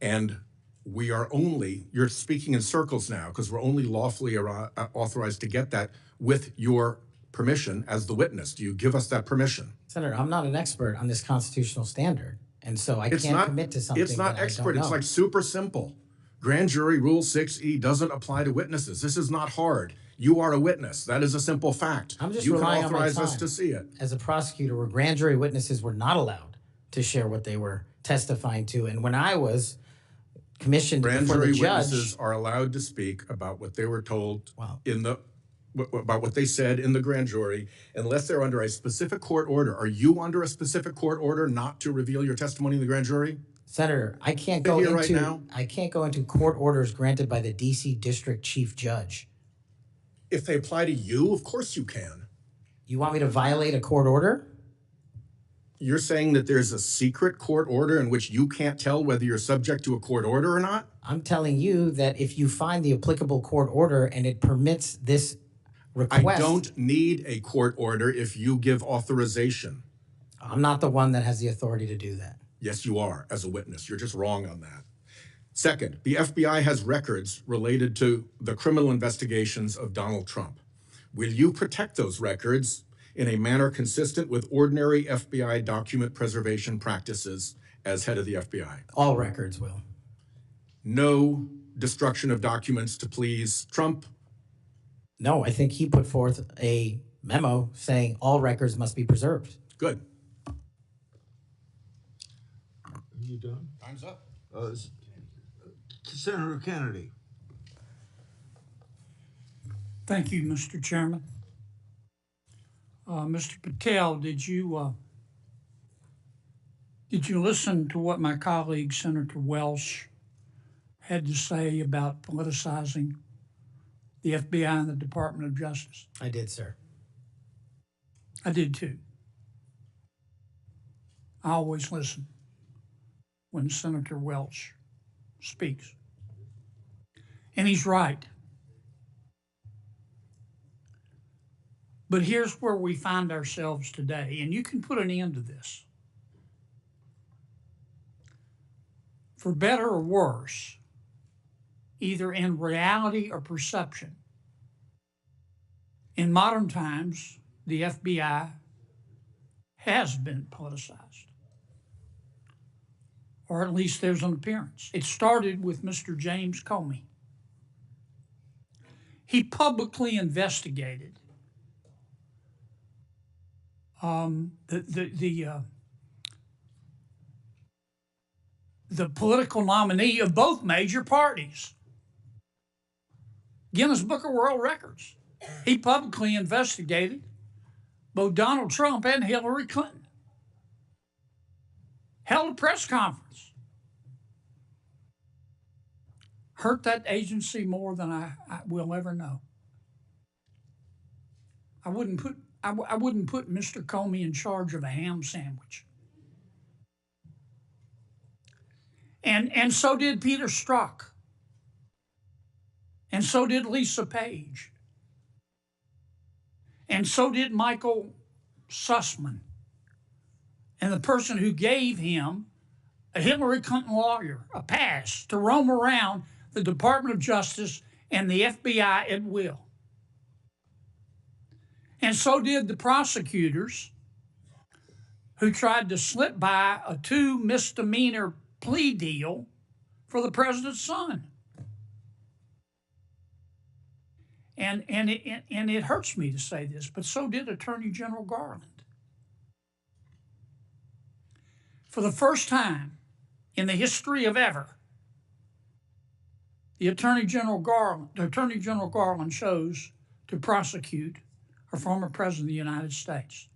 And we are only, you're speaking in circles now, because we're only lawfully authorized to get that with your permission as the witness. Do you give us that permission? Senator, I'm not an expert on this constitutional standard, and so I can't commit to something It's not that expert, I don't know. it's like super simple. Grand jury rule 6E doesn't apply to witnesses. This is not hard. You are a witness. That is a simple fact. I'm just you can relying on my authorize us time to see it. as a prosecutor, where grand jury witnesses were not allowed to share what they were testifying to. And when I was commissioned Grand before jury the judge, witnesses are allowed to speak about what they were told about what they said in the grand jury, unless they're under a specific court order. Are you under a specific court order not to reveal your testimony in the grand jury? Senator, I can't go into court orders granted by the DC District Chief Judge. If they apply to you, of course you can. You want me to violate a court order? You're saying that there's a secret court order in which you can't tell whether you're subject to a court order or not? I'm telling you that if you find the applicable court order and it permits this request. I don't need a court order if you give authorization. I'm not the one that has the authority to do that. Yes, you are, as a witness. You're just wrong on that. Second, the FBI has records related to the criminal investigations of Donald Trump. Will you protect those records in a manner consistent with ordinary FBI document preservation practices as head of the FBI? All records will. No destruction of documents to please Trump? No, I think he put forth a memo saying all records must be preserved. Good. Are you done? Time's up. Senator Kennedy. Thank you, Mr. Chairman. Mr. Patel, did you listen to what my colleague Senator Welsh had to say about politicizing the FBI and the Department of Justice? I did, sir. I did too. I always listen when Senator Welch speaks. And he's right. But here's where we find ourselves today, and you can put an end to this. For better or worse, either in reality or perception, in modern times, the FBI has been politicized. Or at least there's an appearance. It started with Mr. James Comey. He publicly investigated the political nominee of both major parties. Guinness Book of World Records. He publicly investigated both Donald Trump and Hillary Clinton. Held a press conference. Hurt that agency more than I will ever know. I wouldn't put Mr. Comey in charge of a ham sandwich. And so did Peter Strzok. And so did Lisa Page. And so did Michael Sussman. And the person who gave him, a Hillary Clinton lawyer, a pass to roam around the Department of Justice and the FBI at will. And so did the prosecutors who tried to slip by a 2 misdemeanor plea deal for the president's son. And it hurts me to say this, but so did Attorney General Garland. For the first time in the history of ever, the Attorney General Garland chose to prosecute a former president of the United States.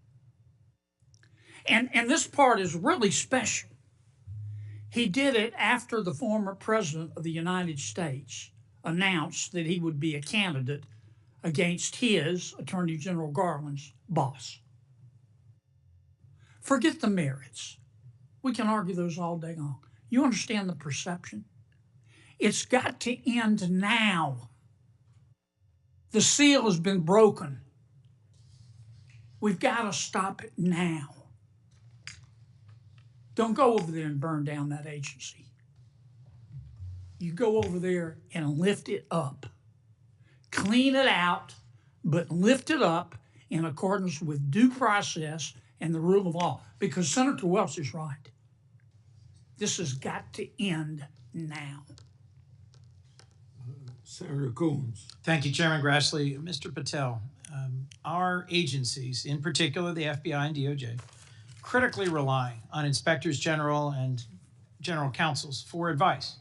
And this part is really special. He did it after the former president of the United States announced that he would be a candidate against his, Attorney General Garland's, boss. Forget the merits. We can argue those all day long. You understand the perception? It's got to end now. The seal has been broken. We've got to stop it now. Don't go over there and burn down that agency. You go over there and lift it up. Clean it out, but lift it up in accordance with due process and the rule of law. Because Senator Welch is right. This has got to end now. Senator Coons. Thank you, Chairman Grassley. Mr. Patel, our agencies, in particular the FBI and DOJ, critically rely on inspectors general and general counsels for advice.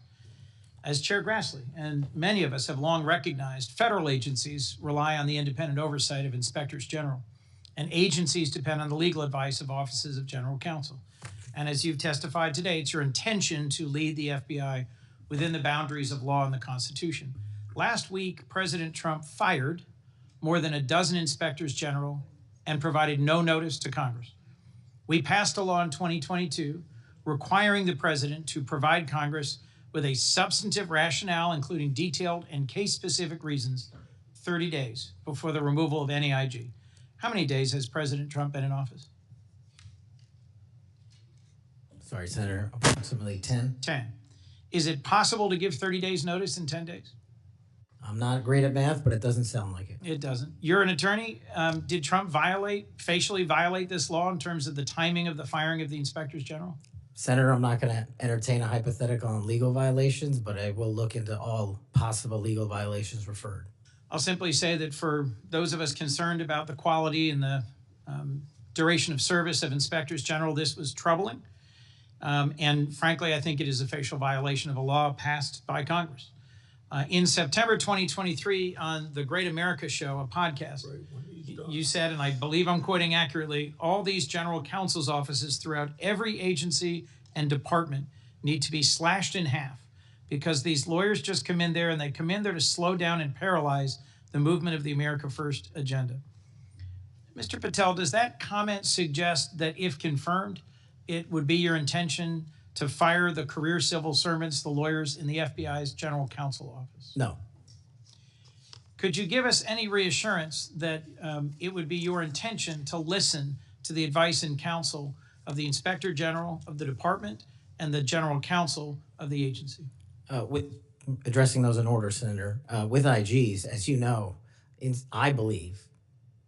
As Chair Grassley and many of us have long recognized, federal agencies rely on the independent oversight of inspectors general, and agencies depend on the legal advice of offices of general counsel. And as you've testified today, it's your intention to lead the FBI within the boundaries of law and the Constitution. Last week, President Trump fired more than a dozen inspectors general and provided no notice to Congress. We passed a law in 2022 requiring the president to provide Congress with a substantive rationale, including detailed and case-specific reasons, 30 days before the removal of NEIG. How many days has President Trump been in office? Sorry, Senator, approximately 10. 10. Is it possible to give 30 days notice in 10 days? I'm not great at math, but it doesn't sound like it. It doesn't. You're an attorney. Did Trump facially violate this law in terms of the timing of the firing of the inspectors general? Senator, I'm not going to entertain a hypothetical on legal violations, but I will look into all possible legal violations referred. I'll simply say that for those of us concerned about the quality and the duration of service of inspectors general, this was troubling. And frankly, I think it is a facial violation of a law passed by Congress. In September 2023, on the Great America Show, a podcast, you said, and I believe I'm quoting accurately, all these general counsel's offices throughout every agency and department need to be slashed in half because these lawyers just come in there and they come in there to slow down and paralyze the movement of the America First agenda. Mr. Patel, does that comment suggest that if confirmed, it would be your intention to fire the career civil servants, the lawyers in the FBI's general counsel office? No. Could you give us any reassurance that it would be your intention to listen to the advice and counsel of the Inspector General of the department and the General Counsel of the agency? With addressing those in order, Senator, with IGs, as you know, I believe,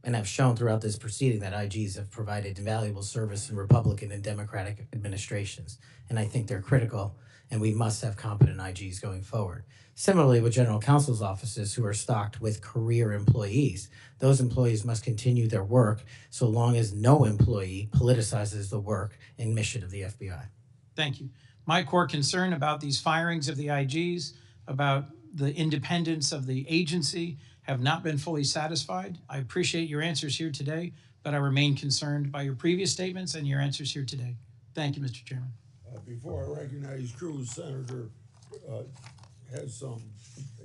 and I've shown throughout this proceeding that IGs have provided invaluable service in Republican and Democratic administrations, and I think they're critical, and we must have competent IGs going forward. Similarly, with general counsel's offices who are stocked with career employees, those employees must continue their work so long as no employee politicizes the work and mission of the FBI. Thank you. My core concern about these firings of the IGs, about the independence of the agency, have not been fully satisfied. I appreciate your answers here today, but I remain concerned by your previous statements and your answers here today. Thank you, Mr. Chairman. Before I recognize Cruz, Senator has some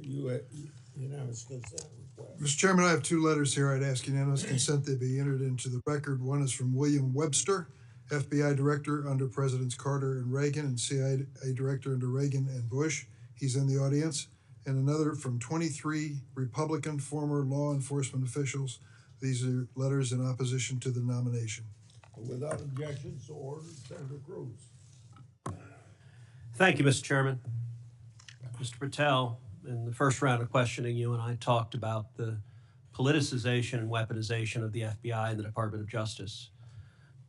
unanimous consent request. Mr. Chairman, I have two letters here. I'd ask unanimous consent they be entered into the record. One is from William Webster, FBI Director under Presidents Carter and Reagan, and CIA Director under Reagan and Bush. He's in the audience. And another from 23 Republican former law enforcement officials. These are letters in opposition to the nomination. Without objection, so ordered. Senator Cruz. Thank you, Mr. Chairman. Mr. Patel, in the first round of questioning, you and I talked about the politicization and weaponization of the FBI and the Department of Justice.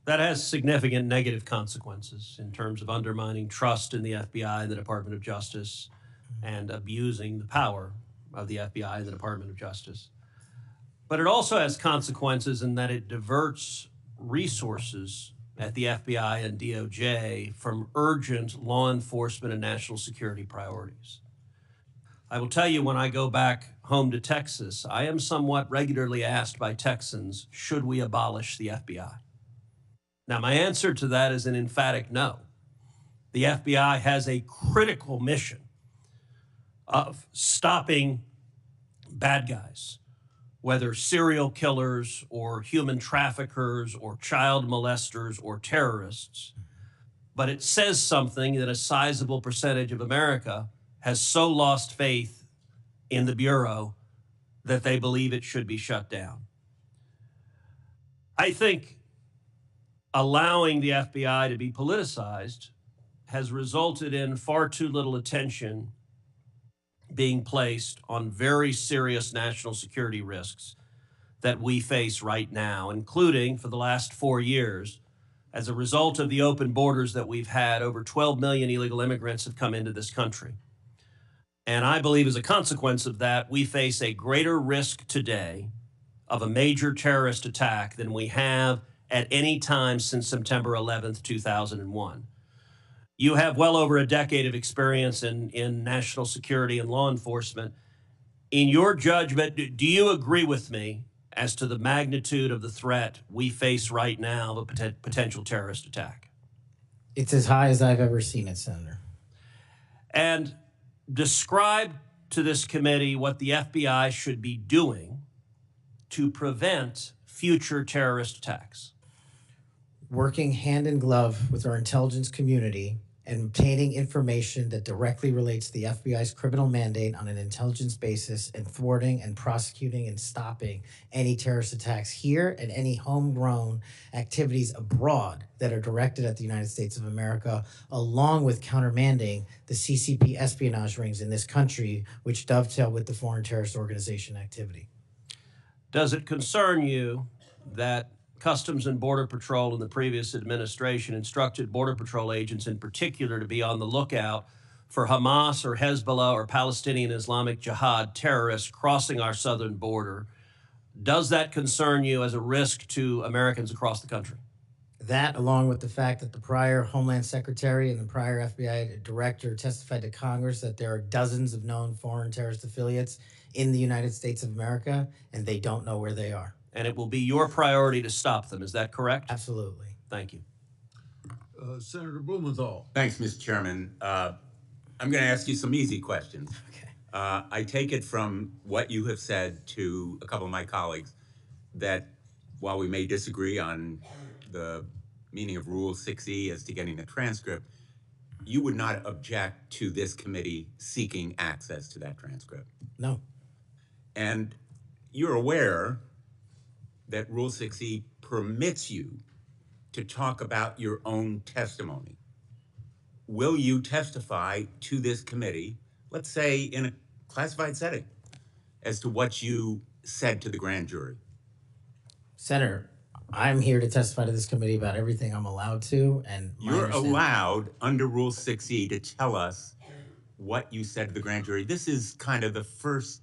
That has significant negative consequences in terms of undermining trust in the FBI and the Department of Justice and abusing the power of the FBI and the Department of Justice. But it also has consequences in that it diverts resources at the FBI and DOJ from urgent law enforcement and national security priorities. I will tell you, when I go back home to Texas, I am somewhat regularly asked by Texans, should we abolish the FBI? Now, my answer to that is an emphatic no. The FBI has a critical mission of stopping bad guys, whether serial killers or human traffickers or child molesters or terrorists. But it says something that a sizable percentage of America has so lost faith in the Bureau that they believe it should be shut down. I think allowing the FBI to be politicized has resulted in far too little attention being placed on very serious national security risks that we face right now, including for the last 4 years. As a result of the open borders that we've had, over 12 million illegal immigrants have come into this country. And I believe as a consequence of that, we face a greater risk today of a major terrorist attack than we have at any time since September 11th, 2001. You have well over a decade of experience in national security and law enforcement. In your judgment, do you agree with me as to the magnitude of the threat we face right now of a potential terrorist attack? It's as high as I've ever seen it, Senator. And describe to this committee what the FBI should be doing to prevent future terrorist attacks. Working hand in glove with our intelligence community and obtaining information that directly relates to the FBI's criminal mandate on an intelligence basis, and thwarting and prosecuting and stopping any terrorist attacks here and any homegrown activities abroad that are directed at the United States of America, along with countermanding the CCP espionage rings in this country, which dovetail with the foreign terrorist organization activity. Does it concern you that Customs and Border Patrol in the previous administration instructed Border Patrol agents in particular to be on the lookout for Hamas or Hezbollah or Palestinian Islamic Jihad terrorists crossing our southern border? Does that concern you as a risk to Americans across the country? That, along with the fact that the prior Homeland Secretary and the prior FBI Director testified to Congress that there are dozens of known foreign terrorist affiliates in the United States of America, and they don't know where they are. And it will be your priority to stop them, is that correct? Absolutely. Thank you. Senator Blumenthal. Thanks, Mr. Chairman. I'm going to ask you some easy questions. Okay. I take it from what you have said to a couple of my colleagues that while we may disagree on the meaning of Rule 6E as to getting the transcript, you would not object to this committee seeking access to that transcript. No. And you're aware that Rule 6E permits you to talk about your own testimony. Will you testify to this committee, let's say in a classified setting, as to what you said to the grand jury? Senator, I'm here to testify to this committee about everything I'm allowed to, and You're allowed under Rule 6E to tell us what you said to the grand jury. This is kind of the first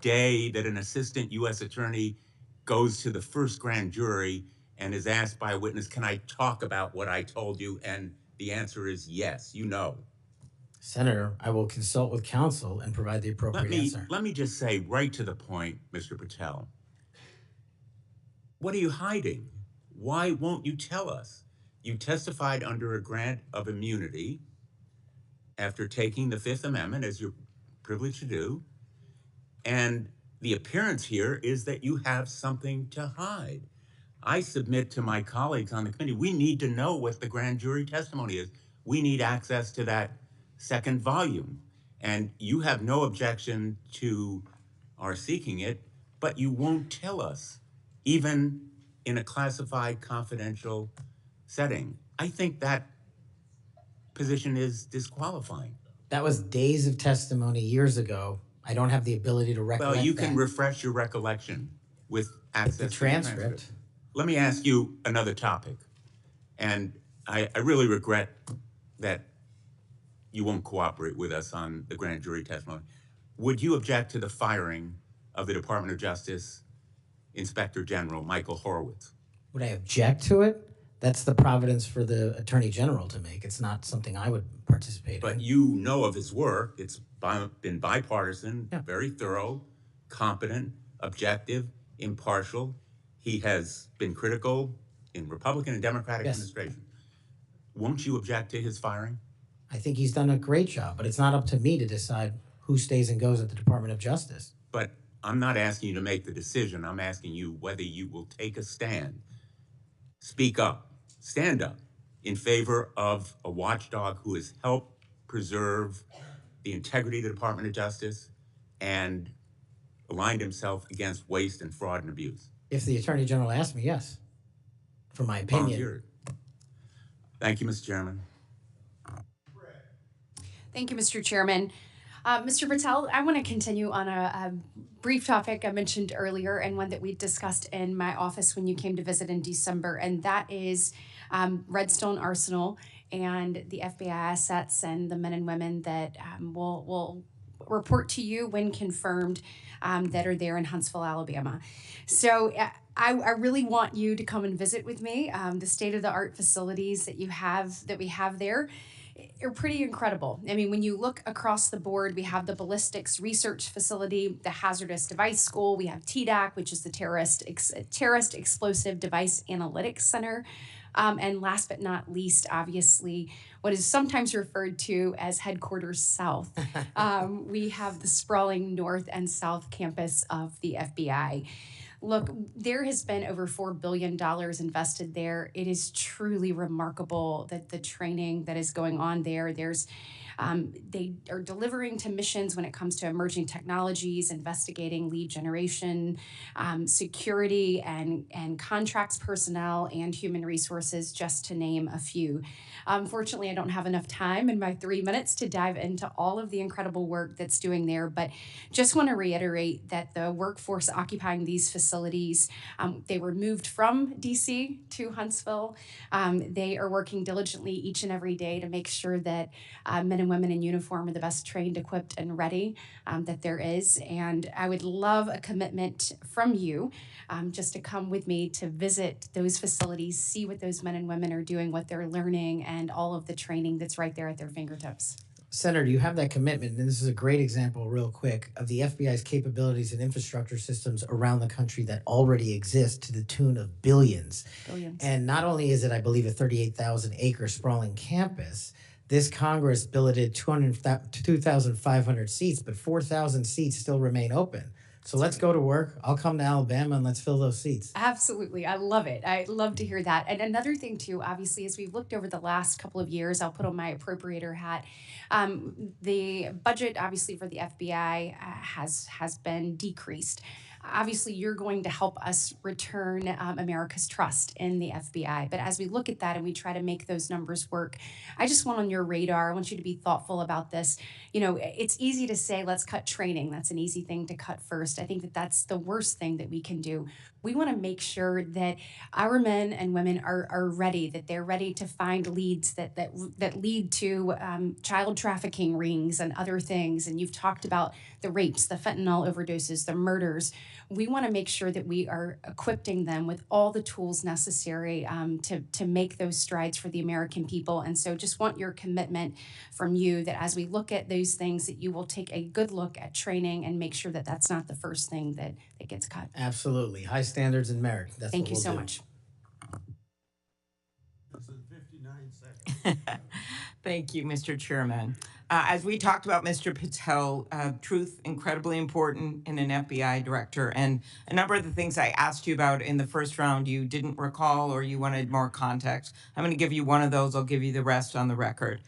day that an assistant U.S. attorney goes to the first grand jury and is asked by a witness, can I talk about what I told you? And the answer is yes, you know. Senator, I will consult with counsel and provide the appropriate answer. Let me just say right to the point, Mr. Patel. What are you hiding? Why won't you tell us? You testified under a grant of immunity after taking the Fifth Amendment, as you're privileged to do. And the appearance here is that you have something to hide. I submit to my colleagues on the committee, we need to know what the grand jury testimony is. We need access to that second volume. And you have no objection to our seeking it, but you won't tell us, even in a classified confidential setting. I think that position is disqualifying. That was days of testimony years ago. I don't have the ability to recollect Well, you can that. refresh your recollection with access The to transcript. Let me ask you another topic. And I really regret that you won't cooperate with us on the grand jury testimony. Would you object to the firing of the Department of Justice Inspector General Michael Horowitz? Would I object to it? That's the providence for the Attorney General to make. It's not something I would participate in. But you know of his work. It's been bipartisan, very thorough, competent, objective, impartial. He has been critical in Republican and Democratic administration. Won't you object to his firing? I think he's done a great job, but it's not up to me to decide who stays and goes at the Department of Justice. But I'm not asking you to make the decision. I'm asking you whether you will take a stand, speak up, stand up in favor of a watchdog who has helped preserve the integrity of the Department of Justice and aligned himself against waste and fraud and abuse. If the Attorney General asked me, yes, for my opinion. Volunteered. Thank you, Mr. Chairman. Thank you, Mr. Chairman. Mr. Patel, I want to continue on a brief topic I mentioned earlier and one that we discussed in my office when you came to visit in December, and that is Redstone Arsenal and the FBI assets and the men and women that will report to you when confirmed that are there in Huntsville, Alabama. So I really want you to come and visit with me. The state-of-the-art facilities that we have there are pretty incredible. I mean, when you look across the board, we have the ballistics research facility, the hazardous device school, we have TDAC, which is the terrorist explosive device analytics center. And last but not least, obviously, what is sometimes referred to as Headquarters South. We have the sprawling north and south campus of the FBI. Look, there has been over $4 billion invested there. It is truly remarkable that the training that is going on there, they are delivering to missions when it comes to emerging technologies, investigating lead generation, security, and contracts personnel and human resources, just to name a few. Unfortunately, I don't have enough time in my 3 minutes to dive into all of the incredible work that's doing there, but just want to reiterate that the workforce occupying these facilities, they were moved from DC to Huntsville. They are working diligently each and every day to make sure that men and women in uniform are the best trained, equipped, and ready that there is. And I would love a commitment from you just to come with me to visit those facilities, see what those men and women are doing, what they're learning, and all of the training that's right there at their fingertips. Senator, you have that commitment, and this is a great example, real quick, of the FBI's capabilities and infrastructure systems around the country that already exist to the tune of billions. Billions. And not only is it, I believe, a 38,000-acre sprawling campus, this Congress billeted 2,500 seats, but 4,000 seats still remain open. So let's go to work. I'll come to Alabama and let's fill those seats. Absolutely. I love it. I love to hear that. And another thing, too, obviously, as we've looked over the last couple of years, I'll put on my appropriator hat. The budget, obviously, for the FBI has been decreased. Obviously, you're going to help us return America's trust in the FBI. But as we look at that and we try to make those numbers work, I just want on your radar, I want you to be thoughtful about this. You know, it's easy to say, let's cut training. That's an easy thing to cut first. I think that that's the worst thing that we can do. We want to make sure that our men and women are ready, that they're ready to find leads that lead to child trafficking rings and other things. And you've talked about the rapes, the fentanyl overdoses, the murders. We want to make sure that we are equipping them with all the tools necessary to make those strides for the American people. And so just want your commitment from you that as we look at those things, that you will take a good look at training and make sure that that's not the first thing that gets cut. Absolutely. High standards and merit. That's Thank what you we'll so do. much. Thank you, Mr. Chairman. As we talked about, Mr. Patel, truth, incredibly important in an FBI director. And a number of the things I asked you about in the first round, you didn't recall or you wanted more context. I'm going to give you one of those. I'll give you the rest on the record.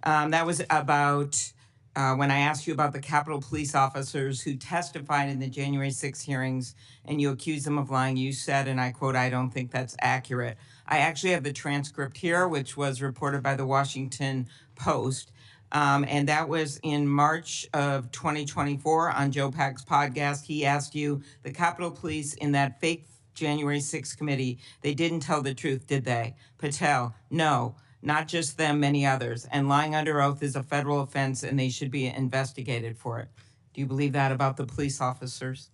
That was about when I asked you about the Capitol Police officers who testified in the January 6 hearings and you accused them of lying. You said, and I quote, "I don't think that's accurate." I actually have the transcript here, which was reported by the Washington Post. And that was in March of 2024 on Joe Pack's podcast. He asked you, the Capitol Police in that fake January 6th committee, they didn't tell the truth, did they? Patel, no, not just them, many others. And lying under oath is a federal offense and they should be investigated for it. Do you believe that about the police officers?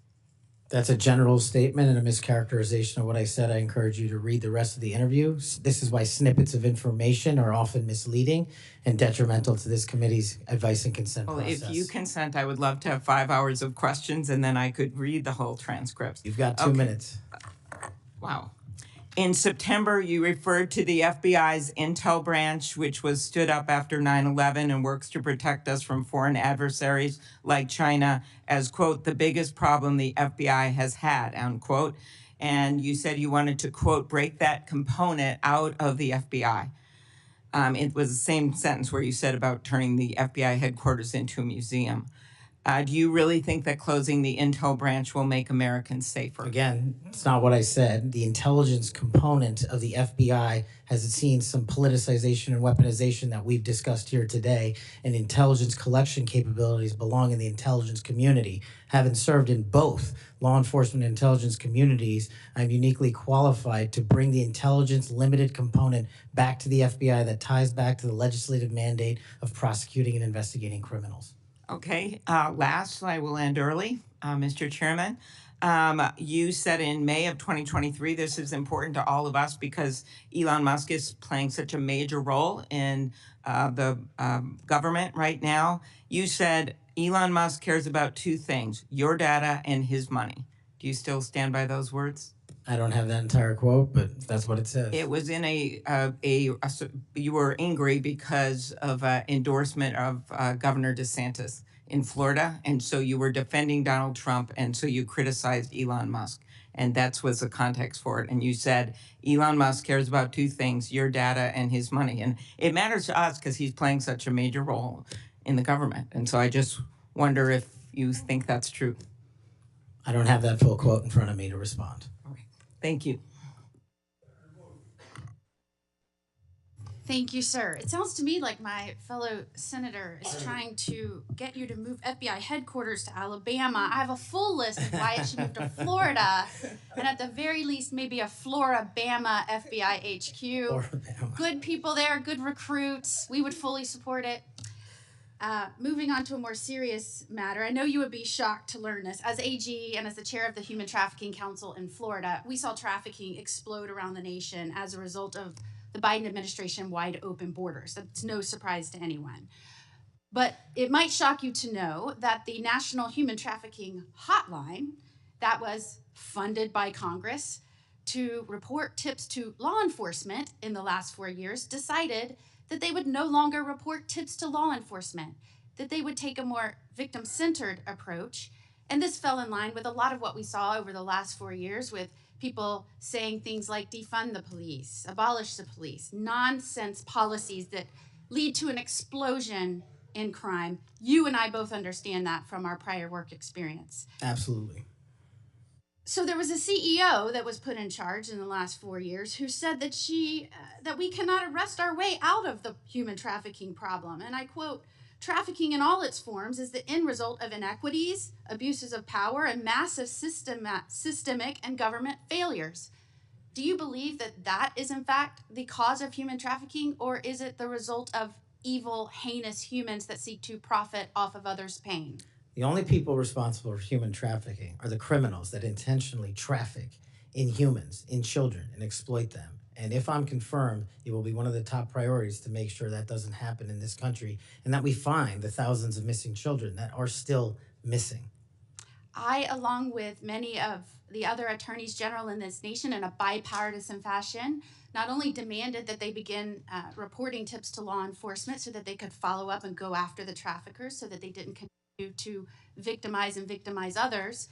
That's a general statement and a mischaracterization of what I said. I encourage you to read the rest of the interview. This is why snippets of information are often misleading and detrimental to this committee's advice and consent process. If you consent, I would love to have 5 hours of questions and then I could read the whole transcript. You've got 2 minutes. Wow. In September, you referred to the FBI's intel branch, which was stood up after 9/11 and works to protect us from foreign adversaries like China, as, quote, the biggest problem the FBI has had, unquote. And you said you wanted to, quote, break that component out of the FBI. It was the same sentence where you said about turning the FBI headquarters into a museum. Do you really think that closing the intel branch will make Americans safer? Again, it's not what I said. The intelligence component of the FBI has seen some politicization and weaponization that we've discussed here today, and intelligence collection capabilities belong in the intelligence community. Having served in both law enforcement and intelligence communities, I'm uniquely qualified to bring the intelligence limited component back to the FBI that ties back to the legislative mandate of prosecuting and investigating criminals. Okay, last, I will end early, Mr. Chairman. You said in May of 2023, this is important to all of us because Elon Musk is playing such a major role in the government right now. You said Elon Musk cares about 2 things, your data and his money. Do you still stand by those words? I don't have that entire quote, but that's what it says. It was in you were angry because of endorsement of Governor DeSantis in Florida. And so you were defending Donald Trump. And so you criticized Elon Musk. And that was the context for it. And you said, Elon Musk cares about 2 things, your data and his money. And it matters to us because he's playing such a major role in the government. And so I just wonder if you think that's true. I don't have that full quote in front of me to respond. Thank you. Thank you, sir. It sounds to me like my fellow senator is trying to get you to move FBI headquarters to Alabama. I have a full list of why it should move to Florida, and at the very least, maybe a Florida-Bama FBI HQ. Florida-Bama. Good people there, good recruits. We would fully support it. Moving on to a more serious matter, I know you would be shocked to learn this. As AG and as the chair of the Human Trafficking Council in Florida, we saw trafficking explode around the nation as a result of the Biden administration wide open borders. That's no surprise to anyone. But it might shock you to know that the National Human Trafficking Hotline, that was funded by Congress to report tips to law enforcement in the last 4 years, decided that they would no longer report tips to law enforcement, that they would take a more victim-centered approach. And this fell in line with a lot of what we saw over the last 4 years, with people saying things like defund the police, abolish the police, nonsense policies that lead to an explosion in crime. You and I both understand that from our prior work experience. Absolutely. So there was a CEO that was put in charge in the last 4 years who said that that we cannot arrest our way out of the human trafficking problem. And I quote, "Trafficking in all its forms is the end result of inequities, abuses of power, and massive systemic and government failures." Do you believe that that is in fact the cause of human trafficking, or is it the result of evil, heinous humans that seek to profit off of others' pain? The only people responsible for human trafficking are the criminals that intentionally traffic in humans, in children, and exploit them. And if I'm confirmed, it will be one of the top priorities to make sure that doesn't happen in this country and that we find the thousands of missing children that are still missing. I, along with many of the other attorneys general in this nation, in a bipartisan fashion, not only demanded that they begin reporting tips to law enforcement so that they could follow up and go after the traffickers so that they didn't continue to victimize others,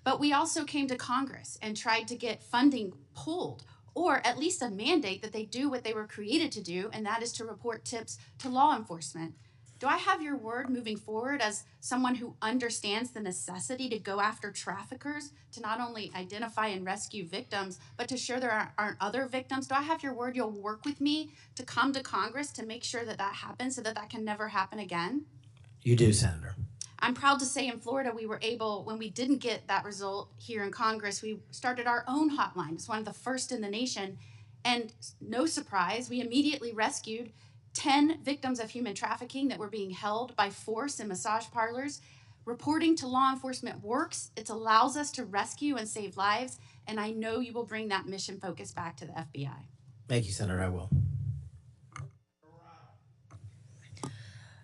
but we also came to Congress and tried to get funding pulled, or at least a mandate that they do what they were created to do, and that is to report tips to law enforcement. Do I have your word moving forward as someone who understands the necessity to go after traffickers, to not only identify and rescue victims, but to ensure there aren't other victims? Do I have your word you'll work with me to come to Congress to make sure that that happens so that that can never happen again? You do, Senator. I'm proud to say in Florida, we were able, when we didn't get that result here in Congress, we started our own hotline. It's one of the first in the nation. And no surprise, we immediately rescued 10 victims of human trafficking that were being held by force in massage parlors. Reporting to law enforcement works. It allows us to rescue and save lives. And I know you will bring that mission focus back to the FBI. Thank you, Senator. I will.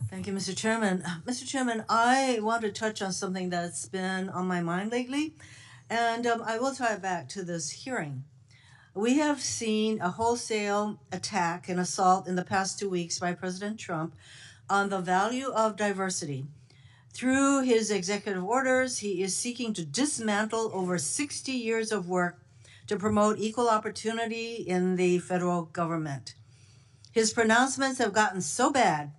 Thank you, Mr. Chairman. Mr. Chairman, I want to touch on something that's been on my mind lately, and I will tie it back to this hearing. We have seen a wholesale attack and assault in the past 2 weeks by President Trump on the value of diversity. Through his executive orders, he is seeking to dismantle over 60 years of work to promote equal opportunity in the federal government. His pronouncements have gotten so bad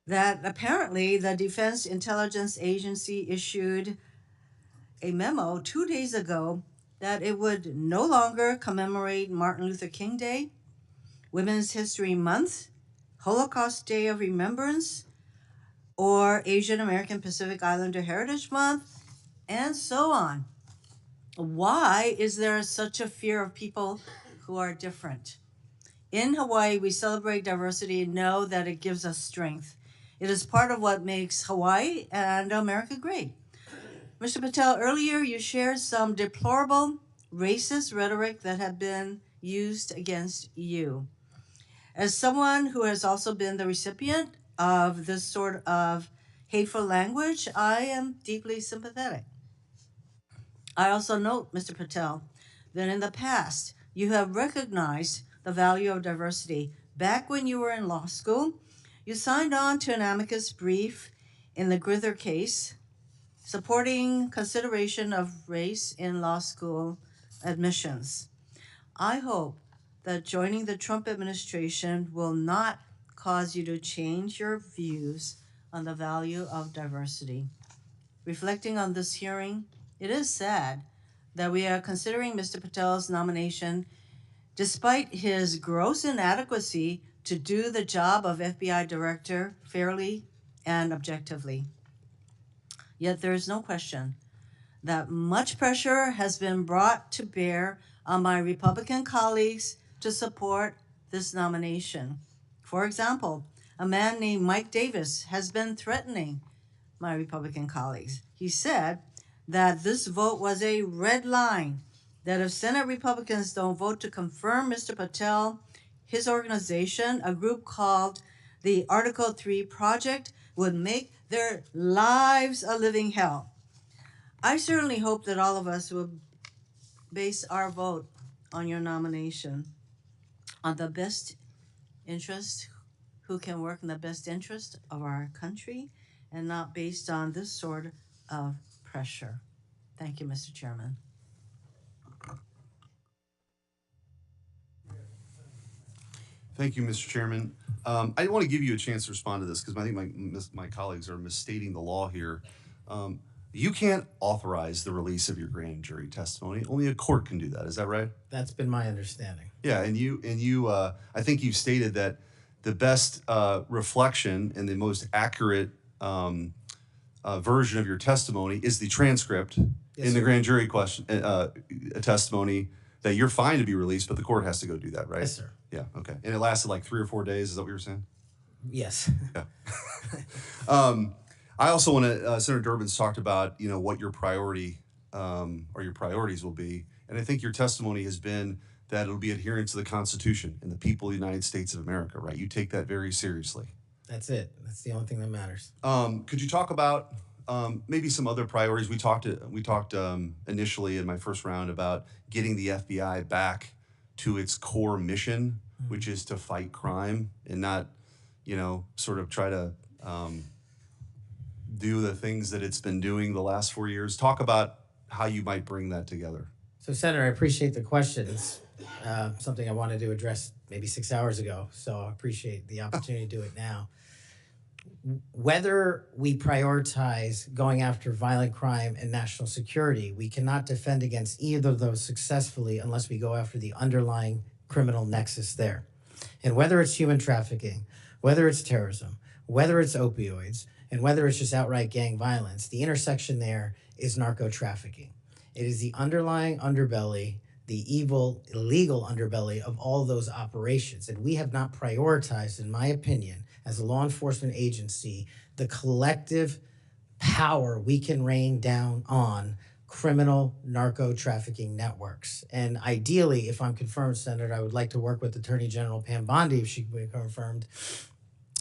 that apparently the Defense Intelligence Agency issued a memo 2 days ago that it would no longer commemorate Martin Luther King Day, Women's History Month, Holocaust Day of Remembrance, or Asian American Pacific Islander Heritage Month, and so on. Why is there such a fear of people who are different? In Hawaii, we celebrate diversity and know that it gives us strength. It is part of what makes Hawaii and America great. Mr. Patel, earlier you shared some deplorable racist rhetoric that had been used against you. As someone who has also been the recipient of this sort of hateful language, I am deeply sympathetic. I also note, Mr. Patel, that in the past you have recognized the value of diversity. Back when you were in law school, you signed on to an amicus brief in the Grither case, supporting consideration of race in law school admissions. I hope that joining the Trump administration will not cause you to change your views on the value of diversity. Reflecting on this hearing, it is sad that we are considering Mr. Patel's nomination despite his gross inadequacy to do the job of FBI director fairly and objectively. Yet there is no question that much pressure has been brought to bear on my Republican colleagues to support this nomination. For example, a man named Mike Davis has been threatening my Republican colleagues. He said that this vote was a red line, that if Senate Republicans don't vote to confirm Mr. Patel, his organization, a group called the Article 3 Project, would make their lives a living hell. I certainly hope that all of us will base our vote on your nomination on the best interest, who can work in the best interest of our country, and not based on this sort of pressure. Thank you, Mr. Chairman. Thank you, Mr. Chairman. I want to give you a chance to respond to this because I think my colleagues are misstating the law here. You can't authorize the release of your grand jury testimony. Only a court can do that. Is that right? That's been my understanding. Yeah, and you I think you've stated that the best reflection and the most accurate version of your testimony is the transcript in the grand jury testimony that you're fine to be released, but the court has to go do that, right? Yes, sir. Yeah, okay. And it lasted like 3 or 4 days, is that what you were saying? Yes. Yeah. I also want to, Senator Durbin's talked about, what your priority or your priorities will be. And I think your testimony has been that it'll be adherence to the Constitution and the people of the United States of America, right? You take that very seriously. That's it. That's the only thing that matters. Could you talk about maybe some other priorities? We talked initially in my first round about getting the FBI back to its core mission, which is to fight crime and not, sort of try to do the things that it's been doing the last 4 years. Talk about how you might bring that together. So, Senator, I appreciate the question. It's something I wanted to address maybe 6 hours ago, so I appreciate the opportunity to do it now. Whether we prioritize going after violent crime and national security, we cannot defend against either of those successfully unless we go after the underlying criminal nexus there. And whether it's human trafficking, whether it's terrorism, whether it's opioids, and whether it's just outright gang violence, the intersection there is narco trafficking. It is the underlying underbelly, the evil, illegal underbelly of all those operations. And we have not prioritized, in my opinion, as a law enforcement agency, the collective power we can rain down on criminal narco trafficking networks. And ideally, if I'm confirmed, Senator, I would like to work with Attorney General Pam Bondi, if she can be confirmed,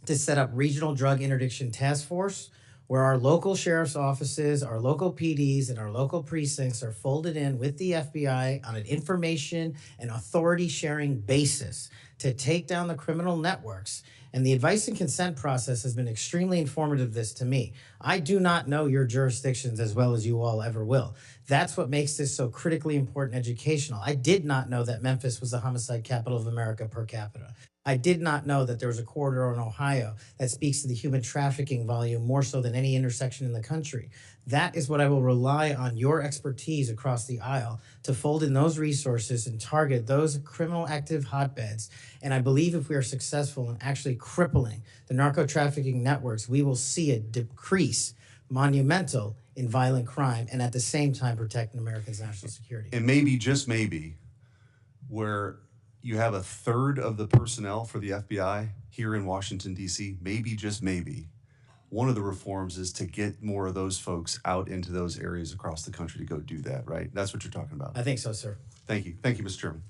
to set up regional drug interdiction task force where our local sheriff's offices, our local PDs, and our local precincts are folded in with the FBI on an information and authority sharing basis to take down the criminal networks. And the advice and consent process has been extremely informative to me. I do not know your jurisdictions as well as you all ever will. That's what makes this so critically important educational. I did not know that Memphis was the homicide capital of America per capita. I did not know that there was a corridor in Ohio that speaks to the human trafficking volume more so than any intersection in the country. That is what I will rely on your expertise across the aisle to fold in those resources and target those criminal active hotbeds. And I believe if we are successful in actually crippling the narco trafficking networks, we will see a decrease monumental in violent crime and at the same time protecting Americans' national security. And maybe, just maybe, where you have a third of the personnel for the FBI here in Washington, D.C., maybe, just maybe, one of the reforms is to get more of those folks out into those areas across the country to go do that, right? That's what you're talking about. I think so, sir. Thank you. Thank you, Mr. Chairman.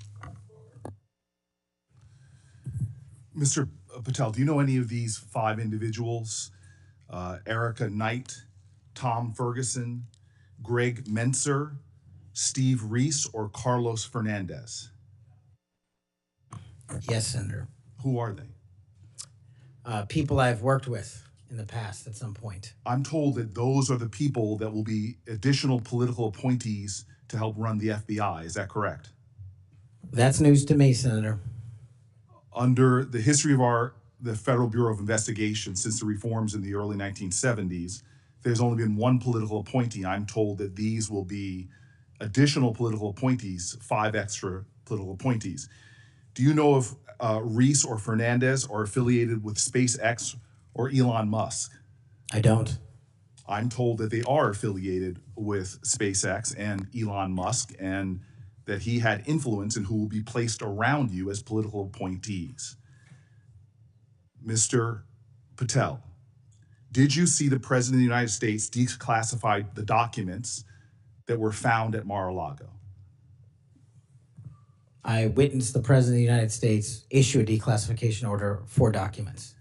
Mr. Patel, do you know any of these 5 individuals? Erica Knight, Tom Ferguson, Greg Menser, Steve Reese, or Carlos Fernandez? Yes, Senator. Who are they? People I've worked with in the past at some point. I'm told that those are the people that will be additional political appointees to help run the FBI. Is that correct? That's news to me, Senator. Under the history of the Federal Bureau of Investigation since the reforms in the early 1970s, there's only been one political appointee. I'm told that these will be additional political appointees, 5 extra political appointees. Do you know if Reese or Fernandez are affiliated with SpaceX or Elon Musk? I don't. I'm told that they are affiliated with SpaceX and Elon Musk, and that he had influence in who will be placed around you as political appointees. Mr. Patel, did you see the President of the United States declassify the documents that were found at Mar-a-Lago? I witnessed the President of the United States issue a declassification order for documents.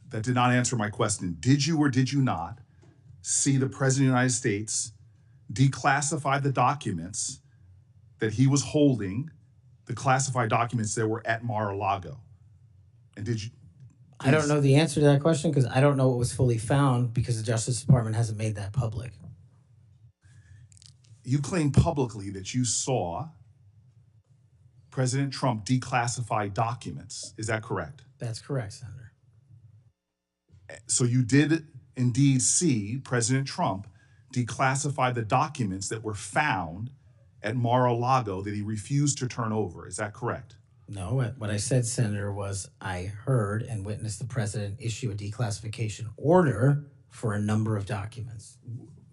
That did not answer my question. Did you or did you not see the President of the United States declassify the documents that he was holding, the classified documents that were at Mar-a-Lago? And did you? I don't know the answer to that question because I don't know what was fully found because the Justice Department hasn't made that public. You claim publicly that you saw President Trump declassify documents. Is that correct? That's correct, Senator. So you did indeed see President Trump declassify the documents that were found at Mar-a-Lago that he refused to turn over. Is that correct? No, what I said, Senator, was I heard and witnessed the President issue a declassification order for a number of documents.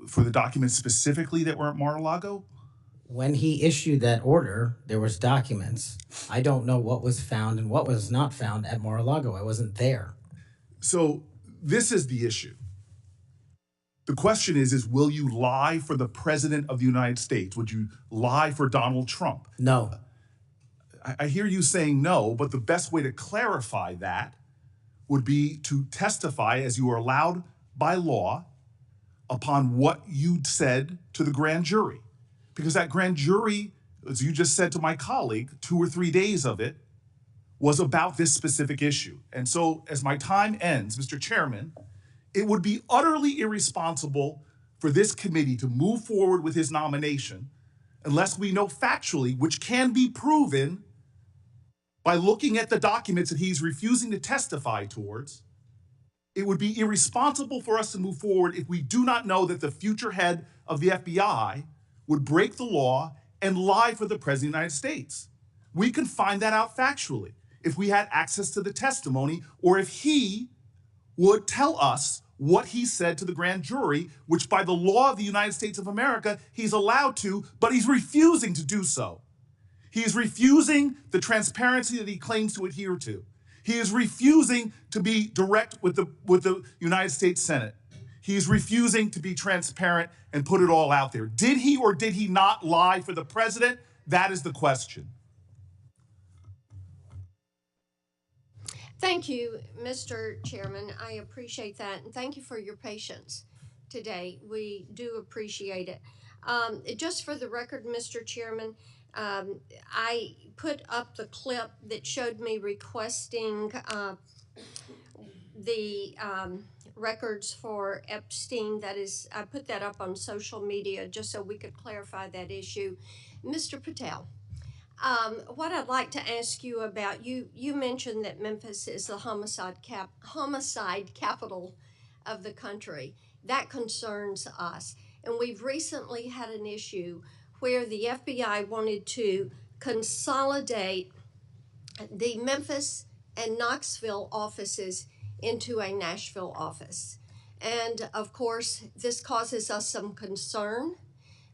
For the documents specifically that were at Mar-a-Lago? When he issued that order, there was documents. I don't know what was found and what was not found at Mar-a-Lago. I wasn't there. So this is the issue. The question is will you lie for the President of the United States? Would you lie for Donald Trump? No. I hear you saying no, but the best way to clarify that would be to testify as you are allowed by law upon what you said to the grand jury. Because that grand jury, as you just said to my colleague, 2 or 3 days of it was about this specific issue. And so as my time ends, Mr. Chairman, it would be utterly irresponsible for this committee to move forward with his nomination unless we know factually, which can be proven by looking at the documents that he's refusing to testify towards. It would be irresponsible for us to move forward if we do not know that the future head of the FBI would break the law and lie for the President of the United States. We can find that out factually if we had access to the testimony or if he would tell us what he said to the grand jury, which by the law of the United States of America, he's allowed to, but he's refusing to do so. He is refusing the transparency that he claims to adhere to. He is refusing to be direct with the United States Senate. He is refusing to be transparent and put it all out there. Did he or did he not lie for the president? That is the question. Thank you, Mr. Chairman. I appreciate that, and thank you for your patience today. We do appreciate it. Just for the record, Mr. Chairman, I put up the clip that showed me requesting the records for Epstein. That is, I put that up on social media just so we could clarify that issue. Mr. Patel, what I'd like to ask you about, you mentioned that Memphis is the homicide capital of the country. That concerns us. And we've recently had an issue where the FBI wanted to consolidate the Memphis and Knoxville offices into a Nashville office. And of course, this causes us some concern.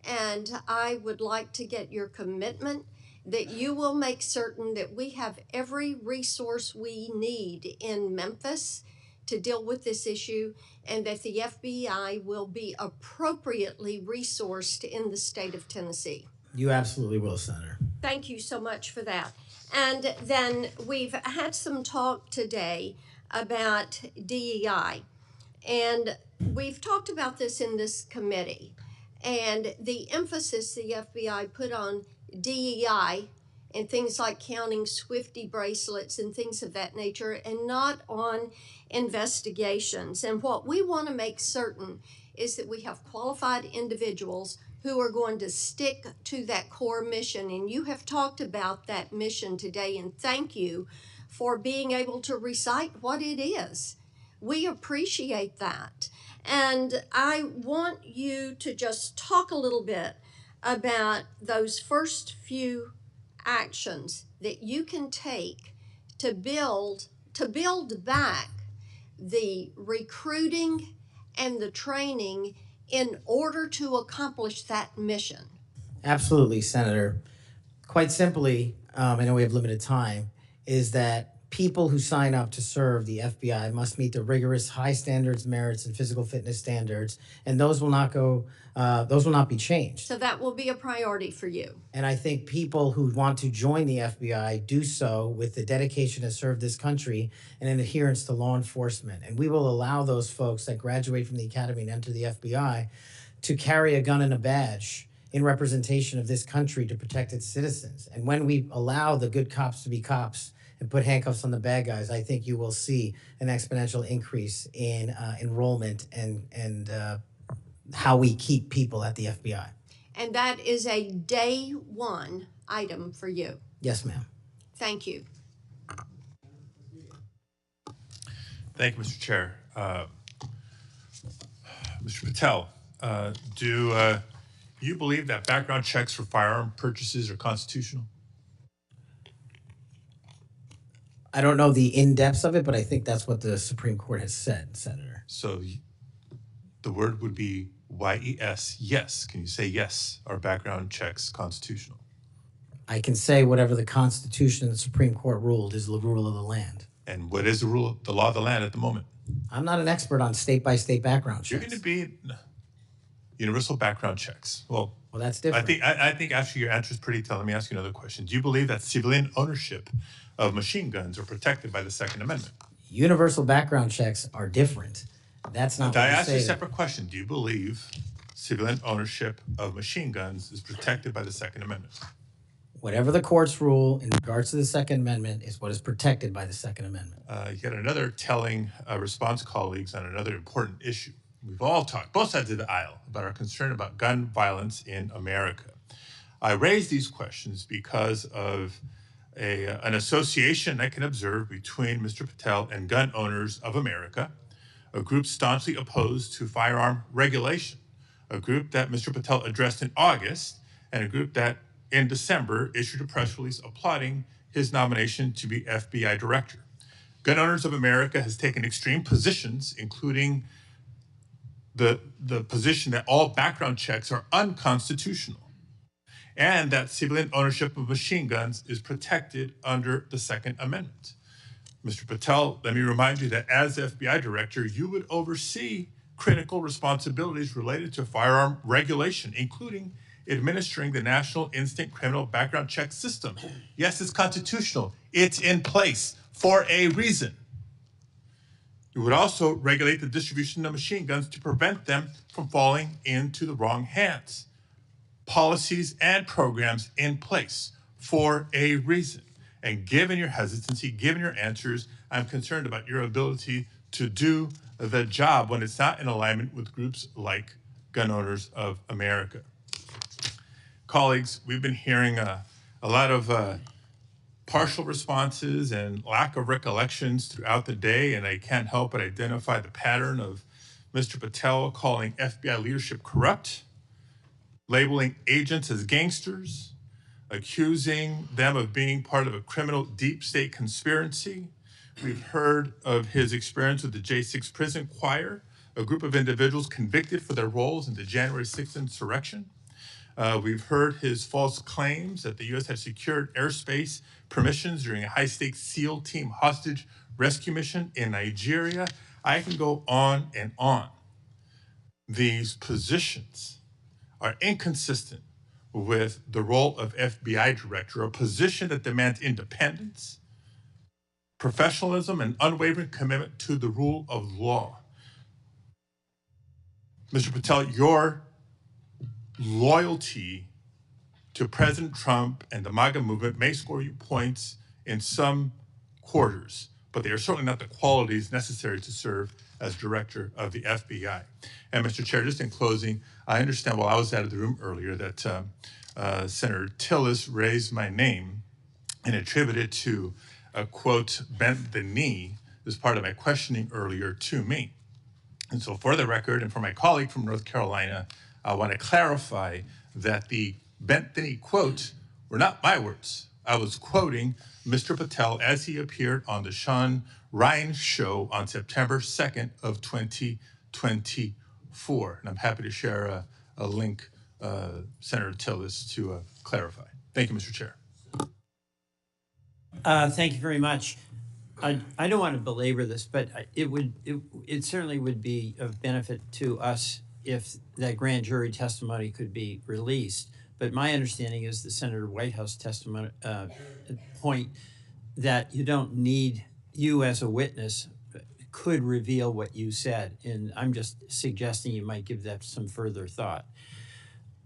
And I would like to get your commitment that you will make certain that we have every resource we need in Memphis to deal with this issue, and that the FBI will be appropriately resourced in the state of Tennessee. You absolutely will, Senator. Thank you so much for that. And then we've had some talk today about DEI, and we've talked about this in this committee, and the emphasis the FBI put on DEI and things like counting Swifty bracelets and things of that nature, and not on investigations. And what we want to make certain is that we have qualified individuals who are going to stick to that core mission. And you have talked about that mission today, and thank you for being able to recite what it is. We appreciate that. And I want you to just talk a little bit about those first few actions that you can take to build back the recruiting and the training in order to accomplish that mission. Absolutely, Senator. Quite simply, I know we have limited time, is that people who sign up to serve the FBI must meet the rigorous high standards, merits, and physical fitness standards, and those will not be changed. So that will be a priority for you. And I think people who want to join the FBI do so with the dedication to serve this country and an adherence to law enforcement. And we will allow those folks that graduate from the academy and enter the FBI to carry a gun and a badge in representation of this country to protect its citizens. And when we allow the good cops to be cops and put handcuffs on the bad guys, I think you will see an exponential increase in enrollment and how we keep people at the FBI. And that is a day one item for you. Yes, ma'am. Thank you. Thank you, Mr. Chair. Mr. Patel, do you believe that background checks for firearm purchases are constitutional? I don't know the in-depths of it, but I think that's what the Supreme Court has said, Senator. So the word would be YES, yes. Can you say yes? Are background checks constitutional? I can say whatever the Constitution and the Supreme Court ruled is the rule of the land. And what is the rule, the law of the land at the moment? I'm not an expert on state-by-state background checks. You're going to be universal background checks. Well, that's different. I think actually your answer is pretty telling. Let me ask you another question. Do you believe that civilian ownership of machine guns are protected by the Second Amendment? Universal background checks are different. That's not. I asked you a separate question. Do you believe civilian ownership of machine guns is protected by the Second Amendment? Whatever the courts rule in regards to the Second Amendment is what is protected by the Second Amendment. You got another telling response, colleagues, on another important issue. We've all talked, both sides of the aisle, about our concern about gun violence in America. I raise these questions because of an association I can observe between Mr. Patel and gun owners of America, a group staunchly opposed to firearm regulation, a group that Mr. Patel addressed in August, and a group that in December issued a press release applauding his nomination to be FBI director. Gun Owners of America has taken extreme positions, including the position that all background checks are unconstitutional and that civilian ownership of machine guns is protected under the Second Amendment. Mr. Patel, let me remind you that as FBI director, you would oversee critical responsibilities related to firearm regulation, including administering the National Instant Criminal Background Check System. Yes, it's constitutional. It's in place for a reason. You would also regulate the distribution of machine guns to prevent them from falling into the wrong hands. Policies and programs in place for a reason. And given your hesitancy, given your answers, I'm concerned about your ability to do the job when it's not in alignment with groups like Gun Owners of America. Colleagues, we've been hearing a lot of partial responses and lack of recollections throughout the day, and I can't help but identify the pattern of Mr. Patel calling FBI leadership corrupt, labeling agents as gangsters, accusing them of being part of a criminal deep state conspiracy. We've heard of his experience with the J6 prison choir, a group of individuals convicted for their roles in the January 6th insurrection. We've heard his false claims that the U.S. had secured airspace permissions during a high-stakes SEAL team hostage rescue mission in Nigeria. I can go on and on. These positions are inconsistent with the role of FBI director, a position that demands independence, professionalism, and unwavering commitment to the rule of law. Mr. Patel, your loyalty to President Trump and the MAGA movement may score you points in some quarters, but they are certainly not the qualities necessary to serve as director of the FBI. And Mr. Chair, just in closing, I understand while I was out of the room earlier that Senator Tillis raised my name and attributed to a quote, bent the knee as part of my questioning earlier to me. And so for the record and for my colleague from North Carolina, I want to clarify that the bent the knee quote were not my words. I was quoting Mr. Patel as he appeared on the Sean Ryan show on September 2nd of 2024. And I'm happy to share a link, Senator Tillis, to clarify. Thank you, Mr. Chair. Thank you very much. I don't want to belabor this, but it certainly would be of benefit to us if that grand jury testimony could be released. But my understanding is the Senator Whitehouse testimony point that you don't need you as a witness could reveal what you said, and I'm just suggesting you might give that some further thought.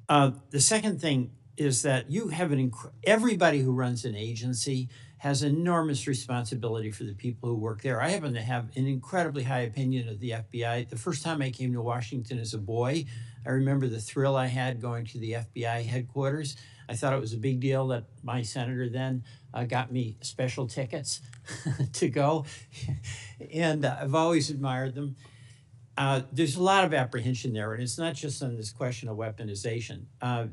The second thing is that you have everybody who runs an agency has enormous responsibility for the people who work there. I happen to have an incredibly high opinion of the FBI. The first time I came to Washington as a boy, I remember the thrill I had going to the FBI headquarters. I thought it was a big deal that my senator then got me special tickets to go, and I've always admired them. There's a lot of apprehension there, and it's not just on this question of weaponization.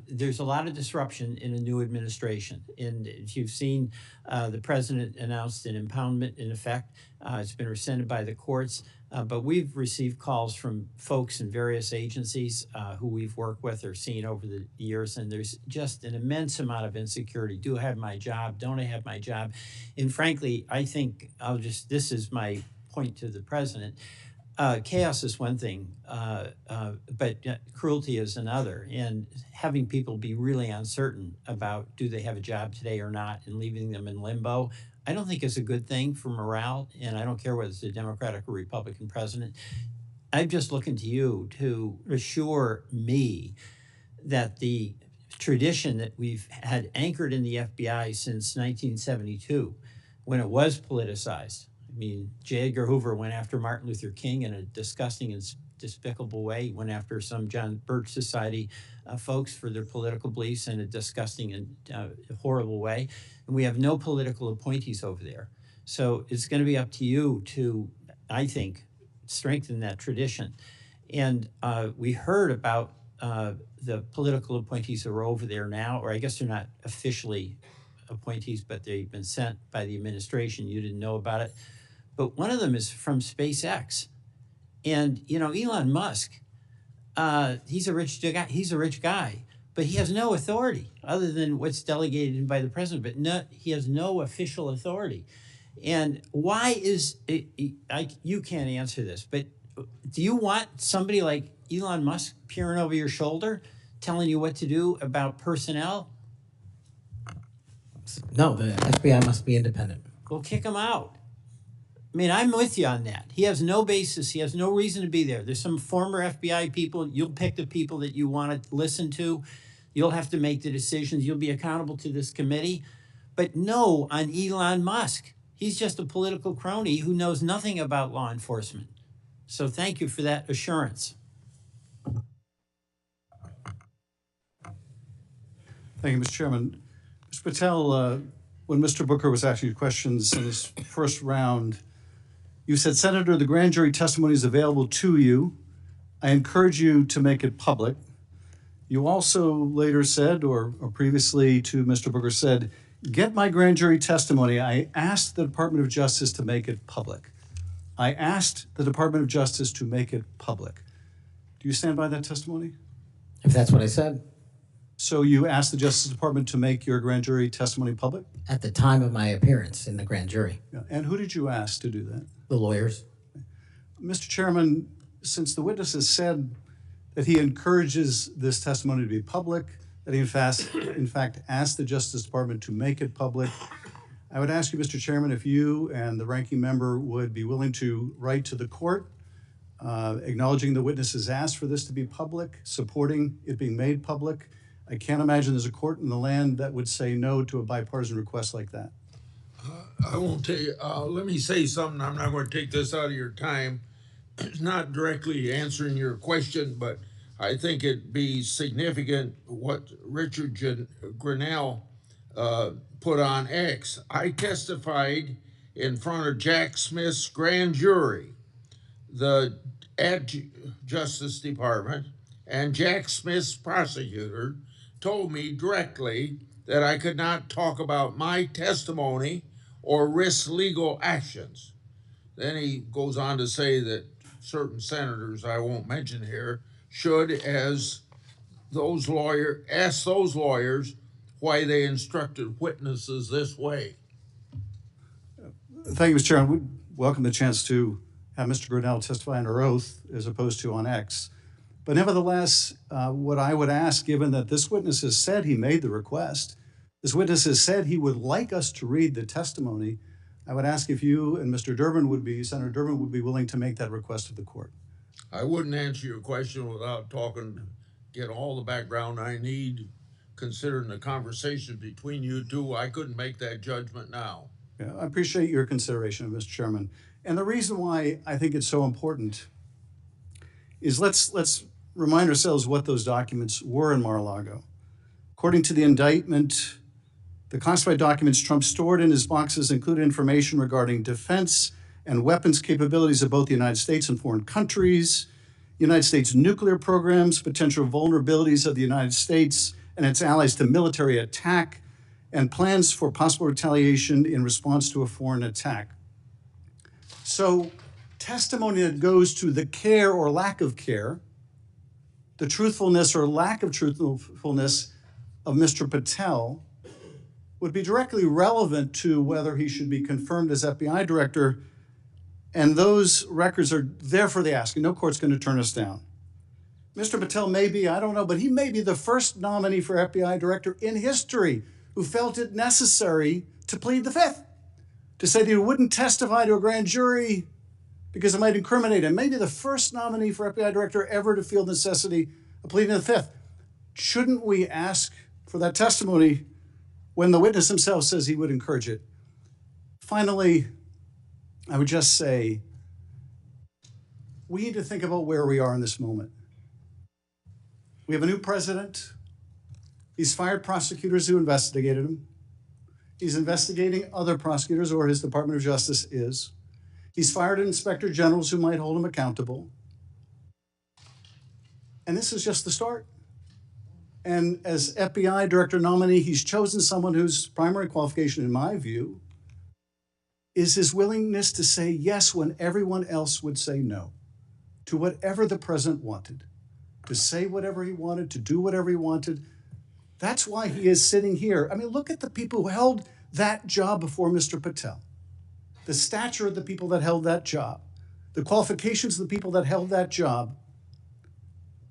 There's a lot of disruption in a new administration. And if you've seen, the president announced an impoundment in effect. It's been rescinded by the courts, but we've received calls from folks in various agencies who we've worked with or seen over the years, and there's just an immense amount of insecurity. Do I have my job? Don't I have my job? And frankly, I think this is my point to the president. Chaos is one thing, but cruelty is another. And having people be really uncertain about do they have a job today or not and leaving them in limbo, I don't think is a good thing for morale. And I don't care whether it's a Democratic or Republican president. I'm just looking to you to assure me that the tradition that we've had anchored in the FBI since 1972, when it was politicized. I mean, J. Edgar Hoover went after Martin Luther King in a disgusting and despicable way. He went after some John Birch Society folks for their political beliefs in a disgusting and horrible way. And we have no political appointees over there. So it's going to be up to you to, I think, strengthen that tradition. And we heard about the political appointees that are over there now, or I guess they're not officially appointees, but they've been sent by the administration. You didn't know about it. But one of them is from SpaceX. And, you know, Elon Musk, he's a rich guy, but he has no authority other than what's delegated by the president, but he has no official authority. And why is it, you can't answer this, but do you want somebody like Elon Musk peering over your shoulder, telling you what to do about personnel? No, the FBI must be independent. Go kick him out. I mean, I'm with you on that. He has no basis. He has no reason to be there. There's some former FBI people. You'll pick the people that you want to listen to. You'll have to make the decisions. You'll be accountable to this committee. But no on Elon Musk. He's just a political crony who knows nothing about law enforcement. So thank you for that assurance. Thank you, Mr. Chairman. Mr. Patel, when Mr. Booker was asking you questions in this first round, you said, Senator, the grand jury testimony is available to you. I encourage you to make it public. You also later said, or previously to Mr. Booker said, get my grand jury testimony. I asked the Department of Justice to make it public. I asked the Department of Justice to make it public. Do you stand by that testimony? If that's what I said. So you asked the Justice Department to make your grand jury testimony public? At the time of my appearance in the grand jury. Yeah. And who did you ask to do that? The lawyers. Mr. Chairman, since the witness has said that he encourages this testimony to be public, that he in fact asked the Justice Department to make it public, I would ask you, Mr. Chairman, if you and the ranking member would be willing to write to the court, acknowledging the witness has asked for this to be public, supporting it being made public. I can't imagine there's a court in the land that would say no to a bipartisan request like that. I won't tell you. Let me say something. I'm not going to take this out of your time. It's not directly answering your question, but I think it'd be significant what Richard Grinnell put on X. I testified in front of Jack Smith's grand jury, at Justice Department, and Jack Smith's prosecutor told me directly that I could not talk about my testimony or risk legal actions. Then he goes on to say that certain senators, I won't mention here, should, as those lawyers, ask those lawyers why they instructed witnesses this way. Thank you, Mr. Chairman. We welcome the chance to have Mr. Grinnell testify under oath as opposed to on X. But nevertheless, what I would ask, given that this witness has said he made the request, this witness has said he would like us to read the testimony, I would ask if you and Senator Durbin would be willing to make that request of the court. I wouldn't answer your question without get all the background I need, considering the conversation between you two. I couldn't make that judgment now. Yeah, I appreciate your consideration, Mr. Chairman. And the reason why I think it's so important is let's remind ourselves what those documents were in Mar-a-Lago. According to the indictment, the classified documents Trump stored in his boxes included information regarding defense and weapons capabilities of both the United States and foreign countries, United States nuclear programs, potential vulnerabilities of the United States and its allies to military attack, and plans for possible retaliation in response to a foreign attack. So testimony that goes to the care or lack of care, the truthfulness or lack of truthfulness of Mr. Patel would be directly relevant to whether he should be confirmed as FBI director, and those records are there for the asking. No court's going to turn us down. Mr. Patel may be, I don't know, but he may be the first nominee for FBI director in history who felt it necessary to plead the fifth, to say that he wouldn't testify to a grand jury because it might incriminate him. Maybe the first nominee for FBI director ever to feel the necessity of pleading the fifth. Shouldn't we ask for that testimony when the witness himself says he would encourage it? Finally, I would just say, we need to think about where we are in this moment. We have a new president. He's fired prosecutors who investigated him. He's investigating other prosecutors, or his Department of Justice is. He's fired inspector generals who might hold him accountable. And this is just the start. And as FBI director nominee, he's chosen someone whose primary qualification, in my view, is his willingness to say yes when everyone else would say no to whatever the president wanted, to say whatever he wanted, to do whatever he wanted. That's why he is sitting here. I mean, look at the people who held that job before Mr. Patel, the stature of the people that held that job, the qualifications of the people that held that job.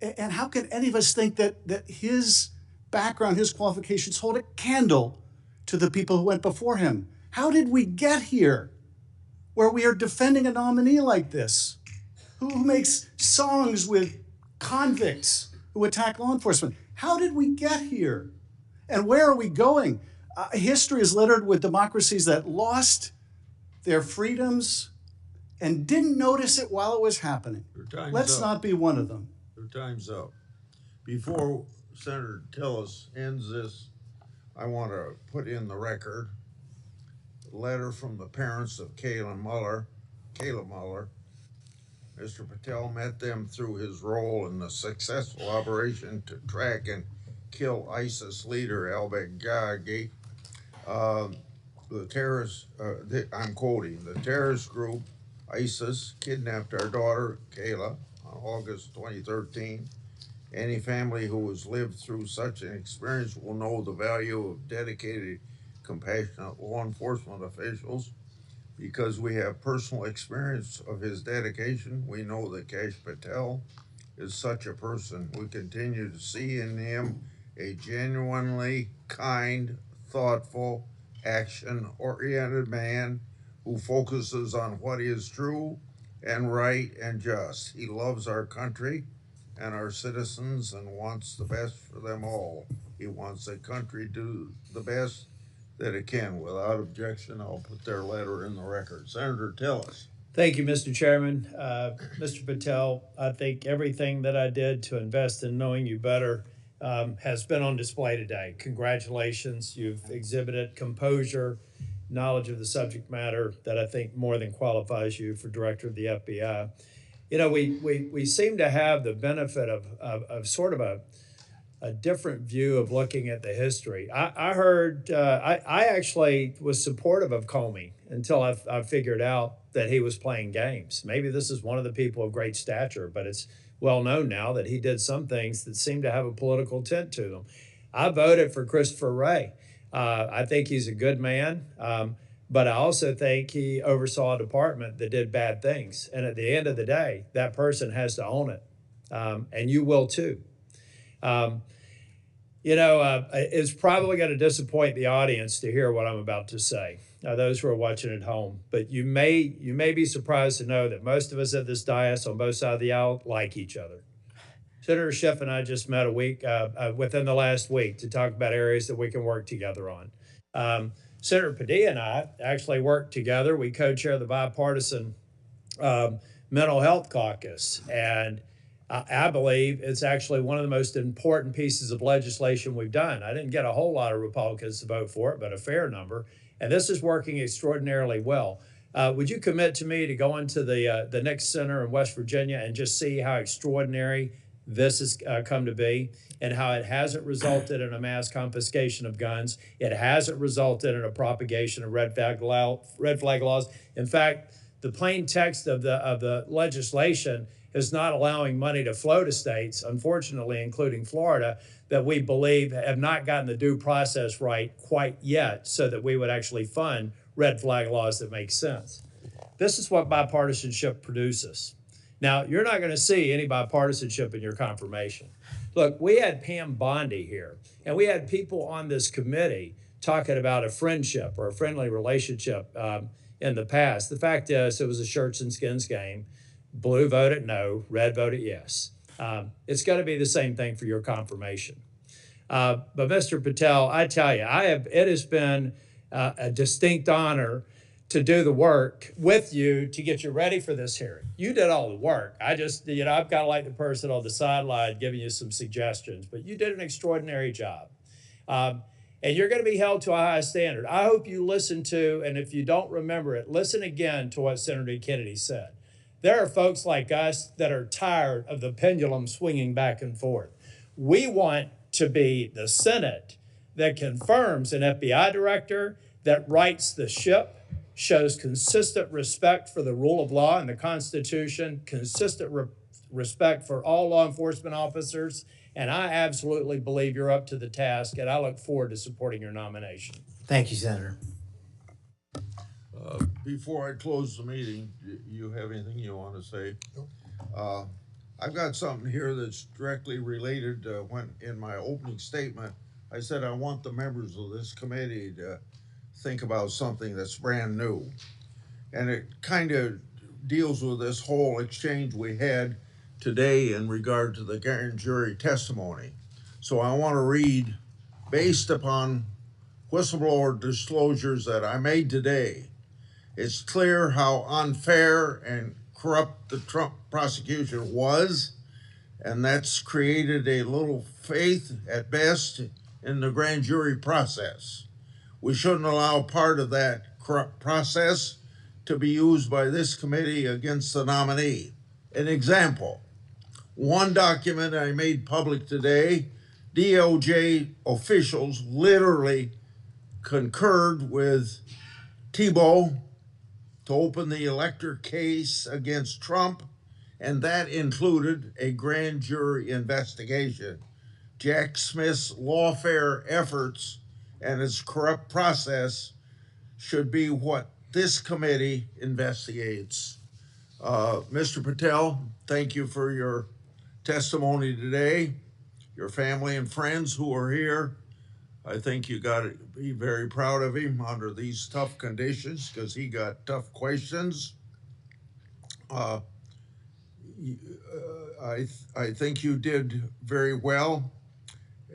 And how can any of us think that his background, his qualifications hold a candle to the people who went before him? How did we get here where we are defending a nominee like this, who makes songs with convicts who attack law enforcement? How did we get here? And where are we going? History is littered with democracies that lost their freedoms and didn't notice it while it was happening. Let's not be one of them. Your time's up. Before Senator Tillis ends this, I want to put in the record a letter from the parents of Kayla Mueller. Mr. Patel met them through his role in the successful operation to track and kill ISIS leader al-Baghdadi. The terrorist, I'm quoting, the terrorist group ISIS kidnapped our daughter Kayla on August 2013. Any family who has lived through such an experience will know the value of dedicated, compassionate law enforcement officials. Because we have personal experience of his dedication, we know that Kash Patel is such a person. We continue to see in him a genuinely kind, thoughtful, action-oriented man who focuses on what is true and right and just. He loves our country and our citizens and wants the best for them all. He wants the country to do the best that it can. Without objection, I'll put their letter in the record. Senator Tillis. Thank you, Mr. Chairman. Mr. Patel, I think everything that I did to invest in knowing you better has been on display today. Congratulations. You've exhibited composure, knowledge of the subject matter that I think more than qualifies you for director of the FBI. You know, we seem to have the benefit of sort of a different view of looking at the history. I heard, I actually was supportive of Comey until I figured out that he was playing games. Maybe this is one of the people of great stature, but it's well known now that he did some things that seem to have a political tint to them. I voted for Christopher Wray. I think he's a good man. But I also think he oversaw a department that did bad things. And at the end of the day, that person has to own it. And you will too. It's probably going to disappoint the audience to hear what I'm about to say, those who are watching at home. But you may be surprised to know that most of us at this dais on both sides of the aisle like each other. Senator Schiff and I just met within the last week to talk about areas that we can work together on. Senator Padilla and I actually work together. We co-chair the bipartisan mental health caucus, and I believe it's actually one of the most important pieces of legislation we've done. I didn't get a whole lot of Republicans to vote for it, but a fair number, and this is working extraordinarily well. Would you commit to me to go into the Nix Center in West Virginia and just see how extraordinary this has come to be, and how it hasn't resulted in a mass confiscation of guns? It hasn't resulted in a propagation of red flag laws. In fact, the plain text of the legislation is not allowing money to flow to states, unfortunately, including Florida, that we believe have not gotten the due process right quite yet, so that we would actually fund red flag laws that make sense. This is what bipartisanship produces. Now, you're not going to see any bipartisanship in your confirmation. Look, we had Pam Bondi here, and we had people on this committee talking about a friendship or a friendly relationship in the past. The fact is, it was a shirts and skins game. Blue voted no, red voted yes. It's going to be the same thing for your confirmation. But Mr. Patel, I tell you, it has been a distinct honor to do the work with you to get you ready for this hearing. You did all the work. I'm kind of like the person on the sideline giving you some suggestions, but you did an extraordinary job. And you're going to be held to a high standard. I hope you listen to, and if you don't remember it, listen again to what Senator Kennedy said. There are folks like us that are tired of the pendulum swinging back and forth. We want to be the Senate that confirms an FBI director, that rights the ship, shows consistent respect for the rule of law and the Constitution, consistent respect for all law enforcement officers, and I absolutely believe you're up to the task, and I look forward to supporting your nomination. Thank you, Senator. Before I close the meeting, you have anything you want to say? I've got something here that's directly related. When in my opening statement, I said I want the members of this committee to think about something that's brand new. And it kind of deals with this whole exchange we had today in regard to the grand jury testimony. So I want to read, based upon whistleblower disclosures that I made today, it's clear how unfair and corrupt the Trump prosecution was, and that's created a little faith at best in the grand jury process. We shouldn't allow part of that corrupt process to be used by this committee against the nominee. An example, one document I made public today, DOJ officials literally concurred with Thibault to open the elector case against Trump, and that included a grand jury investigation. Jack Smith's lawfare efforts and its corrupt process should be what this committee investigates. Mr. Patel, thank you for your testimony today. Your family and friends who are here, I think you got to be very proud of him under these tough conditions, because he got tough questions. I think you did very well,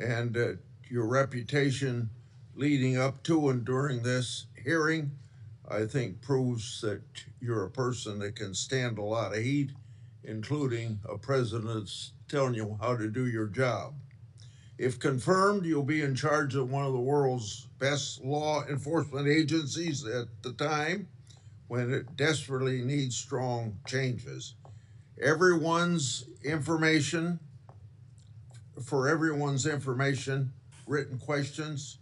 and your reputation leading up to and during this hearing, I think proves that you're a person that can stand a lot of heat, including a president that's telling you how to do your job. If confirmed, you'll be in charge of one of the world's best law enforcement agencies at the time when it desperately needs strong changes. Everyone's information, written questions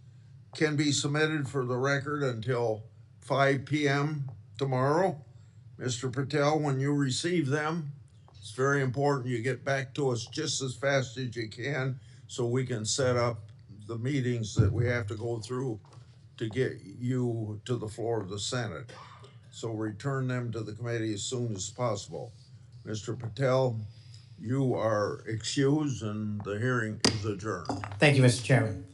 can be submitted for the record until 5 p.m. tomorrow. Mr. Patel, when you receive them, it's very important you get back to us just as fast as you can so we can set up the meetings that we have to go through to get you to the floor of the Senate. So return them to the committee as soon as possible. Mr. Patel, you are excused and the hearing is adjourned. Thank you, Mr. Chairman.